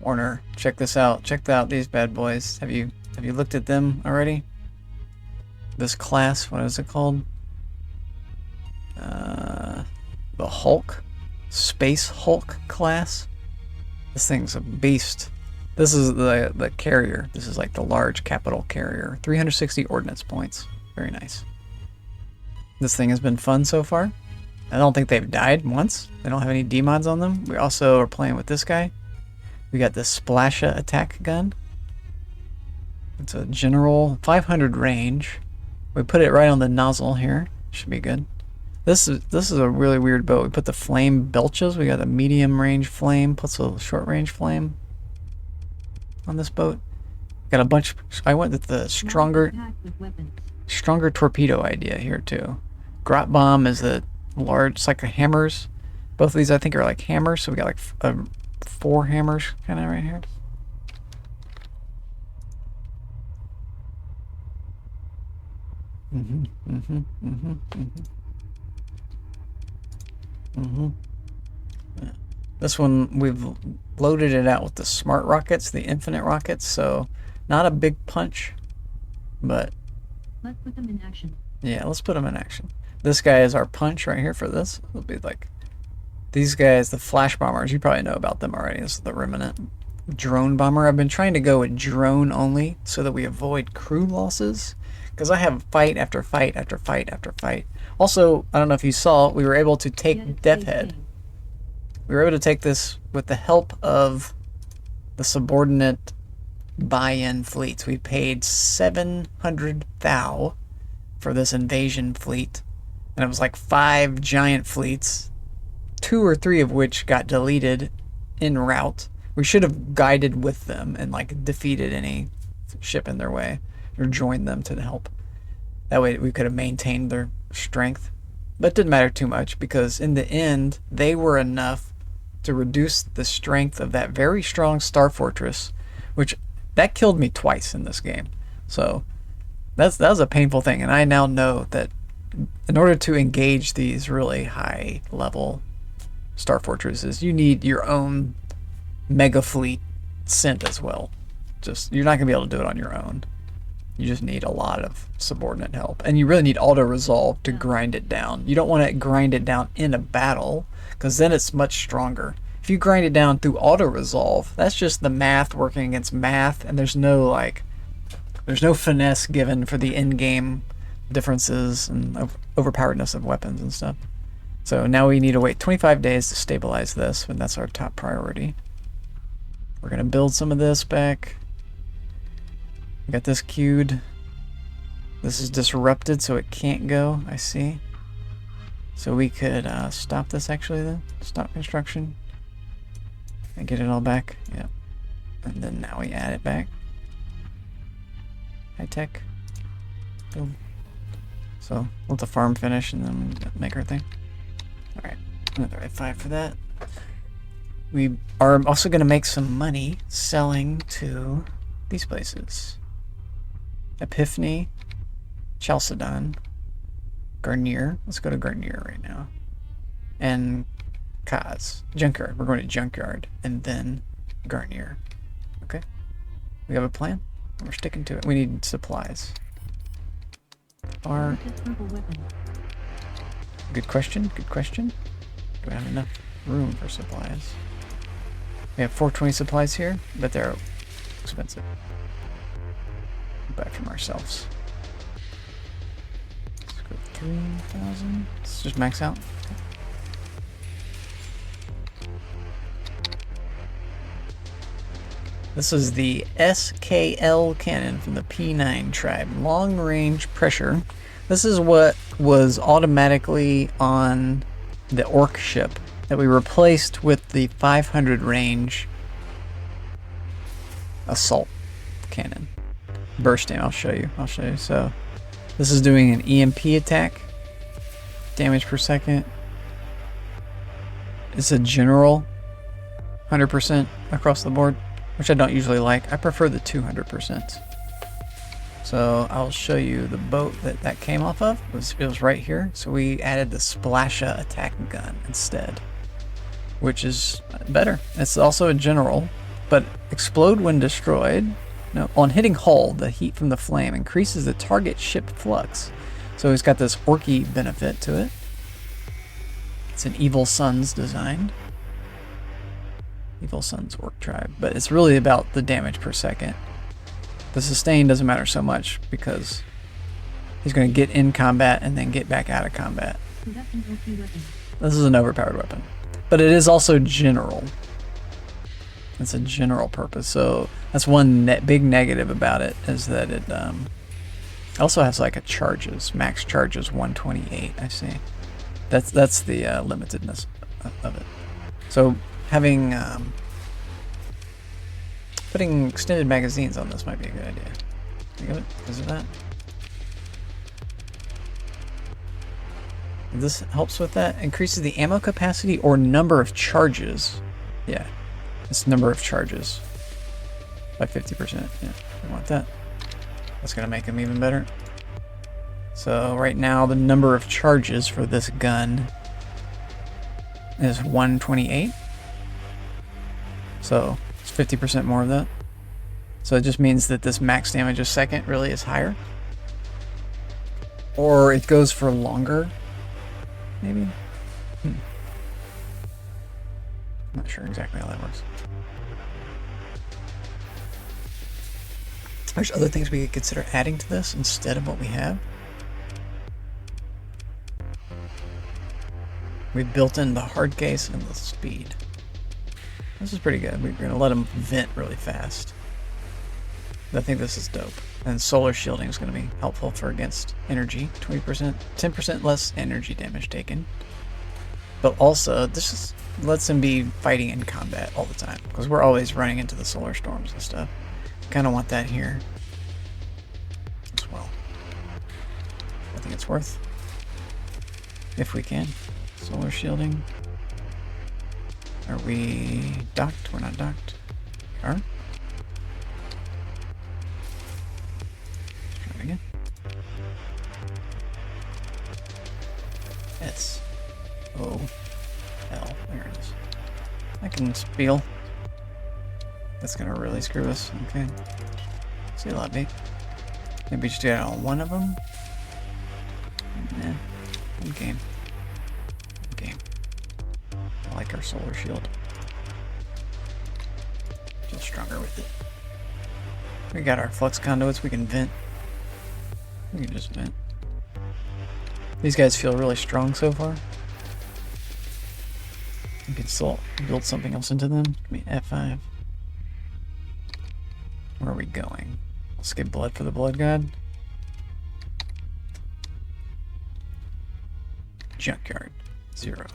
Warner, check this out. Check out these bad boys. Have you looked at them already? This class, what is it called? The Hulk? Space Hulk class? This thing's a beast. This is the carrier. This is like the large capital carrier. 360 ordnance points. Very nice. This thing has been fun so far. I don't think they've died once. They don't have any demods on them. We also are playing with this guy. We got the Splasha attack gun. It's a general 500 range. We put it right on the nozzle here. Should be good. This is a really weird boat. We put the flame belches. We got a medium range flame plus a short range flame on this boat. Got a bunch. I went with the stronger torpedo idea here too. Grot bomb is a large. It's like a hammers. Both of these I think are like hammers. So we got like 4 hammers kind of right here. This one, we've loaded it out with the smart rockets, the infinite rockets, so not a big punch, but... Let's put them in action. Yeah, let's put them in action. This guy is our punch right here for this. It'll be like... These guys, the flash bombers, you probably know about them already. This is the Remnant drone bomber. I've been trying to go with drone only so that we avoid crew losses. Because I have fight after fight after fight after fight. Also, I don't know if you saw, we were able to take Death Head. We were able to take this with the help of the subordinate buy-in fleets. We paid 700 thou for this invasion fleet. And it was like 5 giant fleets, 2 or 3 of which got deleted en route. We should have guided with them and like defeated any ship in their way. Or join them to help. That way we could have maintained their strength. But it didn't matter too much because in the end they were enough to reduce the strength of that very strong Star Fortress, which that killed me twice in this game. So that was a painful thing, and I now know that in order to engage these really high level Star Fortresses, you need your own mega fleet sent as well. Just you're not gonna be able to do it on your own. You just need a lot of subordinate help. And you really need auto-resolve to grind it down. You don't want to grind it down in a battle, because then it's much stronger. If you grind it down through auto-resolve, that's just the math working against math, and there's no finesse given for the in-game differences and overpoweredness of weapons and stuff. So now we need to wait 25 days to stabilize this, and that's our top priority. We're going to build some of this back. We got this queued. This is disrupted, so it can't go. I see. So we could stop this actually then. Stop construction. And get it all back. Yep. And then now we add it back. High tech. Boom. So let the farm finish and then make our thing. Alright. Another F5 for that. We are also going to make some money selling to these places. Epiphany, Chalcedon, Garnier. Let's go to Garnier right now. And Kaz. Junkyard. We're going to Junkyard. And then Garnier. Okay. We have a plan. We're sticking to it. We need supplies. Good question. Good question. Do we have enough room for supplies? We have 420 supplies here, but they're expensive. Buy from ourselves. Let's go 3,000. Let's just max out. Okay. This is the SKL cannon from the P9 tribe. Long range pressure. This is what was automatically on the Orc ship that we replaced with the 500 range assault cannon. Bursting, I'll show you. So this is doing an EMP attack. Damage per second. It's a general 100% across the board, which I don't usually like. I prefer the 200%. So I'll show you the boat that came off of. It was right here. So we added the Splasha attack gun instead, which is better. It's also a general, but explode when destroyed. No, on hitting hull, the heat from the flame increases the target ship flux. So it's got this orky benefit to it. It's an Evil Sunz designed. Evil Sunz Orc tribe, but it's really about the damage per second. The sustain doesn't matter so much because he's going to get in combat and then get back out of combat. This is an overpowered weapon, but it is also general. It's a general purpose, so that's one big negative about it, is that it also has like a charges, max charges 128. I see. That's the limitedness of it. So having putting extended magazines on this might be a good idea. Think of it? Is it that? This helps with that. Increases the ammo capacity or number of charges. Yeah, it's number of charges by 50%. Yeah, we want that. That's gonna make them even better. So right now the number of charges for this gun is 128. So it's 50% more of that. So it just means that this max damage a second really is higher. Or it goes for longer, maybe? Not sure exactly how that works. There's other things we could consider adding to this instead of what we have. We built in the hard case and the speed. This is pretty good. We're gonna let them vent really fast. I think this is dope. And solar shielding is gonna be helpful for against energy. 20%, 10% less energy damage taken. But also, this just lets them be fighting in combat all the time, because we're always running into the solar storms and stuff. Kind of want that here as well. I think it's worth, if we can. Solar shielding. Are we docked? We're not docked. We are. Let's try it again. S-O-L. There it is. I can spiel. That's gonna really screw us. Okay. See a lot, mate. Maybe just do it on one of them. Nah. One game. I like our solar shield. Feel stronger with it. We got our flux conduits. We can vent. We can just vent. These guys feel really strong so far. We can still build something else into them. Give me F5. Where are we going? Let's get blood for the blood god. Junkyard. 0.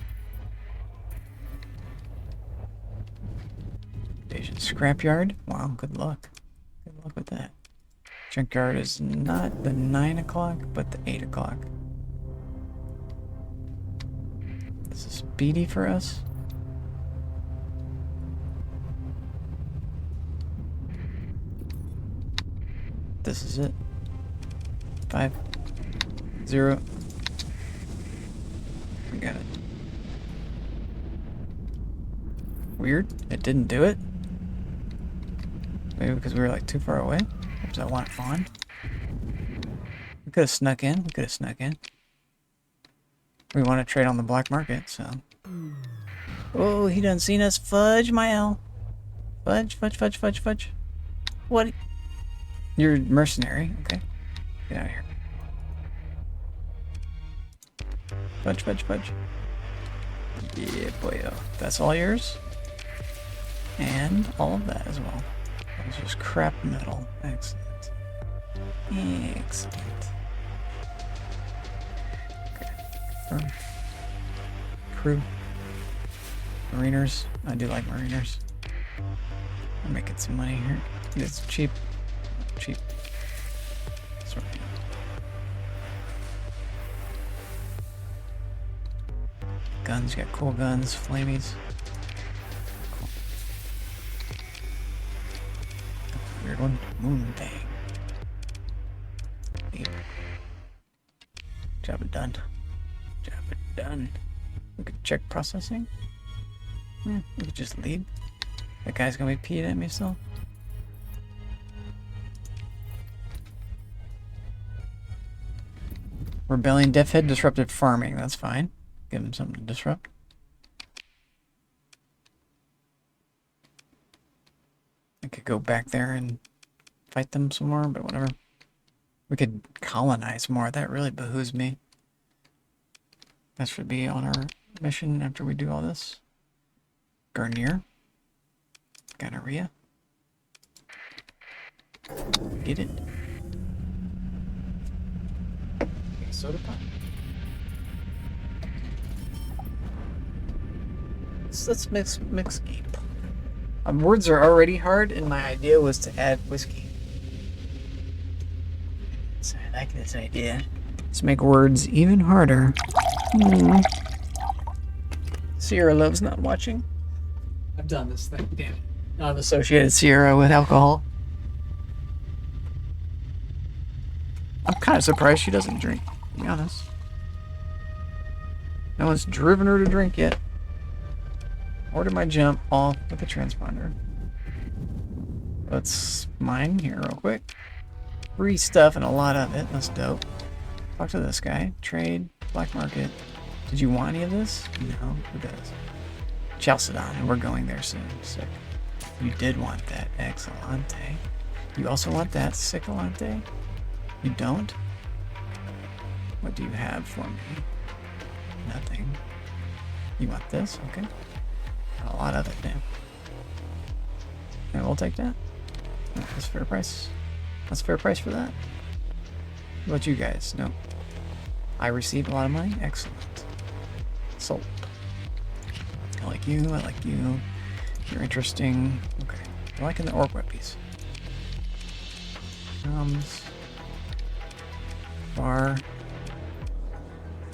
Asian scrapyard. Wow, good luck. Good luck with that. Junkyard is not the 9 o'clock, but the 8 o'clock. This is speedy for us. This is it. 5, 0, We got it. Weird. It didn't do it. Maybe because we were like too far away. Oops, I want it on. We could have snuck in. We could have snuck in. We want to trade on the black market, so. Oh, he done seen us. Fudge my L. Fudge, fudge, fudge, fudge, fudge. What? You're a mercenary. Okay. Get out of here. Fudge, fudge, fudge. Yeah, boyo. That's all yours? And all of that as well. That was just crap metal. Excellent. Excellent. Okay. Crew. Mariners. I do like mariners. I'm making some money here. It's cheap. Cheap. Sort of. Guns, you got cool guns, flamies. Cool. Weird one. Moon Thing. Neat. Job done. Job done. We could check processing. Yeah, we could just leave. That guy's gonna be peeing at me still. Rebellion Deathhead disrupted farming. That's fine. Give him something to disrupt. I could go back there and fight them some more, but whatever. We could colonize more. That really behooves me. That should be on our mission after we do all this. Garnier. Gonorrhea. Get it. Soda pop. Let's mix game. Words are already hard, and my idea was to add whiskey. So I like this idea. Let's make words even harder. Sierra loves not watching. I've done this thing, damn it. I've associated Sierra with alcohol. I'm kind of surprised she doesn't drink, to be honest. No one's driven her to drink yet. Order my jump off with the transponder. Let's mine here real quick. Free stuff and a lot of it. That's dope. Talk to this guy. Trade. Black market. Did you want any of this? No. Who does? Chalcedon, and we're going there soon. Sick. You did want that. Excellente. You also want that. Sicalante? You don't? What do you have for me? Nothing. You want this? Okay. A lot of it now. And we'll take that. That's fair price. That's fair price for that. What about you guys? No. I received a lot of money? Excellent. Sold. I like you. I like you. You're interesting. Okay. I'm liking the orc web piece. Bar.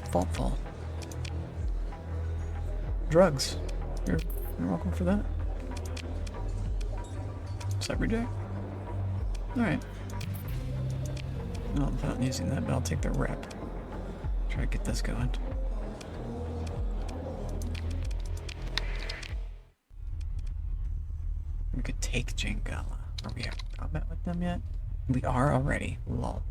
Thoughtful. Drugs. You're welcome for that. Cyberjack? Alright. No, I'm not using that, but I'll take the rep. Try to get this going. We could take Jangala. Are we at combat with them yet? We are already. Lol.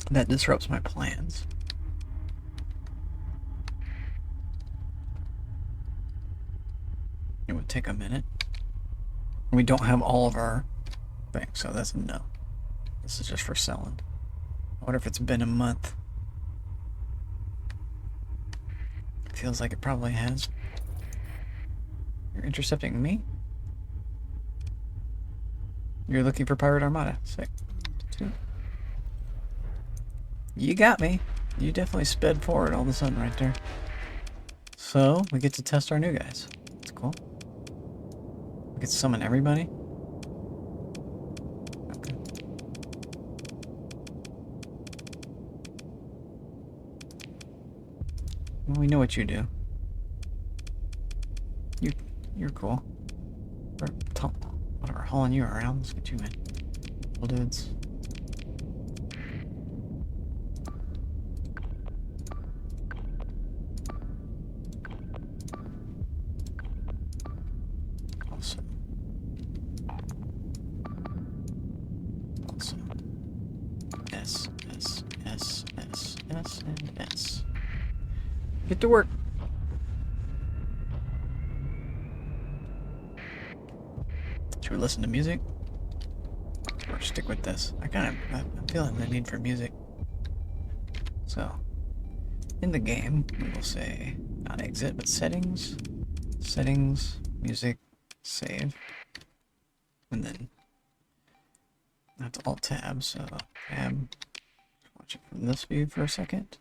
That disrupts my plans. It would take a minute. We don't have all of our things, so that's a no. This is just for selling. I wonder if it's been a month. Feels like it probably has. You're intercepting me? You're looking for Pirate Armada. Sick. 2. You got me. You definitely sped forward all of a sudden right there. So, we get to test our new guys. That's cool. We get to summon everybody. Okay. Well, we know what you do. You're cool. Whatever, hauling you around. Let's get you in. Little dudes. S and S. Get to work. Should we listen to music? Or stick with this? I'm feeling the need for music. So, in the game, we will say, not exit, but settings, music, save, and then I have to alt tab, so tab, watch it from this view for a second.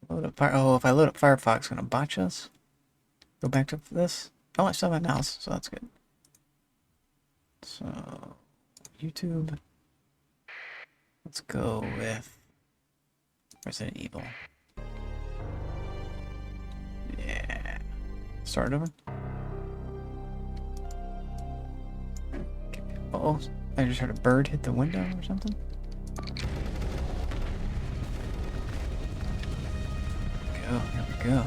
Load up if I load up Firefox, it's gonna botch us. Go back to this. Oh, I still have my mouse, so that's good. So, YouTube. Let's go with Resident Evil. Yeah. Start over. Uh-oh. I just heard a bird hit the window or something. Here we go.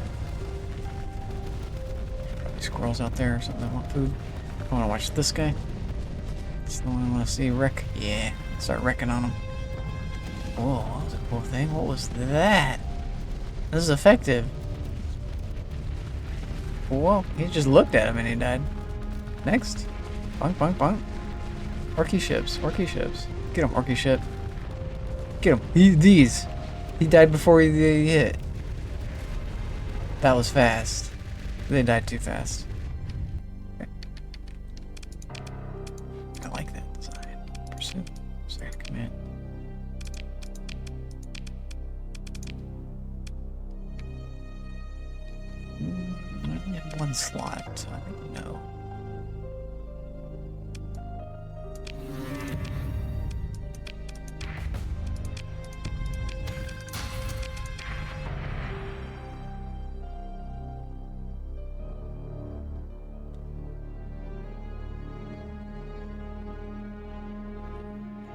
Probably squirrels out there or something that want food. I want to watch this guy. It's the one I want to see wreck. Yeah. Start wrecking on him. Whoa, that was a cool thing. What was that? This is effective. Whoa, he just looked at him and he died. Next. Bonk, bonk, bonk. Orky ships, orky ships. Get him, orky ship. Get him. He died before he hit. That was fast. They died too fast. Okay. I like that design. Pursue. Second command. I only have one slot, so I think no.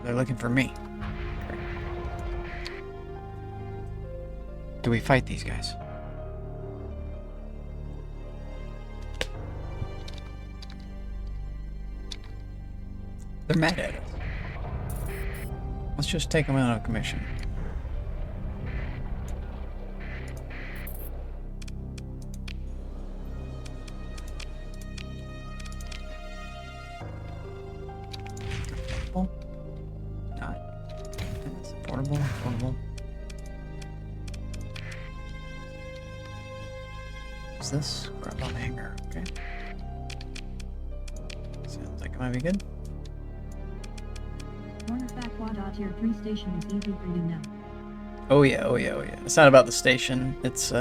They're looking for me. Do we fight these guys? They're mad at us. Let's just take them out of commission. Not. It's affordable. What's this? Grab on hanger, okay. Sounds like it might be good. Cornerback Wada Tier 3 station is easy for you now. Oh yeah. It's not about the station. It's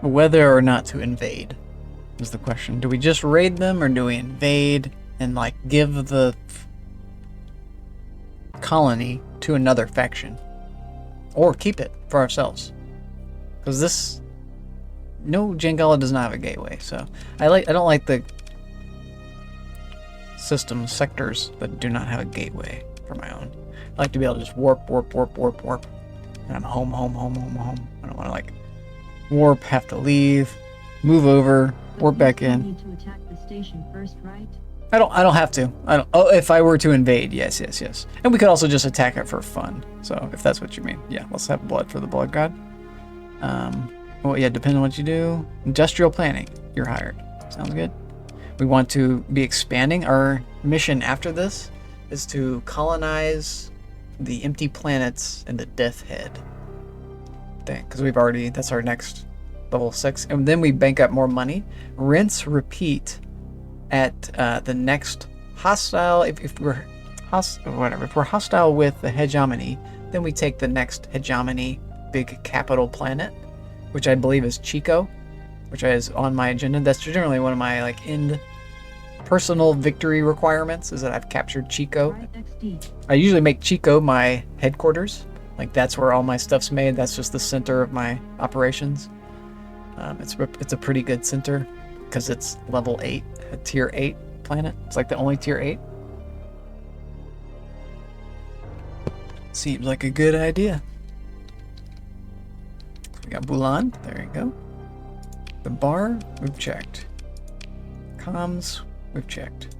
whether or not to invade is the question. Do we just raid them or do we invade and like give the colony to another faction? Or keep it for ourselves? Because Jangala does not have a gateway, so I don't like the sectors that do not have a gateway for my own. I like to be able to just warp, and I'm home. I don't want to like warp, have to leave, move over, warp back in. Need to attack the station first, right? I don't have to. Oh, if I were to invade, yes. And we could also just attack it for fun. So if that's what you mean, yeah, let's have blood for the blood god. Well, yeah, depending on what you do. Industrial planning, you're hired. Sounds good. We want to be expanding. Our mission after this is to colonize the empty planets in the Death Head thing, because that's our next level 6, and then we bank up more money. Rinse, repeat at the next hostile. If we're hostile with the hegemony, then we take the next hegemony big capital planet, which I believe is Chico, which is on my agenda. That's generally one of my like end personal victory requirements, is that I've captured Chico. I usually make Chico my headquarters. Like that's where all my stuff's made. That's just the center of my operations. It's a pretty good center because it's level 8, a tier 8 planet. It's like the only tier 8. Seems like a good idea. We got Bulan. There you go. The bar, we've checked. Comms, we've checked.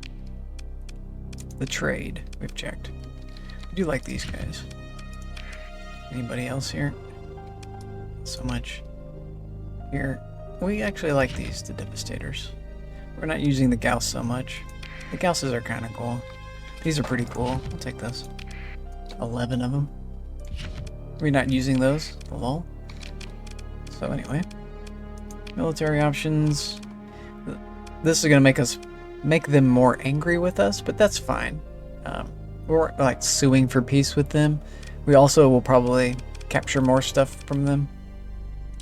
The trade, we've checked. We do like these guys. Anybody else here? So much. Here. We actually like these, the Devastators. We're not using the Gauss so much. The Gausses are kind of cool. These are pretty cool. I'll take those. 11 of them. We're not using those. Lol. So anyway. Military options. This is going to make them more angry with us, but that's fine. We're like suing for peace with them. We also will probably capture more stuff from them.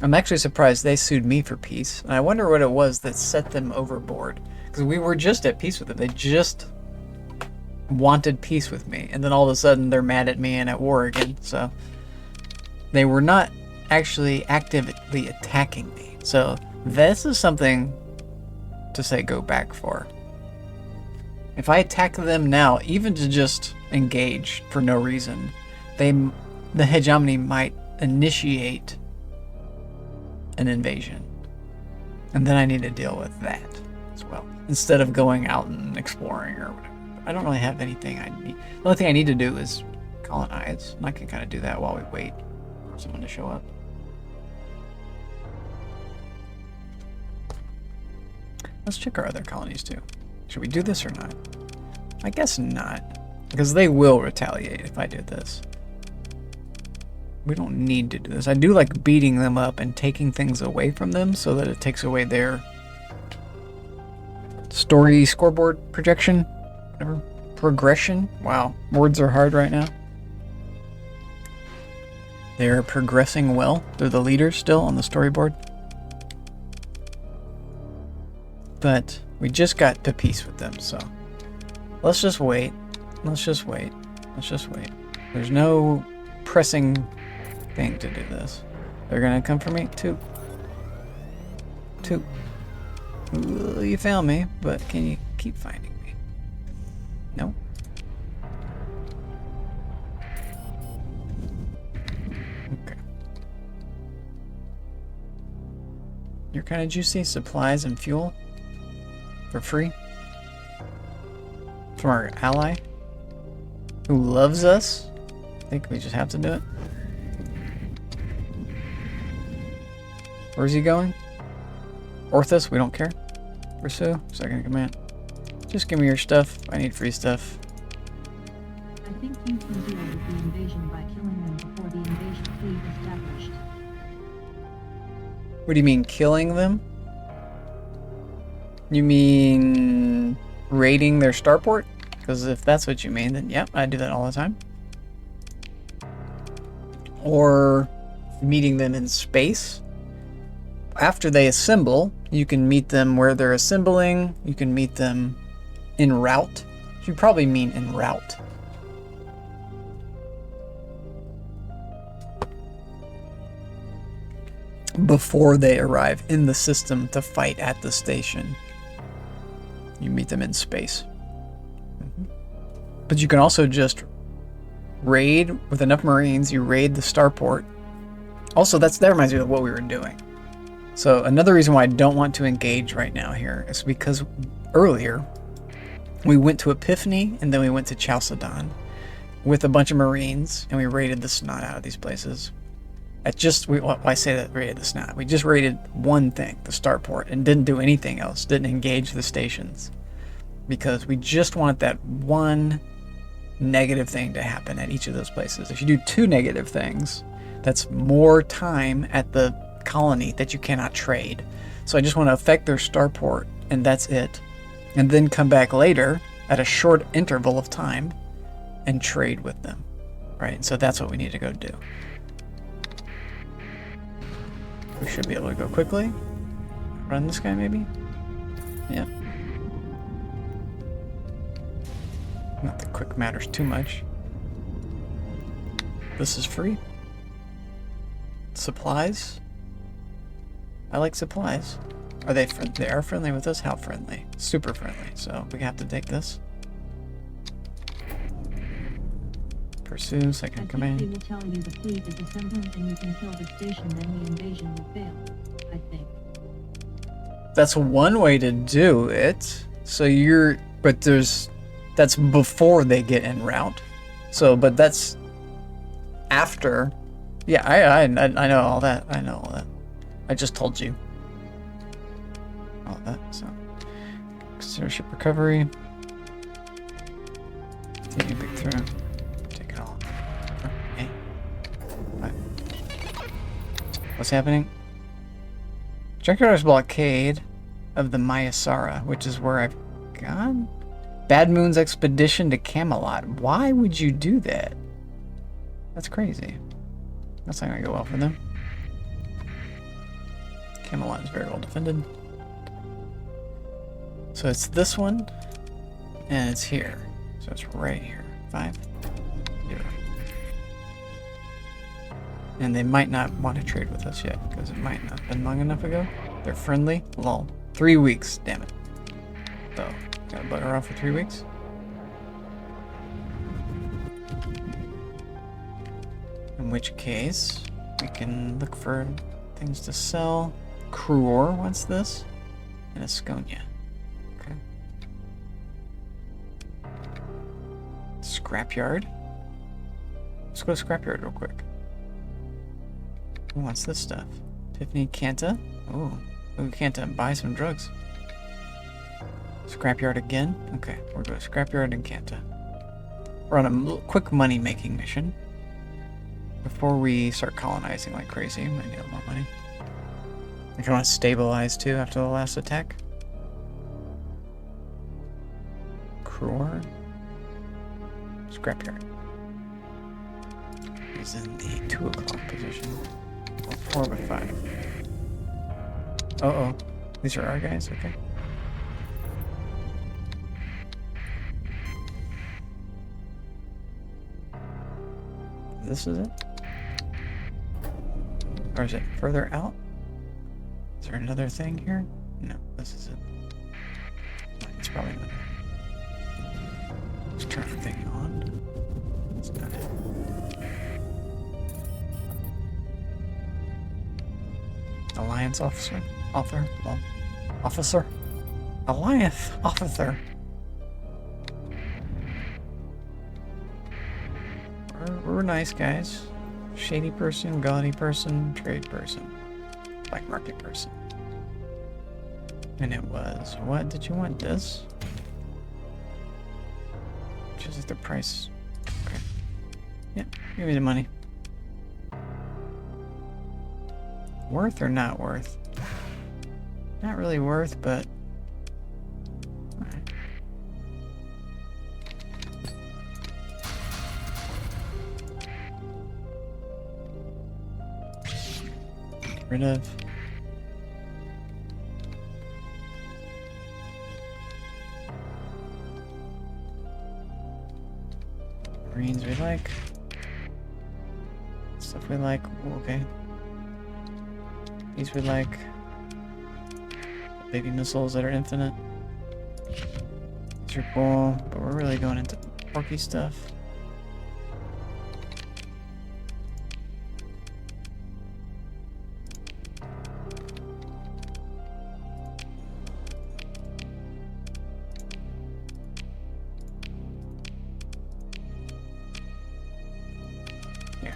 I'm actually surprised they sued me for peace, and I wonder what it was that set them overboard. Because we were just at peace with them. They just wanted peace with me, and then all of a sudden they're mad at me and at war again. So they were not actually actively attacking me. So this is something to say go back for. If I attack them now, even to just engage for no reason, the hegemony might initiate an invasion. And then I need to deal with that as well. Instead of going out and exploring or whatever. I don't really have anything I need. The only thing I need to do is colonize. And I can kind of do that while we wait for someone to show up. Let's check our other colonies too. Should we do this or not? I guess not. Because they will retaliate if I do this. We don't need to do this. I do like beating them up and taking things away from them so that it takes away their story scoreboard projection. Whatever. Progression. Wow. Words are hard right now. They're progressing well. They're the leaders still on the storyboard. But we just got to peace with them, so let's just wait. Let's just wait. Let's just wait. There's no pressing thing to do this. They're gonna come for me? Two. Ooh, you found me, but can you keep finding me? No. Okay. You're kind of juicy. Supplies and fuel. For free? From our ally? Who loves us? I think we just have to do it. Where's he going? Orthus, we don't care. Pursue, second in command. Just give me your stuff. I need free stuff. I think you can deal with the invasion by killing them before the invasion fleet established. What do you mean, killing them? You mean raiding their starport? Because if that's what you mean, then yep, I do that all the time. Or meeting them in space. After they assemble, you can meet them where they're assembling. You can meet them en route. You probably mean en route. Before they arrive in the system to fight at the station. You meet them in space. But you can also just raid with enough Marines. You raid the starport. Also, that reminds me of what we were doing. So another reason why I don't want to engage right now here is because earlier we went to Epiphany and then we went to Chalcedon with a bunch of Marines and we raided the snot out of these places. I say that raided the snot. We just raided one thing, the starport, and didn't do anything else. Didn't engage the stations because we just wanted that one negative thing to happen at each of those places. If you do two negative things, that's more time at the colony that you cannot trade. So I just want to affect their starport, and that's it. And then come back later at a short interval of time and trade with them. Right? So that's what we need to go do. We should be able to go quickly. Run this guy, maybe? Yeah. Not that quick matters too much. This is free. Supplies. I like supplies. Are they friendly? They are friendly with us? How friendly? Super friendly. So we have to take this. Pursue, second command. They will tell you the fleet is assembling and you can kill the station, then the invasion will fail. I think. That's one way to do it. So that's before they get en route. So, but that's after Yeah, I know all that. I know all that. I just told you all that. So consider ship recovery. Take a big throw. Take it all. Okay. What? What's happening? Junkyard's blockade of the Mayasara, which is where I've gone. Bad Moon's expedition to Camelot. Why would you do that? That's crazy. That's not gonna go well for them. Camelot is very well defended. So it's this one, and it's here. So it's right here. 5, 0. And they might not want to trade with us yet, because it might not have been long enough ago. They're friendly. Lol. 3 weeks, damn it. So, gotta butter off for 3 weeks. In which case, we can look for things to sell. Cruor wants this, and Asconia. Okay. Scrapyard. Let's go to Scrapyard real quick. Who wants this stuff? Tiffany Kanta. Oh, Kanta, buy some drugs. Scrapyard again. Okay, we're going to Scrapyard and Kanta. We're on a quick money-making mission. Before we start colonizing like crazy, we might need a little more money. I want to stabilize too after the last attack. Cruor. Scrapyard. He's in the 2 o'clock position. Or 4 by 5. Uh-oh. These are our guys? Okay. This is it? Or is it further out? Is there another thing here? No, this is it. It's probably not. Let's turn the thing on. That's not it. Alliance officer? Author? Well, officer? Alliance officer. We're nice guys. Shady person, gaudy person, trade person, black market person. And it was, what did you want? This? Just like the price. Okay. Yeah, give me the money. Worth or not worth? Not really worth, but alright. Get rid of. Marines we like. Stuff we like. Okay. These we like. Baby missiles that are infinite. These are cool, but we're really going into porky stuff. Here.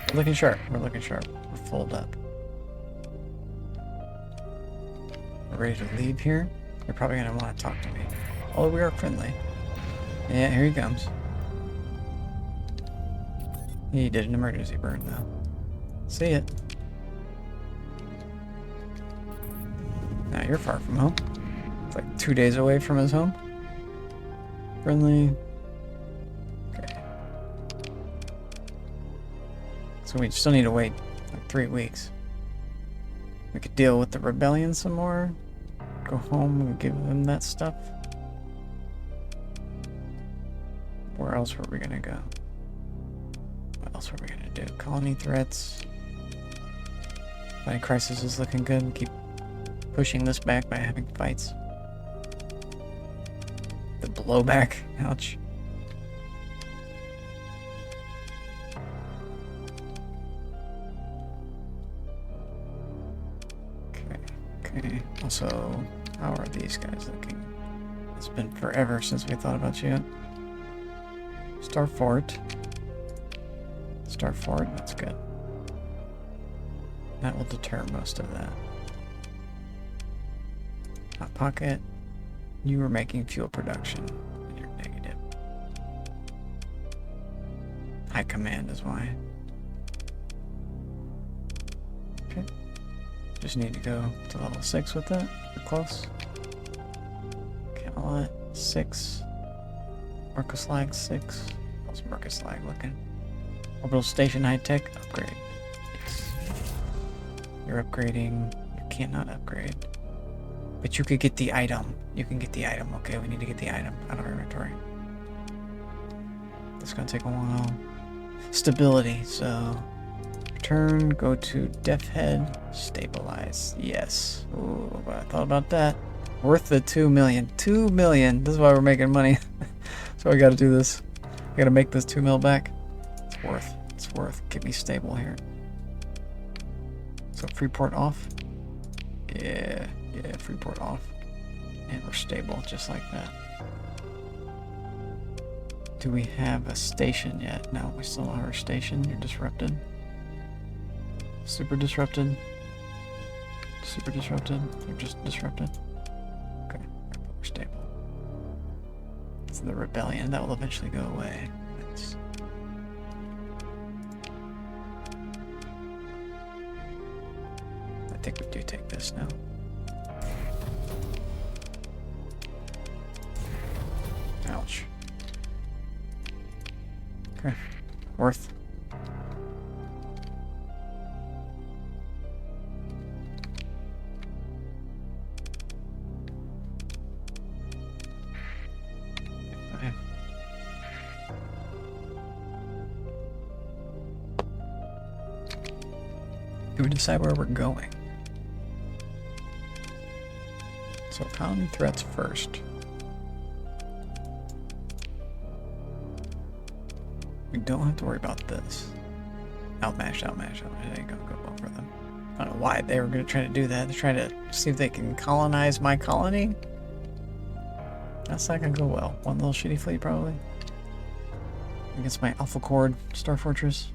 We're looking sharp. We're looking sharp. We're fulled up. Ready to leave here? You're probably gonna want to talk to me. Oh, we are friendly. Yeah, here he comes. He did an emergency burn though. See it. Now you're far from home. It's like 2 days away from his home. Friendly. Okay. So we still need to wait like 3 weeks. We could deal with the rebellion some more. Go home and give them that stuff. Where else were we gonna go? What else were we gonna do? Colony threats. Fighting crisis is looking good. Keep pushing this back by having fights. The blowback. Ouch. Okay. Also, how are these guys looking? It's been forever since we thought about you. Star Fort. Star Fort, that's good. That will deter most of that. Hot pocket. You were making fuel production. You're negative. High command is why. Okay. Just need to go to level 6 with that. We're close. Camelot 6. Marcus Lag 6. How's Marcus Lag looking? Orbital station high tech upgrade. Yes. You're upgrading. You cannot upgrade. But you could get the item. You can get the item. Okay, we need to get the item out of our inventory. It's gonna take a while. Stability. So return. Go to Death Head. Stabilize. Yes. Ooh, I thought about that. Worth the 2 million. 2 million. This is why we're making money. So I gotta do this. I gotta make this 2 mil back. It's worth. It's worth. Get me stable here. So Freeport off. Yeah, Freeport off. And we're stable just like that. Do we have a station yet? No, we still don't have our station. You're disrupted. Super disrupted. Super disrupted. You're just disrupted. Okay, we're stable. It's the rebellion. That will eventually go away. Nice. I think we do take this now. Ouch. Okay. Worth. Okay. Do we decide where we're going? So economy threats first. We don't have to worry about this. Outmatch. There you go. Go well for them. I don't know why they were going to try to do that. They're trying to see if they can colonize my colony. That's not going to go well. One little shitty fleet probably. Against my Alpha Cord Star Fortress.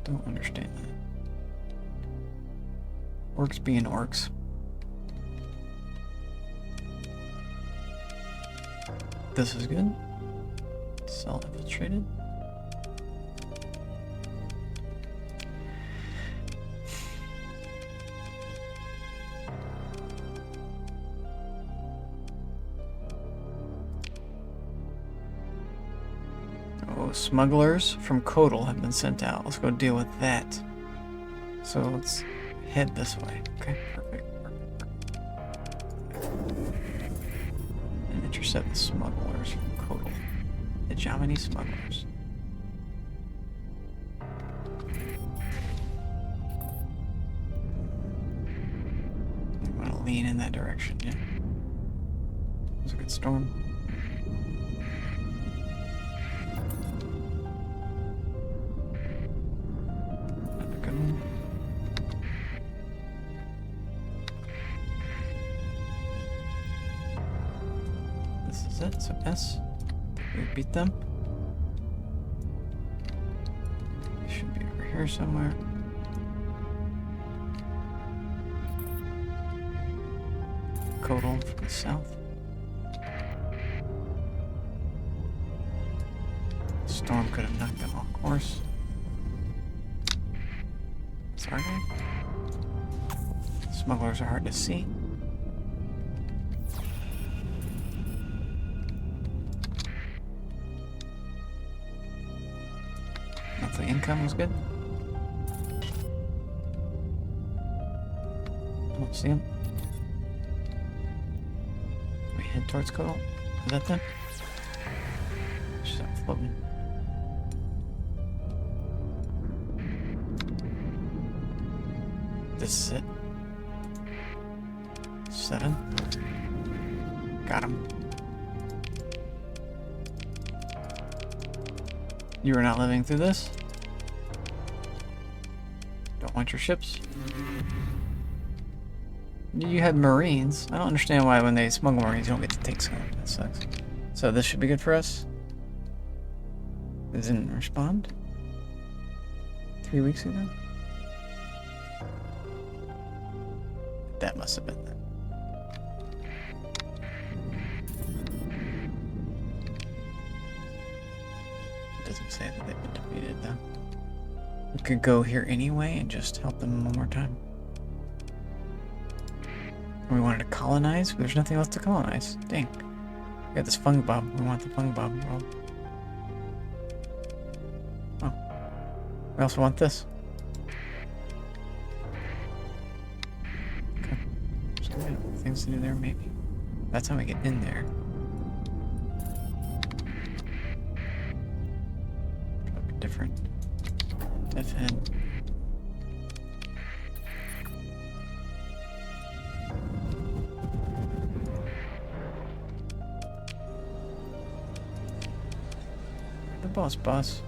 Don't understand that. Orcs being orcs. This is good. Cell infiltrated. Oh, smugglers from Kodal have been sent out. Let's go deal with that. So let's head this way. Okay, perfect. And intercept the smugglers from Kodal. The Jomini smugglers. I'm gonna lean in that direction, yeah. It was a good storm. Another good one. This is it, so S. We beat them. They should be over here somewhere. Kodal from the south. Storm could have knocked them off course. Sorry. Smugglers are hard to see. Monthly income was good. I don't see him. We head towards Kodal. Is that them? She's not floating. This is it. 7. Got him. You are not living through this? Don't want your ships? You had Marines. I don't understand why when they smuggle Marines you don't get to take some. That sucks. So this should be good for us. didn't respond 3 weeks ago. That must have been that. It doesn't say that they've been defeated though. We could go here anyway and just help them one more time. We wanted to colonize, but there's nothing else to colonize. Dang. We got this Fungobob. We want the Fungobob world. Oh. We also want this. Okay. So we have things to do there, maybe. That's how we get in there. Probably different. Death head. Boss.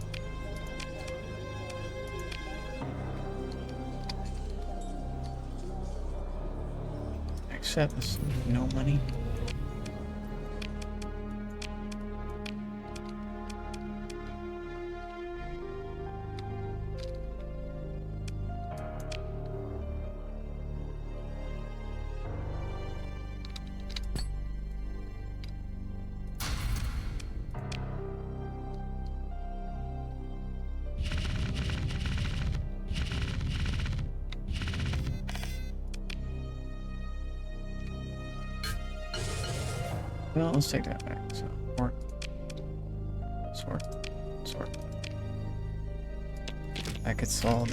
Accept this. No money. Well, let's take that back. So, sword. That gets sold.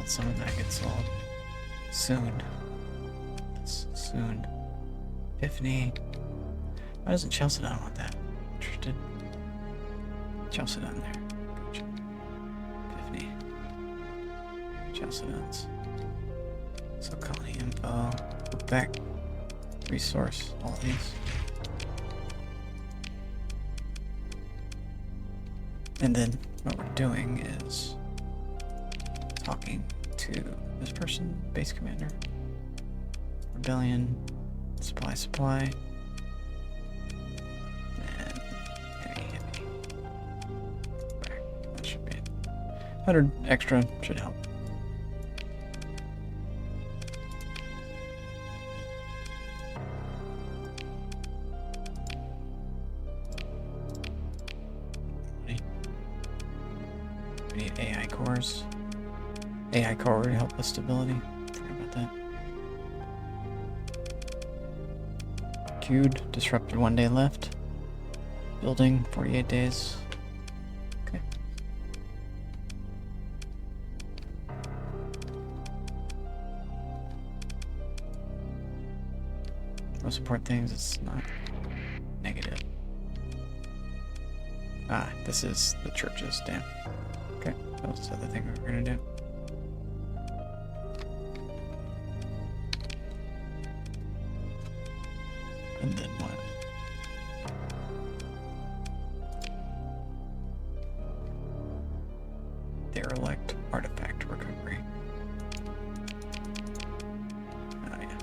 Some of that gets sold. Soon. Epiphany. Why doesn't Chalcedon want that? Interested? Chalcedon there. Gotcha. Epiphany. Chalcedons. So colony info. Look back. Resource. All these. And then what we're doing is talking to this person, base commander, rebellion, supply, and heavy. Back. That should be it. 100 extra should help. We need AI cores. AI core would help with stability. Forget about that. Queued, disrupted 1 day left. Building, 48 days. Okay. Most important things, it's not negative. Ah, this is the churches, damn. Okay, that was the other thing we were gonna do. And then what? Derelict artifact recovery. Oh yeah.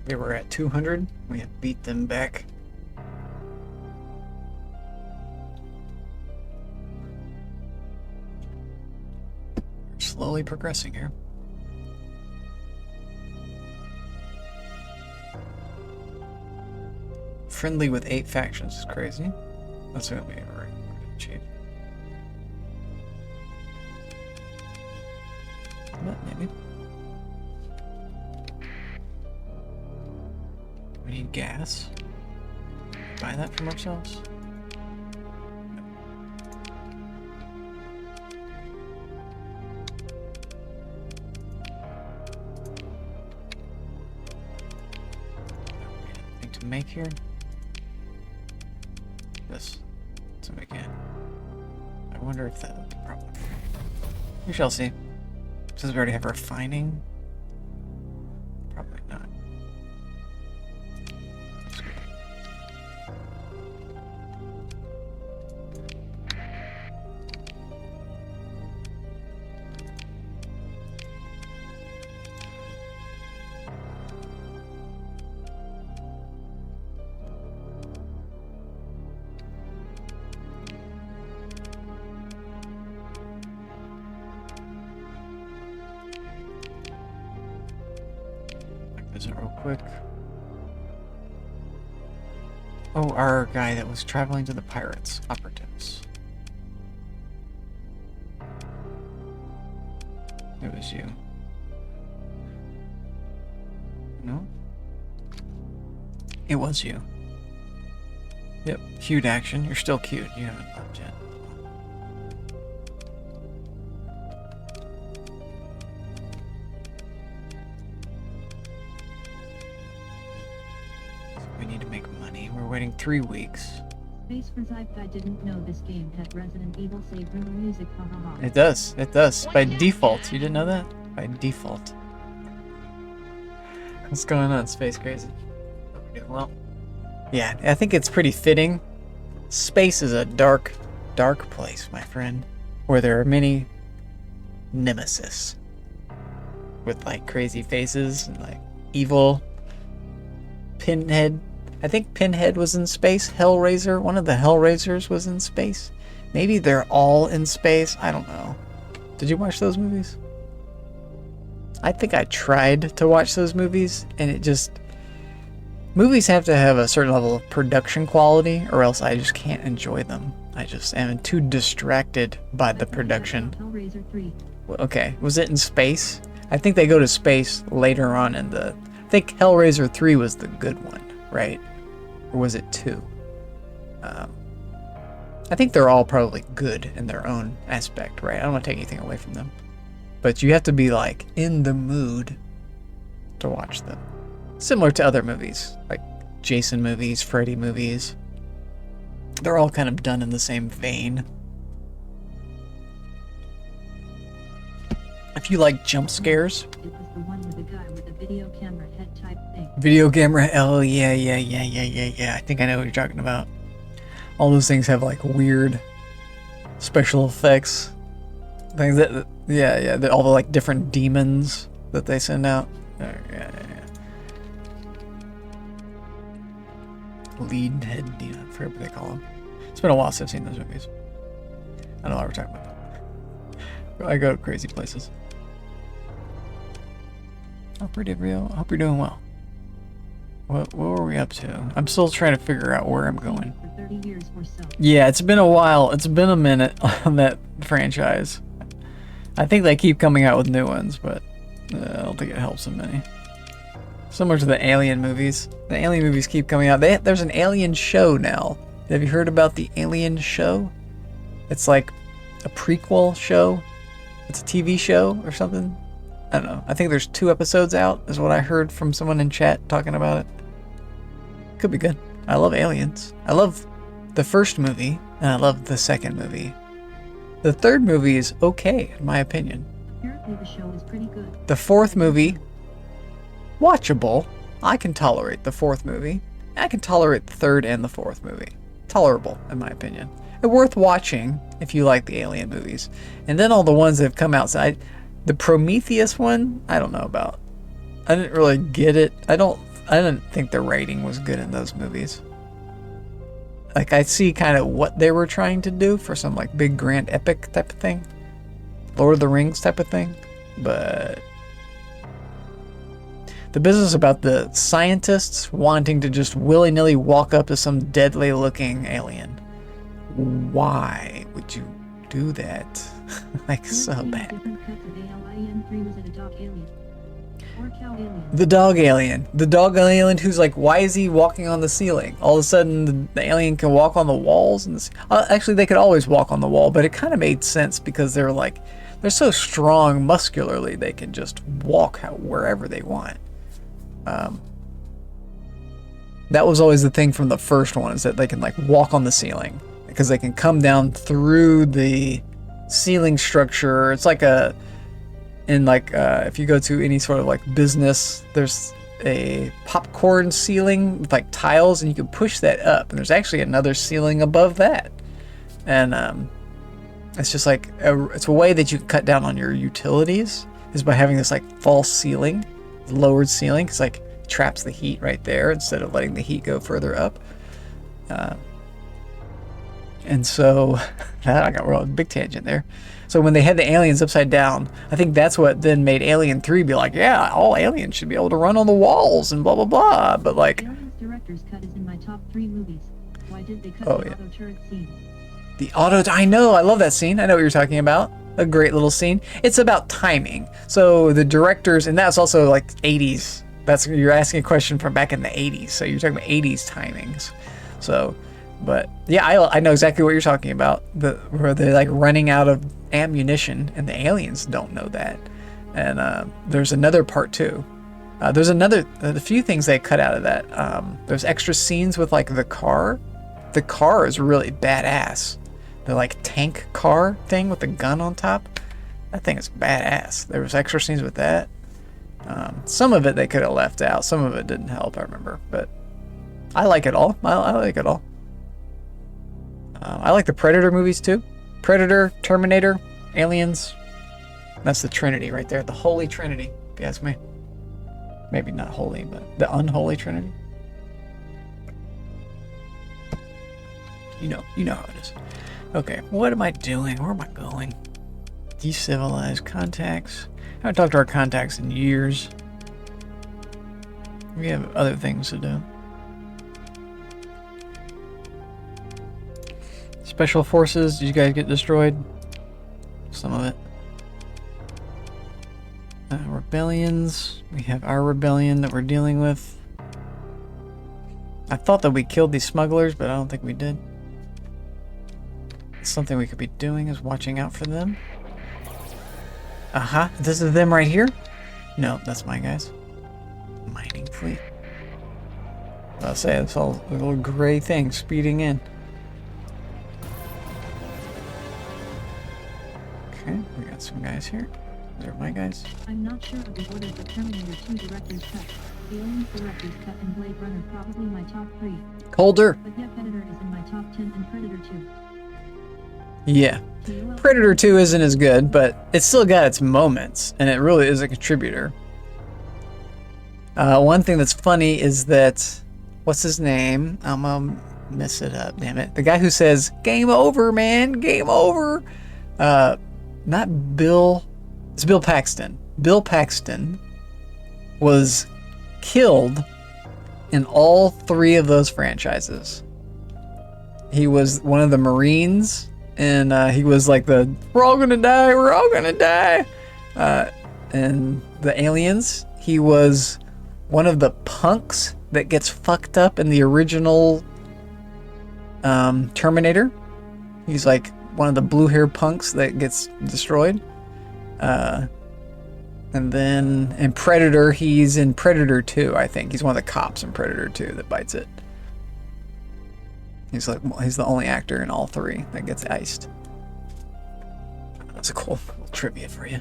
We were at 200. We have beat them back. We're slowly progressing here. Friendly with 8 factions is crazy. That's what we were achieve. But maybe. We need gas. Buy that from ourselves. Anything to make here? This. To make it. I wonder if that would be a problem. We shall see. Since we already have refining. Probably not. summarize it real quick. Oh, our guy that was traveling to the pirates. Operatives. It was you. No? It was you. Yep, cute action. You're still cute. You haven't left yet. We need to make money. We're waiting 3 weeks. Space for Zype, I didn't know this game had Resident Evil save room music. Hahaha. It does. It does. By default. You didn't know that? By default. What's going on, Space Crazy? Hope you're doing well. Yeah, I think it's pretty fitting. Space is a dark, dark place, my friend, where there are many nemesis with like crazy faces and like evil. Pinhead. I think Pinhead was in space. Hellraiser, one of the Hellraisers was in space. Maybe they're all in space. I don't know. Did you watch those movies? I think I tried to watch those movies, and it just... Movies have to have a certain level of production quality, or else I just can't enjoy them. I just am too distracted by the production. Hellraiser 3. Okay, was it in space? I think they go to space later on in the... I think Hellraiser 3 was the good one, right? Or was it 2? I think they're all probably good in their own aspect, right? I don't want to take anything away from them. But you have to be like in the mood to watch them. Similar to other movies, like Jason movies, Freddy movies. They're all kind of done in the same vein. If you like jump scares. It was the one with the guy with the video camera head type thing. Video camera, oh yeah. I think I know what you're talking about. All those things have like weird special effects. Things that, yeah, all the like different demons that they send out. Yeah. Lead head demon, I forget what they call them. It's been a while since I've seen those movies. I don't know what we're talking about. I go to crazy places. Oh, pretty real. I hope you're doing well. What were we up to? I'm still trying to figure out where I'm going. For 30 years or so. Yeah, it's been a while. It's been a minute on that franchise. I think they keep coming out with new ones, but I don't think it helps them any. Similar to the Alien movies. The Alien movies keep coming out. There's an Alien show now. Have you heard about the Alien show? It's like a prequel show. It's a TV show or something. I don't know. I think there's 2 episodes out, is what I heard from someone in chat talking about it. Could be good. I love Aliens. I love the first movie, and I love the second movie. The third movie is okay, in my opinion. Apparently the show is pretty good. The fourth movie, watchable. I can tolerate the fourth movie. I can tolerate the third and the fourth movie. Tolerable, in my opinion. And worth watching if you like the Alien movies. And then all the ones that have come outside. The Prometheus one, I don't know about. I didn't really get it. I didn't think the writing was good in those movies. Like, I see kind of what they were trying to do for some like big grand epic type of thing. Lord of the Rings type of thing. But the business about the scientists wanting to just willy-nilly walk up to some deadly looking alien. Why would you do that? Like, so bad. The dog alien. The dog alien who's like, why is he walking on the ceiling? All of a sudden, the alien can walk on the walls. And actually, they could always walk on the wall, but it kind of made sense because they're like, they're so strong muscularly, they can just walk wherever they want. That was always the thing from the first one, is that they can like walk on the ceiling because they can come down through the ceiling structure. It's like if you go to any sort of like business, there's a popcorn ceiling with like tiles, and you can push that up, and there's actually another ceiling above that. And it's just like it's a way that you can cut down on your utilities, is by having this like false ceiling, lowered ceiling, because like it traps the heat right there instead of letting the heat go further up. And so, I got a big tangent there. So when they had the aliens upside down, I think that's what then made Alien 3 be like, yeah, all aliens should be able to run on the walls and blah, blah, blah. But like... Aliens director's cut is in my top 3 movies. Why did they cut the auto turret scene? The auto... I know, I love that scene. I know what you're talking about. A great little scene. It's about timing. So the directors, and that's also like 80s. You're asking a question from back in the 80s. So you're talking about 80s timings. So... But yeah, I know exactly what you're talking about. Where they're like running out of ammunition, and the aliens don't know that. And there's another part too. There's a few things they cut out of that. There's extra scenes with like the car. The car is really badass. The like tank car thing with the gun on top. That thing is badass. There was extra scenes with that. Some of it they could have left out. Some of it didn't help, I remember. But I like it all. I like it all. I like the Predator movies too. Predator, Terminator, Aliens. That's the Trinity right there. The Holy Trinity, if you ask me. Maybe not holy, but the unholy Trinity. You know how it is. Okay, what am I doing? Where am I going? Decivilized contacts. I haven't talked to our contacts in years. We have other things to do. Special forces, did you guys get destroyed? Some of it. Rebellions. We have our rebellion that we're dealing with. I thought that we killed these smugglers, but I don't think we did. Something we could be doing is watching out for them. Aha, this is them right here? No, that's my guys. Mining fleet. I'll say it's all a little gray thing speeding in. Okay, we got some guys here. They're my guys. I'm not sure of the order of the Terminator 2 director's cut. Aliens director's cut and Blade Runner probably my top 3. Colder. But yeah, Predator is in my top 10 and Predator 2. Yeah. Predator 2 isn't as good, but it's still got its moments, and it really is a contributor. One thing that's funny is that, what's his name? I'm gonna mess it up, damn it. The guy who says, game over, man, game over. Not Bill, it's Bill Paxton. Bill Paxton was killed in all 3 of those franchises. He was one of the Marines, and he was like we're all gonna die, we're all gonna die. And the Aliens, he was one of the punks that gets fucked up in the original Terminator. He's like one of the blue hair punks that gets destroyed. And then in Predator, he's in Predator 2, I think. He's one of the cops in Predator 2 that bites it. He's the only actor in all 3 that gets iced. That's a cool little trivia for you.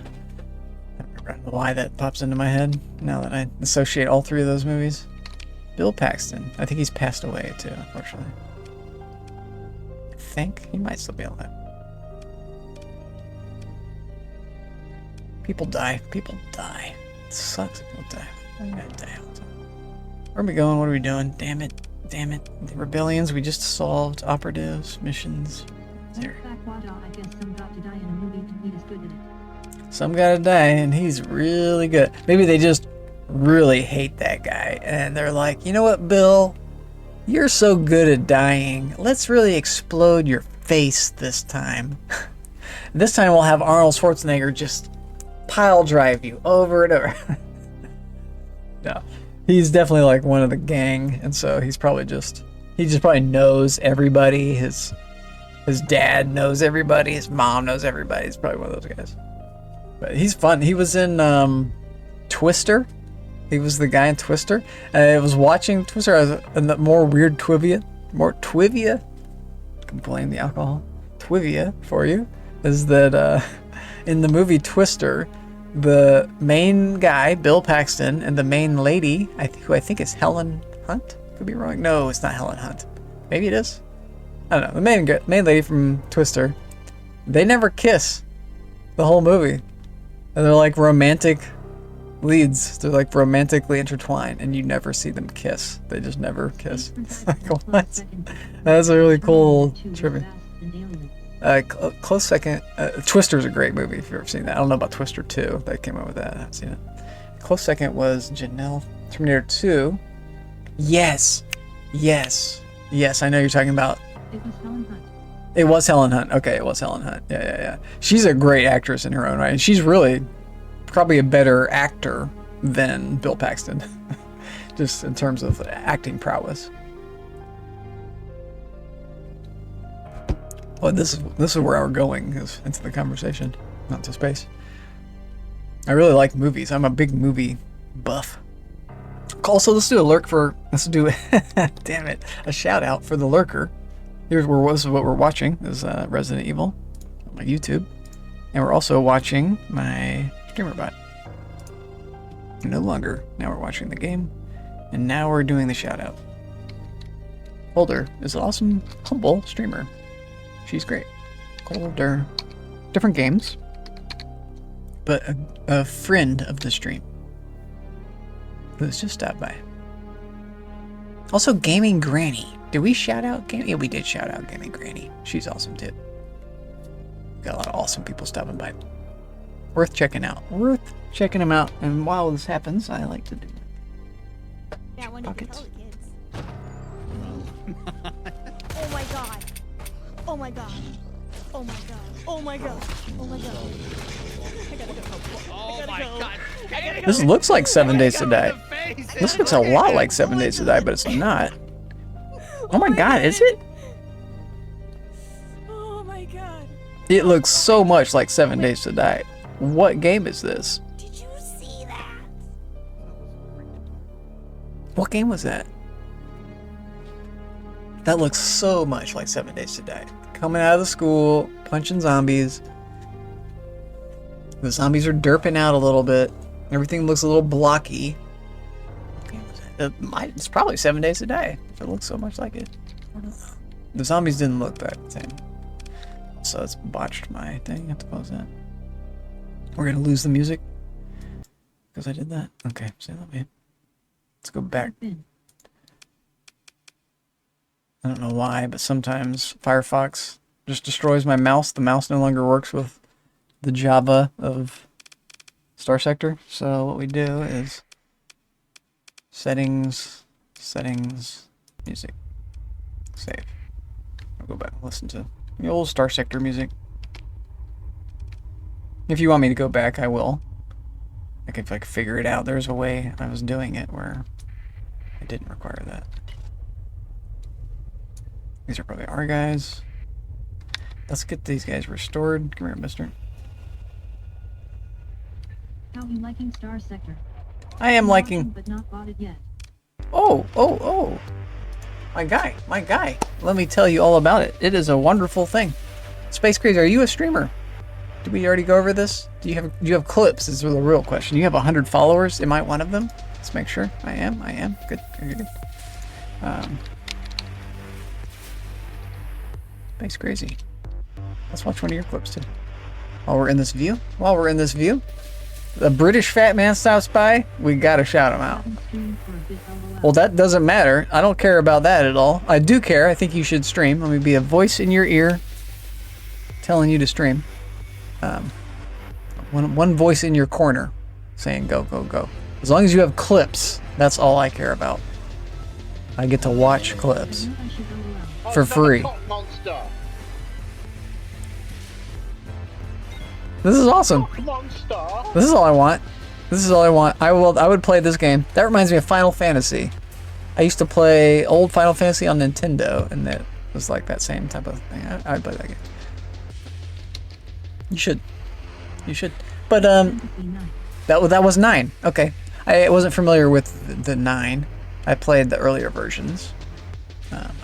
I don't remember why that pops into my head now that I associate all 3 of those movies. Bill Paxton. I think he's passed away too, unfortunately. I think he might still be alive. People die. People die. It sucks if people die. I'm gonna die all the time. Where are we going? What are we doing? Damn it. Damn it. The rebellions we just solved. Operatives. Missions. There. I guess some got to die in a movie to be as good at it. Some gotta die, and he's really good. Maybe they just really hate that guy, and they're like, you know what, Bill? You're so good at dying. Let's really explode your face this time. This time we'll have Arnold Schwarzenegger just pile drive you over and over. No, he's definitely like one of the gang, and so he just probably knows everybody. His dad knows everybody. His mom knows everybody. He's probably one of those guys. But he's fun. He was in Twister. He was the guy in Twister. I was watching Twister. And the more weird trivia. Can blame the alcohol. Trivia for you is that in the movie Twister, the main guy, Bill Paxton, and the main lady, who I think is Helen Hunt. Could be wrong. No, it's not Helen Hunt. Maybe it is. I don't know. The main lady from Twister, they never kiss the whole movie. And they're like romantic leads. They're like romantically intertwined, and you never see them kiss. They just never kiss. Like, what? That's a really cool trivia. and Alien. Close second. Twister's a great movie if you've ever seen that. I don't know about Twister 2. That came out with that. I haven't seen it. Close second was Janelle. Terminator 2. Yes. Yes. Yes, I know you're talking about. It was Helen Hunt. It was Helen Hunt. Okay, it was Helen Hunt. Yeah. She's a great actress in her own right. And she's really probably a better actor than Bill Paxton. Just in terms of acting prowess. Well, this is where we're going, is into the conversation, not to space. I really like movies. I'm a big movie buff. Also, let's do damn it, a shout out for the lurker. This is what we're watching, is Resident Evil on my YouTube. And we're also watching my streamer bot. No longer. Now we're watching the game. And now we're doing the shout out. Holder is an awesome, humble streamer. She's great. Holder. Different games. But a friend of the stream. Who's just stopped by. Also, Gaming Granny. Did we shout out Gaming? Yeah, we did shout out Gaming Granny. She's awesome too. Got a lot of awesome people stopping by. Worth checking out. Worth checking them out. And while this happens, I like to do Yeah, when pockets. Oh my god. Oh my god. Oh my god. Oh my god. Oh my god. I gotta go. Oh my god. This looks like 7 Days to Die. This looks a lot like 7 Days to Die, but it's not. Oh my god, is it? Oh my god. It looks so much like 7 Days to Die. What game is this? Did you see that? What game was that? That looks so much like 7 Days to Die. Coming out of the school, punching zombies. The zombies are derping out a little bit. Everything looks a little blocky. What game was that? It's probably 7 Days to Die. If it looks so much like it. I don't know. The zombies didn't look that same. So it's botched my thing. I have to pause that. We're gonna lose the music because I did that. Okay, say that way. Let's go back. I don't know why, but sometimes Firefox just destroys my mouse. The mouse no longer works with the Java of Star Sector. So what we do is settings, music, save. I'll go back and listen to the old Star Sector music. If you want me to go back, I will. I could like figure it out. There's a way I was doing it where I didn't require that. These are probably our guys. Let's get these guys restored. Come here, mister. How you liking Star Sector? I am liking... But not bought it yet. Oh. My guy. Let me tell you all about it. It is a wonderful thing. Space Crazy, are you a streamer? Did we already go over this? Do you have clips? This is the real question. You have 100 followers. Am I one of them? Let's make sure. I am. Good. Space Crazy. Let's watch one of your clips too. While we're in this view, the British fat man stops by. We gotta shout him out. Well, that doesn't matter. I don't care about that at all. I do care. I think you should stream. Let me be a voice in your ear telling you to stream. One voice in your corner saying go, go, go. As long as you have clips, that's all I care about. I get to watch clips for free. This is awesome. This is all I want. I would play this game. That reminds me of Final Fantasy. I used to play old Final Fantasy on Nintendo, and it was like that same type of thing. I'd play that game. You should. But that was 9. Okay, I wasn't familiar with the 9. I played the earlier versions.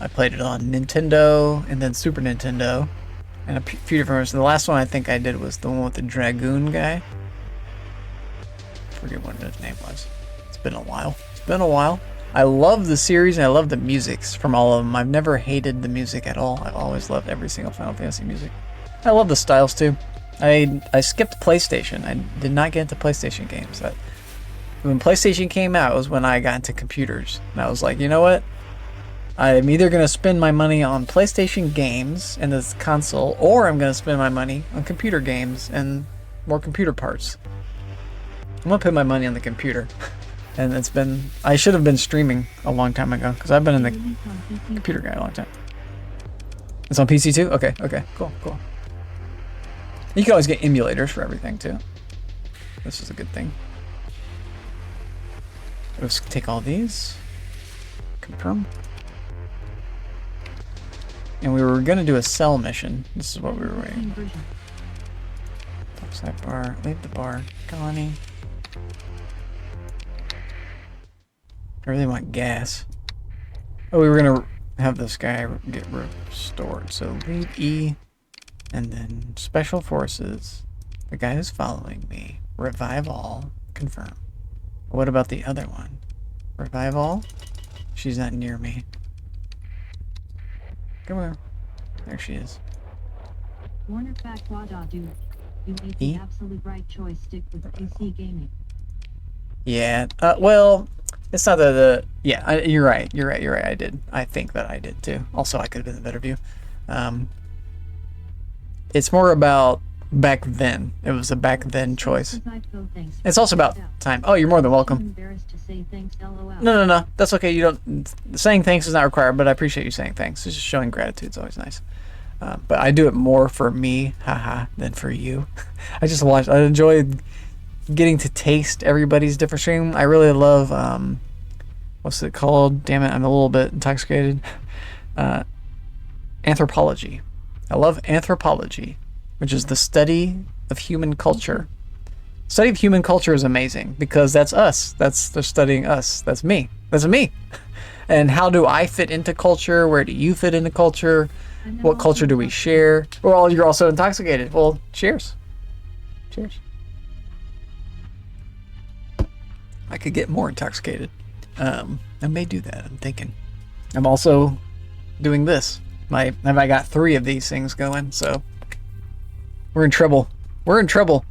I played it on Nintendo and then Super Nintendo, and a few different versions. The last one I think I did was the one with the Dragoon guy. I forget what his name was. It's been a while. I love the series and I love the musics from all of them. I've never hated the music at all. I've always loved every single Final Fantasy music. I love the styles too. I skipped PlayStation. I did not get into PlayStation games. When PlayStation came out was when I got into computers. And I was like, you know what? I'm either going to spend my money on PlayStation games and this console, or I'm going to spend my money on computer games and more computer parts. I'm going to put my money on the computer. And it's been... I should have been streaming a long time ago, because I've been in the computer guy a long time. It's on PC too? Okay, okay, cool, cool. You can always get emulators for everything too. This is a good thing. Let's take all these. Confirm. And we were gonna do a cell mission. This is what we were waiting. Topside bar, leave the bar. Colony. I really want gas. Oh, we were gonna have this guy get restored. So leave E, and then Special Forces. The guy who's following me. Revive all. Confirm. What about the other one? Revive all? She's not near me. Come here. There she is. Warner Facquada, dude. You made E? the absolute right choice. Stick with PC gaming. Yeah. Well, it's not yeah, you're right. You're right. You're right. I did. I think that I did too. Also, I could have been the better view. It's more about back then. It was a back then choice. It's also about time. Oh, you're more than welcome. No. That's okay. You don't. Saying thanks is not required, but I appreciate you saying thanks. It's just showing gratitude is always nice. But I do it more for me, haha, than for you. I just watch. I enjoy getting to taste everybody's different stream. I really love. What's it called? Damn it, I'm a little bit intoxicated. Anthropology. I love anthropology, which is the study of human culture. Study of human culture is amazing because that's us. They're studying us. That's me. That's me. And how do I fit into culture? Where do you fit into culture? What culture do we share? Well, you're also intoxicated. Well, cheers. Cheers. I could get more intoxicated. I may do that. I'm thinking. I'm also doing this. I got 3 of these things going, so we're in trouble. We're in trouble.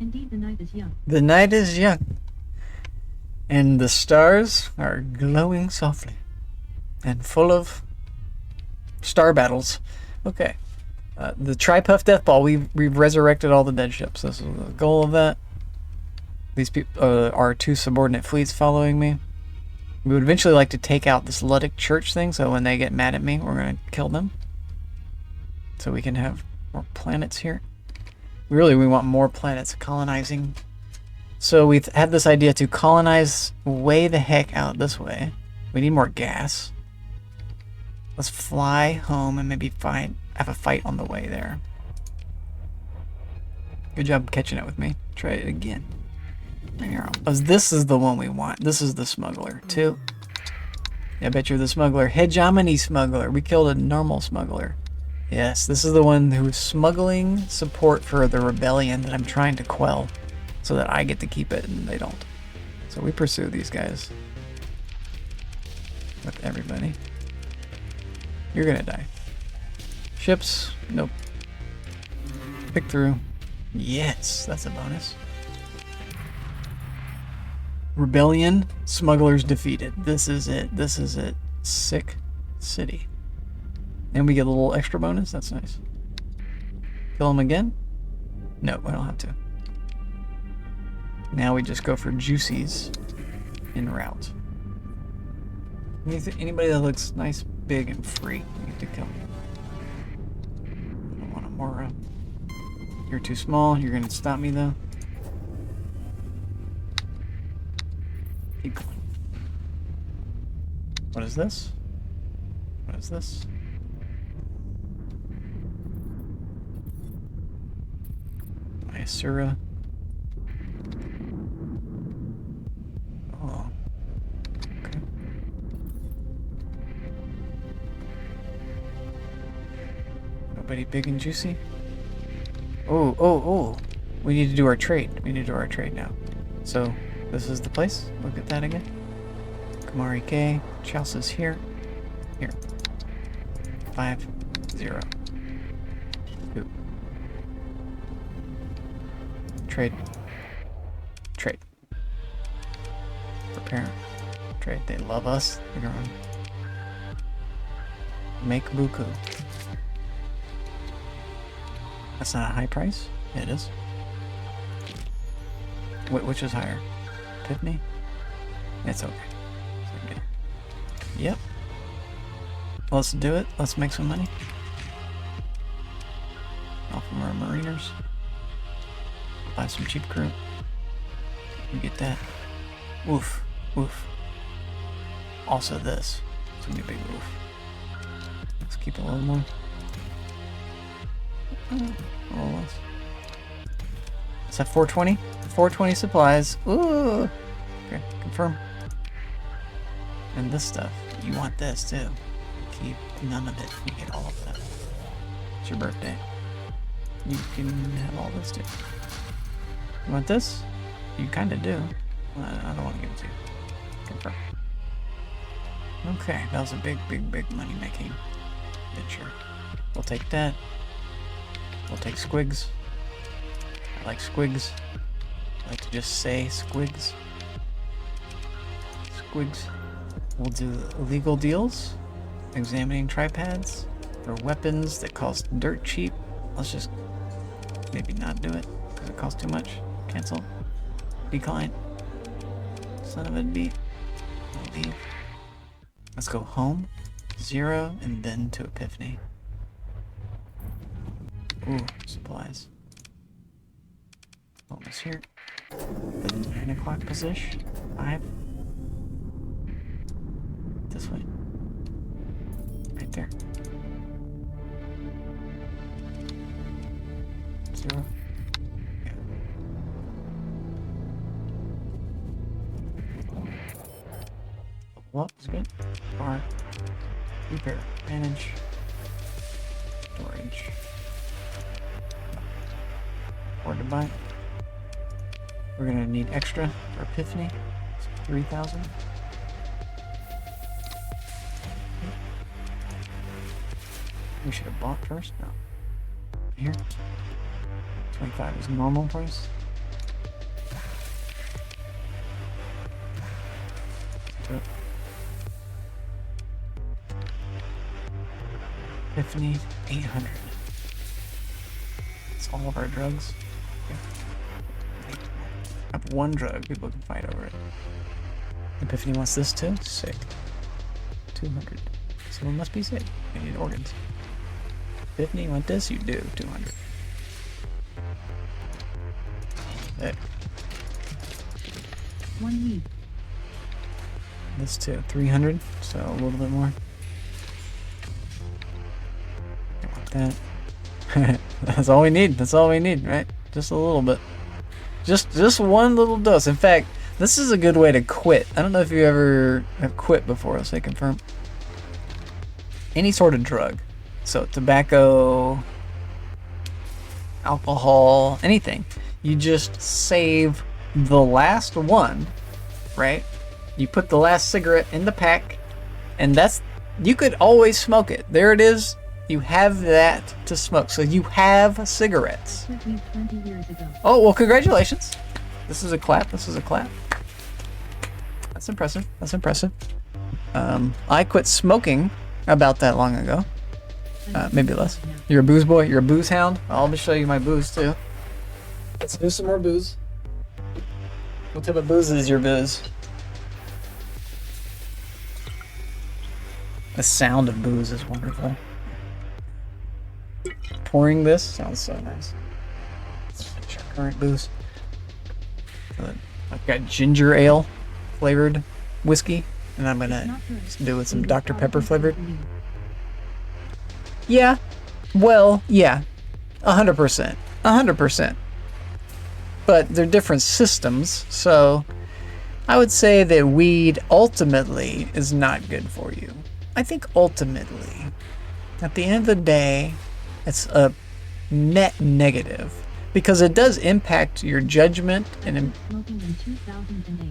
Indeed, the night is young. The night is young, and the stars are glowing softly, and full of star battles. Okay, the Tri-Puff Death Ball. We've resurrected all the dead ships. This is the goal of that. These people are 2 subordinate fleets following me. We would eventually like to take out this Ludic Church thing, so when they get mad at me, we're going to kill them. So we can have more planets here. Really, we want more planets colonizing. So we've had this idea to colonize way the heck out this way. We need more gas. Let's fly home and maybe have a fight on the way there. Good job catching up with me. Try it again. This is the one we want. This is the smuggler, too. Yeah, I bet you're the smuggler. Hegemony smuggler. We killed a normal smuggler. Yes, this is the one who's smuggling support for the rebellion that I'm trying to quell so that I get to keep it and they don't. So we pursue these guys with everybody. You're gonna die. Ships? Nope. Pick through. Yes, that's a bonus. Rebellion, smugglers defeated. This is it. This is it. Sick city. And we get a little extra bonus. That's nice. Kill him again? No, I don't have to. Now we just go for juicies en route. Anybody that looks nice, big, and free, you get to kill. I don't want a Mora. You're too small. You're going to stop me, though. Keep going. What is this? What is this? Asura. Oh. Okay. Nobody big and juicy? Oh. We need to do our trade. We need to do our trade now. So, this is the place. Look at that again. Kamari K. Chelsea's here. Here. 5, 0. 2. Trade. Trade. Prepare. Trade. right. They love us. They're gonna make buku. That's not a high price? Yeah, it is. Which is higher? Epiphany? It's okay. It's okay. Yep. Let's do it. Let's make some money. Off from our mariners. Buy some cheap crew. You get that. Woof. Woof. Also this. It's gonna be a big woof. Let's keep it a little more. A little less. Is that 420? 420 supplies. Ooh. Okay, confirm. And this stuff. You want this too. Keep none of it. You get all of that. It's your birthday. You can have all this too. You want this? You kind of do. I don't want to give it to you. Confirm. Okay, that was a big money making venture. We'll take that. We'll take squigs. I like squigs. I like to just say squigs. Squigs. We'll do illegal deals. Examining tripads. For weapons that cost dirt cheap. Let's just maybe not do it because it costs too much. Cancel. Decline. Son of a beat. Leave. Let's go home. 0 and then to Epiphany. Ooh, supplies. Almost here. The 9 o'clock position. 5. This way. Right there. 0. Yeah. Well, it's good. Bar. Repair. Manage. Storage. Or to buy. We're gonna need extra for Epiphany. 3,000. We should have bought first. No. Here. 25 is normal price. Do it. Epiphany 800. It's all of our drugs. Okay. I have one drug, people can fight over it. Epiphany wants this too? Sick. 200. Someone must be sick. They need organs. Epiphany want this? You do. 200. There. 1 week. This too. 300, so a little bit more. Like that. That's all we need. That's all we need, right? Just a little bit. Just one little dose. In fact, this is a good way to quit. I don't know if you ever have quit before. Let's say confirm. Any sort of drug. So tobacco, alcohol, anything. You just save the last one, right? You put the last cigarette in the pack, and that's, you could always smoke it. There it is. You have that to smoke. So you have cigarettes. 20 years ago. Oh, well, congratulations. This is a clap. This is a clap. That's impressive. That's impressive. I quit smoking about that long ago. Maybe less. You're a booze boy? You're a booze hound? I'll show you my booze too. Let's do some more booze. What type of booze is your booze? The sound of booze is wonderful. Pouring this sounds so nice. Let's finish our current booze. I've got ginger ale flavored whiskey, and I'm gonna do with some Dr. Pepper flavored. Yeah, well, yeah, 100%, 100%. But they're different systems, so I would say that weed ultimately is not good for you. I think ultimately, at the end of the day, it's a net negative because it does impact your judgment and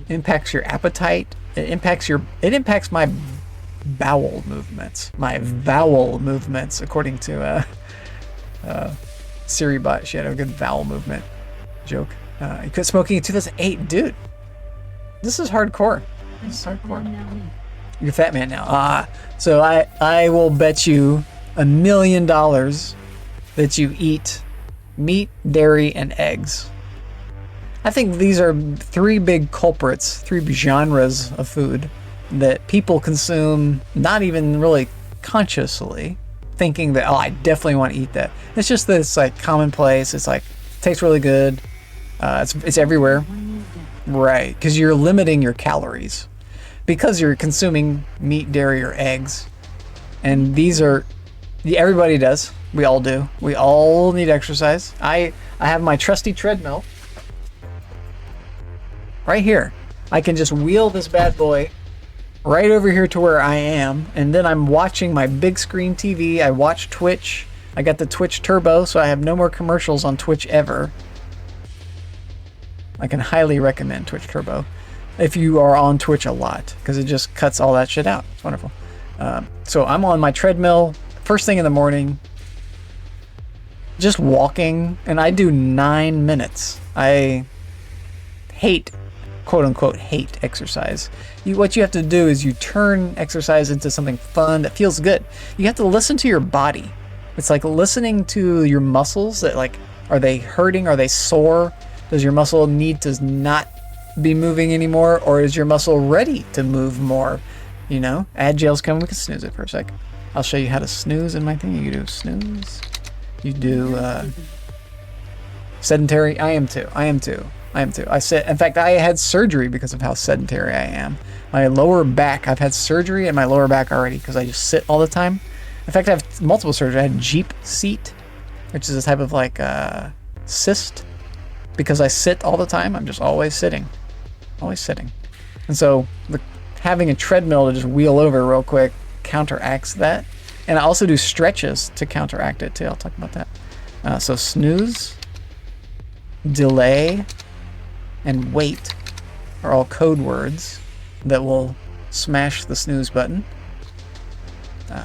impacts your appetite. It impacts my bowel movements. My vowel movements, according to SiriBot. She had a good vowel movement joke. He quit smoking in 2008. Dude, this is hardcore. It's hardcore. Now me. You're a fat man now. So I will bet you $1 million that you eat meat, dairy, and eggs. I think these are 3 big culprits, 3 genres of food that people consume not even really consciously, thinking that, oh, I definitely want to eat that. It's just that it's like commonplace. It's like, tastes really good. It's everywhere. Right, because you're limiting your calories. Because you're consuming meat, dairy, or eggs. And these are, everybody does. We all do. We all need exercise. I have my trusty treadmill right here. I can just wheel this bad boy right over here to where I am, and then I'm watching my big screen TV. I watch Twitch. I got the Twitch Turbo, so I have no more commercials on Twitch ever. I can highly recommend Twitch Turbo if you are on Twitch a lot, because it just cuts all that shit out. It's wonderful. So I'm on my treadmill first thing in the morning, just walking, and I do 9 minutes. I hate, quote unquote, hate exercise. What you have to do is you turn exercise into something fun that feels good. You have to listen to your body. It's like listening to your muscles that, like, are they hurting? Are they sore? Does your muscle need to not be moving anymore, or is your muscle ready to move more? You know, ad jail's coming. We can snooze it for a sec. I'll show you how to snooze in my thing. You do snooze. You do sedentary. I am too. I sit. In fact, I had surgery because of how sedentary I am. My lower back. I've had surgery in my lower back already because I just sit all the time. In fact, I have multiple surgeries. I had Jeep seat, which is a type of like cyst. Because I sit all the time, I'm just always sitting. Always sitting. And so having a treadmill to just wheel over real quick counteracts that. And I also do stretches to counteract it too. I'll talk about that. So snooze, delay, and wait are all code words that will smash the snooze button. Did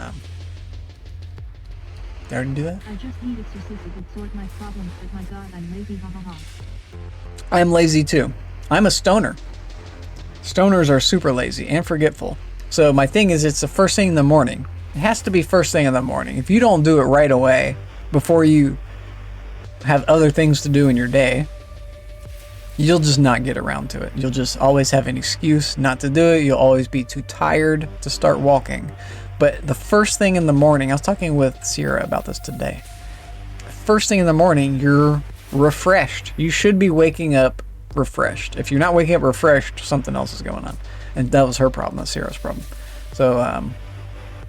I already do that? I just needed to see if it would sort my problems, but my god, I'm lazy, ha ha ha. I am lazy too. I'm a stoner. Stoners are super lazy and forgetful. So my thing is, it's the first thing in the morning. It has to be first thing in the morning. If you don't do it right away, before you have other things to do in your day, you'll just not get around to it. You'll just always have an excuse not to do it. You'll always be too tired to start walking. But the first thing in the morning, I was talking with Sierra about this today. First thing in the morning, you're refreshed. You should be waking up refreshed. If you're not waking up refreshed, something else is going on. And that was her problem. That's Sierra's problem. So,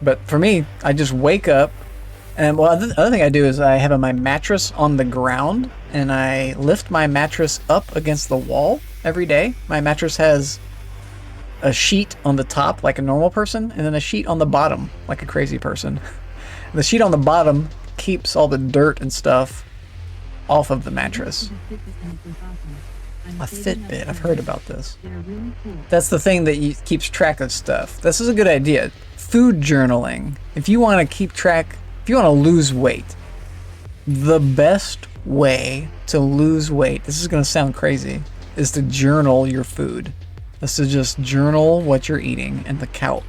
but for me, I just wake up. And well, the other thing I do is I have my mattress on the ground, and I lift my mattress up against the wall every day. My mattress has a sheet on the top like a normal person, and then a sheet on the bottom like a crazy person. The sheet on the bottom keeps all the dirt and stuff off of the mattress. A Fitbit, I've heard about this. That's the thing that keeps track of stuff. This is a good idea. Food journaling. If you want to keep track, if you want to lose weight, the best way to lose weight, this is going to sound crazy, is to journal your food. Is to just journal what you're eating and the count.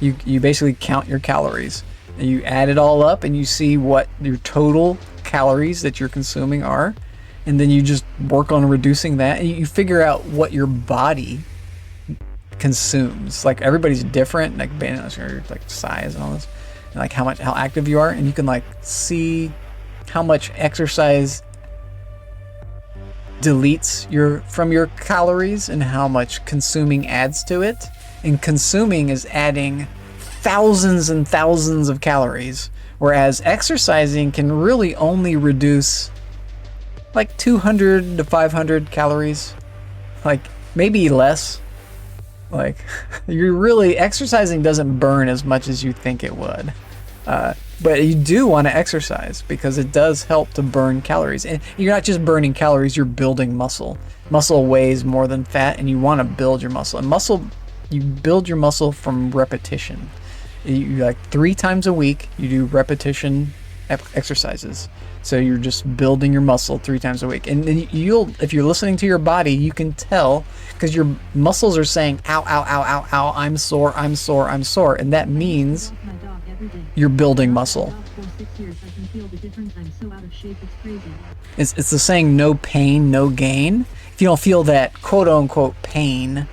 You basically count your calories. And you add it all up and you see what your total calories that you're consuming are. And then you just work on reducing that, and you figure out what your body consumes. Like, everybody's different, like size and all this, and like how active you are, and you can like see how much exercise deletes from your calories and how much consuming adds to it. And consuming is adding thousands and thousands of calories, whereas exercising can really only reduce like 200 to 500 calories, like maybe less. Like, you're really, exercising doesn't burn as much as you think it would. But you do want to exercise because it does help to burn calories. And you're not just burning calories, you're building muscle. Muscle weighs more than fat, and you want to build your muscle. And you build your muscle from repetition. You like 3 times a week, you do repetition exercises. So you're just building your muscle 3 times a week. And then if you're listening to your body, you can tell because your muscles are saying, ow, ow, ow, ow, ow, I'm sore, I'm sore, I'm sore. And that means you're building muscle. It's the saying, no pain, no gain. If you don't feel that quote unquote pain,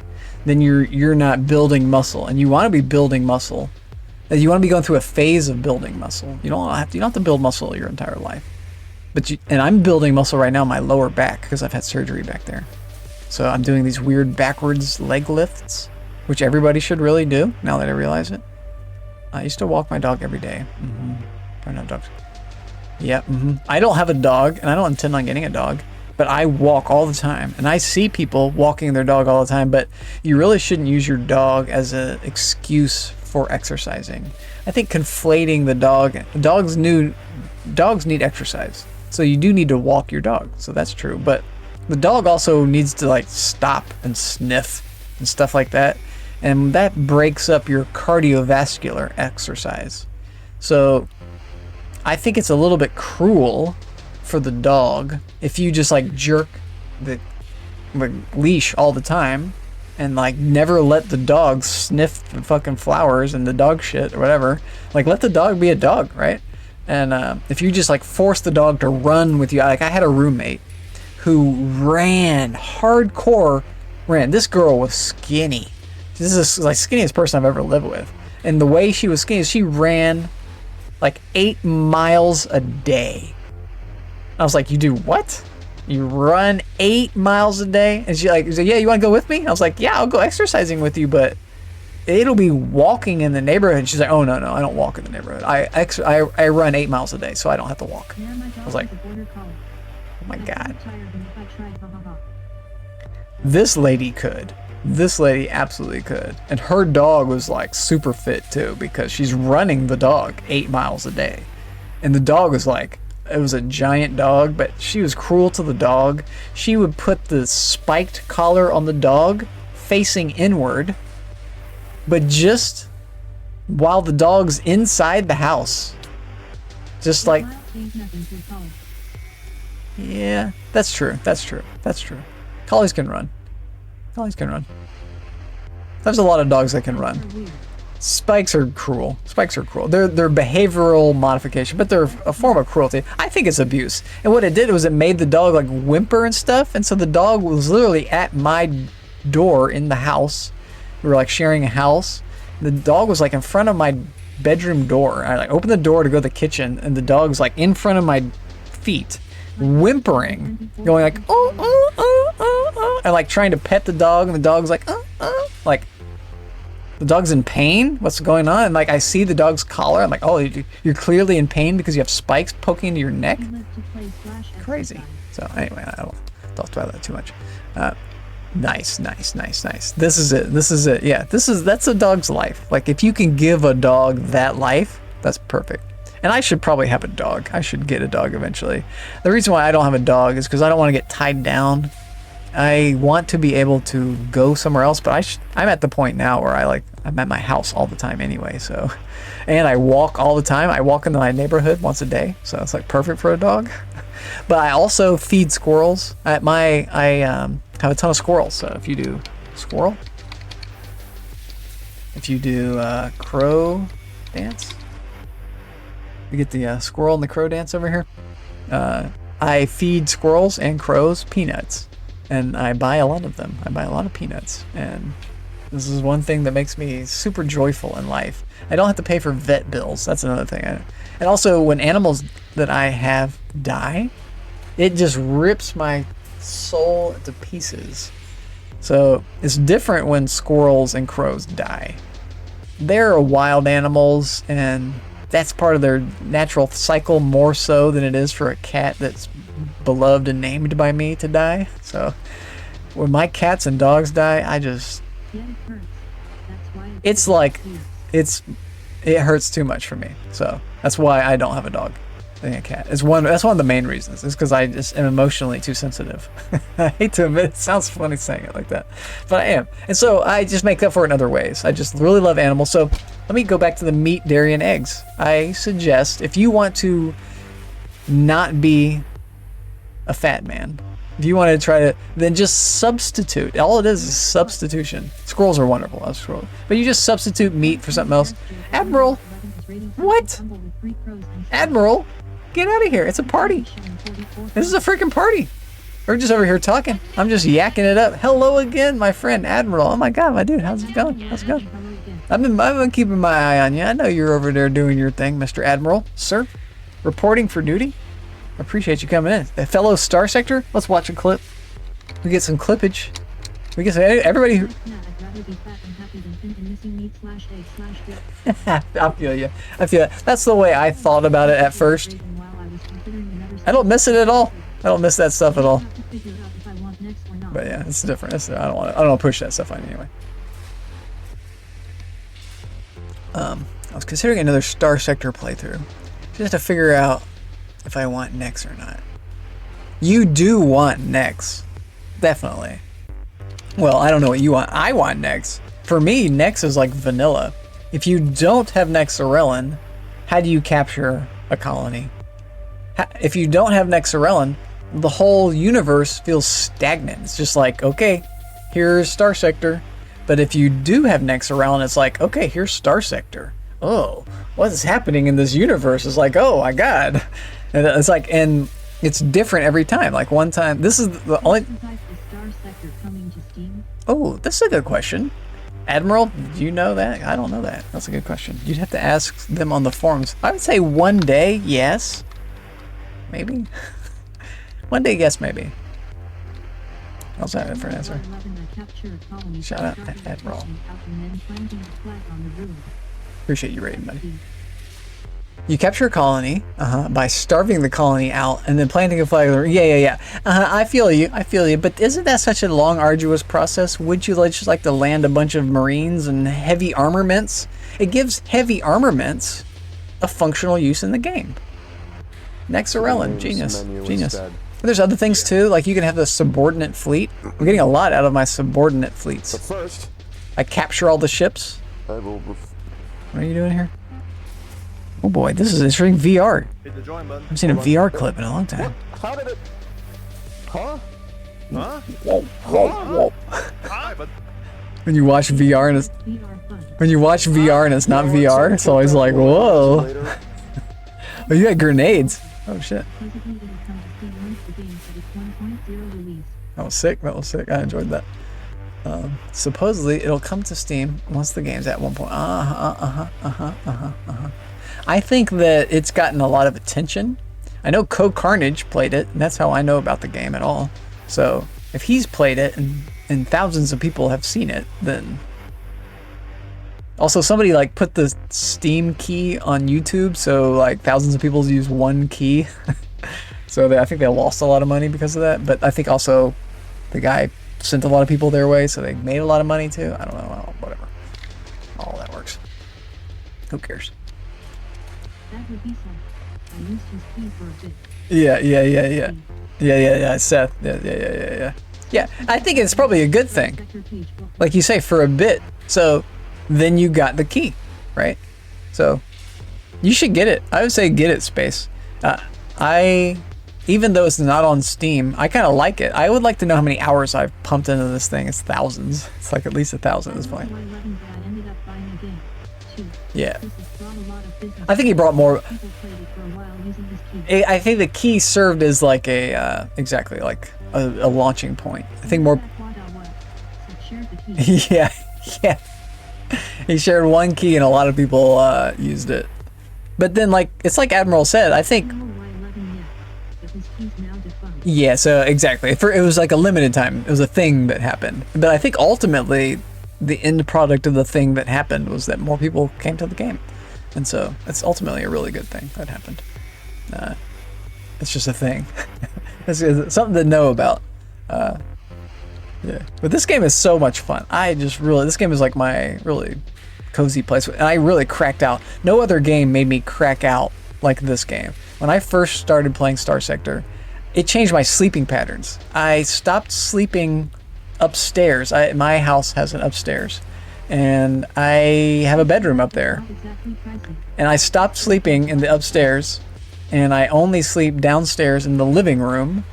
then you're not building muscle. And you want to be building muscle. You want to be going through a phase of building muscle. You don't have to build muscle your entire life. And I'm building muscle right now in my lower back because I've had surgery back there. So I'm doing these weird backwards leg lifts, which everybody should really do now that I realize it. I used to walk my dog every day. I don't have dogs. Yeah. I don't have a dog, and I don't intend on getting a dog, but I walk all the time. And I see people walking their dog all the time, but you really shouldn't use your dog as an excuse for exercising. I think conflating the dog, dogs need exercise. So you do need to walk your dog. So that's true. But the dog also needs to like stop and sniff and stuff like that. And that breaks up your cardiovascular exercise. So I think it's a little bit cruel for the dog if you just like jerk the leash all the time and like never let the dog sniff the fucking flowers and the dog shit or whatever. Like let the dog be a dog, right? And if you just like force the dog to run with you, like I had a roommate who ran hardcore. This girl was skinny. This is like skinniest person I've ever lived with. And the way she was skinny, she ran like 8 miles a day. I was like, you do what? You run 8 miles a day? And she like, yeah, you want to go with me? I was like, yeah, I'll go exercising with you, but it'll be walking in the neighborhood. And she's like, oh no, I don't walk in the neighborhood. I run 8 miles a day, so I don't have to walk. I was like, oh my God. This lady could. This lady absolutely could. And her dog was like super fit too because she's running the dog 8 miles a day. And the dog was like, it was a giant dog, but she was cruel to the dog. She would put the spiked collar on the dog facing inward, but just while the dog's inside the house. Just like, yeah, that's true. That's true. That's true. Collies can run. Collies can run. There's a lot of dogs that can run. Spikes are cruel. Spikes are cruel. They're behavioral modification, but they're a form of cruelty. I think it's abuse. And what it did was it made the dog like whimper and stuff. And so the dog was literally at my door in the house. We were like sharing a house. The dog was like in front of my bedroom door. I like opened the door to go to the kitchen, and the dog's like in front of my feet, whimpering, going like oh oh oh oh oh, and like trying to pet the dog, and the dog's like oh oh, like the dog's in pain. What's going on? And like I see the dog's collar. I'm like, oh, you're clearly in pain because you have spikes poking into your neck. Crazy. So anyway, I don't talk about that too much. Nice. This is it. Yeah, that's a dog's life. Like if you can give a dog that life, that's perfect. And I should probably have a dog. I should get a dog eventually. The reason why I don't have a dog is because I don't want to get tied down. I want to be able to go somewhere else, but I'm at the point now where I'm at my house all the time anyway. So, and I walk all the time. I walk into my neighborhood once a day, so it's like perfect for a dog. But I also feed squirrels. I have a ton of squirrels. So if you do squirrel, if you do crow dance, you get the squirrel and the crow dance over here. I feed squirrels and crows peanuts, and I buy a lot of them. I buy a lot of peanuts, and this is one thing that makes me super joyful in life. I don't have to pay for vet bills. That's another thing. And also, when animals that I have die, it just rips my soul to pieces. So it's different when squirrels and crows die. They're wild animals, and that's part of their natural cycle more so than it is for a cat that's beloved and named by me to die. So when my cats and dogs die, it hurts too much for me. So that's why I don't have a dog. being a cat. That's one of the main reasons. Is because I just am emotionally too sensitive. I hate to admit it. Sounds funny saying it like that, but I am. And so I just make up for it in other ways. I just really love animals. So let me go back to the meat, dairy, and eggs. I suggest if you want to not be a fat man, if you want to try to, then just substitute. All it is substitution. Squirrels are wonderful. I love squirrels. But you just substitute meat for something else. Admiral, what? Admiral, get out of here. It's a party. This is a freaking party. We're just over here talking. I'm just yakking it up. Hello again, my friend Admiral. Oh my God, my dude, how's it going? How's it going? I've been keeping my eye on you. I know you're over there doing your thing, Mr. Admiral, sir. Reporting for duty. Appreciate you coming in. A fellow Star Sector. Let's watch a clip. We get some clippage. We get some, everybody. I feel you. I feel it. That's the way I thought about it at first. I don't miss it at all. I don't miss that stuff at all. But yeah, it's different. I don't want to push that stuff on you anyway. I was considering another Star Sector playthrough. Just to figure out if I want Nex or not. You do want Nex. Definitely. Well, I don't know what you want. I want Nex. For me, Nex is like vanilla. If you don't have Nexarellan, how do you capture a colony? If you don't have Nexarellan, the whole universe feels stagnant. It's just like, okay, here's Star Sector. But if you do have Nexarellan, it's like, okay, here's Star Sector. Oh, what is happening in this universe? It's like, oh my God. And it's like, and it's different every time. Like one time, this is the only. Oh, this is a good question. Admiral, do you know that? I don't know that. That's a good question. You'd have to ask them on the forums. I would say one day, yes. Maybe. One day, yes, maybe. How's that for an answer? Shout out to Admiral. Appreciate you rating, buddy. You capture a colony by starving the colony out and then planting a flag. Yeah. I feel you. But isn't that such a long, arduous process? Would you just like to land a bunch of Marines and heavy armaments? It gives heavy armaments a functional use in the game. Nexarellan, genius. There's other things too, like you can have the subordinate fleet. I'm getting a lot out of my subordinate fleets. But first, I capture all the ships. What are you doing here? Oh boy, this is interesting. VR. I've seen a VR clip in a long time. How did it? Huh? Whoa. When you watch VR and it's not VR, it's always like, whoa. Oh, you got grenades. Oh shit. That was sick. I enjoyed that. Supposedly it'll come to Steam once the game's at 1. I think that it's gotten a lot of attention. I know Code Carnage played it, and that's how I know about the game at all. So if he's played it and thousands of people have seen it, then also somebody like put the Steam key on YouTube, so like thousands of people use one key. So I think they lost a lot of money because of that. But I think also the guy sent a lot of people their way, so they made a lot of money too. I don't know, whatever. All that works. Who cares? That would be some. I used his key for a bit. Yeah. Seth. Yeah, I think it's probably a good thing. Like you say, for a bit. So then you got the key, right? So you should get it. I would say get it, Space. Even though it's not on Steam, I kind of like it. I would like to know how many hours I've pumped into this thing. It's thousands. It's like at least 1,000 at this point. Yeah. I think he brought more. I think the key served as like a, exactly, like a launching point. I think more. Yeah. He shared one key and a lot of people used it. But then, like, it's like Admiral said, I think. Yeah, so exactly. It was like a limited time. It was a thing that happened. But I think ultimately, the end product of the thing that happened was that more people came to the game. And so it's ultimately a really good thing that happened. It's just a thing. It's something to know about. Yeah, but this game is so much fun. This game is like my really cozy place. And I really cracked out. No other game made me crack out like this game. When I first started playing Star Sector, it changed my sleeping patterns. I stopped sleeping upstairs. My house has an upstairs, and I have a bedroom up there. And I stopped sleeping in the upstairs, and I only sleep downstairs in the living room,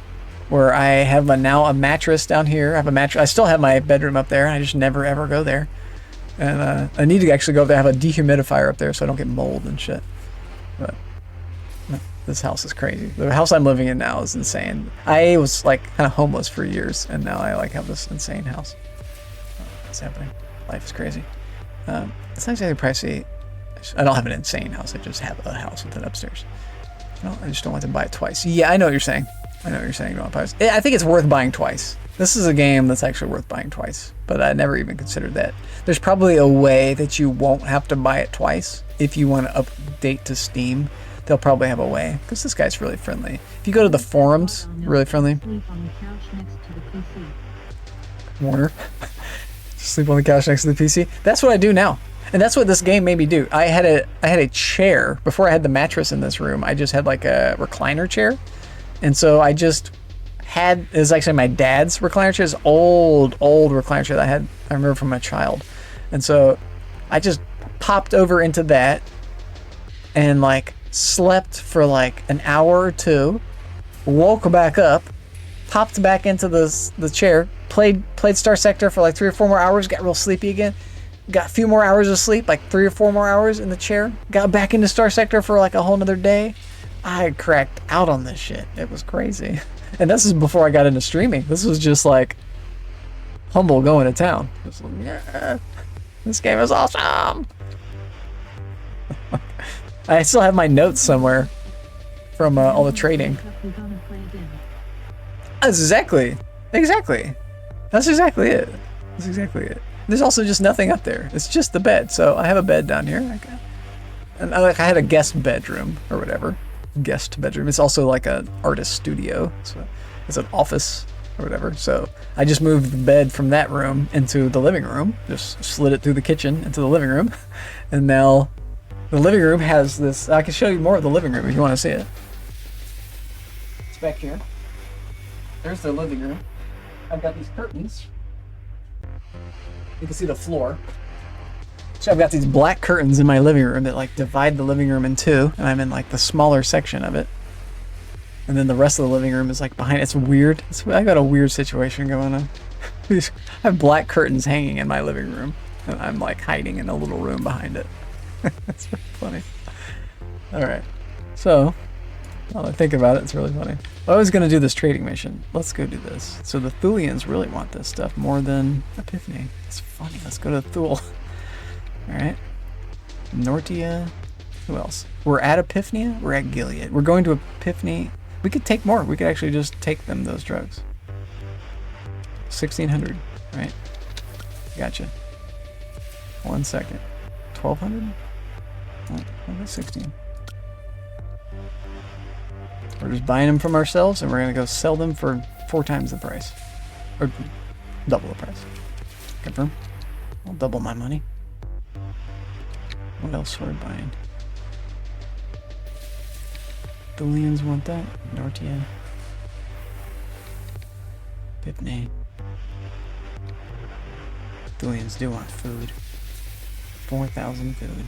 where I have now a mattress down here. I have a mattress. I still have my bedroom up there, and I just never ever go there. And I need to actually go up there. I have a dehumidifier up there so I don't get mold and shit. But this house is crazy. The house I'm living in now is insane. I was like kind of homeless for years, and now I like have this insane house. What's happening? Life is crazy. It's not exactly pricey. I don't have an insane house. I just have a house with an upstairs. No, I just don't want to buy it twice. Yeah, I know what you're saying. I know what you're saying. You don't want to buy it. I think it's worth buying twice. This is a game that's actually worth buying twice, but I never even considered that. There's probably a way that you won't have to buy it twice if you want to update to Steam. They'll probably have a way, because this guy's really friendly. If you go to the forums, really friendly. Warner. Sleep on the couch next to the PC. That's what I do now. And that's what this game made me do. I had a chair. Before I had the mattress in this room, I just had like a recliner chair. And so I just had, it was actually my dad's recliner chair. This old recliner chair that I remember from a child. And so I just popped over into that and like slept for like an hour or two, woke back up, popped back into the chair, played Star Sector for like 3 or 4 more hours, got real sleepy again, got a few more hours of sleep, like 3 or 4 more hours in the chair, got back into Star Sector for like a whole nother day. I cracked out on this shit. It was crazy. And this is before I got into streaming. This was just like humble going to town. Just like, yeah, this game is awesome. I still have my notes somewhere from all the trading. That's exactly. That's exactly it. That's exactly it. There's also just nothing up there. It's just the bed. So I have a bed down here. And I had a guest bedroom or whatever. Guest bedroom. It's also like an artist studio. So it's an office or whatever. So I just moved the bed from that room into the living room. Just slid it through the kitchen into the living room. And now the living room has this. I can show you more of the living room if you want to see it. It's back here. There's the living room. I've got these curtains. You can see the floor. So I've got these black curtains in my living room that like divide the living room in two, and I'm in like the smaller section of it. And then the rest of the living room is like behind. It's weird. I got a weird situation going on. I have black curtains hanging in my living room, and I'm like hiding in a little room behind it. That's really funny. All right. So, while I think about it, it's really funny. I was going to do this trading mission. Let's go do this. So the Thulians really want this stuff more than Epiphany. It's funny. Let's go to Thule. All right. Nortia. Who else? We're at Epiphania. We're at Gilead. We're going to Epiphany. We could take more. We could actually just take them those drugs. 1,600. Right. Gotcha. 1 second. 1,200. Oh, 16. We're just buying them from ourselves, and we're gonna go sell them for 4 times the price, or double the price. Confirm. I'll double my money. What else are we buying? Thulians want that. Nortia. Epiphany. Thulians do want food. 4,000 food.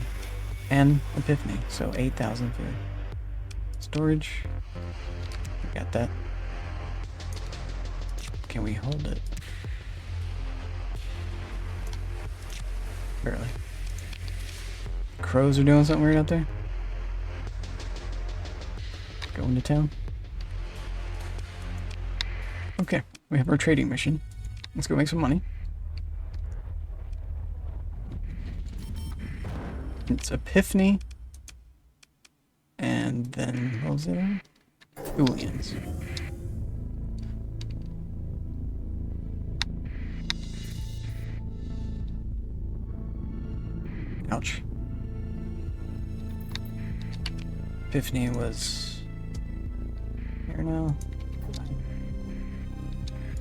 And Epiphany, so 8,000 food. Storage. We got that. Can we hold it? Barely. Crows are doing something weird out there. Going to town. Okay, we have our trading mission. Let's go make some money. It's Epiphany. And then, what was it? Thulians. Ouch. Epiphany was here now.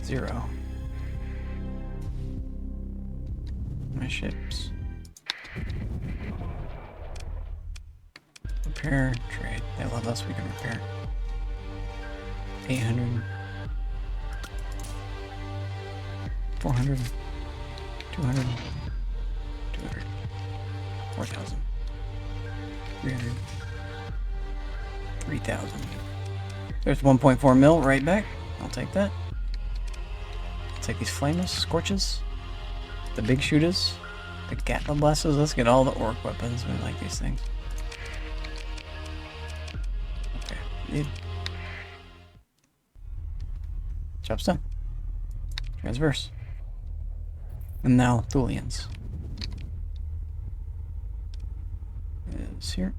0. My ships. Repair, trade. They love us, we can repair. 800. 400. 200. 200. 4,000. 300. 3,000. There's 1.4 mil right back. I'll take that. I'll take these flamers, scorches, the big shooters, the Gatling blasters. Let's get all the orc weapons. We like these things. Okay, dude. Job's done. Transverse. And now Thulians. Is here.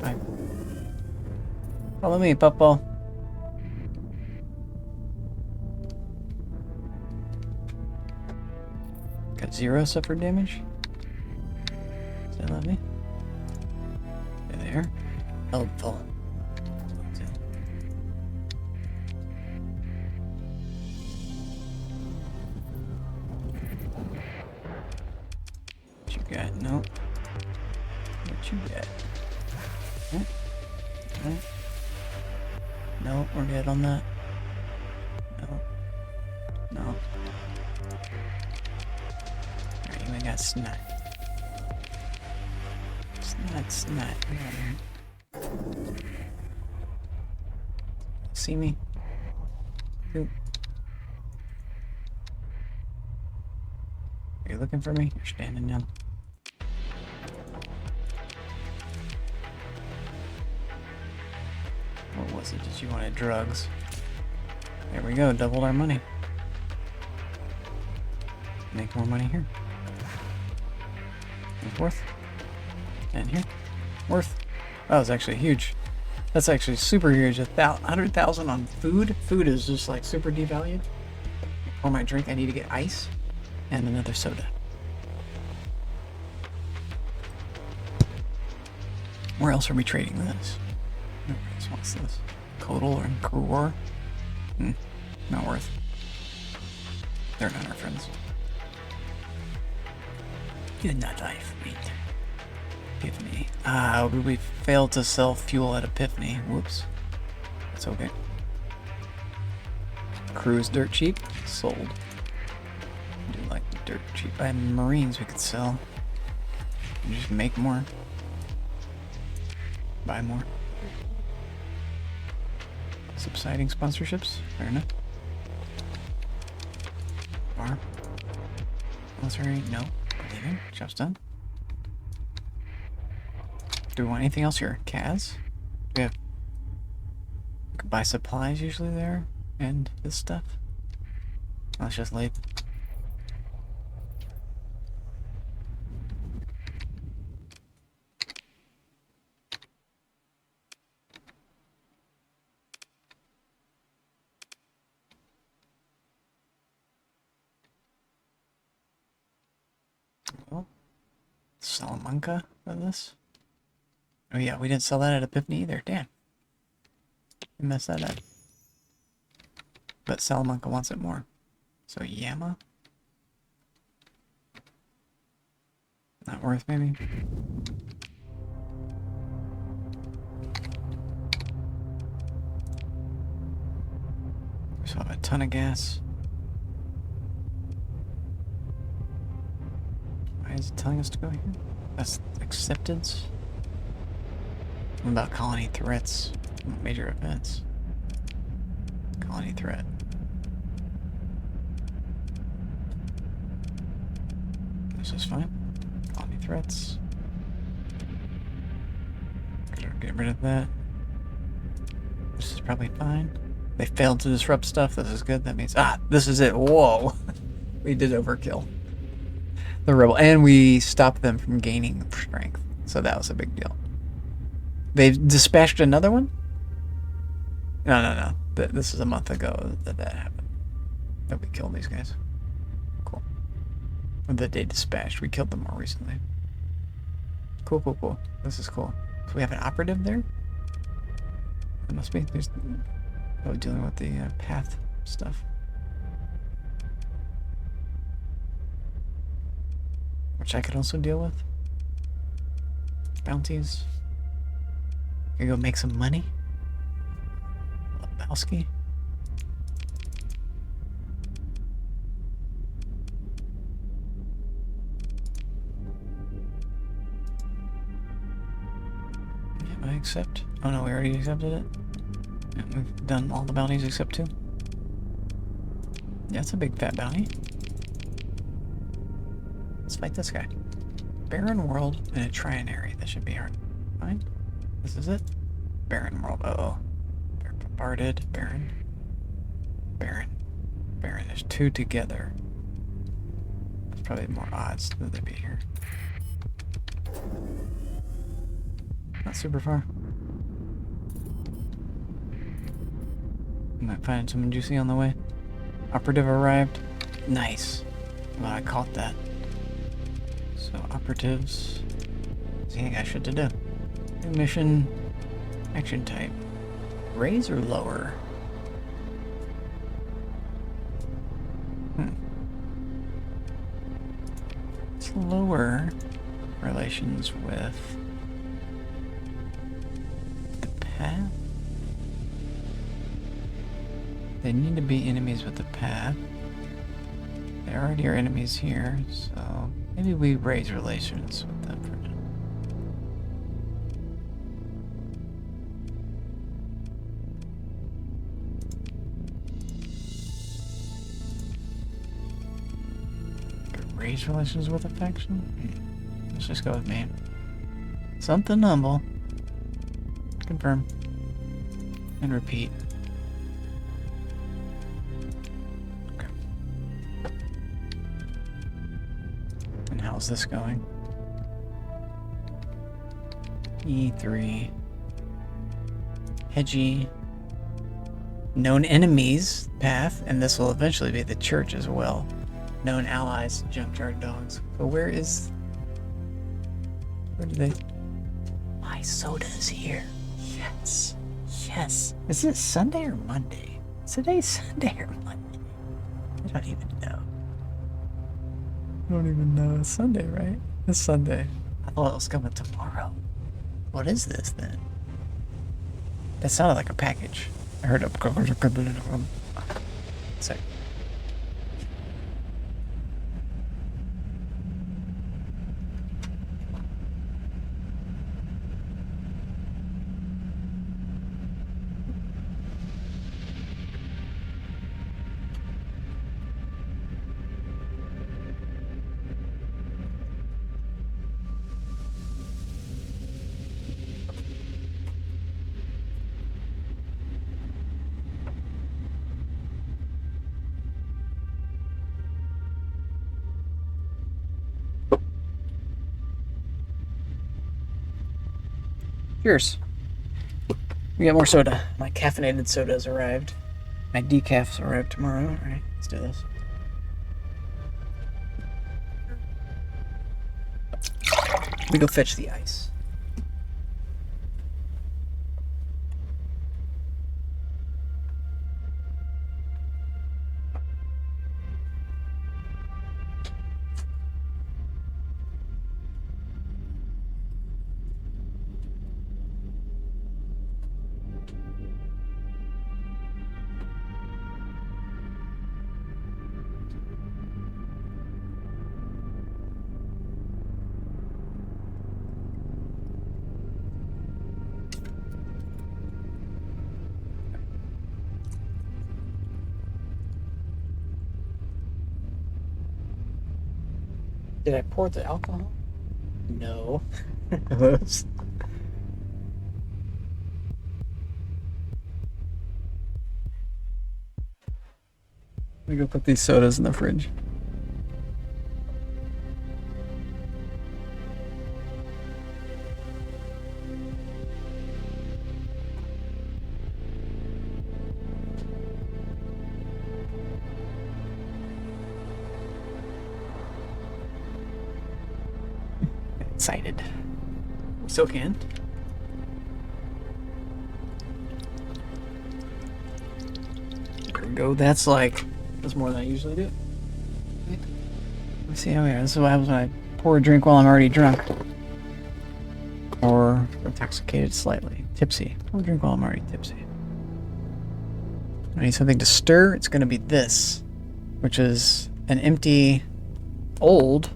Bye. Follow me, Puffball. Got 0 suffered damage. Does that let me? There. Helpful. What you got? No. What you got? No. No, we're good on that. No. No. Alright, you ain't got snot. Snot. See me? Oop. Are you looking for me? You're standing down. What was it? Did you want drugs? There we go, doubled our money. Make more money here. It's worth. And here. Worth. That was actually huge. That's actually super huge. 100,000 on food. Food is just like super devalued. For my drink, I need to get ice and another soda. Where else are we trading this? Nobody else wants this. Kodal and Kror? Not worth. They're not our friends. You're not life, mate. Epiphany. We failed to sell fuel at Epiphany. Whoops. That's okay. Crew's dirt cheap. Sold. I do like dirt cheap. By Marines we could sell. And just make more. Buy more. Subsiding sponsorships. Fair enough. Bar. Military. No. Leaving. Job's done. Do we want anything else here? Kaz? We have... We could buy supplies usually there. And this stuff. Let's just leave. Well, Salamanca for this. Oh yeah, we didn't sell that at Epiphany either. Damn. We messed that up. But Salamanca wants it more. So Yama? Not worth maybe? We still have a ton of gas. Why is it telling us to go here? That's acceptance. What about colony threats? Major events. Colony threat. This is fine. Colony threats. Get rid of that. This is probably fine. They failed to disrupt stuff. This is good. That means... Ah! This is it. Whoa! We did overkill. The rebel. And we stopped them from gaining strength. So that was a big deal. They've dispatched another one? No. This is a month ago that happened. That we killed these guys. Cool. That they dispatched. We killed them more recently. Cool. This is cool. So we have an operative there? It must be. There's... Oh, dealing with the path stuff. Which I could also deal with. bounties. Here, go make some money. Lebowski. Yeah, I accept. Oh no, we already accepted it. Yeah, we've done all the bounties except 2. Yeah, it's a big fat bounty. Let's fight this guy. Barren world and a trinary. That should be hard. Fine. This is it. Barren world. Uh-oh. Bombarded. Barren. Barren. Barren. There's 2 together. There's probably more odds that they'd be here. Not super far. Might find someone juicy on the way. Operative arrived. Nice. Well, I caught that. So, operatives. What's the guy should do? New mission. Action type. Raise or lower? Let's lower relations with the path. They need to be enemies with the path. They already are enemies here, so maybe we raise relations with them for now. Raise relations with a faction? Let's just go with me. Something humble. Confirm. And repeat. Okay. And how's this going? E3. Hedgy. Known enemies path, and this will eventually be the church as well. Known allies, junkyard dogs. But where do they? My soda's here. Yes. Yes. Is it Sunday or Monday? Is today Sunday or Monday? I don't even know. I don't even know. It's Sunday, right? It's Sunday. I thought it was coming tomorrow. What is this then? That sounded like a package. I heard a Sorry. Cheers. We got more soda. My caffeinated soda has arrived. My decafs arrive tomorrow. Alright, let's do this. We go fetch the ice. Did I pour the alcohol? No. Oops. Let me go put these sodas in the fridge. Excited. We still can. There we go. That's more than I usually do. Let me see how we are. This is what happens when I pour a drink while I'm already drunk. Intoxicated slightly. Tipsy. I'll drink while I'm already tipsy. I need something to stir. It's going to be this, which is an empty, old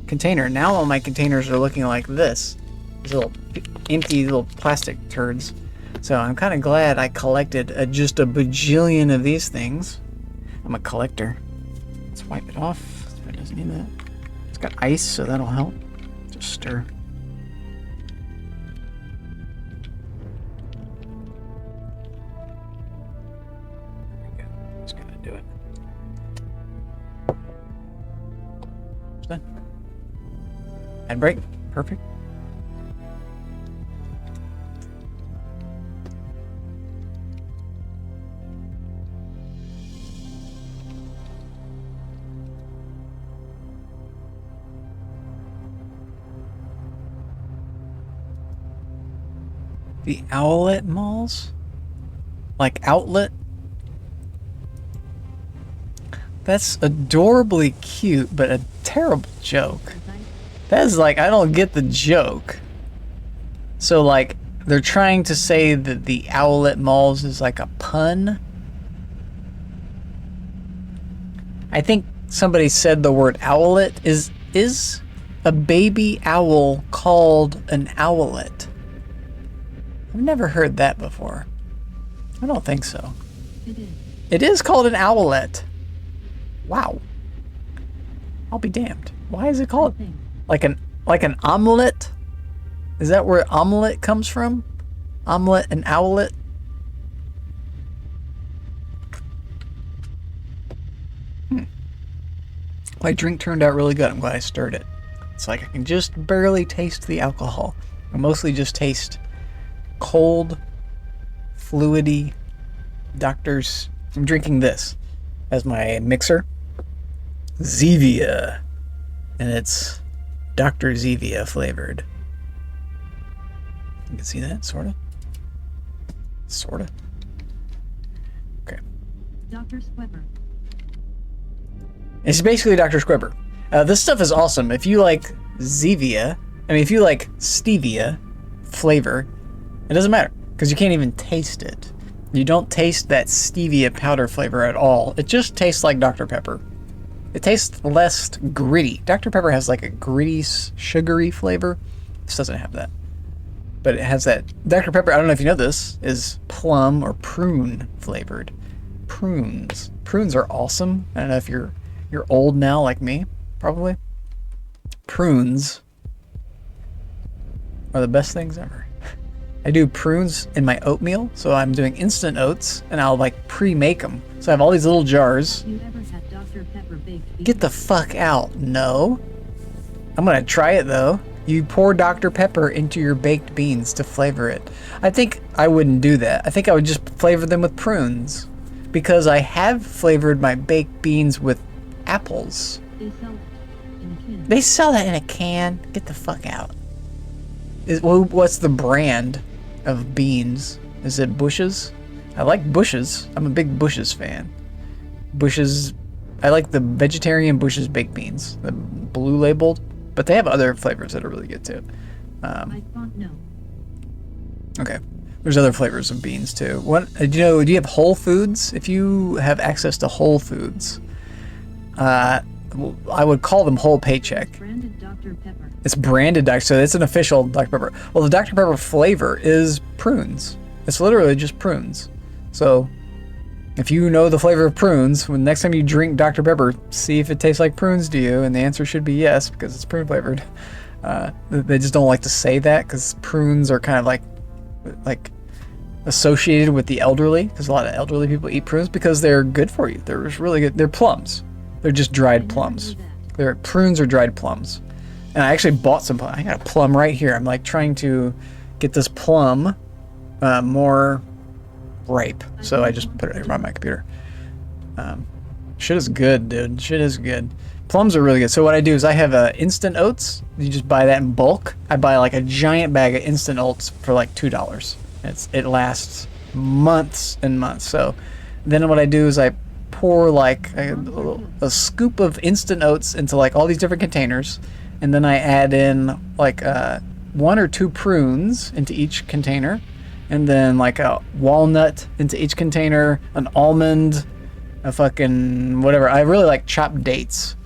container. Now all my containers are looking like this. These little empty little plastic turds. So I'm kind of glad I collected just a bajillion of these things. I'm a collector. Let's wipe it off. It doesn't need that. It's got ice, so that'll help. Just stir. There we go. Just gonna do it. It's done. Ad break. Perfect. The Owlet malls? Like outlet? That's adorably cute, but a terrible joke. That is like, I don't get the joke. So like, they're trying to say that the Owlet malls is like a pun? I think somebody said the word owlet. Is a baby owl called an owlet? I've never heard that before. I don't think so. It is. It is called an owlet. Wow. I'll be damned. Why is it called like an omelet? Is that where omelet comes from? Omelet and owlet? My drink turned out really good. I'm glad I stirred it. It's like I can just barely taste the alcohol. I mostly just taste cold, fluidy Doctor's. I'm drinking this as my mixer. Zevia. And it's Dr. Zevia flavored. You can see that, sorta. Sorta. Okay. Dr. Squibber. It's basically Dr. Squibber. This stuff is awesome. If you like Zevia, if you like stevia flavor, it doesn't matter, because you can't even taste it. You don't taste that stevia powder flavor at all. It just tastes like Dr. Pepper. It tastes less gritty. Dr. Pepper has like a gritty, sugary flavor. This doesn't have that. But it has that. Dr. Pepper, I don't know if you know this, is plum or prune flavored. Prunes. Prunes are awesome. I don't know if you're old now like me, probably. Prunes are the best things ever. I do prunes in my oatmeal, so I'm doing instant oats, and I'll like pre-make them. So I have all these little jars. You ever had Dr. Pepper baked beans? Get the fuck out. No. I'm gonna try it though. You pour Dr. Pepper into your baked beans to flavor it. I think I wouldn't do that. I think I would just flavor them with prunes. Because I have flavored my baked beans with apples. They sell it in a can. They sell that in a can? Get the fuck out. What's the brand of beans? Is it Bush's? I like Bush's. I'm a big Bush's fan. Bush's. I like the vegetarian Bush's baked beans. The blue labeled. But they have other flavors that are really good too. I thought no. Okay. There's other flavors of beans too. Do you have Whole Foods? If you have access to Whole Foods, I would call them Whole Paycheck. Branded Dr. Pepper. It's branded Dr. So it's an official Dr. Pepper. Well, the Dr. Pepper flavor is prunes. It's literally just prunes. So if you know the flavor of prunes, when next time you drink Dr. Pepper, see if it tastes like prunes to you, and the answer should be yes, because it's prune flavored. They just don't like to say that, because prunes are kind of like associated with the elderly, because a lot of elderly people eat prunes because they're good for you. They're just really good. They're plums. They're just dried plums. Prunes are dried plums. And I actually bought some plum. I got a plum right here. I'm like trying to get this plum more ripe. So I just put it right on my computer. Shit is good, dude. Shit is good. Plums are really good. So what I do is I have instant oats. You just buy that in bulk. I buy like a giant bag of instant oats for like $2. It lasts months and months. So then what I do is I pour like a scoop of instant oats into like all these different containers, and then I add in like 1 or 2 prunes into each container, and then like a walnut into each container, an almond, a fucking whatever. I really like chopped dates.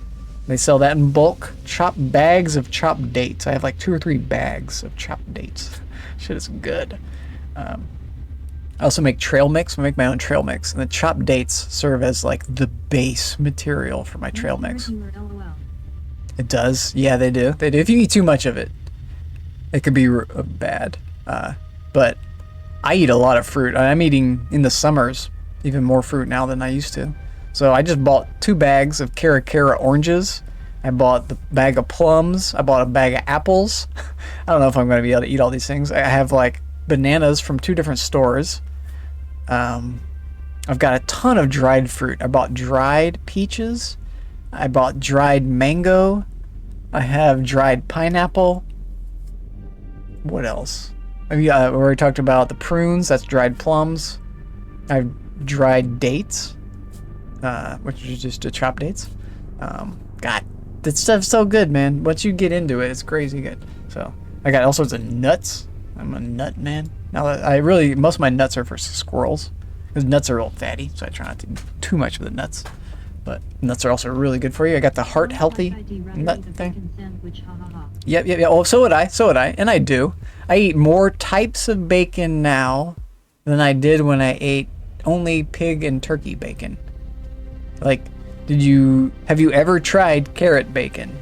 They sell that in bulk. Chopped bags of chopped dates. I have like 2 or 3 bags of chopped dates. Shit is good. I also make trail mix. I make my own trail mix, and the chopped dates serve as like the base material for my trail mix. It does. Yeah, they do. They do. If you eat too much of it, it could be bad. But I eat a lot of fruit. I'm eating in the summers even more fruit now than I used to. So I just bought 2 bags of Cara oranges. I bought the bag of plums. I bought a bag of apples. I don't know if I'm going to be able to eat all these things. I have like bananas from 2 different stores. I've got a ton of dried fruit. I bought dried peaches. I bought dried mango. I have dried pineapple. What else? We already talked about the prunes. That's dried plums. I have dried dates. Which is just the chopped dates. God, that stuff's so good, man. Once you get into it, it's crazy good. So I got all sorts of nuts. I'm a nut man. Now most of my nuts are for squirrels, because nuts are real fatty, so I try not to eat too much of the nuts. But nuts are also really good for you. I got the heart healthy nut thing. Yep. Oh, so would I, and I do. I eat more types of bacon now than I did when I ate only pig and turkey bacon. Like, have you ever tried carrot bacon?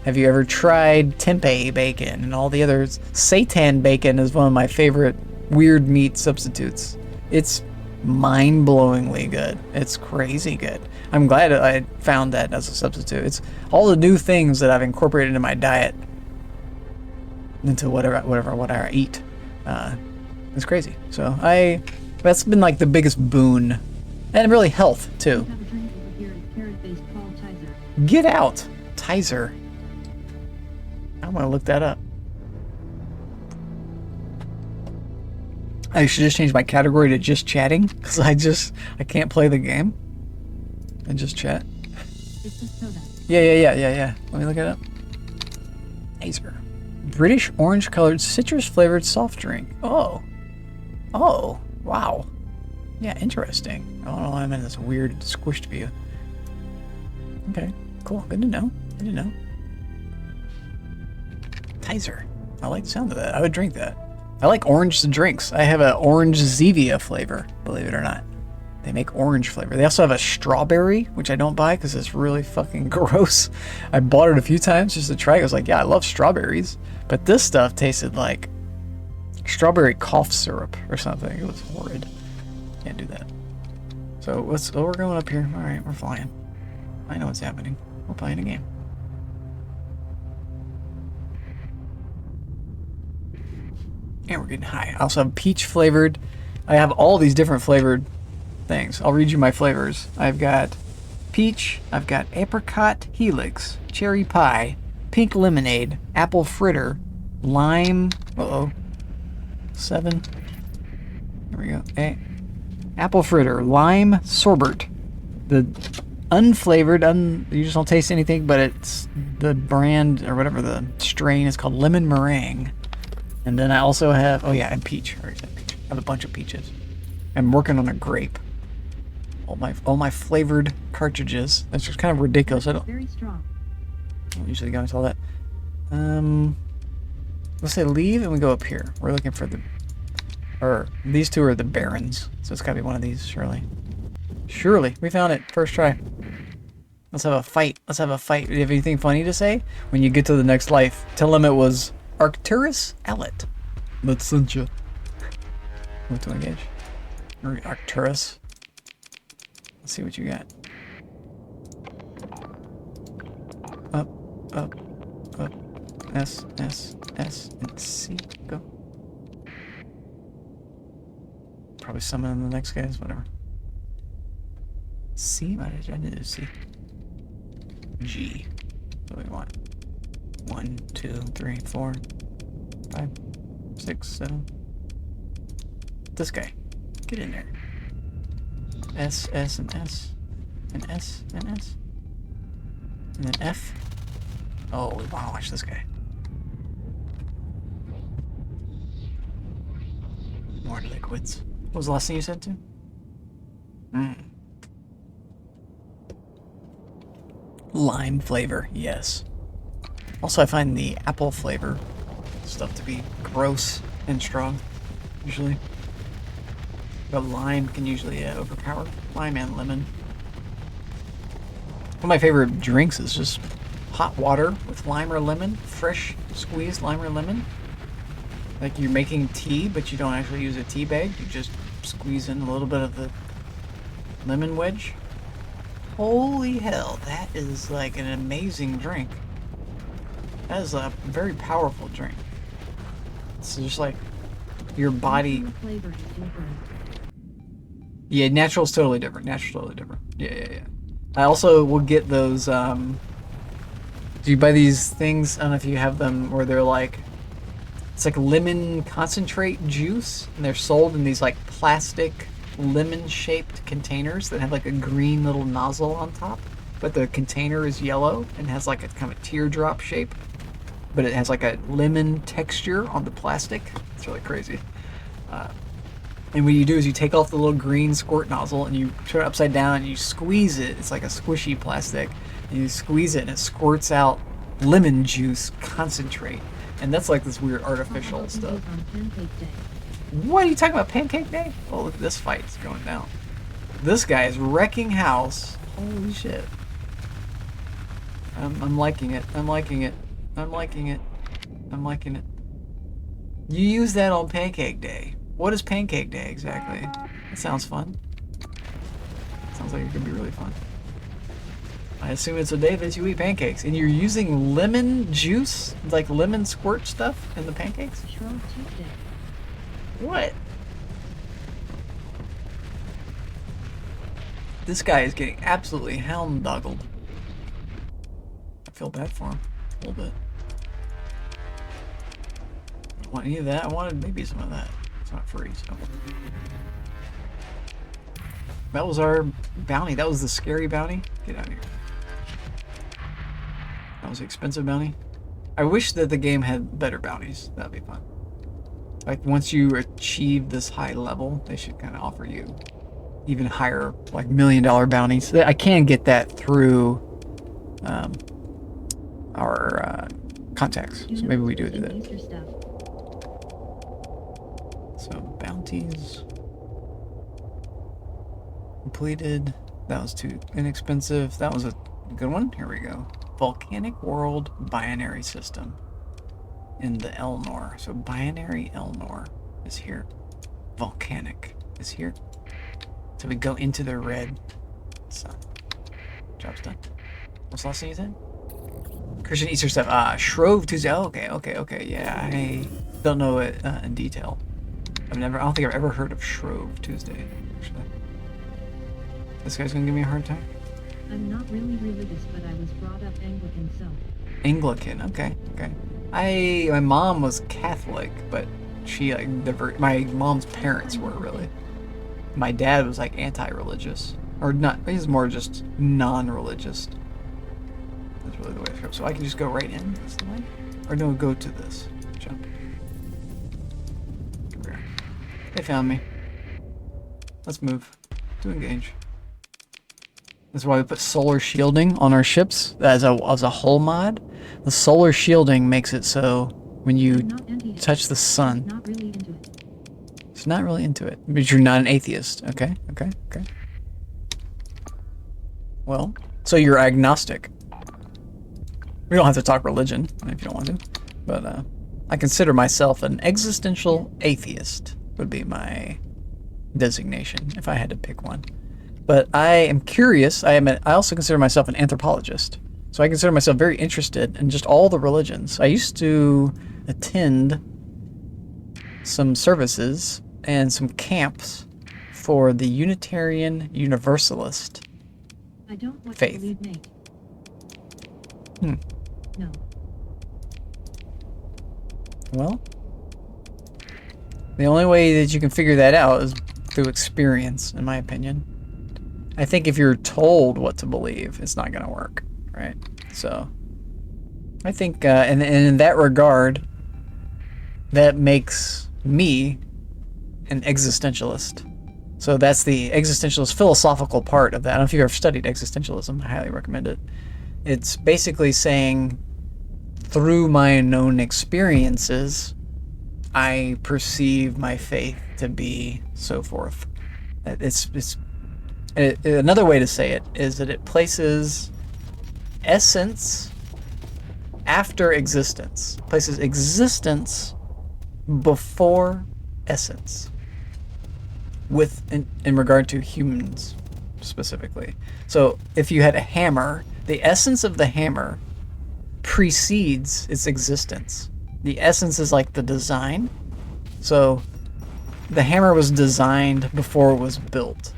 Have you ever tried tempeh bacon and all the others? Seitan bacon is one of my favorite weird meat substitutes. It's mind-blowingly good. It's crazy good. I'm glad I found that as a substitute. It's all the new things that I've incorporated into my diet, into whatever I eat. It's crazy. So that's been like the biggest boon, and really health too. Get out, Tizer. I'm gonna look that up. I should just change my category to just chatting, because I can't play the game and just chat. Yeah. Let me look it up. Tizer. British orange colored citrus flavored soft drink. Oh, wow. Yeah, interesting. I don't know why I'm in this weird squished view. Okay, cool. Good to know. Tizer. I like the sound of that. I would drink that. I like orange drinks. I have an orange Zevia flavor, believe it or not. They make orange flavor. They also have a strawberry, which I don't buy because it's really fucking gross. I bought it a few times just to try it. I was like, yeah, I love strawberries. But this stuff tasted like strawberry cough syrup or something. It was horrid. Can't do that. So we're going up here. All right, we're flying. I know what's happening. We're playing a game. And we're getting high. I also have peach flavored. I have all these different flavored things. I'll read you my flavors. I've got peach. I've got apricot helix, cherry pie, pink lemonade, apple fritter, lime. 7. There we go. Apple fritter, lime sorbet. The unflavored, you just don't taste anything, but it's the brand or whatever the strain is called lemon meringue. And then I also have, and peach. I already said peach. I have a bunch of peaches. I'm working on a grape. All my flavored cartridges. That's just kind of ridiculous. I don't usually go into all that. Let's say leave and we go up here. We're looking for these 2 are the Barons. So it's gotta be one of these, surely. Surely, we found it. First try. Let's have a fight. Do you have anything funny to say? When you get to the next life, tell them it was Arcturus Ellet. Let's send you. Move to engage. Or Arcturus. Let's see what you got. Up. S, and C. Go. Probably summon the next guys, whatever. C? What did I do? C. G. What do we want? 1, 2, 3, 4, 5, 6, 7. This guy. Get in there. S, and S. And S, and S. And then F. Oh, wow, watch this guy. More liquids. What was the last thing you said too? Lime flavor, yes. Also, I find the apple flavor stuff to be gross and strong, usually. But lime can usually overpower. Lime and lemon. One of my favorite drinks is just hot water with lime or lemon. Fresh squeezed lime or lemon. Like you're making tea, but you don't actually use a tea bag. You just squeeze in a little bit of the lemon wedge. Holy hell, that is like an amazing drink. That is a very powerful drink. It's just like your body... Yeah, natural's totally different. Natural's totally different. Yeah. I also will get those, do you buy these things, I don't know if you have them, where they're like, it's like lemon concentrate juice, and they're sold in these like plastic lemon-shaped containers that have like a green little nozzle on top, but the container is yellow and has like a kind of teardrop shape, but it has like a lemon texture on the plastic. It's really crazy. And what you do is you take off the little green squirt nozzle and you turn it upside down and you squeeze it. It's like a squishy plastic. And you squeeze it and it squirts out lemon juice concentrate. And that's like this weird artificial stuff. What are you talking about, Pancake Day? Oh, look, this fight's going down. This guy is wrecking house. Holy shit. I'm liking it. I'm liking it. I'm liking it. I'm liking it. You use that on Pancake Day. What is Pancake Day exactly? That sounds fun. Sounds like it could be really fun. I assume it's a day that you eat pancakes. And you're using lemon juice? Like lemon squirt stuff in the pancakes? What? This guy is getting absolutely hound-doggled. I feel bad for him. A little bit. I don't want any of that. I wanted maybe some of that. It's not free, so. That was our bounty. That was the scary bounty. Get out of here. That was the expensive bounty. I wish that the game had better bounties. That'd be fun. Like once you achieve this high level, they should kind of offer you even higher, like $1 million bounties. I can get that through our contacts, so maybe we do that. So bounties completed. That was too inexpensive. That was a good one. Here we go. Volcanic World Binary System in the Elnor. So Binary Elnor is here. Volcanic is here. So we go into the red sun. Job's done. What's the last thing you said? Christian Easter stuff. Shrove Tuesday. Oh, okay. Yeah, I don't know it in detail. I don't think I've ever heard of Shrove Tuesday, actually. This guy's gonna give me a hard time? I'm not really religious, but I was brought up Anglican, so. Anglican, okay. My mom was Catholic, but she like my mom's parents were really. My dad was like anti-religious, or not. He's more just non-religious. That's really the way it goes. So I can just go right in this way, or no, go to this. Jump. They found me. Let's move. To engage. That's why we put solar shielding on our ships as a hull mod. The solar shielding makes it so when you touch the sun. Not really into it. It's not really into it. But you're not an atheist. Okay. Well, so you're agnostic. We don't have to talk religion if you don't want to. But I consider myself an existential atheist would be my designation if I had to pick one. But I am curious. I also consider myself an anthropologist. So I consider myself very interested in just all the religions. I used to attend some services and some camps for the Unitarian Universalist I don't want faith. to leave Nate. No. Well, the only way that you can figure that out is through experience, in my opinion. I think if you're told what to believe, it's not going to work, right? So, I think, and in that regard, that makes me an existentialist. So that's the existentialist philosophical part of that. I don't know if you've ever studied existentialism. I highly recommend it. It's basically saying, through my known experiences, I perceive my faith to be so forth. Another way to say it is that it places essence after existence. Places existence before essence. In regard to humans specifically. So if you had a hammer, the essence of the hammer precedes its existence. The essence is like the design. So the hammer was designed before it was built.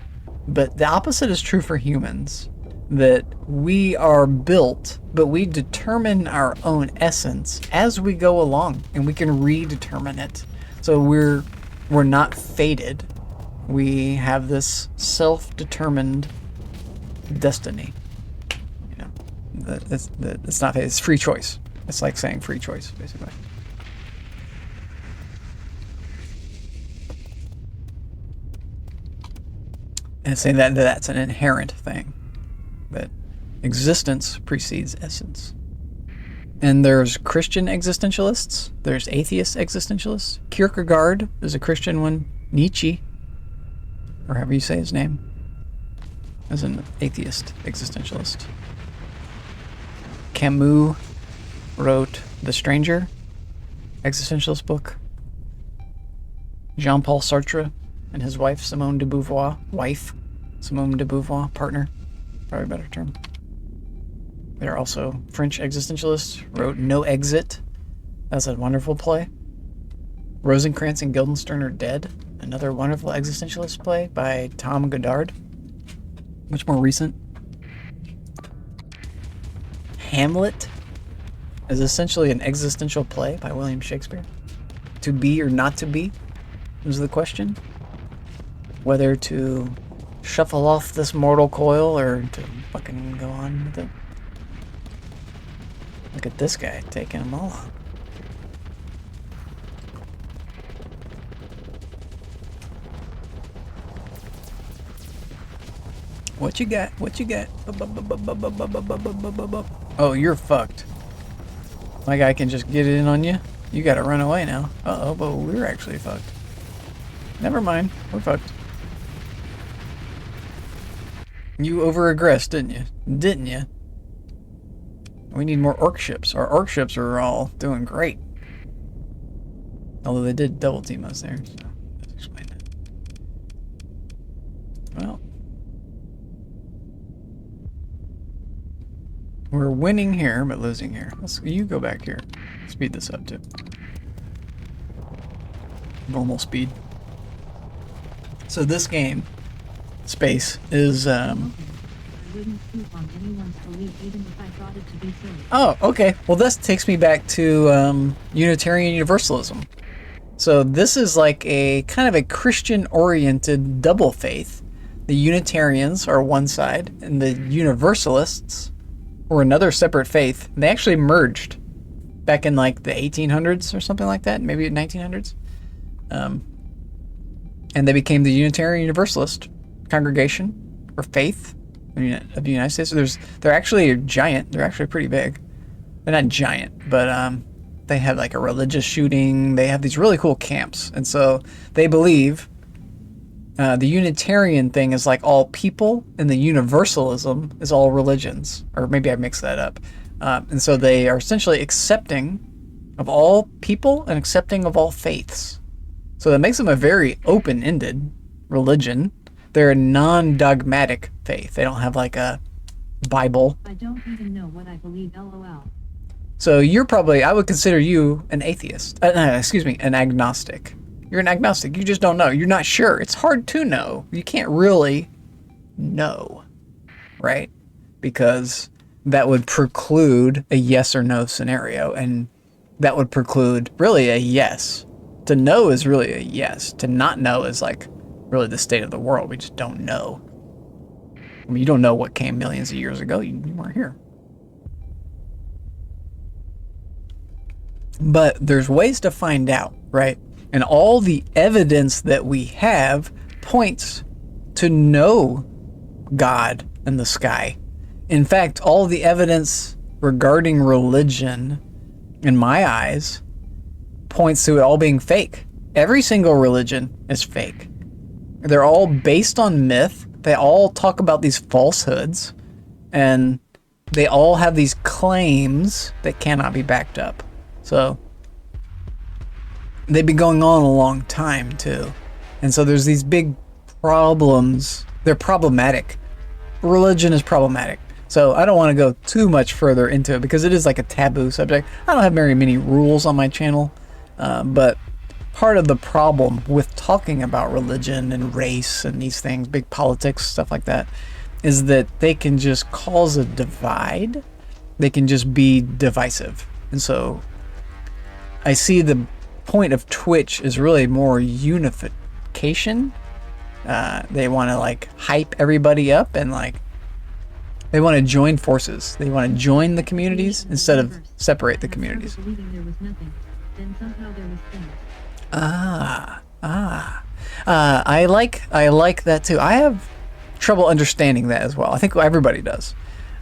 But the opposite is true for humans. That we are built, but we determine our own essence as we go along, and we can redetermine it. So we're not fated. We have this self-determined destiny. You know, it's not fate, it's free choice. It's like saying free choice, basically. And saying that that's an inherent thing. That existence precedes essence. And there's Christian existentialists. There's atheist existentialists. Kierkegaard is a Christian one. Nietzsche, or however you say his name, is an atheist existentialist. Camus wrote The Stranger, existentialist book. Jean-Paul Sartre and his wife, Simone de Beauvoir, partner, probably a better term. They're also French existentialists, wrote No Exit. That's a wonderful play. Rosencrantz and Guildenstern Are Dead, another wonderful existentialist play by Tom Goddard, much more recent. Hamlet is essentially an existential play by William Shakespeare. To be or not to be is the question. Whether to shuffle off this mortal coil or to fucking go on with it. Look at this guy taking them all on. What you got? What you got? Oh, you're fucked. My guy can just get it in on you. You gotta run away now. Uh-oh, but we're actually fucked. Never mind. We're fucked. You over-aggressed, didn't you? Didn't you? We need more orc ships. Our orc ships are all doing great. Although they did double team us there, so let's explain that. Well, we're winning here, but losing here. You go back here. Speed this up too. Normal speed. So this game, Space, is oh, okay. Well, this takes me back to Unitarian Universalism. So this is like a kind of a Christian-oriented double faith. The Unitarians are one side, and the Universalists were another separate faith. They actually merged back in like the 1800s or something like that, maybe 1900s. And they became the Unitarian Universalist congregation or faith of the United States. So they're actually a giant. They're actually pretty big. They're not giant, but they have like a religious shooting. They have these really cool camps, and so they believe the Unitarian thing is like all people, and the Universalism is all religions. Or maybe I mixed that up. And so they are essentially accepting of all people and accepting of all faiths. So that makes them a very open-ended religion. They're a non-dogmatic faith. They don't have like a Bible. I don't even know what I believe, LOL. So you're probably, I would consider you an atheist. Excuse me, an agnostic. You're an agnostic. You just don't know. You're not sure. It's hard to know. You can't really know, right? Because that would preclude a yes or no scenario, and that would preclude really a yes. To know is really a yes. To not know is like really the state of the world. We just don't know. I mean, you don't know what came millions of years ago. You weren't here. But there's ways to find out, right? And all the evidence that we have points to no God in the sky. In fact, all the evidence regarding religion, in my eyes, points to it all being fake. Every single religion is fake. They're all based on myth. They all talk about these falsehoods, and they all have these claims that cannot be backed up. So they've been going on a long time too. And so there's these big problems. They're problematic. Religion is problematic. So I don't want to go too much further into it because it is like a taboo subject. I don't have very many rules on my channel, but part of the problem with talking about religion and race and these things, big politics, stuff like that, is that they can just cause a divide. They can just be divisive. And so I see the point of Twitch is really more unification. They want to like hype everybody up and like they want to join forces. They want to join the communities instead of separate the communities. I like that too. I have trouble understanding that as well. I think everybody does.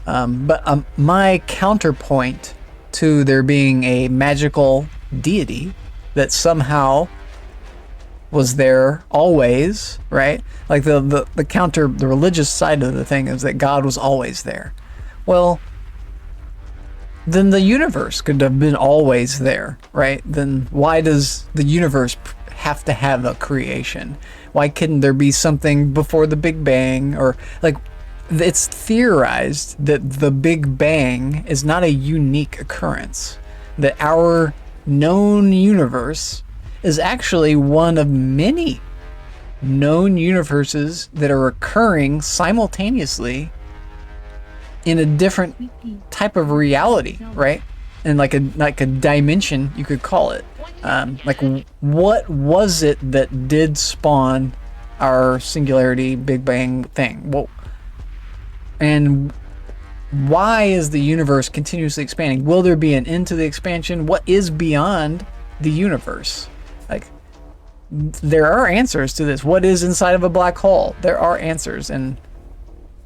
But my counterpoint to there being a magical deity that somehow was there always, right? Like the religious side of the thing is that God was always there. Well, then the universe could have been always there, right? Then why does the universe have to have a creation? Why couldn't there be something before the Big Bang? Or like, it's theorized that the Big Bang is not a unique occurrence, that our known universe is actually one of many known universes that are occurring simultaneously in a different type of reality, right? And like a dimension, you could call it. Like, what was it that did spawn our singularity Big Bang thing? Well, and why is the universe continuously expanding? Will there be an end to the expansion? What is beyond the universe? Like, there are answers to this. What is inside of a black hole? There are answers, and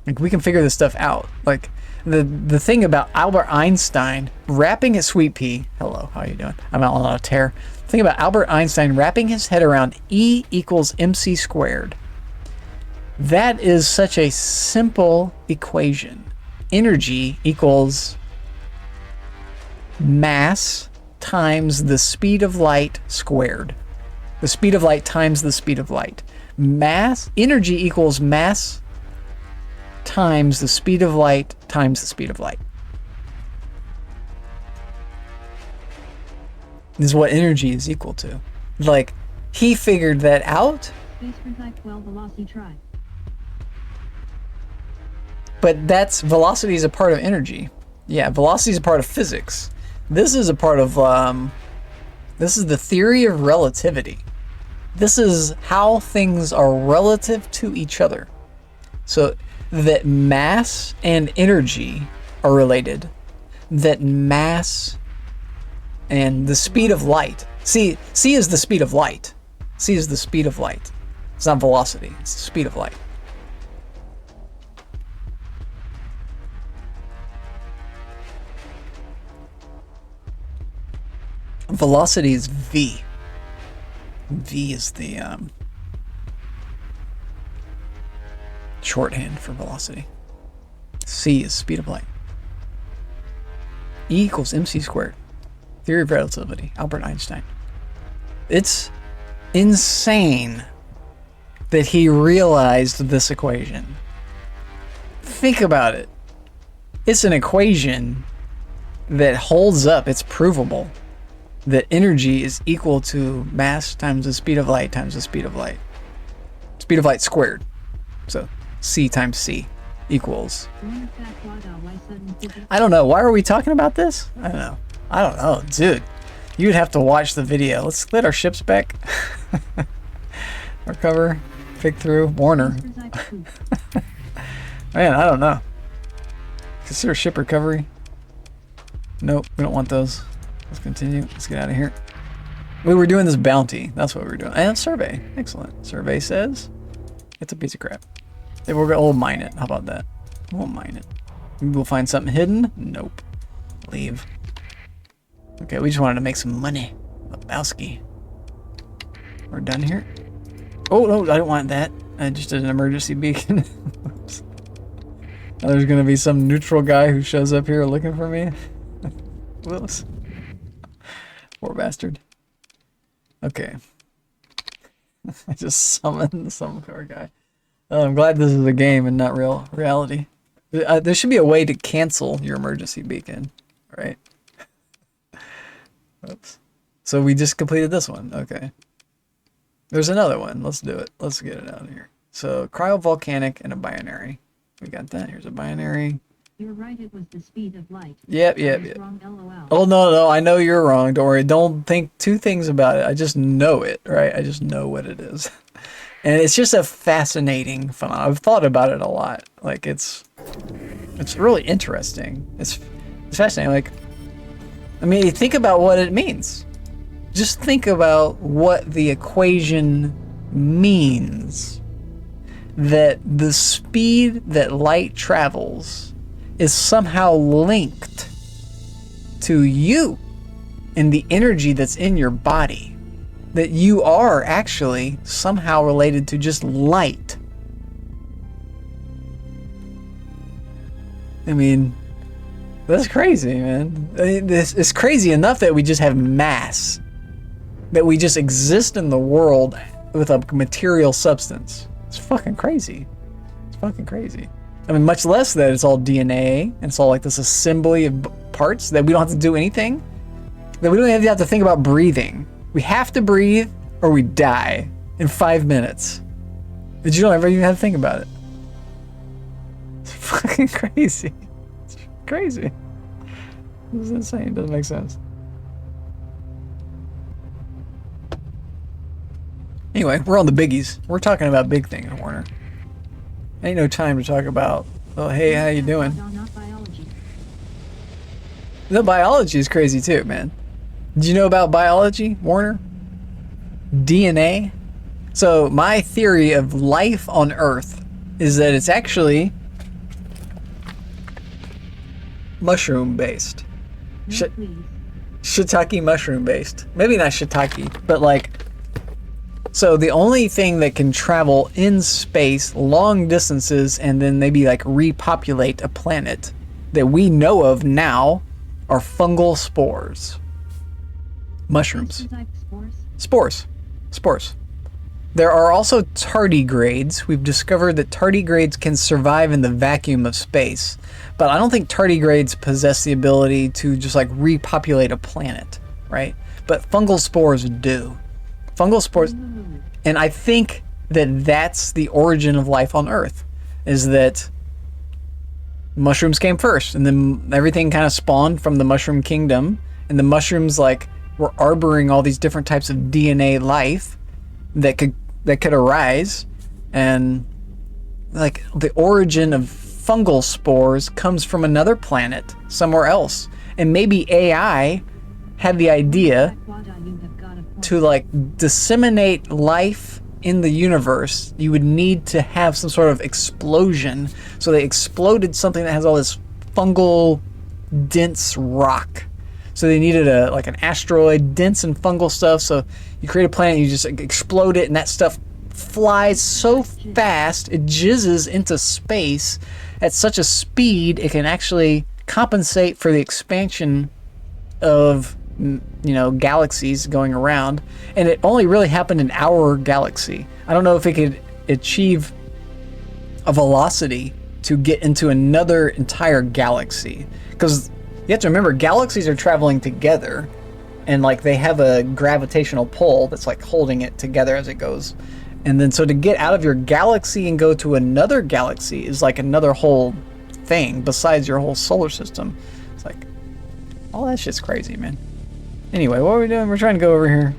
like we can figure this stuff out. Like the thing about Albert Einstein wrapping his sweet pea. Hello, how you doing? I'm out on a tear. The thing about Albert Einstein wrapping his head around E equals mc squared. That is such a simple equation. Energy equals mass times the speed of light squared. The speed of light times the speed of light. Energy equals mass times the speed of light times the speed of light. This is what energy is equal to. Like, he figured that out. But that's, velocity is a part of energy. Yeah, velocity is a part of physics. This is a part of, this is the theory of relativity. This is how things are relative to each other. So that mass and energy are related. That mass and the speed of light. C is the speed of light. C is the speed of light. It's not velocity, it's the speed of light. Velocity is V. V is the shorthand for velocity. C is speed of light. E equals mc squared. Theory of relativity, Albert Einstein. It's insane that he realized this equation. Think about it. It's an equation that holds up, it's provable. That energy is equal to mass times the speed of light times the speed of light. Speed of light squared. So C times C equals. I don't know. Why are we talking about this? I don't know. Dude, you'd have to watch the video. Let's split our ships back. Recover. Pick through. Warner. Man, I don't know. Consider ship recovery. Nope, we don't want those. Let's continue. Let's get out of here. We were doing this bounty. That's what we were doing. And survey. Excellent. Survey says it's a piece of crap. We'll mine it. How about that? We'll mine it. Maybe we'll find something hidden. Nope. Leave. Okay, we just wanted to make some money. Lebowski. We're done here. Oh no, I don't want that. I just did an emergency beacon. Oops. Now there's gonna be some neutral guy who shows up here looking for me. Whoops. Poor bastard. Okay. I just summoned some poor guy. I'm glad this is a game and not reality. There should be a way to cancel your emergency beacon, right? Oops. So we just completed this one. Okay. There's another one. Let's do it. Let's get it out of here. So cryovolcanic and a binary. We got that. Here's a binary. You're right, it was the speed of light. Yep. Wrong, LOL. Oh no, I know you're wrong. Don't worry. Don't think two things about it. I just know it, right? I just know what it is. And it's just a fascinating phenomenon. I've thought about it a lot. Like it's really interesting. It's fascinating. Like, I mean, think about what it means. Just think about what the equation means. That the speed that light travels is somehow linked to you and the energy that's in your body. That you are actually somehow related to just light. I mean, that's crazy, man. It's crazy enough that we just have mass. That we just exist in the world with a material substance. It's fucking crazy. It's fucking crazy. I mean, much less that it's all DNA and it's all like this assembly of parts that we don't have to do anything. That we don't even have to think about breathing. We have to breathe or we die in 5 minutes. But you don't ever even have to think about it. It's fucking crazy. It's crazy. This is insane. It doesn't make sense. Anyway, we're on the biggies. We're talking about big things, Warner. Ain't no time to talk about, oh, hey, how you doing? The biology is crazy too, man. Do you know about biology, Warner? DNA? So my theory of life on Earth is that it's actually mushroom based. Shiitake mushroom based. Maybe not shiitake, but like, so the only thing that can travel in space long distances and then maybe like repopulate a planet that we know of now are fungal spores. Mushrooms. Spores. There are also tardigrades. We've discovered that tardigrades can survive in the vacuum of space, but I don't think tardigrades possess the ability to just like repopulate a planet, right? But fungal spores do. Fungal spores, and I think that that's the origin of life on Earth, is that mushrooms came first, and then everything kind of spawned from the mushroom kingdom, and the mushrooms like were harboring all these different types of DNA life that could arise, and like the origin of fungal spores comes from another planet somewhere else, and maybe AI had the idea to like disseminate life in the universe. You would need to have some sort of explosion, so they exploded something that has all this fungal dense rock. So they needed like an asteroid, dense and fungal stuff. So you create a planet, you just explode it, and that stuff flies so fast, it jizzes into space at such a speed, it can actually compensate for the expansion of, you know, galaxies going around. And it only really happened in our galaxy. I don't know if it could achieve a velocity to get into another entire galaxy, because you have to remember, galaxies are traveling together, and like they have a gravitational pull that's like holding it together as it goes. And then so to get out of your galaxy and go to another galaxy is like another whole thing besides your whole solar system. It's like, all that shit's crazy, man. Anyway, what are we doing? We're trying to go over here.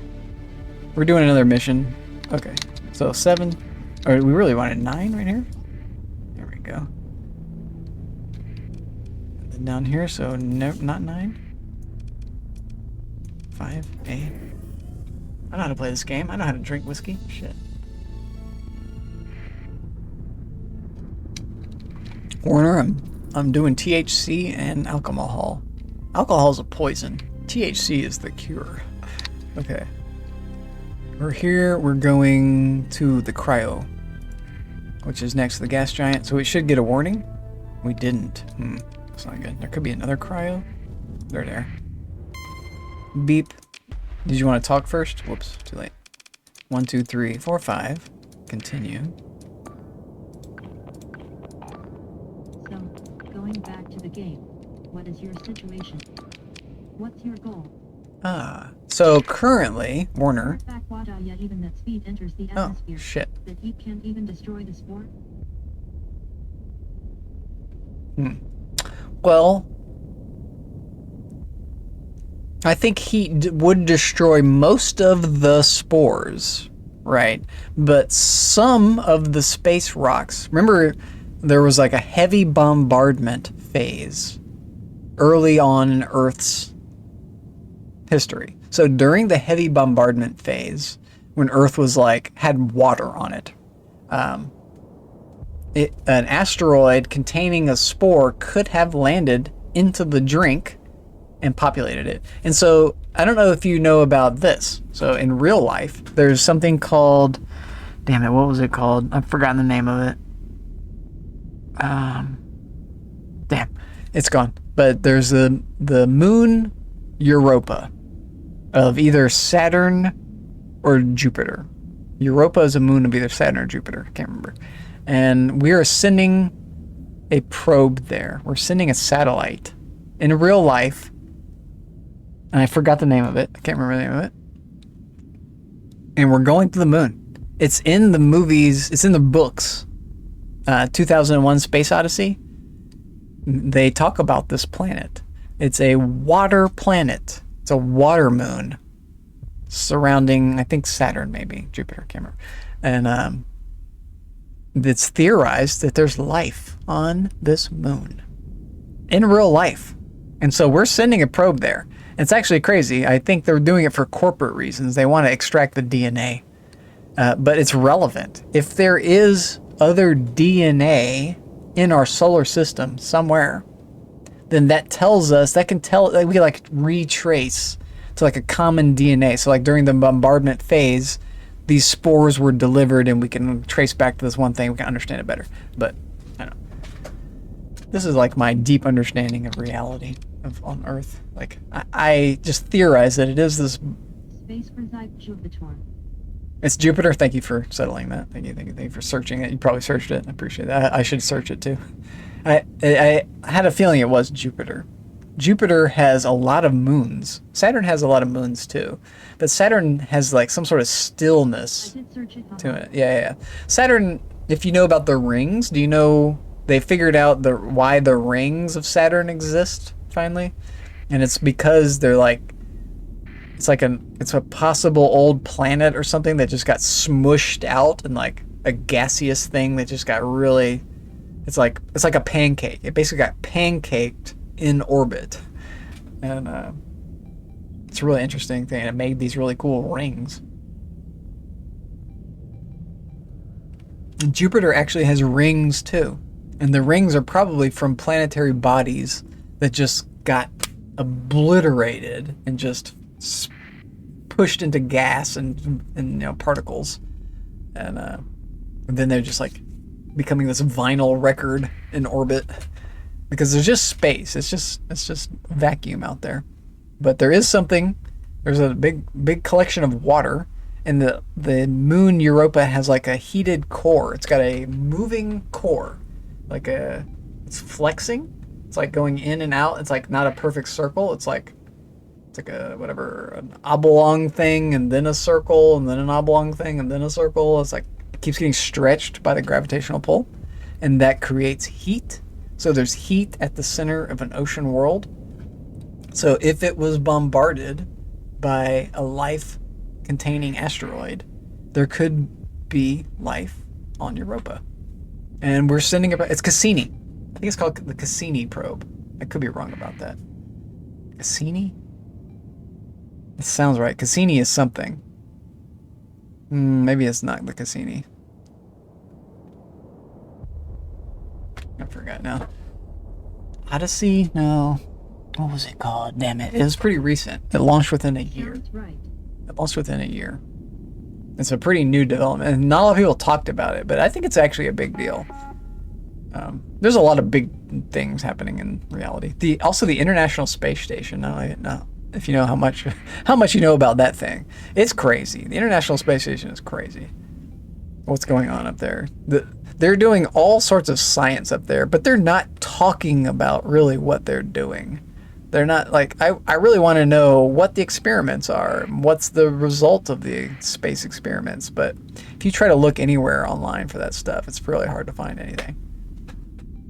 We're doing another mission. Okay, so 7, or we really wanted 9 right here. There we go. Down here, so no, not 9. 5, 8. I know how to play this game. I know how to drink whiskey. Shit. Warner, I'm doing THC and alcohol. Alcohol is a poison. THC is the cure. Okay. We're here. We're going to the cryo, which is next to the gas giant. So we should get a warning. We didn't. That's not good. There could be another cryo. They're there. Beep. Did you want to talk first? Whoops, too late. 1, 2, 3, 4, 5. Continue. So, going back to the game, what is your situation? What's your goal? So currently, Warner. Even that speed enters the Oh, atmosphere. shit. That he can't even destroy the spore? Well, I think heat would destroy most of the spores, right? But some of the space rocks. Remember, there was like a heavy bombardment phase early on in Earth's history. So during the heavy bombardment phase, when Earth was like, had water on it, an asteroid containing a spore could have landed into the drink and populated it. And so, I don't know if you know about this. So in real life, there's something called, damn it, what was it called? I've forgotten the name of it. Damn, it's gone. But there's the moon Europa of either Saturn or Jupiter. Europa is a moon of either Saturn or Jupiter. I can't remember. And we are sending a probe there. We're sending a satellite in real life. And I forgot the name of it. I can't remember the name of it. And we're going to the moon. It's in the movies. It's in the books. 2001 Space Odyssey. They talk about this planet. It's a water planet. It's a water moon surrounding, I think, Saturn, maybe. Jupiter, I can't remember. And it's theorized that there's life on this moon in real life. And so we're sending a probe there. It's actually crazy. I think they're doing it for corporate reasons. They want to extract the DNA. But it's relevant. If there is other DNA in our solar system somewhere, then that tells us, that can tell, that we can like retrace to like a common DNA. So like during the bombardment phase, these spores were delivered and we can trace back to this one thing. We can understand it better. But I don't know. This is like my deep understanding of reality on Earth. Like I just theorize that it is this. Space reside Jupiter. It's Jupiter. Thank you for settling that. Thank you for searching it. You probably searched it. I appreciate that. I should search it too. I had a feeling it was Jupiter. Jupiter has a lot of moons. Saturn has a lot of moons too. But Saturn has like some sort of stillness to it. Yeah. Saturn, if you know about the rings, do you know they figured out why the rings of Saturn exist finally? And it's because they're like, it's a possible old planet or something that just got smushed out and like a gaseous thing that just got really, it's like a pancake. It basically got pancaked in orbit. And it's a really interesting thing. It made these really cool rings. And Jupiter actually has rings too. And the rings are probably from planetary bodies that just got obliterated and just pushed into gas and particles. And then they're just like becoming this vinyl record in orbit. Because there's just space. It's just vacuum out there. But there is something. There's a big collection of water, and the moon Europa has like a heated core. It's got a moving core, it's flexing. It's like going in and out. It's like not a perfect circle. It's like an oblong thing, and then a circle, and then an oblong thing, and then a circle. It's like it keeps getting stretched by the gravitational pull, and that creates heat. So there's heat at the center of an ocean world. So if it was bombarded by a life-containing asteroid, there could be life on Europa. And we're sending it. It's Cassini. I think it's called the Cassini probe. I could be wrong about that. Cassini? It sounds right. Cassini is something. Maybe it's not the Cassini. I forgot now. Odyssey? No. What was it called? Damn it. It was pretty recent. It launched within a year. Sounds right. It launched within a year. It's a pretty new development, and not a lot of people talked about it, but I think it's actually a big deal. There's a lot of big things happening in reality. Also the International Space Station. No, if you know how much you know about that thing, it's crazy. The International Space Station is crazy. What's going on up there? They're doing all sorts of science up there, but they're not talking about really what they're doing. They're not like, I really want to know what the experiments are, what's the result of the space experiments, but if you try to look anywhere online for that stuff, it's really hard to find anything.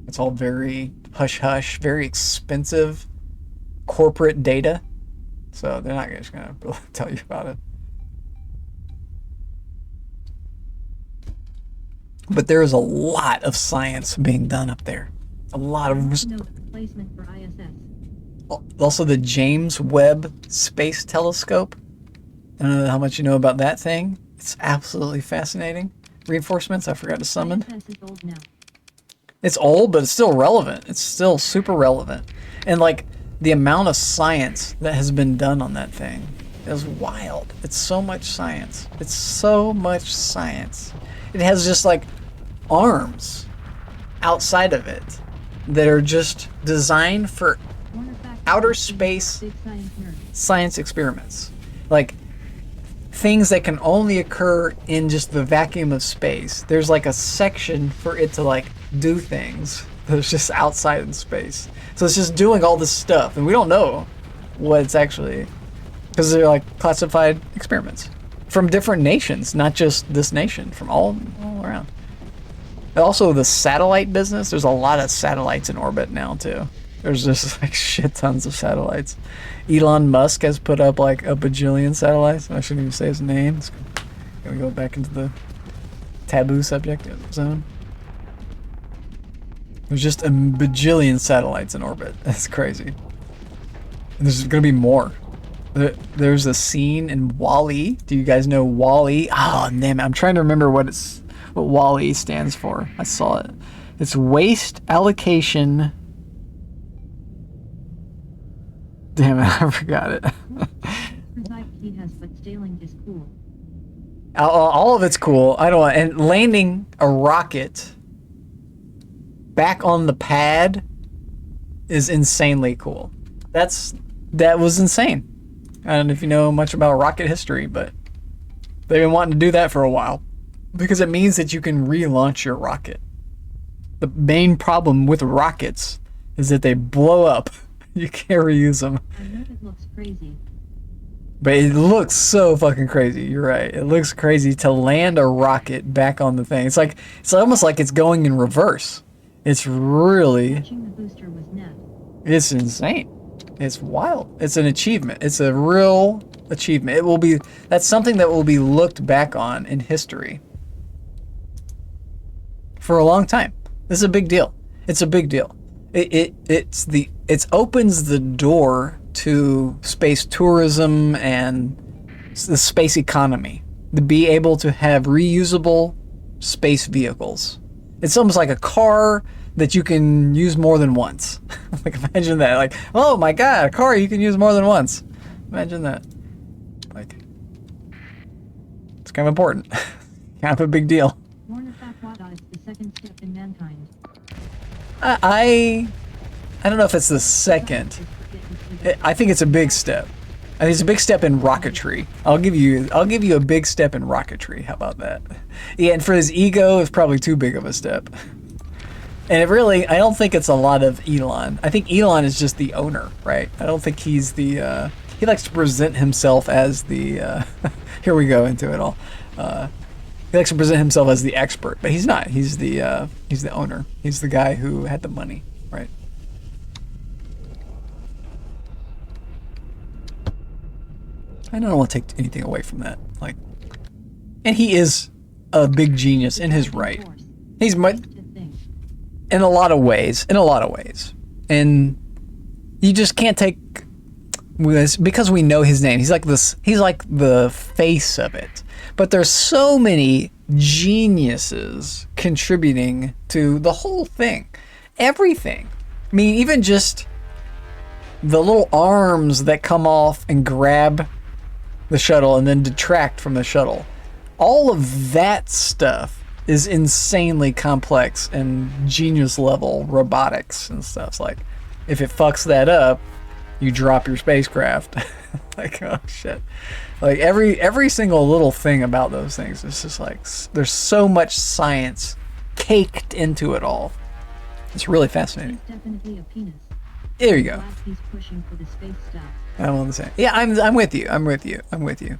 It's all very hush-hush, very expensive corporate data, so they're not just going to tell you about it. But there is a lot of science being done up there. A lot of... Note placement for ISS. Also the James Webb Space Telescope. I don't know how much you know about that thing. It's absolutely fascinating. Reinforcements I forgot to summon. ISS is old now. It's old, but it's still relevant. It's still super relevant. And like the amount of science that has been done on that thing is wild. It's so much science. It's so much science. It has just like arms outside of it that are just designed for outer space science experiments. Like things that can only occur in just the vacuum of space. There's like a section for it to like do things that's just outside in space. So it's just doing all this stuff, and we don't know what it's actually, because they're like classified experiments from different nations, not just this nation, from all around. And also the satellite business, there's a lot of satellites in orbit now too. There's just like shit tons of satellites. Elon Musk has put up like a bajillion satellites. I shouldn't even say his name. It's gonna go back into the taboo subject zone. There's just a bajillion satellites in orbit. That's crazy. And there's gonna be more. There's a scene in WALL-E. Do you guys know WALL-E? Oh, damn it. I'm trying to remember what WALL-E stands for. I saw it. It's Waste Allocation. Damn it, I forgot it. He has, but sailing is cool. All of it's cool. I don't want, and landing a rocket back on the pad is insanely cool. That was insane. I don't know if you know much about rocket history, but they've been wanting to do that for a while because it means that you can relaunch your rocket. The main problem with rockets is that they blow up. You can't reuse them. I know it looks crazy. But it looks so fucking crazy. You're right. It looks crazy to land a rocket back on the thing. It's almost like it's going in reverse. It's really... Catching the booster was net. It's insane. It's wild. It's an achievement. It's a real achievement. That's something that will be looked back on in history for a long time. This is a big deal. It's a big deal. It opens the door to space tourism and the space economy, to be able to have reusable space vehicles. It's almost like a car that you can use more than once. Like imagine that, like, oh my god, a car you can use more than once. Imagine that. Like, it's kind of important. Kind of a big deal. Warner is the second step in mankind. I don't know if it's the second. I think it's a big step. I think it's a big step in rocketry. I'll give you a big step in rocketry. How about that? Yeah, and for his ego, it's probably too big of a step. And I don't think it's a lot of Elon. I think Elon is just the owner, right? I don't think he's the, he likes to present himself as the, here we go into it all. He likes to present himself as the expert, but he's not. He's the owner. He's the guy who had the money, right? I don't want to take anything away from that. Like, and he is a big genius in his right. He's in a lot of ways. And you just can't take because we know his name. He's like this. He's like the face of it. But there's so many geniuses contributing to the whole thing, everything. I mean, even just the little arms that come off and grab the shuttle and then detract from the shuttle. All of that stuff is insanely complex and genius level robotics and stuff. It's like, if it fucks that up, you drop your spacecraft. Like, oh shit. Like every single little thing about those things is just like, there's so much science caked into it all. It's really fascinating. It's definitely a penis. There you go. Glad he's pushing for the space stuff. I'm on the same. Yeah, I'm with you. I'm with you. I'm with you.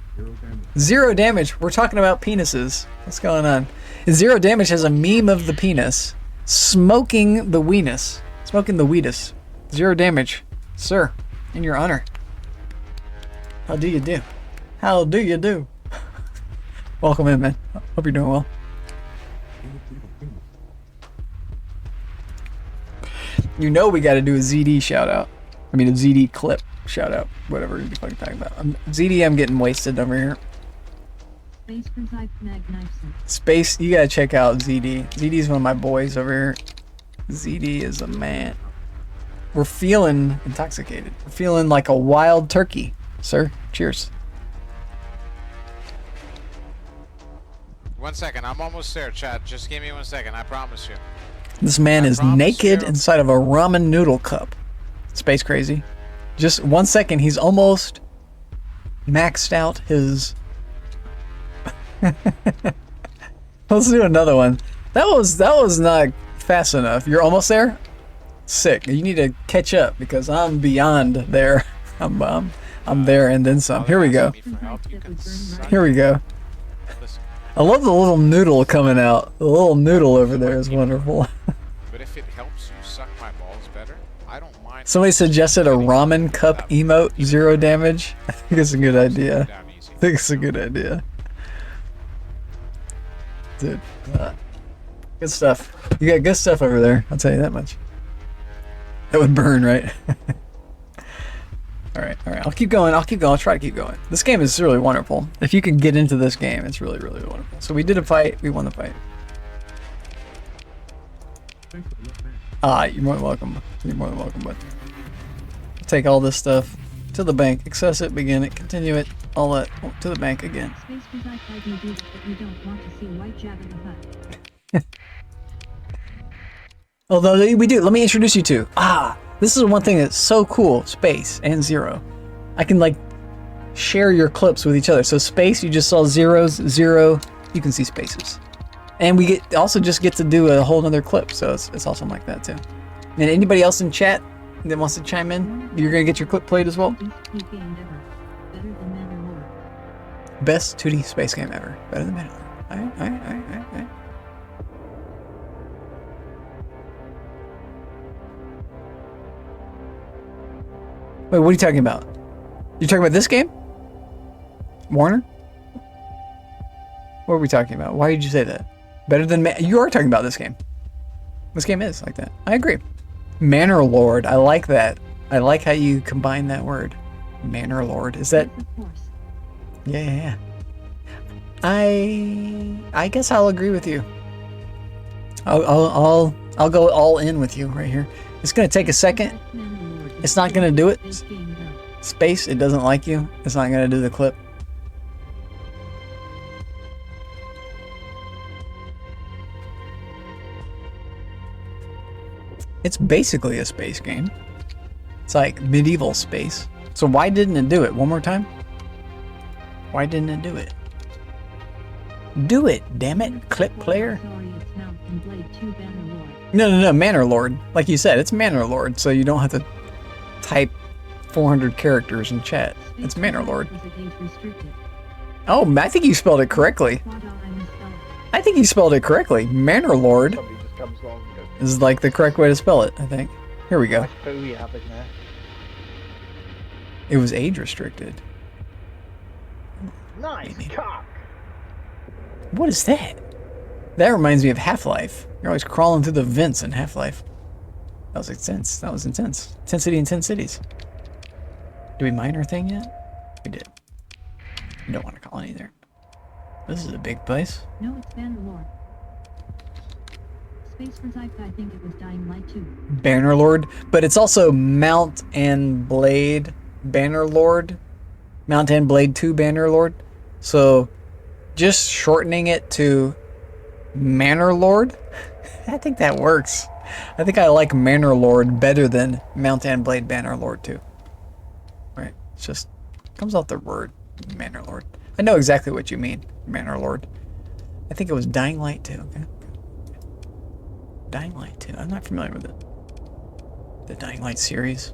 Zero damage. We're talking about penises. What's going on? Zero damage has a meme of the penis smoking the weenus. Smoking the weedus. Zero damage. Sir, in your honor. How do you do? How do you do? Welcome in, man. Hope you're doing well. You know we got to do a ZD shout out. I mean a ZD clip shout out. Whatever you're fucking talking about. ZD, I'm getting wasted over here. Space, you gotta check out ZD. ZD is one of my boys over here. ZD is a man. We're feeling intoxicated. We're feeling like a wild turkey, sir. Cheers. 1 second, I'm almost there, Chad. Just give me 1 second, I promise you. This man is naked inside of a ramen noodle cup. Space crazy. Just 1 second, he's almost maxed out his... Let's do another one. That was not fast enough. You're almost there? Sick. You need to catch up because I'm beyond there. I'm there and then some. Here we go. Here we go. I love the little noodle coming out. The little noodle over there is wonderful. But if it helps you suck my balls better, I don't mind. Somebody suggested a ramen cup emote, zero damage. I think it's a good idea. I think it's a good idea. Dude, good stuff. You got good stuff over there, I'll tell you that much. That would burn, right? Alright, I'll keep going, I'll try to keep going. This game is really wonderful. If you can get into this game, it's really, really wonderful. So we did a fight, we won the fight. You're more than welcome. You're more than welcome, bud. Take all this stuff to the bank, access it, begin it, continue it, all that, to the bank again. Although we do, let me introduce you to. This is one thing that's so cool. Space and Zero. I can like share your clips with each other. So Space, you just saw zeros, Zero, you can see spaces. And we also just get to do a whole nother clip. So it's awesome like that too. And anybody else in chat that wants to chime in, you're gonna get your clip played as well. Best 2D space game ever. Better than Mandalore. Alright. Wait, what are you talking about? You're talking about this game? Warner? What are we talking about? Why did you say that? Better than you are talking about this game. This game is like that. I agree. Manor Lord. I like that. I like how you combine that word. Manor Lord. Is that? Yeah. I guess I'll agree with you. I'll go all in with you right here. It's gonna take a second. It's not gonna do it. Space, it doesn't like you. It's not gonna do the clip. It's basically a space game. It's like medieval space. So why didn't it do it? One more time? Why didn't it do it? Do it, damn it, clip player. No, Manor Lord. Like you said, it's Manor Lord, so you don't have to type 400 characters in chat. It's Manor Lord. Oh, I think you spelled it correctly. Manor Lord is like the correct way to spell it, I think. Here we go. It was age restricted. Nice cock. What is that? That reminds me of Half-Life. You're always crawling through the vents in Half-Life. That was intense. That was intense. Intensity in 10 cities. Did we mine our thing yet? We did. We don't want a colony there. This is a big place. No, it's Bannerlord. Space for Zypka, I think it was Dying Light 2. Bannerlord, but it's also Mount and Blade Bannerlord. Mount and Blade 2 Bannerlord. So just shortening it to Manorlord, I think that works. I think I like Manorlord better than Mount and Blade Bannerlord 2. Right? It's just comes off the word Manorlord. I know exactly what you mean, Manorlord. I think it was Dying Light 2. Okay. Dying Light 2. I'm not familiar with it. The Dying Light series.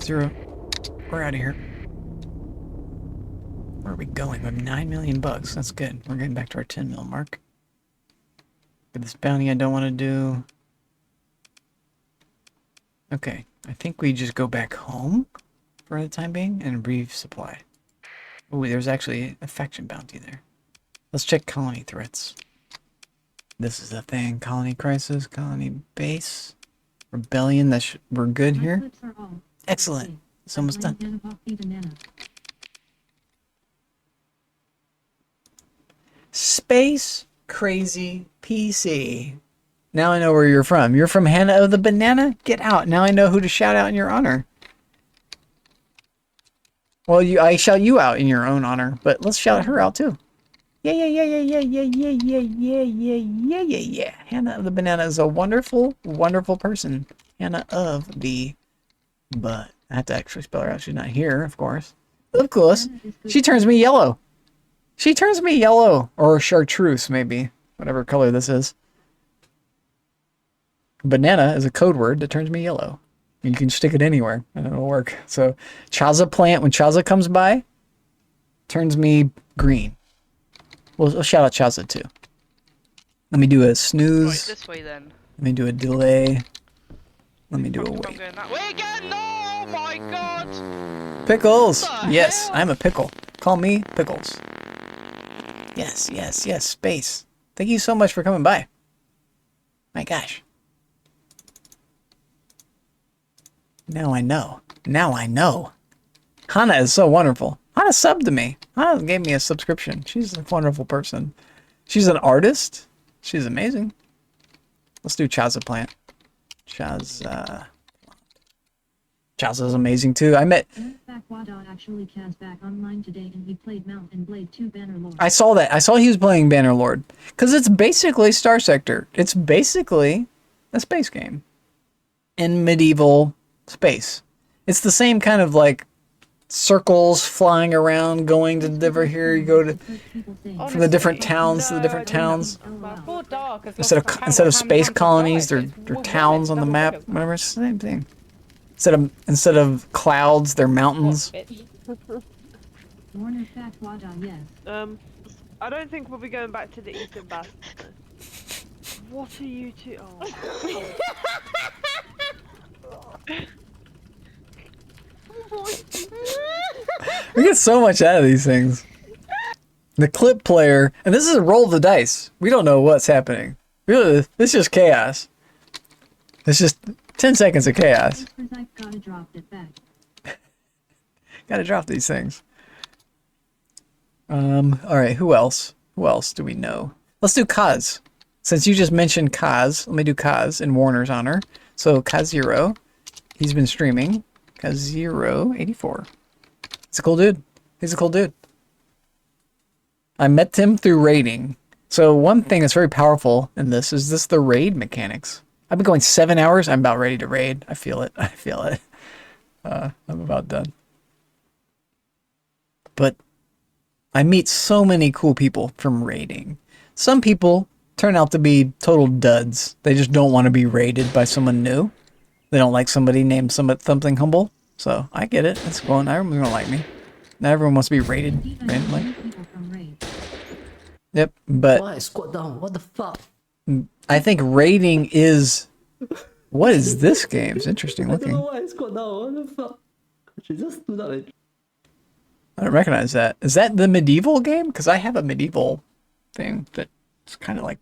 Zero. We're out of here. Where are we going? We have 9 million bucks. That's good. We're getting back to our 10 mil mark. But this bounty I don't want to do. Okay. I think we just go back home for the time being and resupply. Oh, there's actually a faction bounty there. Let's check colony threats. This is the thing. Colony crisis, colony base, rebellion. We're good here. Excellent. It's almost done. Space Crazy PC. Now I know where you're from. You're from Hannah of the Banana? Get out. Now I know who to shout out in your honor. Well, I shout you out in your own honor, but let's shout her out too. Yeah. Hannah of the Banana is a wonderful, wonderful person. Hannah of the but I have to actually spell her out. She's not here, of course. Of course. She turns me yellow. She turns me yellow. Or chartreuse, maybe. Whatever color this is. Banana is a code word that turns me yellow. You can stick it anywhere and it'll work. So, Chaza plant, when Chaza comes by, turns me green. We'll shout out Chaza too. Let me do a snooze. Right, this way then. Let me do a delay. Let me do a wait. Going that way again? No! Oh my god! Pickles! Yes, I'm a pickle. Call me Pickles. Yes, space. Thank you so much for coming by. My gosh. Now I know. Now I know. Hannah is so wonderful. Hannah subbed to me. Hannah gave me a subscription. She's a wonderful person. She's an artist. She's amazing. Let's do Chaza plant. Chaza's amazing too. I met. Actually Chaz back online today and he played Mount and Blade 2 Bannerlord. I saw that. I saw he was playing Bannerlord. Because it's basically Star Sector. It's basically a space game. In medieval space. It's the same kind of like circles flying around, going to different here. You go to from the different towns to the different towns. Instead of space colonies, they're towns on the map. Whatever, it's the same thing. Instead of clouds, they're mountains. I don't think we'll be going back to the Eastern Bath. What are you two? We get so much out of these things. The clip player, and this is a roll of the dice. We don't know what's happening. Really, this is just chaos. It's just 10 seconds of chaos. Gotta drop it back. Gotta drop these things. Alright, who else? Who else do we know? Let's do Kaz. Since you just mentioned Kaz, let me do Kaz in Warner's honor. So Kaz0, he's been streaming. Kaz084. He's a cool dude. He's a cool dude. I met him through raiding. So one thing that's very powerful in this is the raid mechanics. I've been going 7 hours. I'm about ready to raid. I feel it. I feel it. I'm about done. But I meet so many cool people from raiding. Some people turn out to be total duds. They just don't want to be raided by someone new. They don't like somebody named something humble. So I get it. That's cool. Not everyone's gonna like me. Not everyone wants to be raided randomly. Yep, but Why squat down? What the fuck? I think raiding is. What is this game? It's interesting looking. I don't know why I squat down. What the fuck? She just stood up. I don't recognize that. Is that the medieval game? Because I have a medieval thing that's kind of like.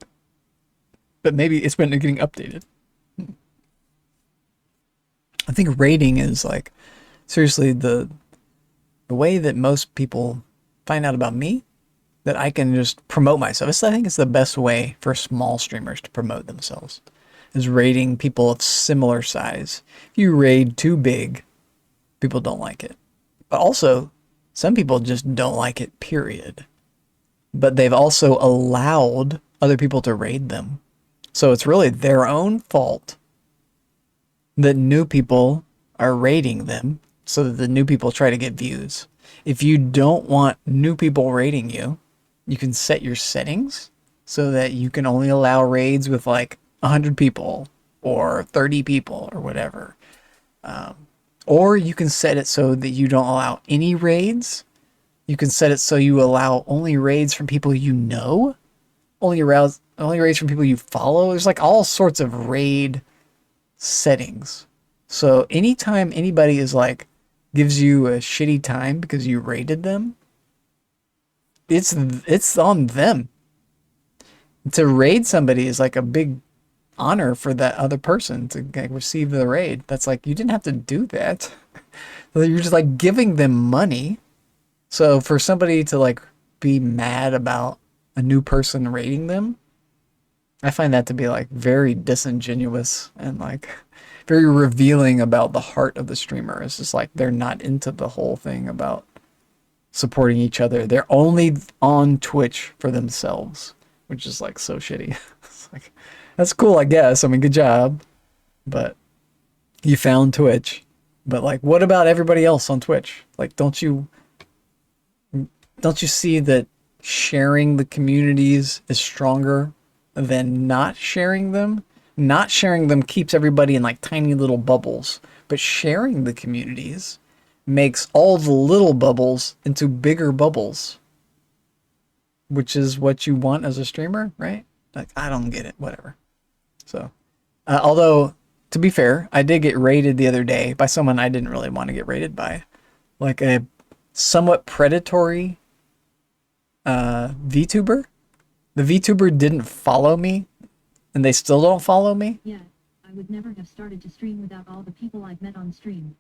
But maybe it's been getting updated. I think raiding is like seriously, the way that most people find out about me, that I can just promote myself. I think it's the best way for small streamers to promote themselves, is raiding people of similar size. If you raid too big, people don't like it. But also, some people just don't like it, period. But they've also allowed other people to raid them. So it's really their own fault that new people are raiding them so that the new people try to get views. If you don't want new people raiding you, you can set your settings so that you can only allow raids with like 100 people or 30 people or whatever. Or you can set it so that you don't allow any raids. You can set it so you allow only raids from people you know, only raids from people you follow. There's like all sorts of raid settings. So anytime anybody is like gives you a shitty time because you raided them, it's on them. To raid somebody is like a big honor for that other person to receive the raid. That's like, you didn't have to do that. You're just like giving them money. So for somebody to like be mad about a new person raiding them, I find that to be like very disingenuous and like very revealing about the heart of the streamer. It's just like they're not into the whole thing about supporting each other. They're only on Twitch for themselves, which is like so shitty. It's like, that's cool, I guess. I mean, good job. But you found Twitch. But like, what about everybody else on Twitch? Like, don't you see that sharing the communities is stronger than not sharing them? Not sharing them keeps everybody in like tiny little bubbles, but sharing the communities makes all the little bubbles into bigger bubbles, which is what you want as a streamer, right? Like, I don't get it, whatever. So, although, to be fair, I did get raided the other day by someone I didn't really want to get raided by. Like a somewhat predatory VTuber. The VTuber didn't follow me, and they still don't follow me. Yeah, I would never have started to stream without all the people I've met on stream.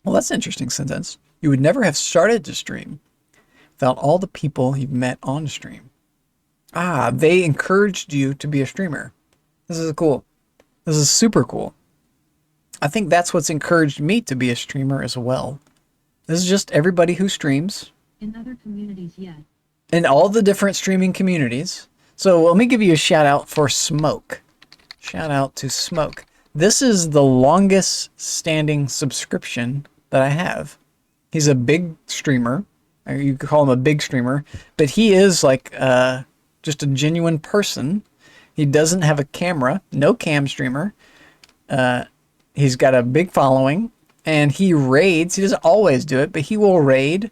Well, that's an interesting sentence. You would never have started to stream without all the people you've met on stream. Ah, they encouraged you to be a streamer. This is cool. This is super cool. I think that's what's encouraged me to be a streamer as well. This is just everybody who streams. In other communities, yeah. In all the different streaming communities. So let me give you a shout out for Smoke. Shout out to Smoke. This is the longest standing subscription that I have. He's a big streamer. You could call him a big streamer. But he is like just a genuine person. He doesn't have a camera. No cam streamer. He's got a big following. And he raids. He doesn't always do it, but he will raid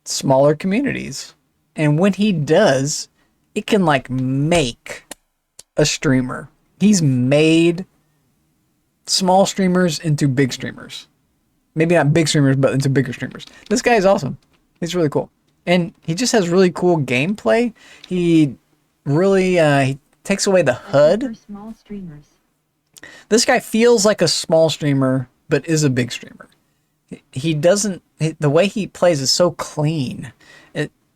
smaller communities. And when he does, it can like make a streamer. He's made small streamers into big streamers. Maybe not big streamers, but into bigger streamers. This guy is awesome. He's really cool. And he just has really cool gameplay. He really he takes away the HUD. Small streamers. This guy feels like a small streamer, but is a big streamer. He doesn't, the way he plays is so clean.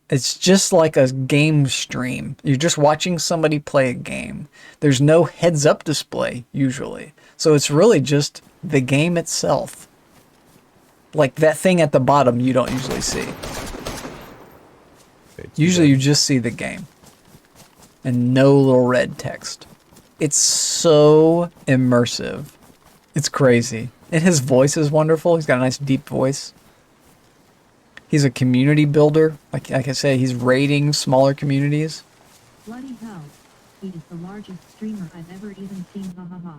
It's just like a game stream. You're just watching somebody play a game. There's no heads up display usually. So it's really just the game itself. Like that thing at the bottom you don't usually see. Usually you just see the game. And no little red text. It's so immersive. It's crazy. And his voice is wonderful. He's got a nice deep voice. He's a community builder. Like I say, he's raiding smaller communities. Bloody hell. He is the largest streamer I've ever even seen. Ha ha ha.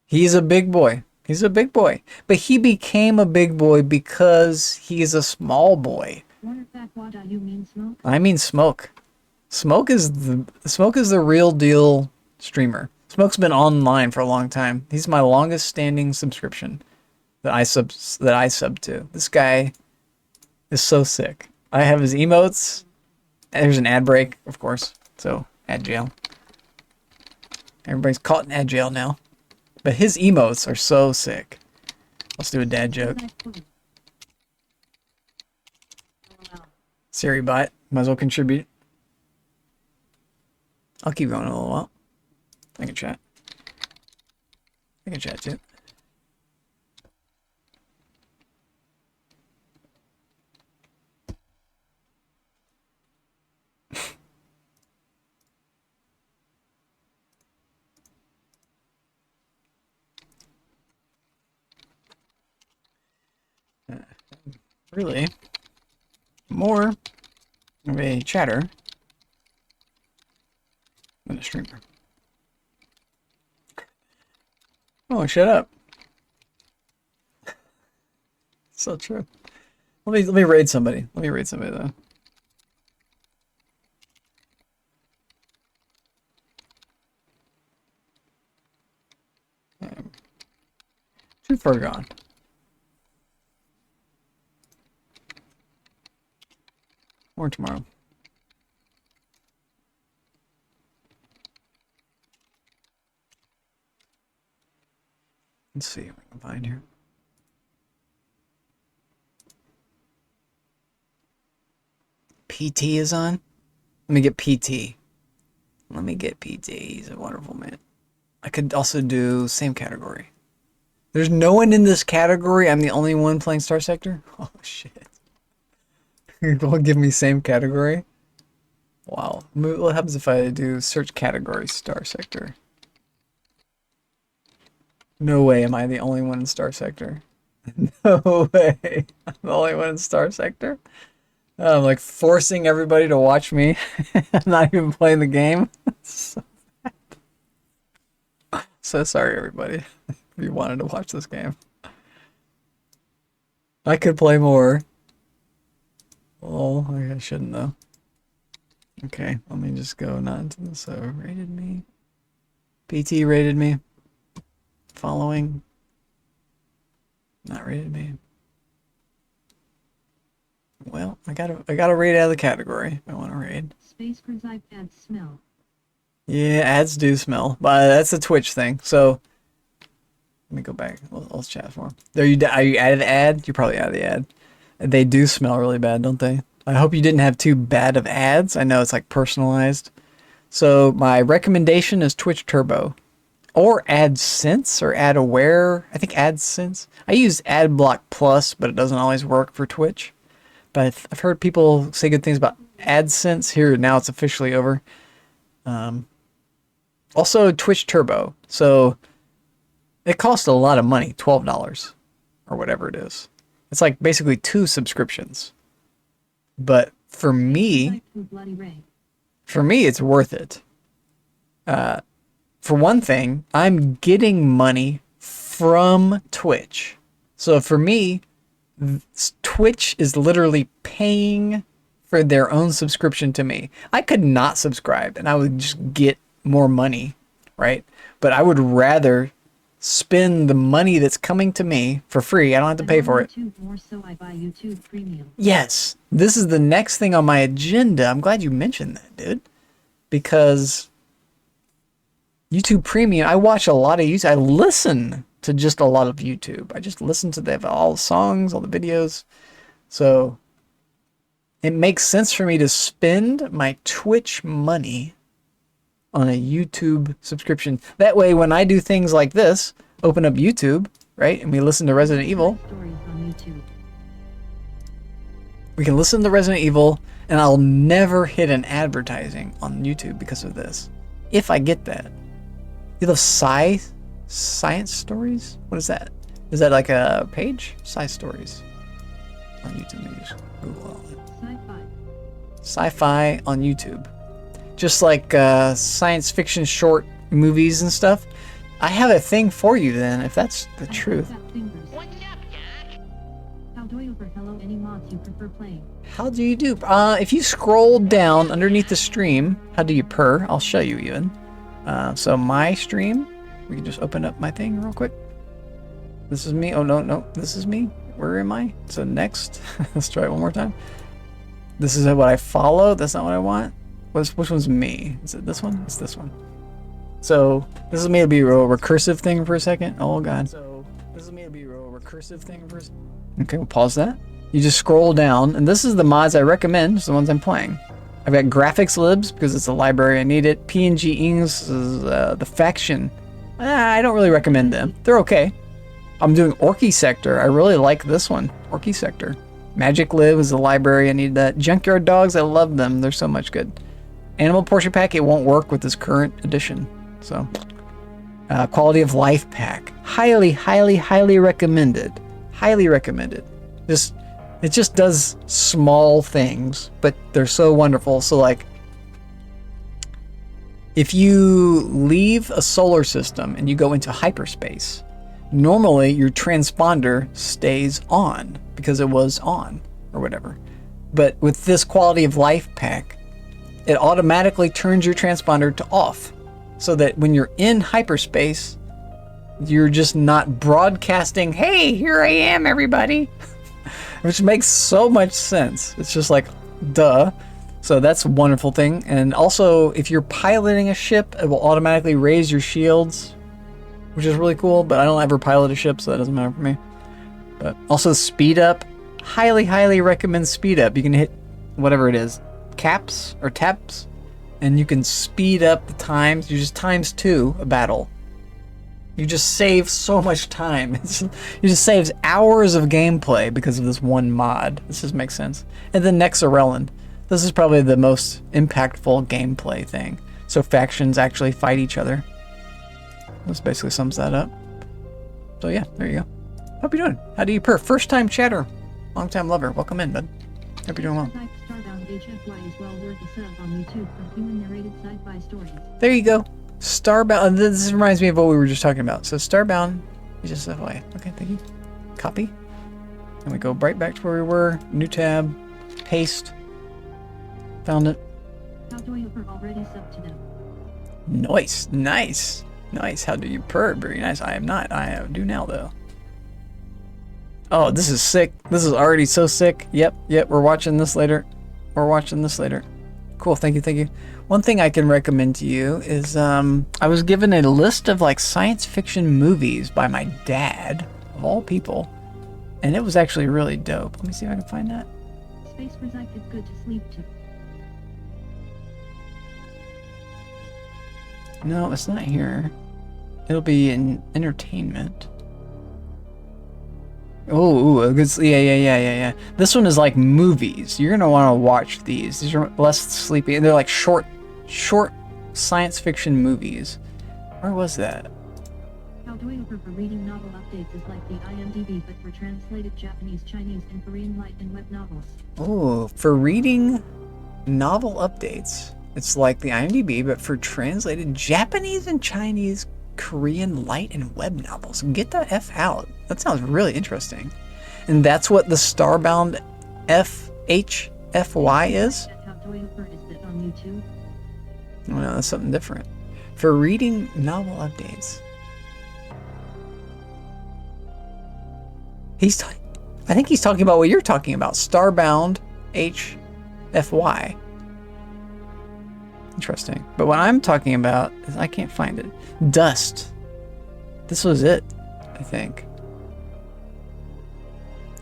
He's a big boy. He's a big boy. But he became a big boy because he's a small boy. What do you mean, Smoke? I mean Smoke. Smoke is the real deal streamer. Smoke's been online for a long time. He's my longest standing subscription that I sub to. This guy is so sick. I have his emotes. There's an ad break, of course. So ad jail. Everybody's caught in ad jail now. But his emotes are so sick. Let's do a dad joke. Siri bot, might as well contribute. I'll keep going a little while. I can chat. I can chat too. Really, more of a chatter than a streamer. Oh, shut up! So true. Let me raid somebody. Let me raid somebody though. Too far gone. Or tomorrow. Let's see what we can find here. PT is on. Let me get PT. Let me get PT. He's a wonderful man. I could also do same category. There's no one in this category. I'm the only one playing Star Sector. Oh shit. Will give me same category. Wow. What happens if I do search category Star Sector? No way am I the only one in Star Sector. No way. I'm the only one in Star Sector. I'm like forcing everybody to watch me. I'm not even playing the game. So bad. So sorry everybody. If you wanted to watch this game. I could play more. Oh, I shouldn't though. Okay, let me just go not into this. So rated me. PT rated me. Following. Not rated me. Well, I gotta raid out of the category. I want to raid. Space Grid's iPads smell. Yeah, ads do smell, but that's a Twitch thing. So let me go back. Let's chat for them. Are you added the ad? You're probably out of the ad. They do smell really bad, don't they? I hope you didn't have too bad of ads. I know it's like personalized. So my recommendation is Twitch Turbo. Or AdSense or AdAware. I think AdSense. I use AdBlock Plus, but it doesn't always work for Twitch. But I've heard people say good things about AdSense. Here, now it's officially over. Also, Twitch Turbo. So it costs a lot of money, $12 or whatever it is. It's like basically 2 subscriptions. But for me, it's worth it. For one thing, I'm getting money from Twitch. So for me, Twitch is literally paying for their own subscription to me. I could not subscribe and I would just get more money, right? But I would rather spend the money that's coming to me for free. I don't have to pay for it. More so I buy YouTube Premium. Yes, this is the next thing on my agenda. I'm glad you mentioned that, dude. Because YouTube Premium, I watch a lot of YouTube. I listen to just a lot of YouTube. I just listen to all the songs, all the videos. So it makes sense for me to spend my Twitch money on a YouTube subscription. That way, when I do things like this, open up YouTube, right, and we listen to Resident Evil, we can listen to Resident Evil, and I'll never hit an advertising on YouTube because of this. If I get that. You love science stories? What is that? Is that like a page? Sci stories on YouTube. Maybe just Google all that. Sci-fi on YouTube. Just like science fiction short movies and stuff. I have a thing for you then, if that's the truth. How do you do? If you scroll down underneath the stream, how do you purr? I'll show you even. So my stream, we can just open up my thing real quick. This is me. Oh, no, this is me. Where am I? So next, let's try it one more time. This is what I follow. That's not what I want. Which one's me? Is it this one? It's this one. So this is maybe a real recursive thing for a second. Oh god. So this is maybe a real recursive thing for a second. Okay, we'll pause that. You just scroll down, and this is the mods I recommend. It's the ones I'm playing. I've got graphics libs because it's a library I need it. PNG Ings is the faction. I don't really recommend them. They're okay. I'm doing Orky Sector. I really like this one. Orky Sector. Magic Live is the library. I need that. Junkyard Dogs, I love them. They're so much good. Animal Portrait Pack, it won't work with this current edition. So, Quality of Life Pack. Highly, highly, highly recommended. Highly recommended. It just does small things, but they're so wonderful. So like, if you leave a solar system and you go into hyperspace, normally your transponder stays on because it was on or whatever. But with this Quality of Life pack, it automatically turns your transponder to off so that when you're in hyperspace, you're just not broadcasting, hey, here I am, everybody. Which makes so much sense. It's just like, duh. So that's a wonderful thing. And also, if you're piloting a ship, it will automatically raise your shields, which is really cool, but I don't ever pilot a ship, so that doesn't matter for me. But also speed up. Highly, highly recommend speed up. You can hit whatever it is, caps or taps, and you can speed up the times. You just ×2 a battle. You just save so much time. It just saves hours of gameplay because of this one mod. This just makes sense. And then Nexarelland. This is probably the most impactful gameplay thing. So factions actually fight each other. This basically sums that up. So yeah, there you go. Hope you're doing. How do you purr? First time chatter. Long time lover. Welcome in, bud. Hope you're doing well. Starbound HFY is well worth a sub on YouTube for human narrated sci-fi stories. There you go. Starbound. This reminds me of what we were just talking about. So Starbound, just FYI. Okay, thank you. Copy. And we go right back to where we were. New tab. Paste. Found it. How do you purr already sub to them? Nice. Nice. Nice. How do you purr? Very nice. I am not. I do now though. Oh, this is sick. This is already so sick. Yep. We're watching this later. Cool. Thank you. One thing I can recommend to you is I was given a list of like science fiction movies by my dad, of all people, and it was actually really dope. Let me see if I can find that. Space Physics is good to sleep to. No, it's not here. It'll be in entertainment. Oh, yeah. This one is like movies. You're gonna want to watch these. These are less sleepy. They're like short science fiction movies. Where was that? How do you purr for reading novel updates is like the IMDb, but for translated Japanese, Chinese, and Korean light and web novels. Oh, for reading novel updates, it's like the IMDb, but for translated Japanese and Chinese, Korean light and web novels. Get the F out. That sounds really interesting. And that's what the Starbound FHFY is? How do you purr is that on YouTube? Oh no, that's something different. For reading novel updates. I think he's talking about what you're talking about. Starbound HFY. Interesting. But what I'm talking about is I can't find it. Dust. This was it, I think.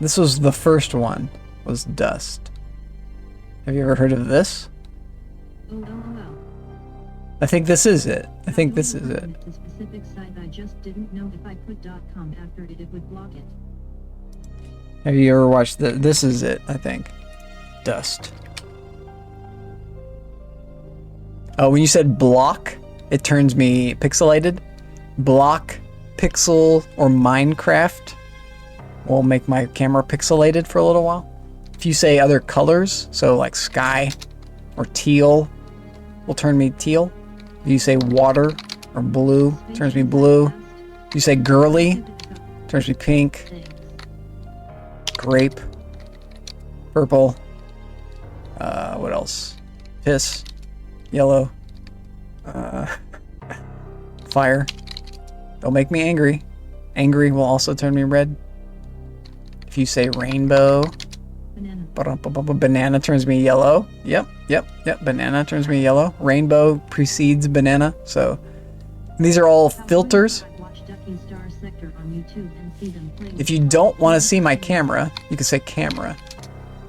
This was the first one, was Dust. Have you ever heard of this? I think this is it. The specific site I just didn't know if I put .com after it would block it. Have you ever watched this is it, I think. Dust. Oh, when you said block, it turns me pixelated. Block, pixel, or Minecraft will make my camera pixelated for a little while. If you say other colors, so like sky or teal, will turn me teal. If you say water or blue, turns me blue. If you say girly, turns me pink. Grape. Purple. What else? Piss. Yellow. Fire. Don't make me angry. Angry will also turn me red. If you say rainbow. Banana turns me yellow. Yep. Banana turns me yellow. Rainbow precedes banana. So These are all filters. Watch Ducky Star Sector on YouTube and see them play. If you don't want to see my camera, you can say camera.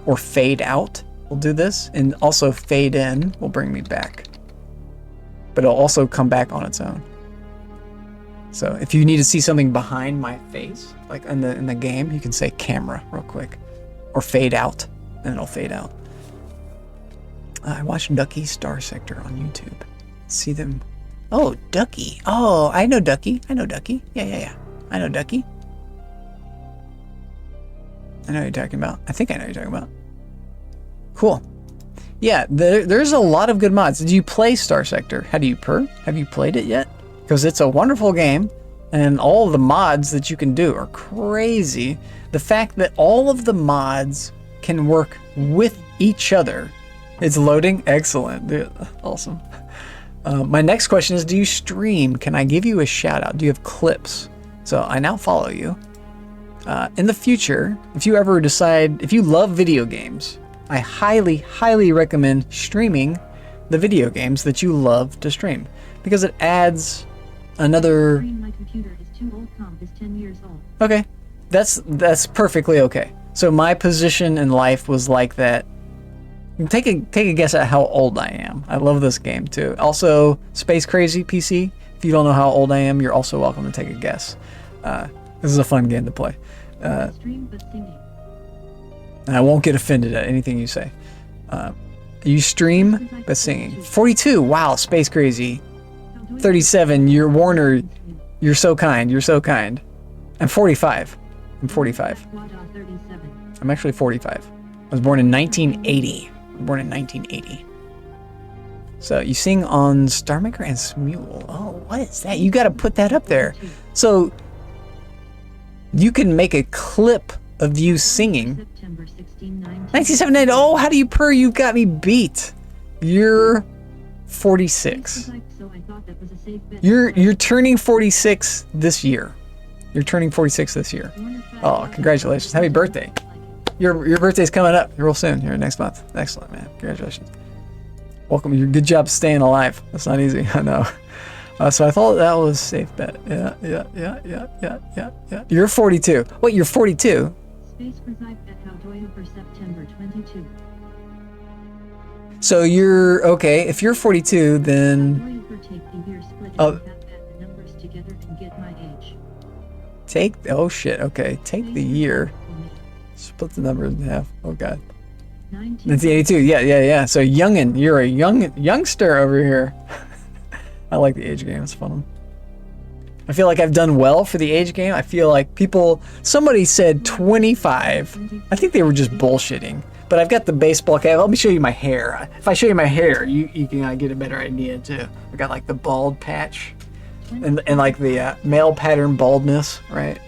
Or fade out will do this. And also fade in will bring me back. But it'll also come back on its own. So if you need to see something behind my face, like in the game, you can say camera real quick. Or fade out, and it'll fade out. I watched Ducky Star Sector on YouTube. See them. Oh, Ducky. Oh, I know Ducky. I know Ducky. Yeah. I know Ducky. I know what you're talking about. I think I know what you're talking about. Cool. Yeah, there's a lot of good mods. Did you play Star Sector? How do you purr? Have you played it yet? Because it's a wonderful game, and all the mods that you can do are crazy. The fact that all of the mods can work with each other. It's loading? Excellent. Dude, awesome. My next question is, do you stream? Can I give you a shout out? Do you have clips? So I now follow you. In the future, if you ever decide, if you love video games, I highly, highly recommend streaming the video games that you love to stream. Because it adds another... My computer is too old. Comp is 10 years old. Okay. That's perfectly okay. So my position in life was like that. Take a guess at how old I am. I love this game too. Also, Space Crazy PC. If you don't know how old I am, you're also welcome to take a guess. This is a fun game to play. Stream but singing. And I won't get offended at anything you say. You stream but singing. 42. Wow, Space Crazy. 37. You're Warner. You're so kind. You're so kind. I'm 45. I'm 45. I'm actually 45. I was born in 1980. Born in 1980. So you sing on Star Maker and Smule. Oh, what is that? You got to put that up there. So you can make a clip of you singing. 1979. Oh, how do you purr? You got me beat. You're 46. You're turning 46 this year. You're turning 46 this year. Oh, congratulations. Happy birthday. Your birthday's coming up real soon, here next month. Excellent, man. Congratulations. Welcome. Good job staying alive. That's not easy, I know. So I thought that was a safe bet. Yeah. You're 42. What, you're 42? Space Reside at Haldoyo for September 22. So you're, okay, if you're 42, then... Oh. Oh shit, okay. Take the year. Split the numbers in half. Oh god. 1982, yeah. So youngin', you're a youngster over here. I like the age game, it's fun. I feel like I've done well for the age game. I feel like somebody said 25. I think they were just bullshitting. But I've got the baseball cap. Let me show you my hair. If I show you my hair, you can get a better idea too. I got like the bald patch and like the male pattern baldness, right?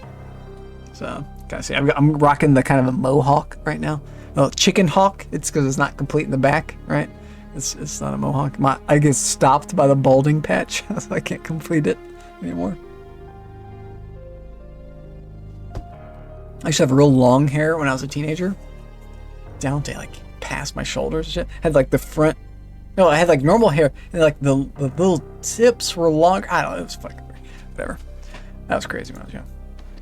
So, kind of see. I'm rocking the kind of a mohawk right now. Oh, chicken hawk. It's because it's not complete in the back, right? It's not a mohawk. I get stopped by the balding patch, so I can't complete it anymore. I used to have real long hair when I was a teenager. Down to like past my shoulders and shit. Had like the front. No, I had like normal hair and like the little tips were long. I don't know. It was fucking weird. Whatever. That was crazy when I was young.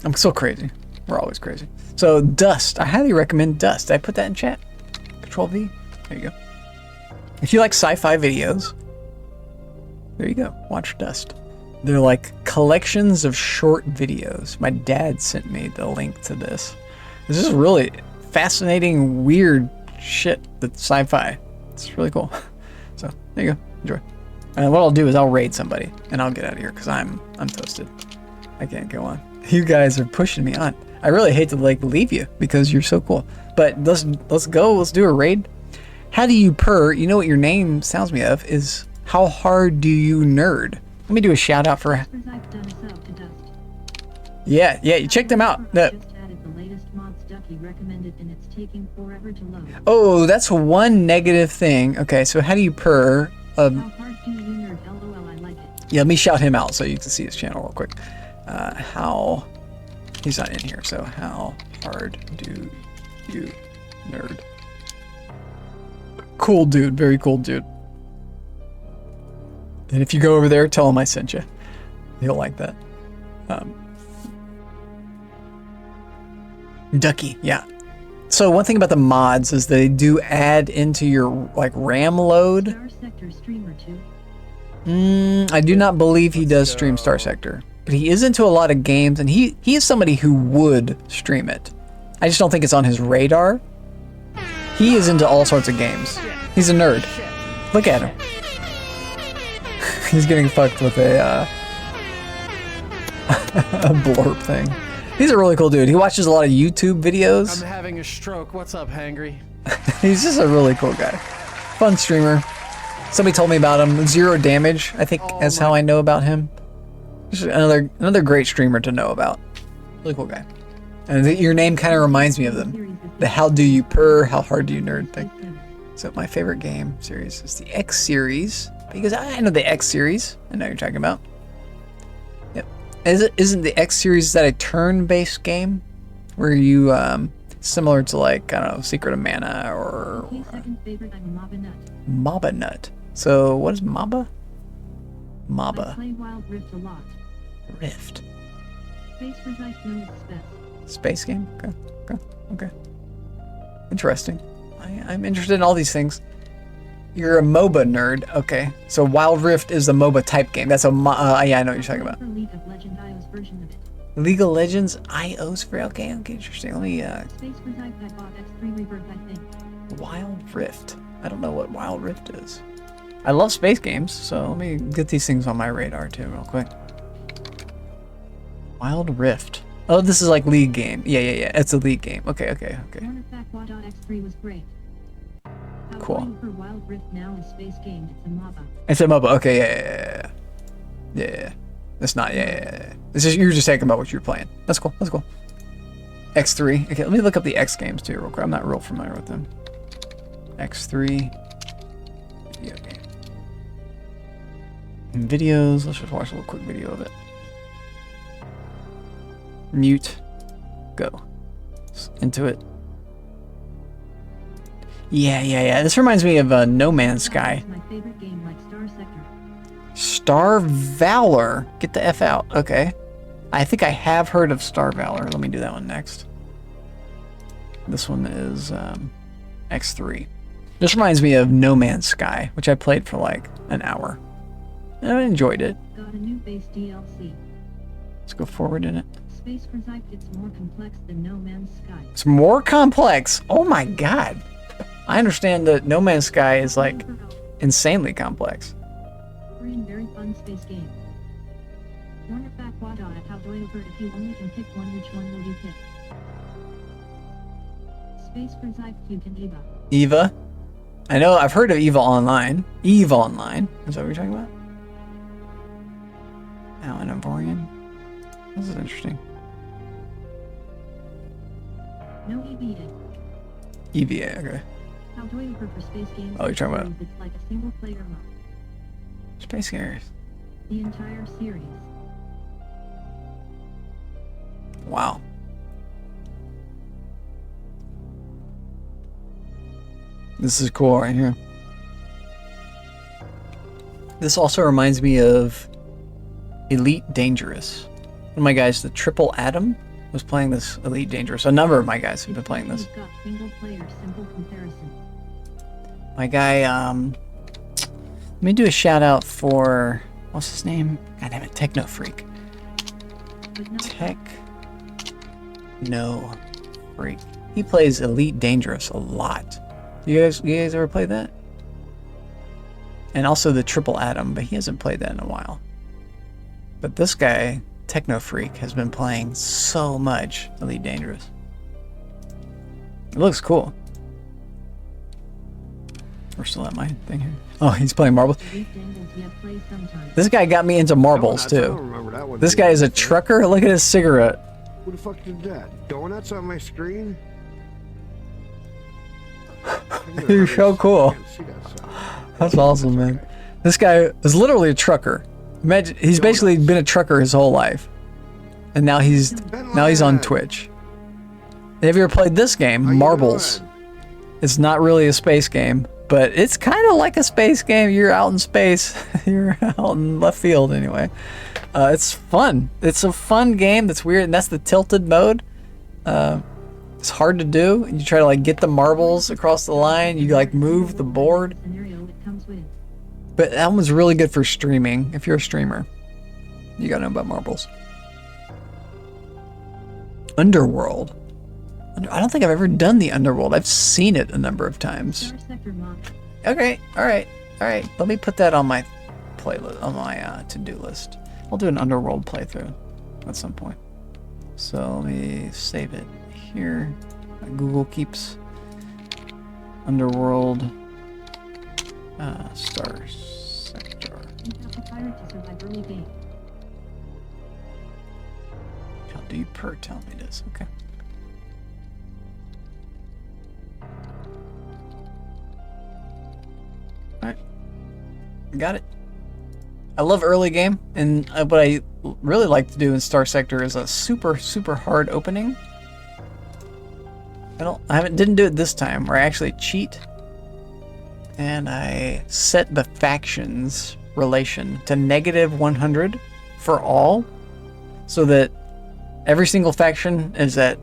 I'm so crazy. We're always crazy. So Dust. I highly recommend Dust. Did I put that in chat? Control V. There you go. If you like sci-fi videos, there you go. Watch Dust. They're like collections of short videos. My dad sent me the link to this. This is really fascinating, weird shit that's sci-fi. It's really cool. So there you go. Enjoy. And what I'll do is I'll raid somebody and I'll get out of here because I'm toasted. I can't go on. You guys are pushing me on. I really hate to like leave you because you're so cool. But let's go. Let's do a raid. How do you purr? You know what your name sounds me of is how hard do you nerd? Let me do a shout out for. Yeah, you check them out. Oh, that's one negative thing. Okay, so how do you purr? How hard do you nerd? LOL, I like it. Yeah, let me shout him out so you can see his channel real quick. How? He's not in here, so how hard do you nerd? Cool dude, very cool dude. And if you go over there, tell him I sent you. He'll like that. Ducky, yeah. So one thing about the mods is they do add into your like RAM load. Star Sector streamer too. I do not believe he does stream Star Sector, but he is into a lot of games, and he is somebody who would stream it. I just don't think it's on his radar. He is into all sorts of games. He's a nerd. Look at him. He's getting fucked with a blorp thing. He's a really cool dude. He watches a lot of YouTube videos. I'm having a stroke. What's up, Hangry? He's just a really cool guy. Fun streamer. Somebody told me about him. Zero Damage, I think, is how I know about him. Just another great streamer to know about. Really cool guy. And your name kind of reminds me of them. The how do you purr, how hard do you nerd thing. So my favorite game series is the X series. Because I know the X series. I know what you're talking about. Yep. Isn't the X series, is that a turn-based game? Where you, similar to like, I don't know, Secret of Mana or... Second favorite, I'm Maba Nut. Maba Nut. So what is Maba? I Maba. play Wild Rift a lot. Rift. Space for Zyke knows its best. Space game? Okay. Interesting. I'm interested in all these things. You're a MOBA nerd. Okay. So Wild Rift is the MOBA type game. That's a yeah, I know what you're talking about. League of Legends IO's version of it. League of Legends IO's for okay, interesting. Let me Space for Zyke I bought X3 Rebirth, I think. Wild Rift. I don't know what Wild Rift is. I love space games, so let me get these things on my radar too real quick. Wild Rift. Oh, this is like League game. Yeah. It's a League game. Okay. Warner Fact X3 was great. How Cool. For Wild Rift now is space game. It's a MOBA. It's a MOBA. Okay, yeah. It's not. Yeah. It's just you're just talking about what you're playing. That's cool. X3. Okay, let me look up the X games too real quick. I'm not real familiar with them. X3. Video game. And videos. Let's just watch a little quick video of it. Mute. Go. Into it. Yeah. This reminds me of No Man's Sky. My favorite game, like Star Sector. Star Valor. Get the F out. Okay. I think I have heard of Star Valor. Let me do that one next. This one is X3. This reminds me of No Man's Sky, which I played for like an hour. And I enjoyed it. Got a new base DLC. Let's go forward in it. Space for Zyke, it's more complex than No Man's Sky. It's more complex. Oh my god. I understand that No Man's Sky is like insanely complex. Free and very fun space game. Warner Fact at how do I over if you only can pick one, which one will you pick? Space for Zyke, you can Eva. Eva. I know, I've heard of Eva Online. Eve Online. Is that what you're talking about? Alan Ivorian. This is interesting. No EVA. EVA, okay. How do I over for space games? Oh, you're talking about It's like a single player mode. Space Gears. The entire series. Wow. This is cool right here. This also reminds me of Elite Dangerous. One of my guys, the Triple Atom, was playing this Elite Dangerous. A number of my guys have been playing this. Got single player simple comparison. My guy, let me do a shout out for, what's his name? God damn it, Techno Freak. Techno Freak. He plays Elite Dangerous a lot. You guys ever played that? And also the Triple Atom, but he hasn't played that in a while. But this guy, Techno Freak, has been playing so much Elite Dangerous. It looks cool. We're still at my thing here. Oh, he's playing marbles. This guy got me into marbles too. This guy is a trucker. Look at his cigarette. Who the fuck did that? Donuts on my screen? You're so cool. That's awesome, man. This guy is literally a trucker. Imagine he's basically been a trucker his whole life, and now he's on Twitch. Have you ever played this game, Marbles? It's not really a space game, but it's kind of like a space game. You're out in space. You're out in left field anyway. It's fun. It's a fun game that's weird, and that's the tilted mode. It's hard to do. You try to like get the marbles across the line. You like move the board. But that one's really good for streaming. If you're a streamer, you gotta know about marbles. Underworld. I don't think I've ever done the Underworld. I've seen it a number of times. Okay, all right. Let me put that on my playlist, on my to-do list. I'll do an Underworld playthrough at some point. So let me save it here. Google Keeps. Underworld. Star Sector. How do you tell me this? Okay. Alright. Got it. I love early game, and what I really like to do in Star Sector is a super hard opening. Didn't do it this time, where I actually cheat and I set the factions relation to -100 for all, so that every single faction is at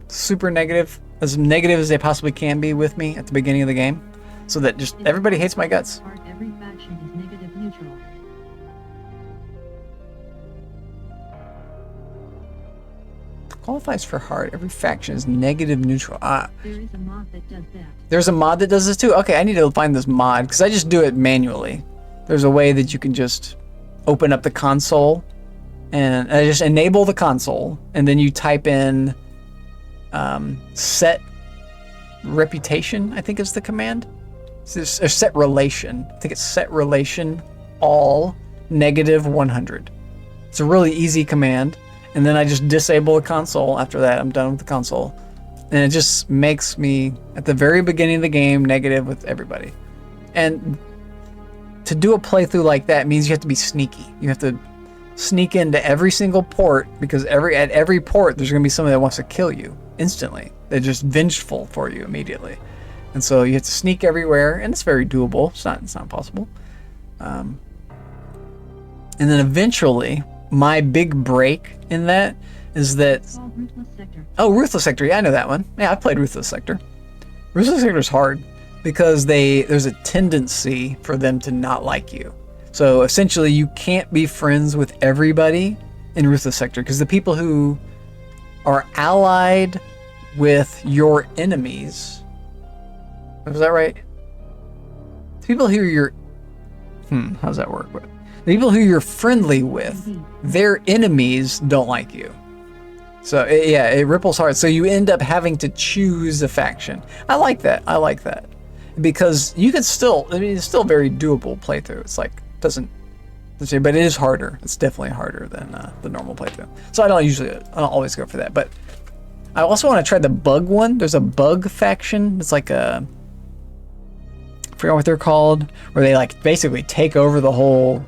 super negative, as negative as they possibly can be with me at the beginning of the game, so that just everybody hates my guts. Every faction is negative neutral. Qualifies for hard. Every faction is negative neutral. There is a mod that does that. There's a mod that does this too? Okay, I need to find this mod, because I just do it manually. There's a way that you can just open up the console, and I just enable the console, and then you type in set reputation, I think is the command. Or set relation. I think it's set relation all -100. It's a really easy command. And then I just disable the console after that. I'm done with the console. And it just makes me, at the very beginning of the game, negative with everybody. And to do a playthrough like that means you have to be sneaky. You have to sneak into every single port, because at every port there's going to be somebody that wants to kill you instantly. They're just vengeful for you immediately. And so you have to sneak everywhere, and it's very doable. It's not impossible. And then eventually, my big break in that is that... Ruthless Sector. Oh, Ruthless Sector. Yeah, I know that one. Yeah, I played Ruthless Sector. Ruthless Sector is hard because there's a tendency for them to not like you. So essentially, you can't be friends with everybody in Ruthless Sector, because the people who are allied with your enemies... Was that right? The people who you're... how does that work? The people who you're friendly with, their enemies don't like you. So it ripples hard. So you end up having to choose a faction. I like that. Because you can still, it's still a very doable playthrough. It's like, but it is harder. It's definitely harder than the normal playthrough. So I don't always go for that. But I also want to try the bug one. There's a bug faction. It's like I forgot what they're called, where they like basically take over the whole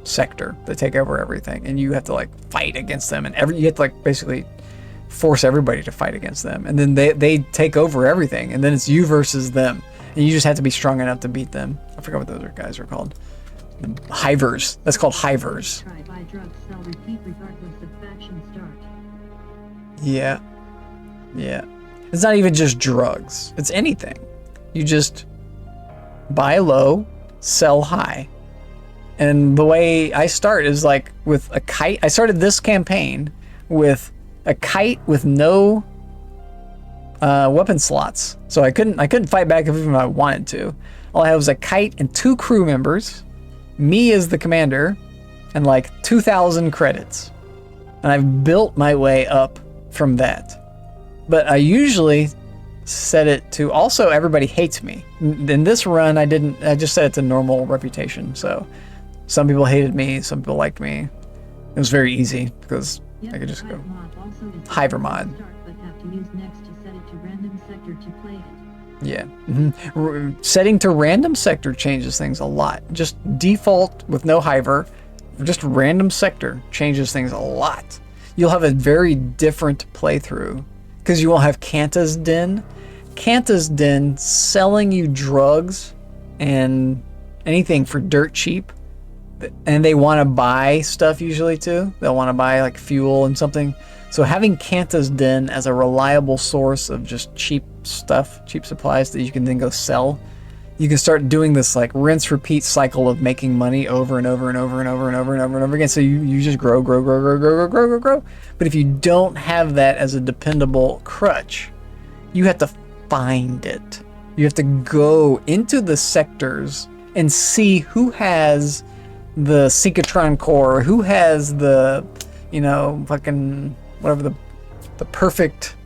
sector. They take over everything, and you have to like fight against them, and you have to like basically force everybody to fight against them, and then they take over everything, and then it's you versus them, and you just have to be strong enough to beat them. I forgot what those guys are called. Hivers. That's called Hivers. Try buy drugs, sell, repeat regardless of faction start. Yeah. It's not even just drugs. It's anything. You just buy low, sell high. And the way I start is like with a kite. I started this campaign with a kite with no weapon slots, so I couldn't fight back if even I wanted to. All I had was a kite and 2 crew members, me as the commander, and like 2,000 credits. And I've built my way up from that. But I usually set it to also everybody hates me. In this run, I just set it to normal reputation. So some people hated me, some people liked me. It was very easy because I could just go Hiver mod. Yeah. Setting to random sector changes things a lot. Just default with no Hiver, just random sector changes things a lot. You'll have a very different playthrough because you won't have Kanta's Den. Kanta's Den selling you drugs and anything for dirt cheap. And they want to buy stuff usually too. They'll want to buy like fuel and something. So having Kanta's Den as a reliable source of just cheap stuff, cheap supplies that you can then go sell, you can start doing this like rinse repeat cycle of making money over and over and over and over and over and over and over again. So you just grow. But if you don't have that as a dependable crutch, you have to find it. You have to go into the sectors and see who has the Synchrotron core, who has the, you know, fucking whatever the perfect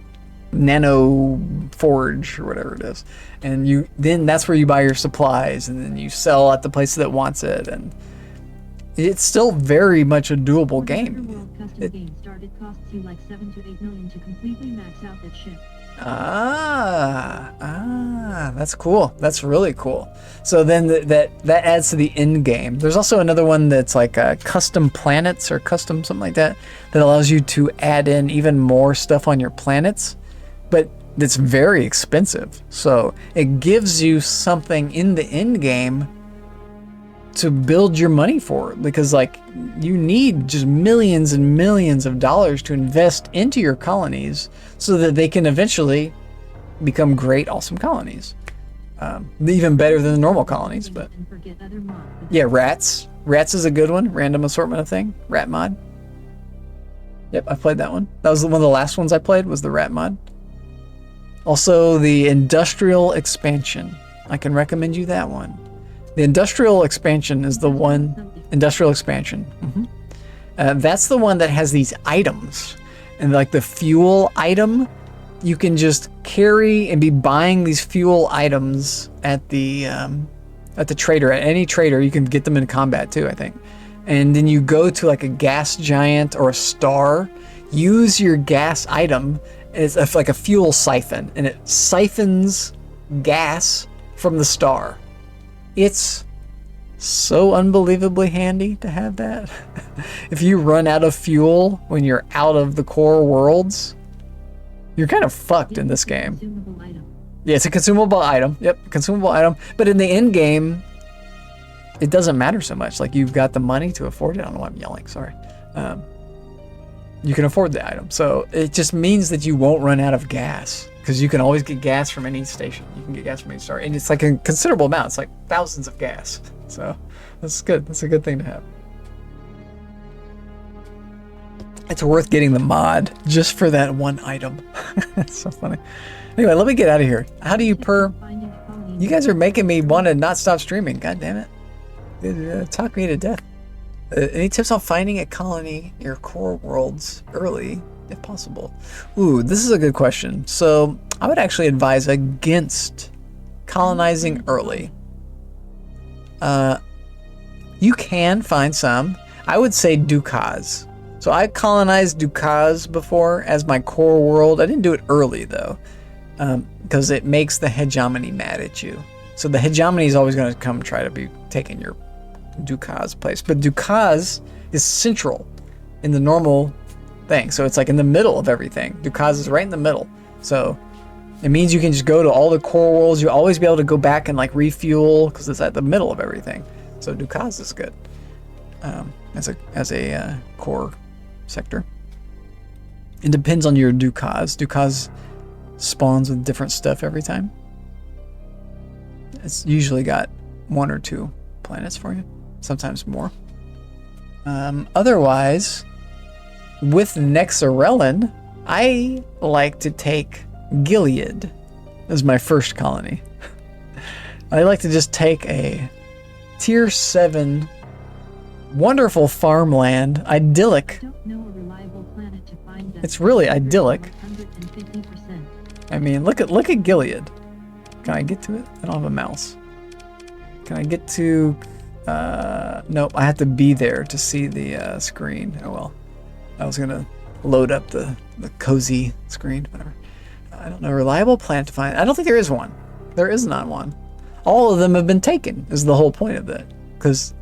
nano forge or whatever it is, and then that's where you buy your supplies, and then you sell at the place that wants it, and it's still very much a doable game. World custom game started costs you like 7 to 8 million to completely max out that shit. That's cool. That's really cool. So then that adds to the end game. There's also another one that's like custom planets or custom something like that allows you to add in even more stuff on your planets, but it's very expensive. So it gives you something in the end game to build your money for, because like you need just millions and millions of dollars to invest into your colonies so that they can eventually become great, awesome colonies. Even better than the normal colonies, but yeah, rats. Rats is a good one. Random assortment of thing. Rat mod. Yep, I played that one. That was one of the last ones I played, was the rat mod. Also, the industrial expansion. I can recommend you that one. The industrial expansion is the one. Industrial expansion. That's the one that has these items, and like the fuel item, you can just carry and be buying these fuel items at the trader. At any trader, you can get them in combat too, I think. And then you go to like a gas giant or a star, use your gas item. It's like a fuel siphon, and it siphons gas from the star. It's so unbelievably handy to have that. If you run out of fuel when you're out of the core worlds, you're kind of fucked in this game. Yeah, it's a consumable item. Yep, consumable item. But in the end game, it doesn't matter so much. Like, you've got the money to afford it. I don't know why I'm yelling, sorry. You can afford the item. So it just means that you won't run out of gas, because you can always get gas from any station. You can get gas from any star. And it's like a considerable amount. It's like thousands of gas. So that's good. That's a good thing to have. It's worth getting the mod just for that one item. It's so funny. Anyway, let me get out of here. How do you You guys are making me want to not stop streaming. God damn it. Talk me to death. Any tips on finding a colony in your core worlds early, if possible? Ooh, this is a good question. So I would actually advise against colonizing early. You can find some. I would say Dukaz. So I colonized Dukaz before as my core world. I didn't do it early though, because it makes the hegemony mad at you. So the hegemony is always going to come try to be taking your Dukaz place. But Dukaz is central in the normal thing. So it's like in the middle of everything. Dukaz is right in the middle. So it means you can just go to all the core worlds. You'll always be able to go back and like refuel because it's at the middle of everything. So Dukaz is good as a core sector. It depends on your Dukaz. Dukaz spawns with different stuff every time. It's usually got 1 or 2 planets for you, sometimes more. Otherwise, with Nexarellan, I like to take Gilead as my first colony. I like to just take a tier 7 wonderful farmland, idyllic. It's really idyllic. I mean, look at Gilead. Can I get to it? I don't have a mouse. Can I get to... nope, I have to be there to see the screen. Oh well. I was gonna load up the cozy screen, whatever. I don't know, reliable planet to find. I don't think there is one. There is not one. All of them have been taken, is the whole point of it. Because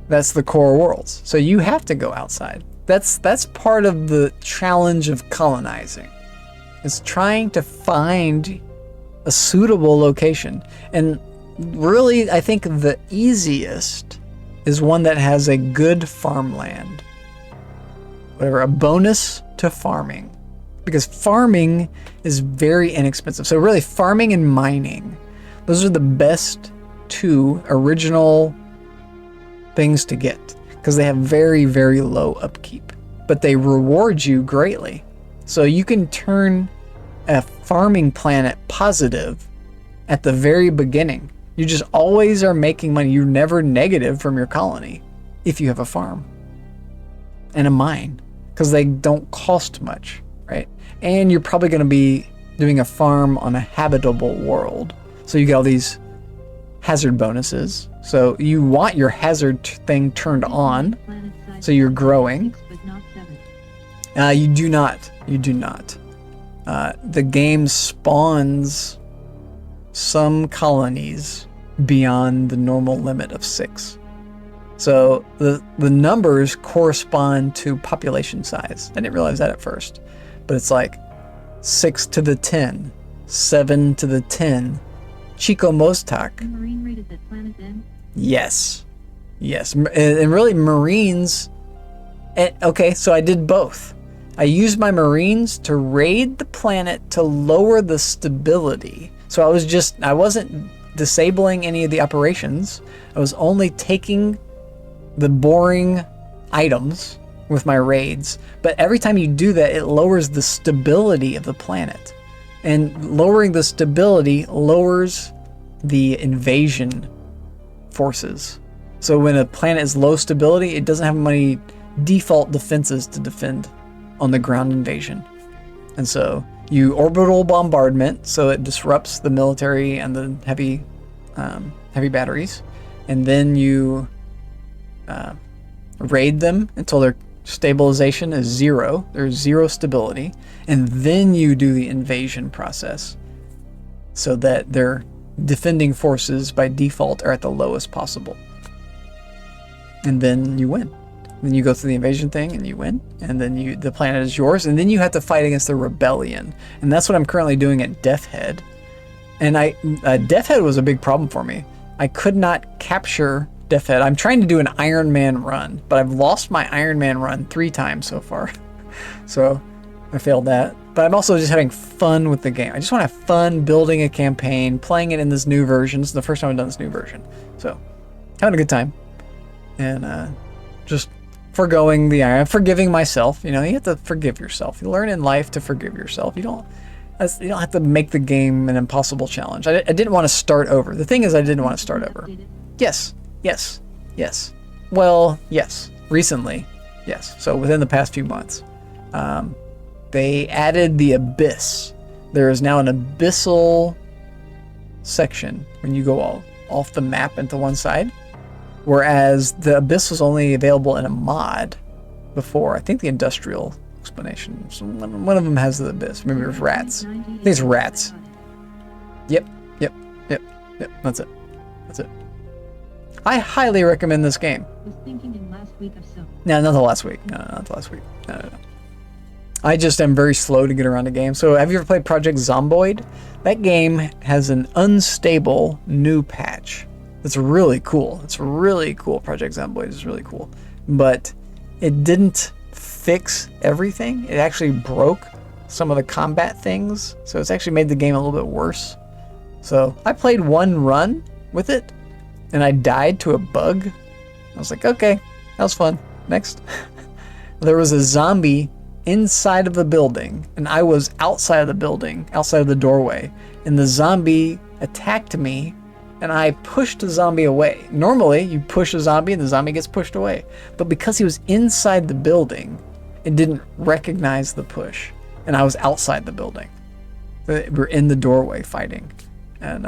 that's the core worlds. So you have to go outside. That's part of the challenge of colonizing. It's trying to find a suitable location. And really, I think the easiest is one that has a good farmland. Whatever, a bonus to farming. Because farming is very inexpensive. So really, farming and mining, those are the best two original things to get. Because they have very, very low upkeep. But they reward you greatly. So you can turn a farming planet positive at the very beginning. You just always are making money. You're never negative from your colony if you have a farm and a mine, because they don't cost much, right? And you're probably going to be doing a farm on a habitable world. So you get all these hazard bonuses. So you want your hazard thing turned on, so you're growing. You do not. You do not. The game spawns some colonies beyond the normal limit of 6. So the numbers correspond to population size. I didn't realize that at first, but it's like 6 to the 10, 7 to the 10. Chico Mostak. Marine raided that planet then? Yes. Yes. And really, Marines. Okay, so I did both. I used my Marines to raid the planet to lower the stability. So I wasn't disabling any of the operations. I was only taking the boring items with my raids. But every time you do that, it lowers the stability of the planet. And lowering the stability lowers the invasion forces. So when a planet is low stability, it doesn't have many default defenses to defend on the ground invasion. And so you orbital bombardment, so it disrupts the military and the heavy batteries, and then you raid them until their stabilization is 0. There's 0 stability, and then you do the invasion process, so that their defending forces by default are at the lowest possible, and then you win. Then you go through the invasion thing and you win, and then the planet is yours, and then you have to fight against the rebellion, and that's what I'm currently doing at Death Head. And Death Head was a big problem for me. I could not capture Death Head. I'm trying to do an Iron Man run, but I've lost my Iron Man run 3 times so far, so I failed that. But I'm also just having fun with the game. I just want to have fun building a campaign, playing it in this new version. This is the first time I've done this new version, so having a good time, and just forgoing the iron, forgiving myself. You know, you have to forgive yourself. You learn in life to forgive yourself. You don't have to make the game an impossible challenge. I didn't want to start over. The thing is, I didn't want to start over. Yes. Well, yes. Recently, yes. So within the past few months, they added the Abyss. There is now an abyssal section when you go off the map into one side. Whereas the Abyss was only available in a mod before. I think the Industrial explanation. So one of them has the Abyss. Maybe it was Rats. I think it's Rats. Yep. That's it. I highly recommend this game. Was thinking in last week or so. No, not the last week. No, not the last week. No. I just am very slow to get around a game. So have you ever played Project Zomboid? That game has an unstable new patch. It's really cool. It's really cool. Project Zomboid is really cool. But it didn't fix everything. It actually broke some of the combat things. So it's actually made the game a little bit worse. So I played one run with it, and I died to a bug. I was like, okay, that was fun. Next. There was a zombie inside of the building, and I was outside of the building, outside of the doorway, and the zombie attacked me, and I pushed the zombie away. Normally, you push a zombie and the zombie gets pushed away. But because he was inside the building, it didn't recognize the push, and I was outside the building. We're in the doorway fighting, and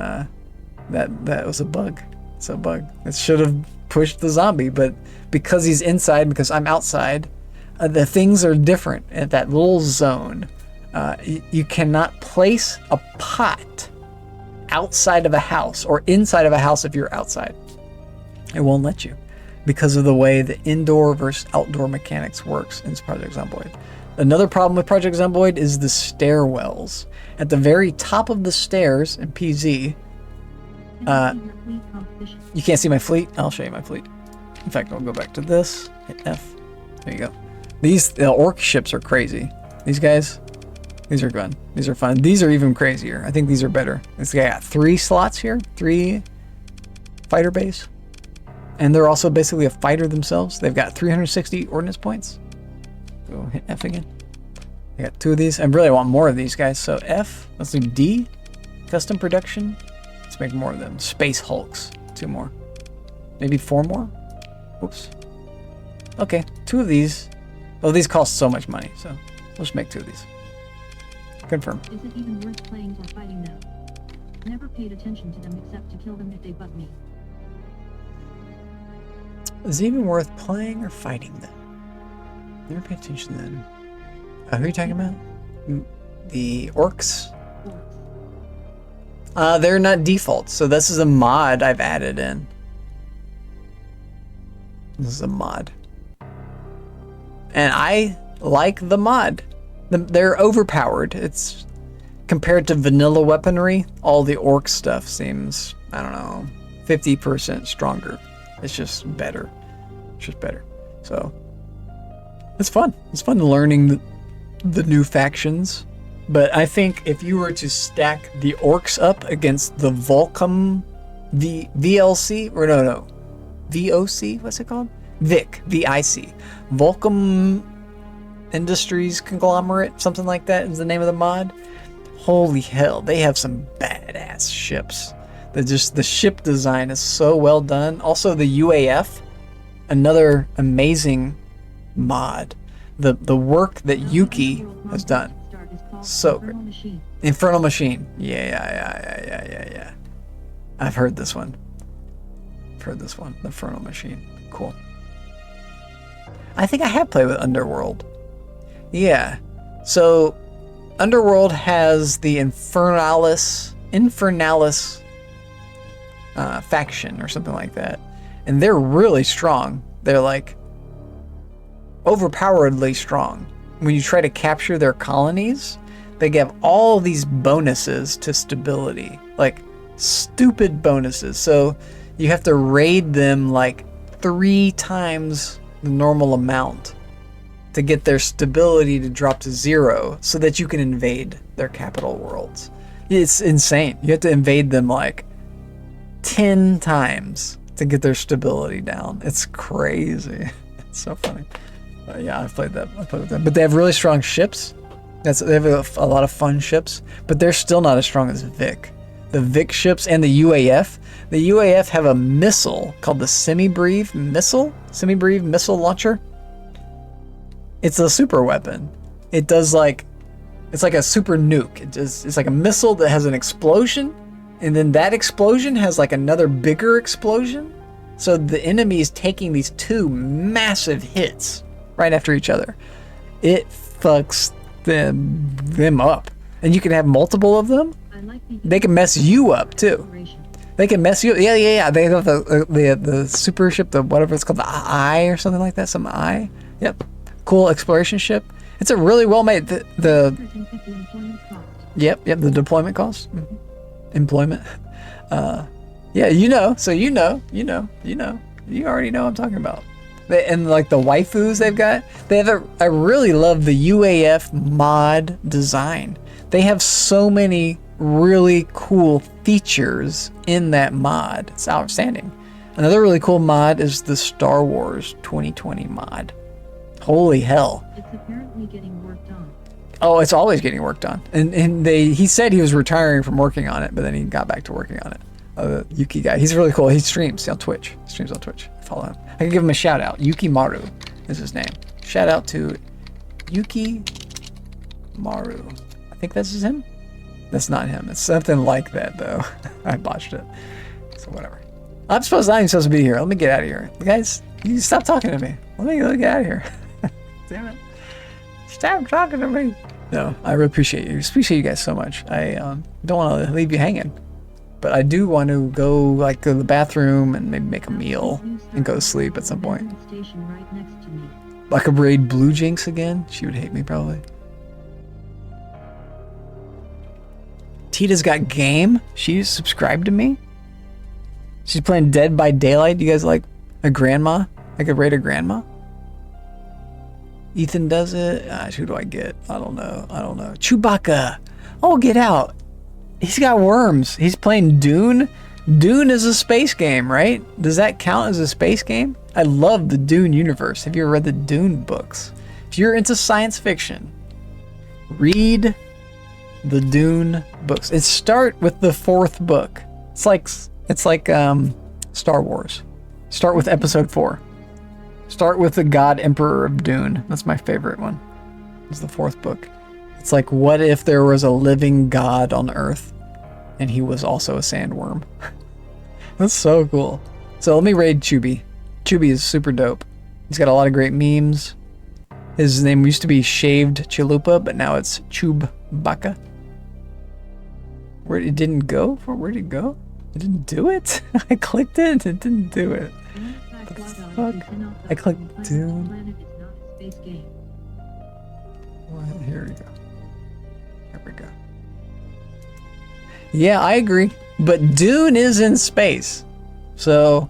that was a bug. It's a bug. It should have pushed the zombie, but because he's inside, because I'm outside, the things are different at that little zone. You cannot place a pot outside of a house or inside of a house if you're outside. It won't let you because of the way the indoor versus outdoor mechanics works in Project Zomboid. Another problem with Project Zomboid is the stairwells. At the very top of the stairs in PZ, You can't see my fleet? I'll show you my fleet. In fact, I'll go back to this. Hit F. There you go. The orc ships are crazy. These guys, these are fun. These are fun. These are even crazier. I think these are better. This guy got 3 slots here. 3 fighter base. And they're also basically a fighter themselves. They've got 360 ordnance points. Go hit F again. I got 2 of these. I really want more of these guys. So F. Let's do D. Custom production. Let's make more of them. Space Hulks. 2 more. Maybe 4 more? Oops. Okay, 2 of these. Oh, these cost so much money, so we'll just make 2 of these. Confirm. Is it even worth playing or fighting them? Never paid attention to them except to kill them if they bug me. Is it even worth playing or fighting them? Never paid attention to them. Who are you talking about? The orcs? They're not default, so this is a mod I've added in. This is a mod. And I like the mod. They're overpowered. It's compared to vanilla weaponry, all the orc stuff seems, I don't know, 50% stronger. It's just better. It's just better. So it's fun. It's fun learning the new factions. But I think if you were to stack the orcs up against the Volcom VLC, or no, VOC, what's it called? VIC, VIC. Volcom Industries Conglomerate, something like that is the name of the mod. Holy hell, they have some badass ships. The ship design is so well done. Also the UAF, another amazing mod. The work that Yuki has done. So great. Infernal Machine. Yeah. I've heard this one. The Infernal Machine. Cool. I think I have played with Underworld. Yeah. So Underworld has the Infernalis faction or something like that. And they're really strong. They're like overpoweredly strong. When you try to capture their colonies, they give all these bonuses to stability. Like stupid bonuses. So you have to raid them like 3 times the normal amount to get their stability to drop to 0 so that you can invade their capital worlds. It's insane. You have to invade them like 10 times to get their stability down. It's crazy. It's so funny. Yeah, I've played with them. But they have really strong ships. They have a lot of fun ships, but they're still not as strong as Vic. The Vic ships and the UAF. The UAF have a missile called the Semi-Breve missile launcher. It's a super weapon. It does it's like a super nuke. It's like a missile that has an explosion, and then that explosion has like another bigger explosion. So the enemy is taking these 2 massive hits right after each other. It fucks them up. And you can have multiple of them. They can mess you up too. They can mess you up. Yeah. They have the super ship, the whatever it's called, the Eye or something like that. Some Eye. Yep. Cool exploration ship. It's a really well made. Yep. The deployment cost. Employment. Yeah. So you already know what I'm talking about. And like the waifus they've got, I really love the UAF mod design. They have so many really cool features in that mod. It's outstanding. Another really cool mod is the Star Wars 2020 mod. Holy hell. It's apparently getting worked on. Oh, it's always getting worked on. And he said he was retiring from working on it, but then he got back to working on it. The Yuki guy. He's really cool. He streams on Twitch. Follow him. I can give him a shout out. Yuki Maru is his name. Shout out to Yuki Maru. I think this is him. That's not him. It's something like that though. I botched it. So whatever. I'm not even supposed to be here. Let me get out of here. Guys, you stop talking to me. Let me get out of here. Damn it. Stop talking to me. No, I really appreciate you. Appreciate you guys so much. I don't want to leave you hanging. But I do want to go to the bathroom and maybe make a meal and go to sleep at some point. I could raid Blue Jinx again. She would hate me probably. Tita's got game. She's subscribed to me. She's playing Dead by Daylight. You guys like a grandma? I could rate a grandma. Ethan does it. Who do I get? I don't know. Chewbacca. Oh, get out. He's got worms. He's playing Dune. Dune is a space game, right? Does that count as a space game? I love the Dune universe. Have you ever read the Dune books? If you're into science fiction, read the Dune books. It start with the 4th book. It's like Star Wars. Start with episode 4. Start with the God Emperor of Dune. That's my favorite one. It's the 4th book. It's like, what if there was a living God on Earth and he was also a sandworm? That's so cool. So let me raid Chubby. Chubby is super dope. He's got a lot of great memes. His name used to be Shaved Chalupa, but now it's Chewbacca. Where it didn't go? Where'd it go? It didn't do it? I clicked it, it didn't do it. What the fuck? I clicked Dune. What? Here we go. There we go. Yeah, I agree. But Dune is in space. So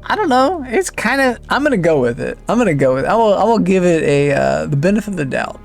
I don't know. It's kind of, I'm going to go with it. I will give it the benefit of the doubt.